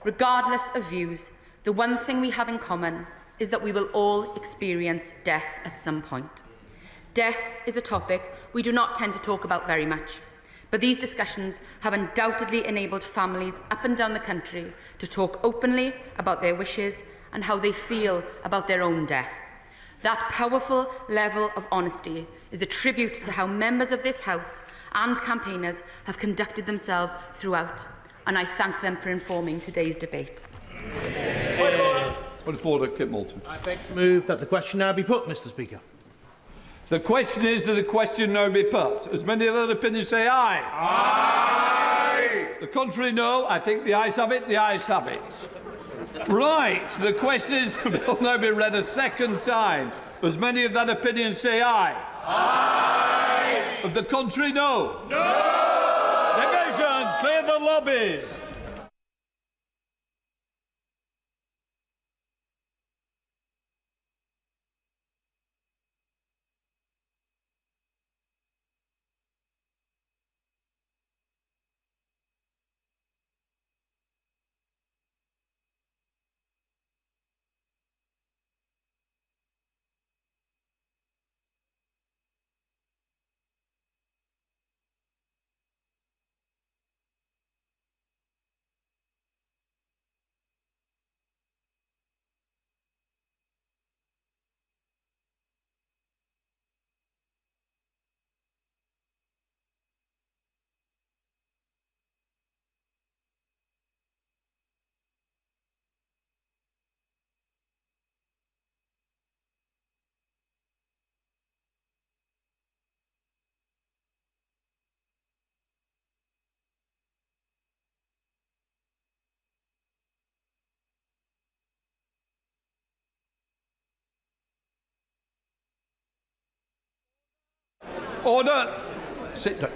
Regardless of views, the one thing we have in common is that we will all experience death at some point. Death is a topic we do not tend to talk about very much, but these discussions have undoubtedly enabled families up and down the country to talk openly about their wishes and how they feel about their own death. That powerful level of honesty is a tribute to how members of this House and campaigners have conducted themselves throughout, and I thank them for informing today's debate. Point of order, Kit Moulton. I beg to move that the question now be put, Mr. Speaker. The question is that the question now be put. As many other opinions say aye. Aye. The contrary, no. I think the ayes have it. The ayes have it. Right. The question is the bill now be read a second time. As many of that opinion say aye. Aye. Of the contrary, no. No. Division. Clear the lobbies. Order. Sit down.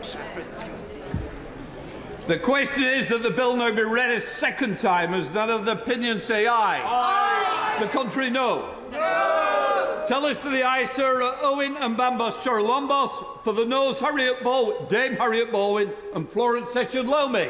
The question is that the bill now be read a second time. As none of the opinion say aye. Aye. The contrary, no. No. Tell us for the aye, Sir Owen and Bambos Chorlombos. For the noes, Dame Harriet Baldwin and Florence Session Lomi.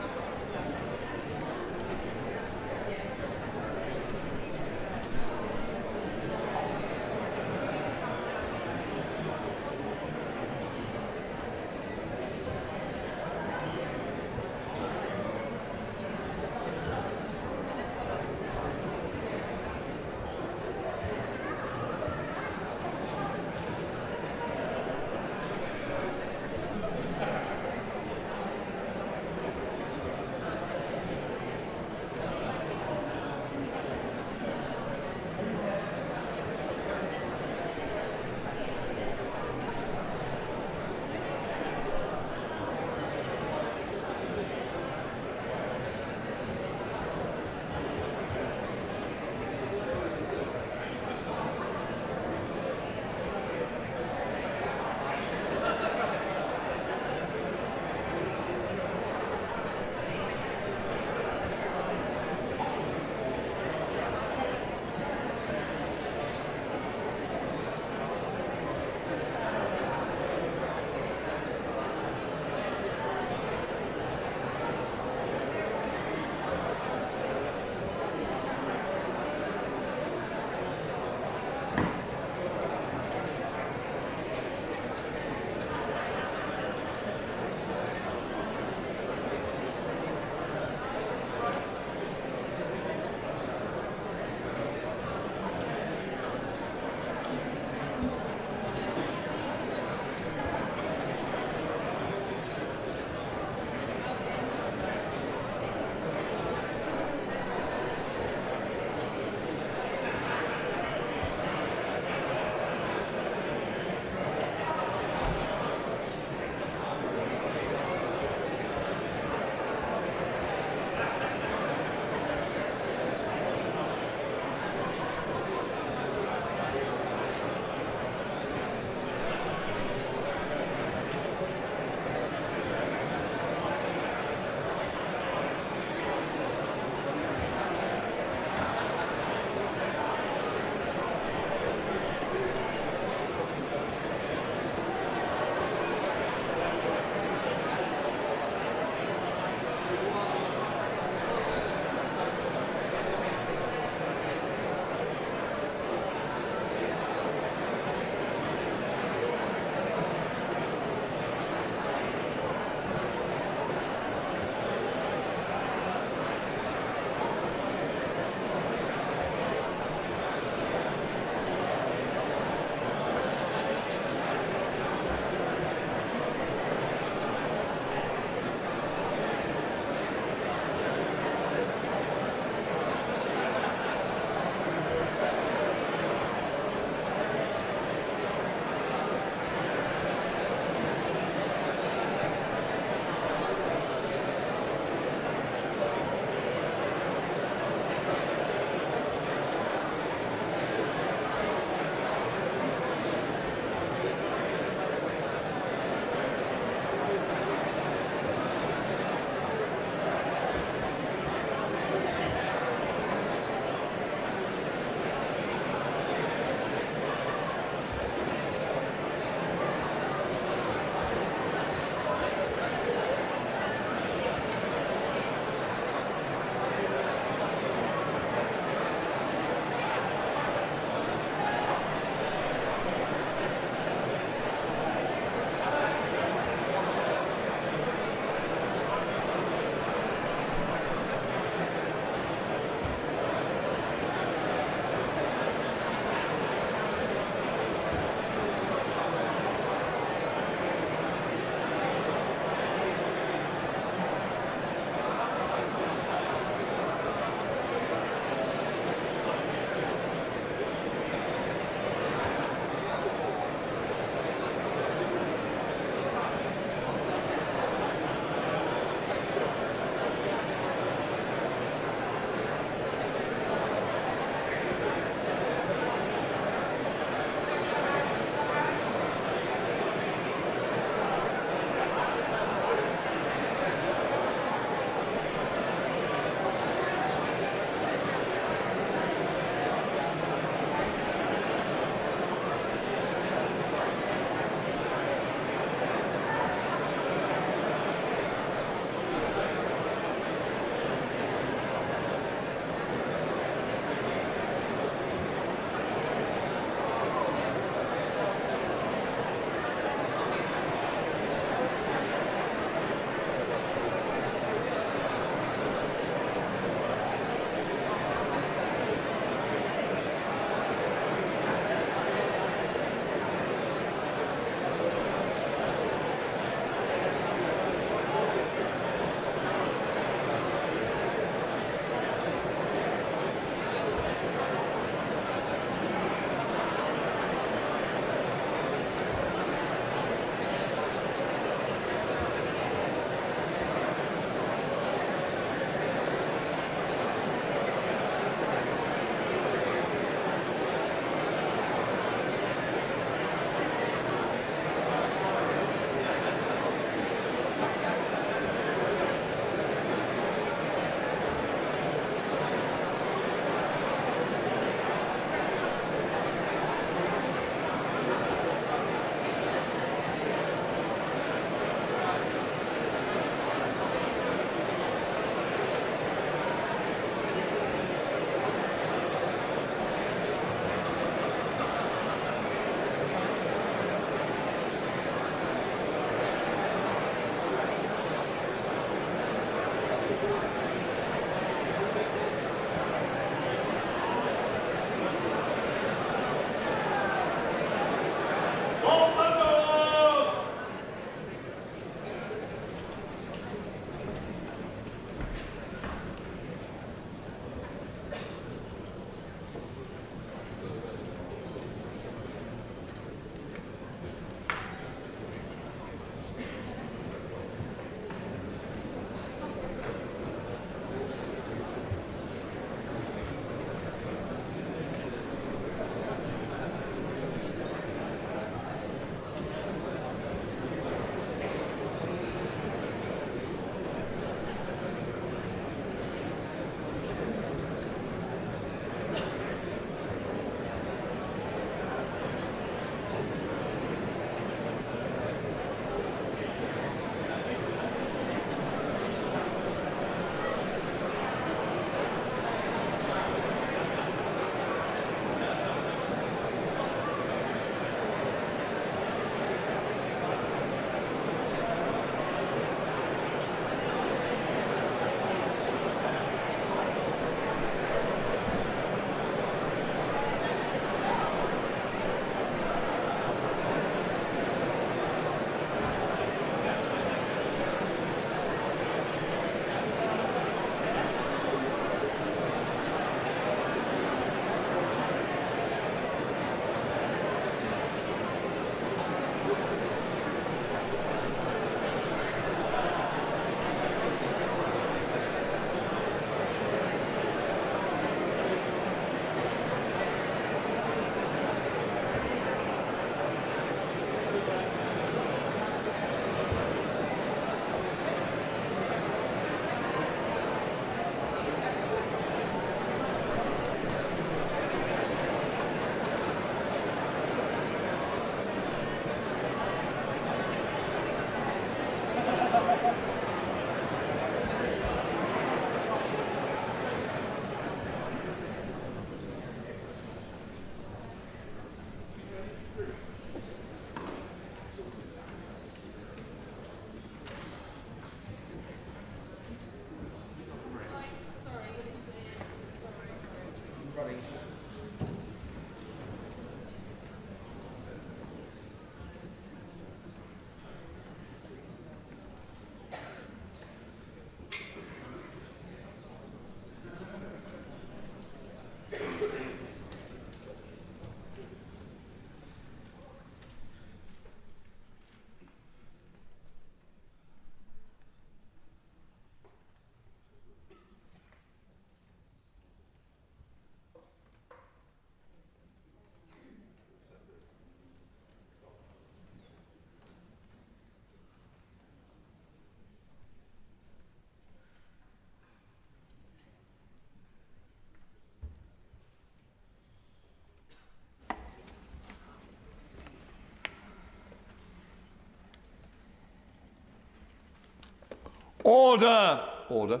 Order! Order.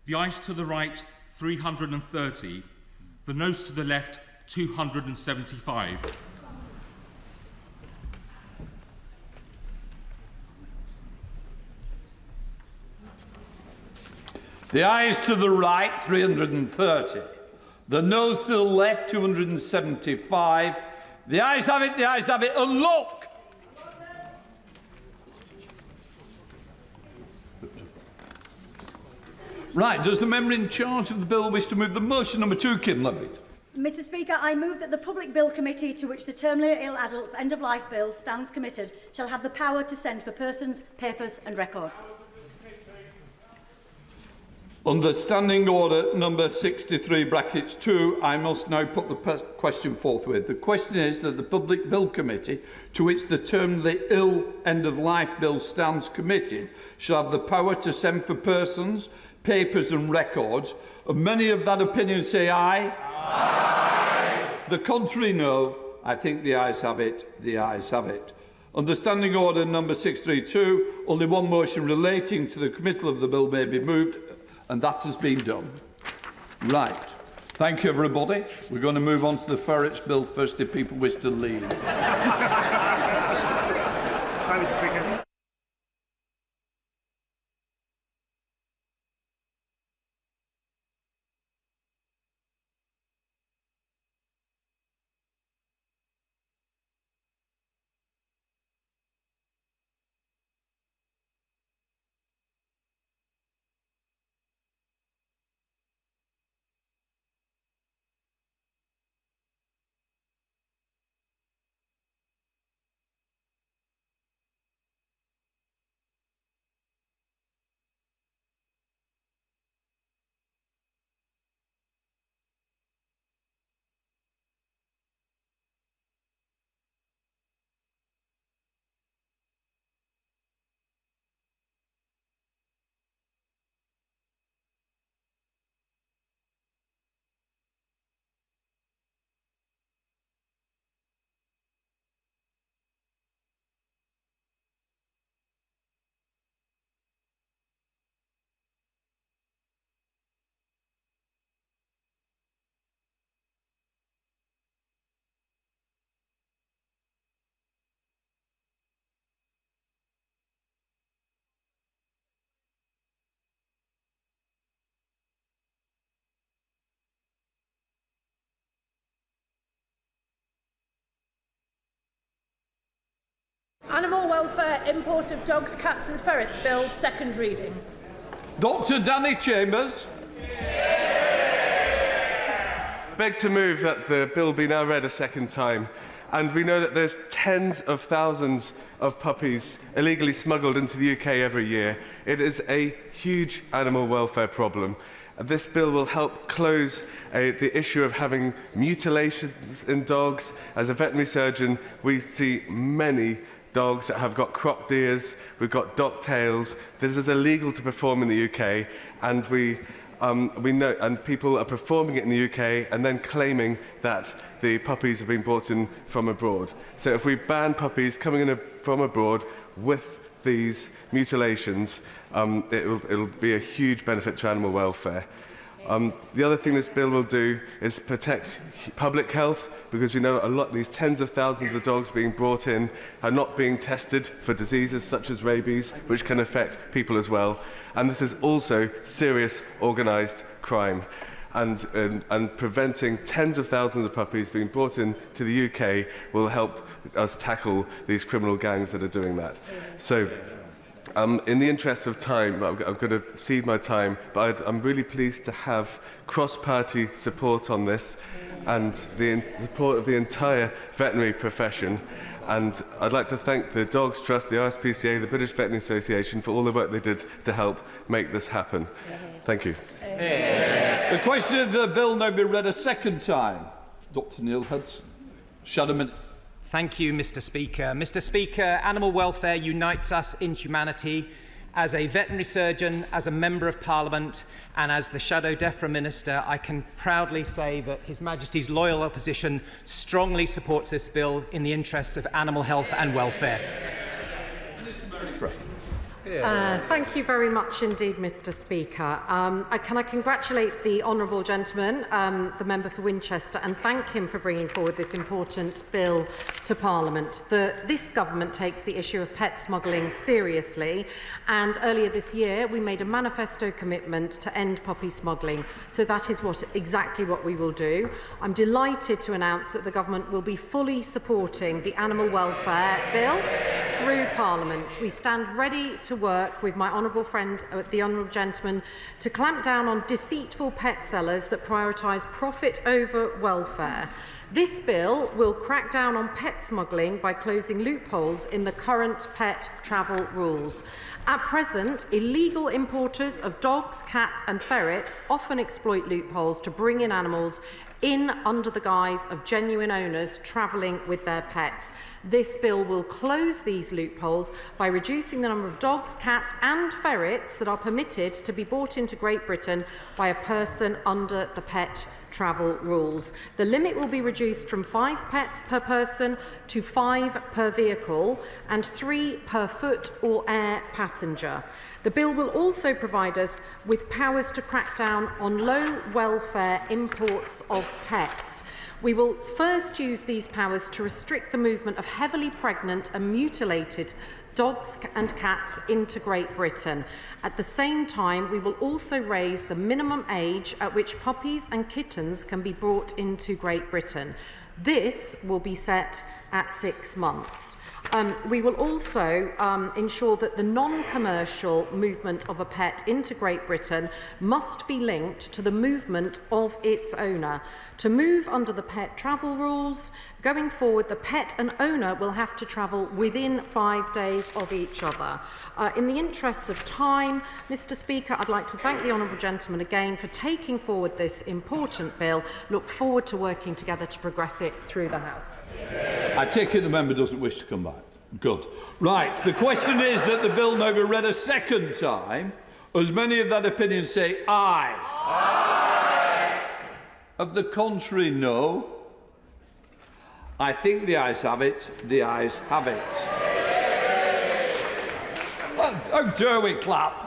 The ayes to the right, 330. The noes to the left, 275. The ayes to the right, 330. The noes to the left, 275. The ayes have it, the ayes have it. And look! Right, does the member in charge of the bill wish to move the motion number 2, Kim Levitt? Mr Speaker, I move that the Public Bill Committee, to which the Terminally Ill Adults End-of-Life Bill stands committed, shall have the power to send for persons, papers and records. Under Standing Order number 63 brackets 2, I must now put the question forthwith. The question is that the Public Bill Committee, to which the Terminally Ill End-of-Life Bill stands committed, shall have the power to send for persons, papers and records. And many of that opinion say aye. Aye. The contrary, no. I think the ayes have it. The ayes have it. Under Standing Order number 632, only one motion relating to the committal of the bill may be moved, and that has been done. Right. Thank you, everybody. We're going to move on to the Ferrets Bill first, if people wish to leave. Hi, Mr. Speaker. Animal Welfare, Import of Dogs, Cats and Ferrets Bill, second reading. Dr. Danny Chambers. Beg to move that the bill be now read a second time. And we know that there's tens of thousands of puppies illegally smuggled into the UK every year. It is a huge animal welfare problem. This bill will help close the issue of having mutilations in dogs. As a veterinary surgeon, we see many dogs that have got cropped ears, we've got dock tails. This is illegal to perform in the UK, and we we know, and people are performing it in the UK and then claiming that the puppies have been brought in from abroad. So if we ban puppies coming in from abroad with these mutilations, it'll be a huge benefit to animal welfare. The other thing this bill will do is protect public health, because we know a lot of these tens of thousands of dogs being brought in are not being tested for diseases such as rabies, which can affect people as well. And this is also serious organised crime. And preventing tens of thousands of puppies being brought in to the UK will help us tackle these criminal gangs that are doing that. So, in the interest of time, I'm going to cede my time, but I'm really pleased to have cross-party support on this and the support of the entire veterinary profession. And I'd like to thank the Dogs Trust, the RSPCA, the British Veterinary Association for all the work they did to help make this happen. Thank you. The question of the bill now be read a second time. Dr. Neil Hudson. Shadow Minister. Thank you, Mr. Speaker. Mr. Speaker, animal welfare unites us in humanity. As a veterinary surgeon, as a Member of Parliament and as the Shadow DEFRA Minister, I can proudly say that His Majesty's loyal opposition strongly supports this bill in the interests of animal health and welfare. Thank you very much indeed, Mr. Speaker. Can I congratulate the honourable gentleman, the member for Winchester, and thank him for bringing forward this important bill to Parliament. This government takes the issue of pet smuggling seriously, and earlier this year we made a manifesto commitment to end puppy smuggling, so that is exactly what we will do. I'm delighted to announce that the government will be fully supporting the animal welfare bill through Parliament. We stand ready to work with my honourable friend, the honourable gentleman, to clamp down on deceitful pet sellers that prioritise profit over welfare. This bill will crack down on pet smuggling by closing loopholes in the current pet travel rules. At present, illegal importers of dogs, cats and ferrets often exploit loopholes to bring in animals in under the guise of genuine owners travelling with their pets. This bill will close these loopholes by reducing the number of dogs, cats and ferrets that are permitted to be brought into Great Britain by a person under the pet travel rules. The limit will be reduced from 5 pets per person to 5 per vehicle and 3 per foot or air passenger. The bill will also provide us with powers to crack down on low welfare imports of pets. We will first use these powers to restrict the movement of heavily pregnant and mutilated dogs and cats into Great Britain. At the same time, we will also raise the minimum age at which puppies and kittens can be brought into Great Britain. This will be set at 6 months. We will also ensure that the non-commercial movement of a pet into Great Britain must be linked to the movement of its owner. To move under the pet travel rules, going forward, the pet and owner will have to travel within 5 days of each other. In the interests of time, Mr. Speaker, I'd like to thank the honourable gentleman again for taking forward this important bill. Look forward to working together to progress it through the House. I take it the member doesn't wish to come back. Good. Right. The question is that the bill now be read a second time. As many of that opinion say aye. Aye. Of the contrary, no. I think the ayes have it. The ayes have it. Well, how dare we clap?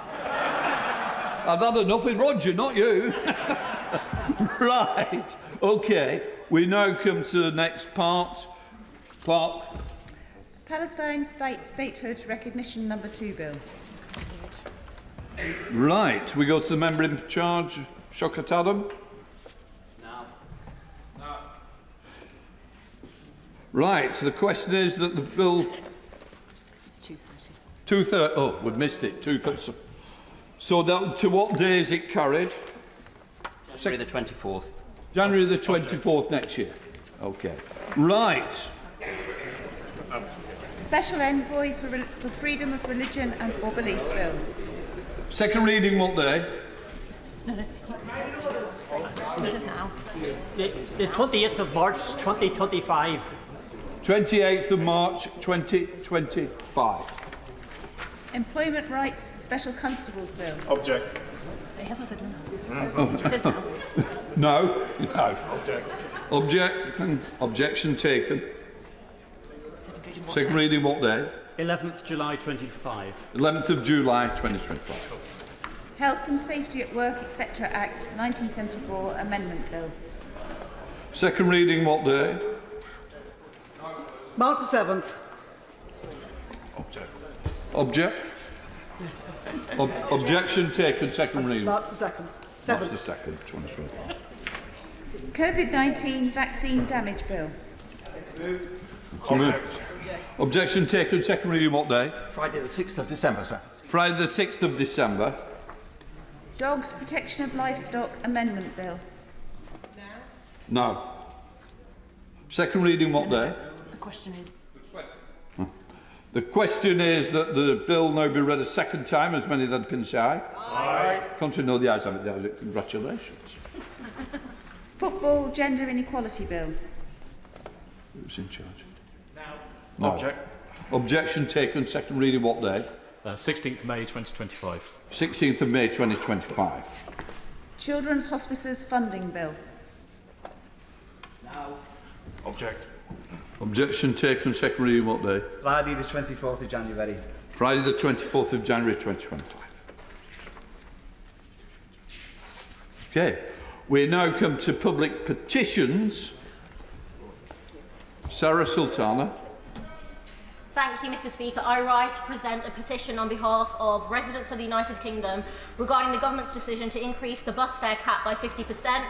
I've had enough with Roger, not you. Right. OK. We now come to the next part. Clark. Palestine Statehood Recognition No. 2 Bill. Right, we go to the member in charge, Shaukat Adam. No. Right, so the question is that the bill... It's 2:30. 2:30, oh, we've missed it, 2:30. So that, to what day is it carried? January the 24th. January the 24th next year. OK. Right. Special Envoy for Freedom of Religion and or Belief Bill. Second reading what day? No. This is now. The 28th of March 2025. 28th of March 2025. Employment Rights Special Constables Bill. Object. He hasn't said no. He says no. No. No. Objection taken. Second reading what day? 11th July 25. 11th of July 2025. Health and Safety at Work, etc. Act 1974 Amendment Bill. Second reading what day? March the 7th. Objection taken. Second reading. March the 2nd. March the 2nd, 2025. COVID-19 Vaccine Damage Bill. Objection taken. Second reading what day? Friday the 6th of December, sir. Friday the 6th of December. Dogs Protection of Livestock Amendment Bill. No. Second reading what day? The question is... The question is that the bill now be read a second time. As many that can say aye. Aye. Contrary, no, the ayes have it. The ayes have it. Congratulations. Football Gender Inequality Bill. Who's in charge? No. Objection taken. Second reading what day? 16th May 2025. 16th of May 2025. Children's Hospices Funding Bill. Object. Objection taken. Second reading what day? Friday the 24th of January. Friday the 24th of January 2025. Okay. We now come to public petitions. Sarah Sultana. Thank you, Mr. Speaker. I rise to present a petition on behalf of residents of the United Kingdom regarding the government's decision to increase the bus fare cap by 50%.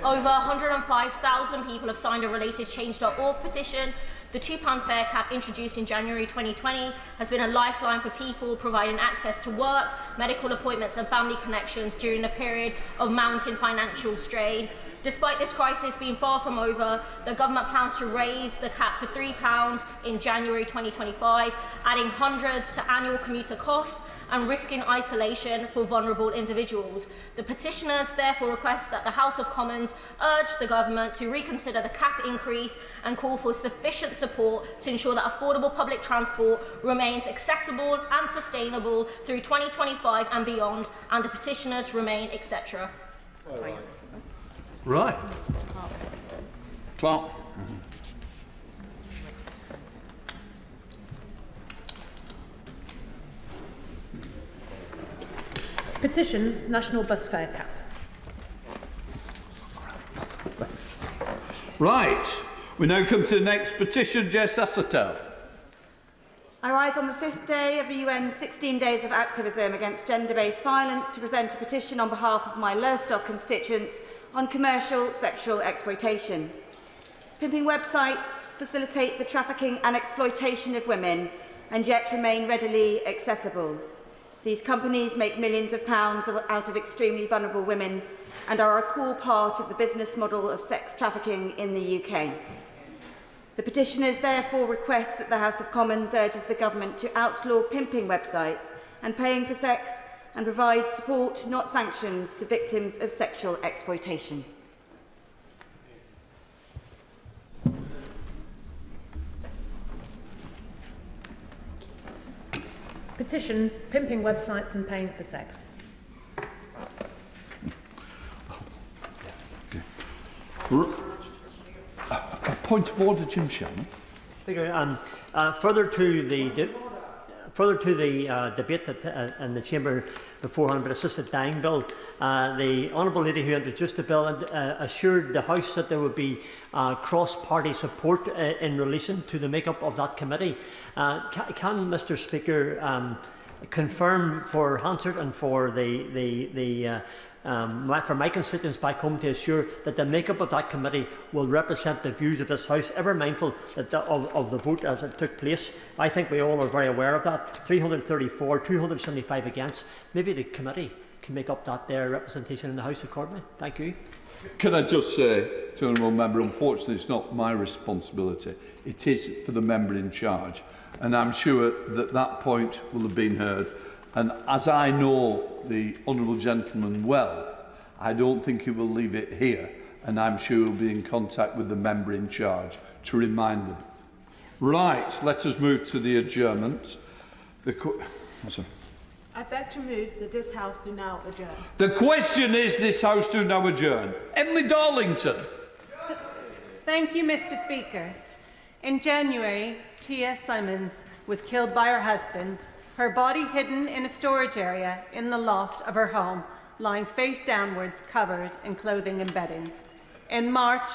Over 105,000 people have signed a related change.org petition. The £2 fare cap introduced in January 2020 has been a lifeline for people, providing access to work, medical appointments and family connections during a period of mounting financial strain. Despite this crisis being far from over, the government plans to raise the cap to £3 in January 2025, adding hundreds to annual commuter costs and risking isolation for vulnerable individuals. The petitioners therefore request that the House of Commons urge the government to reconsider the cap increase and call for sufficient support to ensure that affordable public transport remains accessible and sustainable through 2025 and beyond, and the petitioners remain, etc. Right. Clark. Petition National Bus Fare Cap. Right. We now come to the next petition, Jess Assatel. I rise on the 5th day of the UN's 16 days of activism against gender-based violence to present a petition on behalf of my Lowestoft constituents on commercial sexual exploitation. Pimping websites facilitate the trafficking and exploitation of women and yet remain readily accessible. These companies make millions of pounds out of extremely vulnerable women and are a core part of the business model of sex trafficking in the UK. The petitioners therefore request that the House of Commons urges the government to outlaw pimping websites and paying for sex and provide support, not sanctions, to victims of sexual exploitation. Petition Pimping Websites and Paying for Sex. A point of order, Jim Shannon. Further to the debate that, in the chamber beforehand about assisted dying bill, the honourable lady who introduced the bill assured the House that there would be cross-party support in relation to the make-up of that committee. Can Mr. Speaker confirm for Hansard and for for my constituents back home to assure that the make-up of that committee will represent the views of this House, ever mindful that of the vote as it took place? I think we all are very aware of that. 334, 275 against. Maybe the committee can make up that their representation in the House accordingly. Thank you. Can I just say to the honourable member, unfortunately it's not my responsibility. It is for the member in charge. And I'm sure that that point will have been heard. And as I know the honourable gentleman well, I don't think he will leave it here, and I'm sure he'll be in contact with the member in charge to remind them. Right, let us move to the adjournment. I beg to move that this House do now adjourn. The question is this House do now adjourn. Emily Darlington. Thank you, Mr. Speaker. In January, Tia Simons was killed by her husband, her body hidden in a storage area in the loft of her home, lying face downwards, covered in clothing and bedding. In March,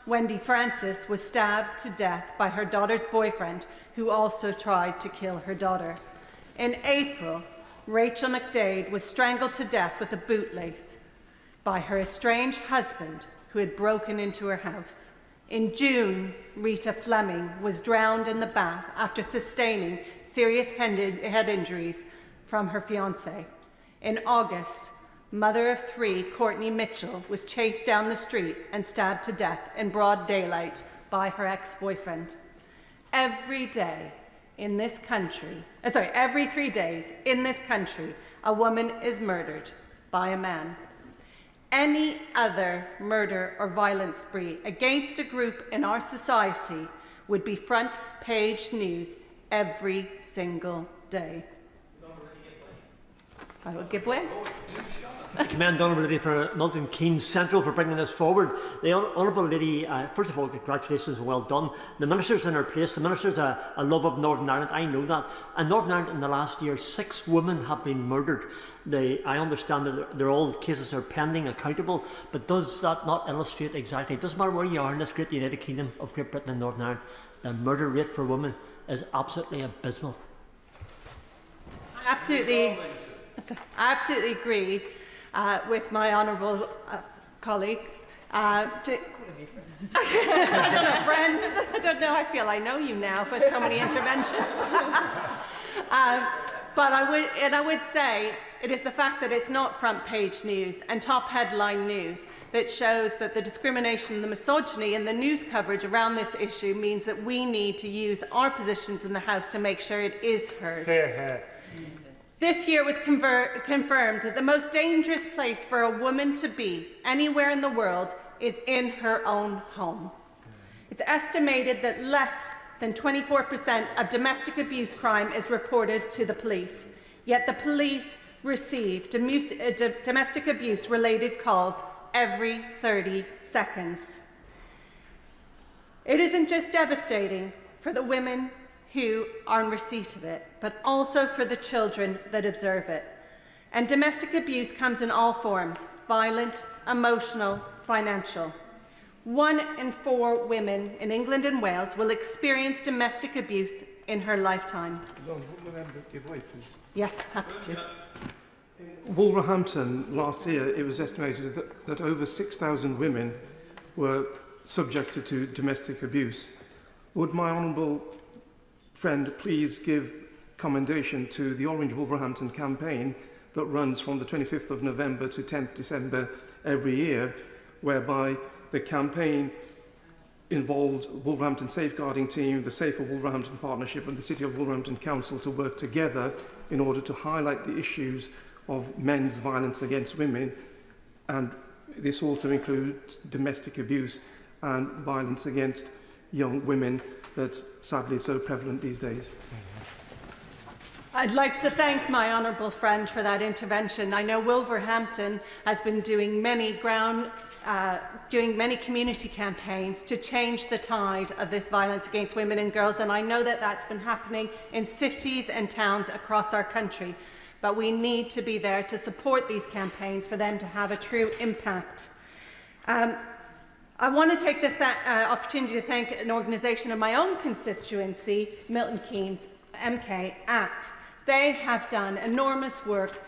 Wendy Francis was stabbed to death by her daughter's boyfriend, who also tried to kill her daughter. In April, Rachel McDade was strangled to death with a bootlace by her estranged husband, who had broken into her house. In June, Rita Fleming was drowned in the bath after sustaining serious head injuries from her fiancé. In August, mother of 3, Courtney Mitchell, was chased down the street and stabbed to death in broad daylight by her ex-boyfriend. Every 3 days in this country, a woman is murdered by a man. Any other murder or violence spree against a group in our society would be front page news every single day. I will give way. I commend the Honourable Lady for Milton Keynes Central for bringing this forward. The Honourable Lady, first of all, congratulations and well done. The Minister's in her place. The Minister's a love of Northern Ireland. I know that. In Northern Ireland in the last year, 6 women have been murdered. I understand that they're all cases are pending, accountable, but does that not illustrate exactly, it doesn't matter where you are in this great United Kingdom of Great Britain and Northern Ireland, the murder rate for women is absolutely abysmal. I absolutely agree with my honourable colleague. I don't know, friend. I don't know. I feel I know you now with so many interventions. But I would say it is the fact that it's not front page news and top headline news that shows that the discrimination, the misogyny and the news coverage around this issue means that we need to use our positions in the House to make sure it is heard. This year was confirmed that the most dangerous place for a woman to be anywhere in the world is in her own home. It's estimated that less than 24% of domestic abuse crime is reported to the police, yet the police receive domestic abuse related calls every 30 seconds. It isn't just devastating for the women who are in receipt of it, but also for the children that observe it. And domestic abuse comes in all forms: violent, emotional, financial. 1 in 4 women in England and Wales will experience domestic abuse in her lifetime. Give way, please. Yes, happy to. Wolverhampton, last year, it was estimated that over 6,000 women were subjected to domestic abuse. Would my honourable friend please give commendation to the Orange Wolverhampton campaign that runs from the 25th of November to 10th December every year, whereby the campaign involves Wolverhampton Safeguarding Team, the Safer Wolverhampton Partnership and the City of Wolverhampton Council to work together in order to highlight the issues of men's violence against women, and this also includes domestic abuse and violence against young women that sadly is so prevalent these days. I'd like to thank my honourable friend for that intervention. I know Wolverhampton has been doing many community campaigns to change the tide of this violence against women and girls, and I know that that's been happening in cities and towns across our country. But we need to be there to support these campaigns for them to have a true impact. I want to take this opportunity to thank an organisation in my own constituency, Milton Keynes MK ACT. They have done enormous work,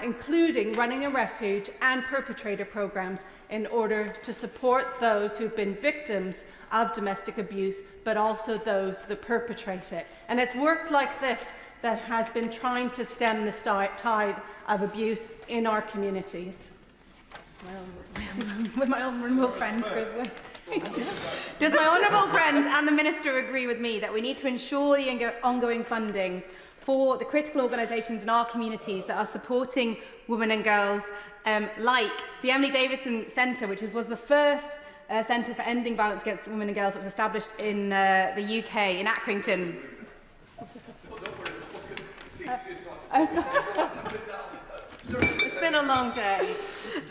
including running a refuge and perpetrator programmes in order to support those who've been victims of domestic abuse, but also those that perpetrate it. And it's work like this that has been trying to stem the tide of abuse in our communities. With my honourable friend. Does my honourable friend and the Minister agree with me that we need to ensure the ongoing funding for the critical organisations in our communities that are supporting women and girls, like the Emily Davison Centre, which was the first centre for ending violence against women and girls that was established in the UK, in Accrington? It's been a long day.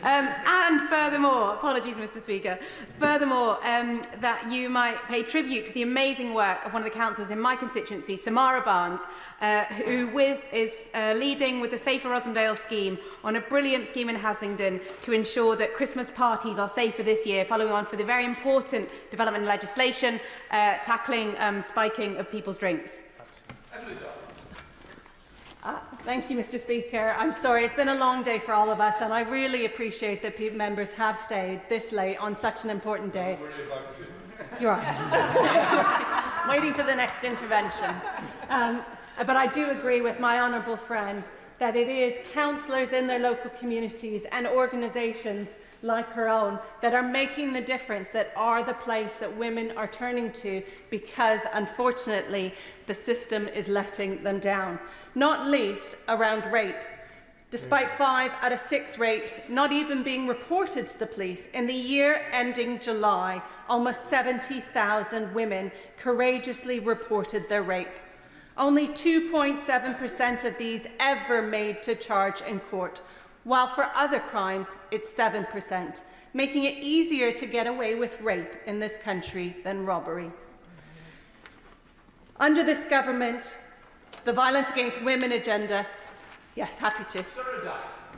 And furthermore, apologies, Mr. Speaker, furthermore, that you might pay tribute to the amazing work of one of the councillors in my constituency, Samara Barnes, who is leading with the Safer Rosendale scheme on a brilliant scheme in Haslingden to ensure that Christmas parties are safer this year, following on for the very important development in legislation tackling spiking of people's drinks. Thank you, Mr. Speaker. I'm sorry, it's been a long day for all of us, and I really appreciate that members have stayed this late on such an important day. You're right. Waiting for the next intervention. But I do agree with my honourable friend that it is councillors in their local communities and organisations like her own that are making the difference, that are the place that women are turning to because, unfortunately, the system is letting them down, not least around rape. Despite 5 out of 6 rapes not even being reported to the police, in the year ending July, almost 70,000 women courageously reported their rape. Only 2.7% of these ever made to charge in court, while for other crimes it's 7%, making it easier to get away with rape in this country than robbery. Under this government, the violence against women agenda, yes, happy to.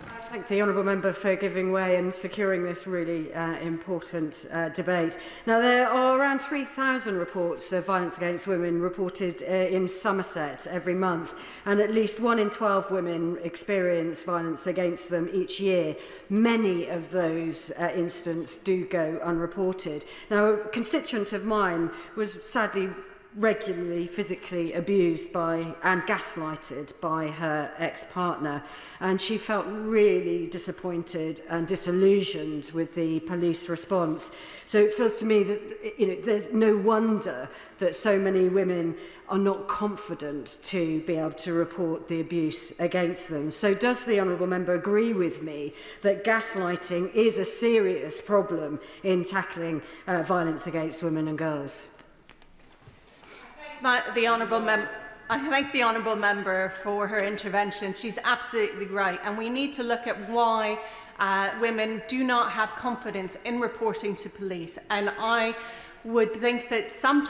I thank the honourable member for giving way and securing this really important debate. Now, there are around 3,000 reports of violence against women reported in Somerset every month, and at least 1 in 12 women experience violence against them each year. Many of those incidents do go unreported. Now, a constituent of mine was sadly regularly physically abused by and gaslighted by her ex-partner, and she felt really disappointed and disillusioned with the police response. So it feels to me that there's no wonder that so many women are not confident to be able to report the abuse against them. So does the honourable member agree with me that gaslighting is a serious problem in tackling violence against women and girls? I thank the honourable member for her intervention. She's absolutely right, and we need to look at why women do not have confidence in reporting to police. And I would think that some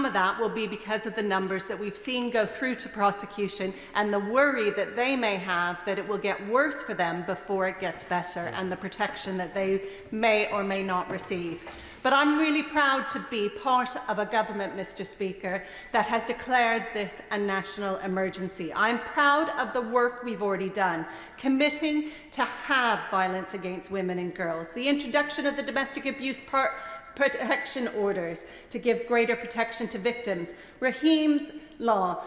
of that will be because of the numbers that we've seen go through to prosecution and the worry that they may have that it will get worse for them before it gets better, and the protection that they may or may not receive. But I'm really proud to be part of a government, Mr. Speaker, that has declared this a national emergency. I'm proud of the work we've already done, committing to have violence against women and girls, the introduction of the domestic abuse protection orders to give greater protection to victims, Raheem's Law,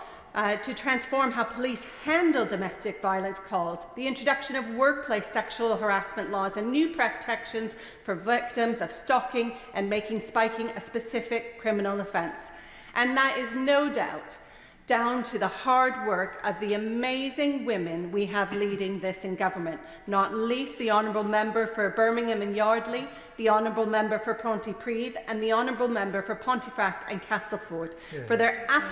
to transform how police handle domestic violence calls, the introduction of workplace sexual harassment laws and new protections for victims of stalking and making spiking a specific criminal offence. And that is no doubt down to the hard work of the amazing women we have leading this in government, not least the Honourable Member for Birmingham and Yardley, the Honourable Member for Pontypridd and the Honourable Member for Pontefract and Castleford, for their absolute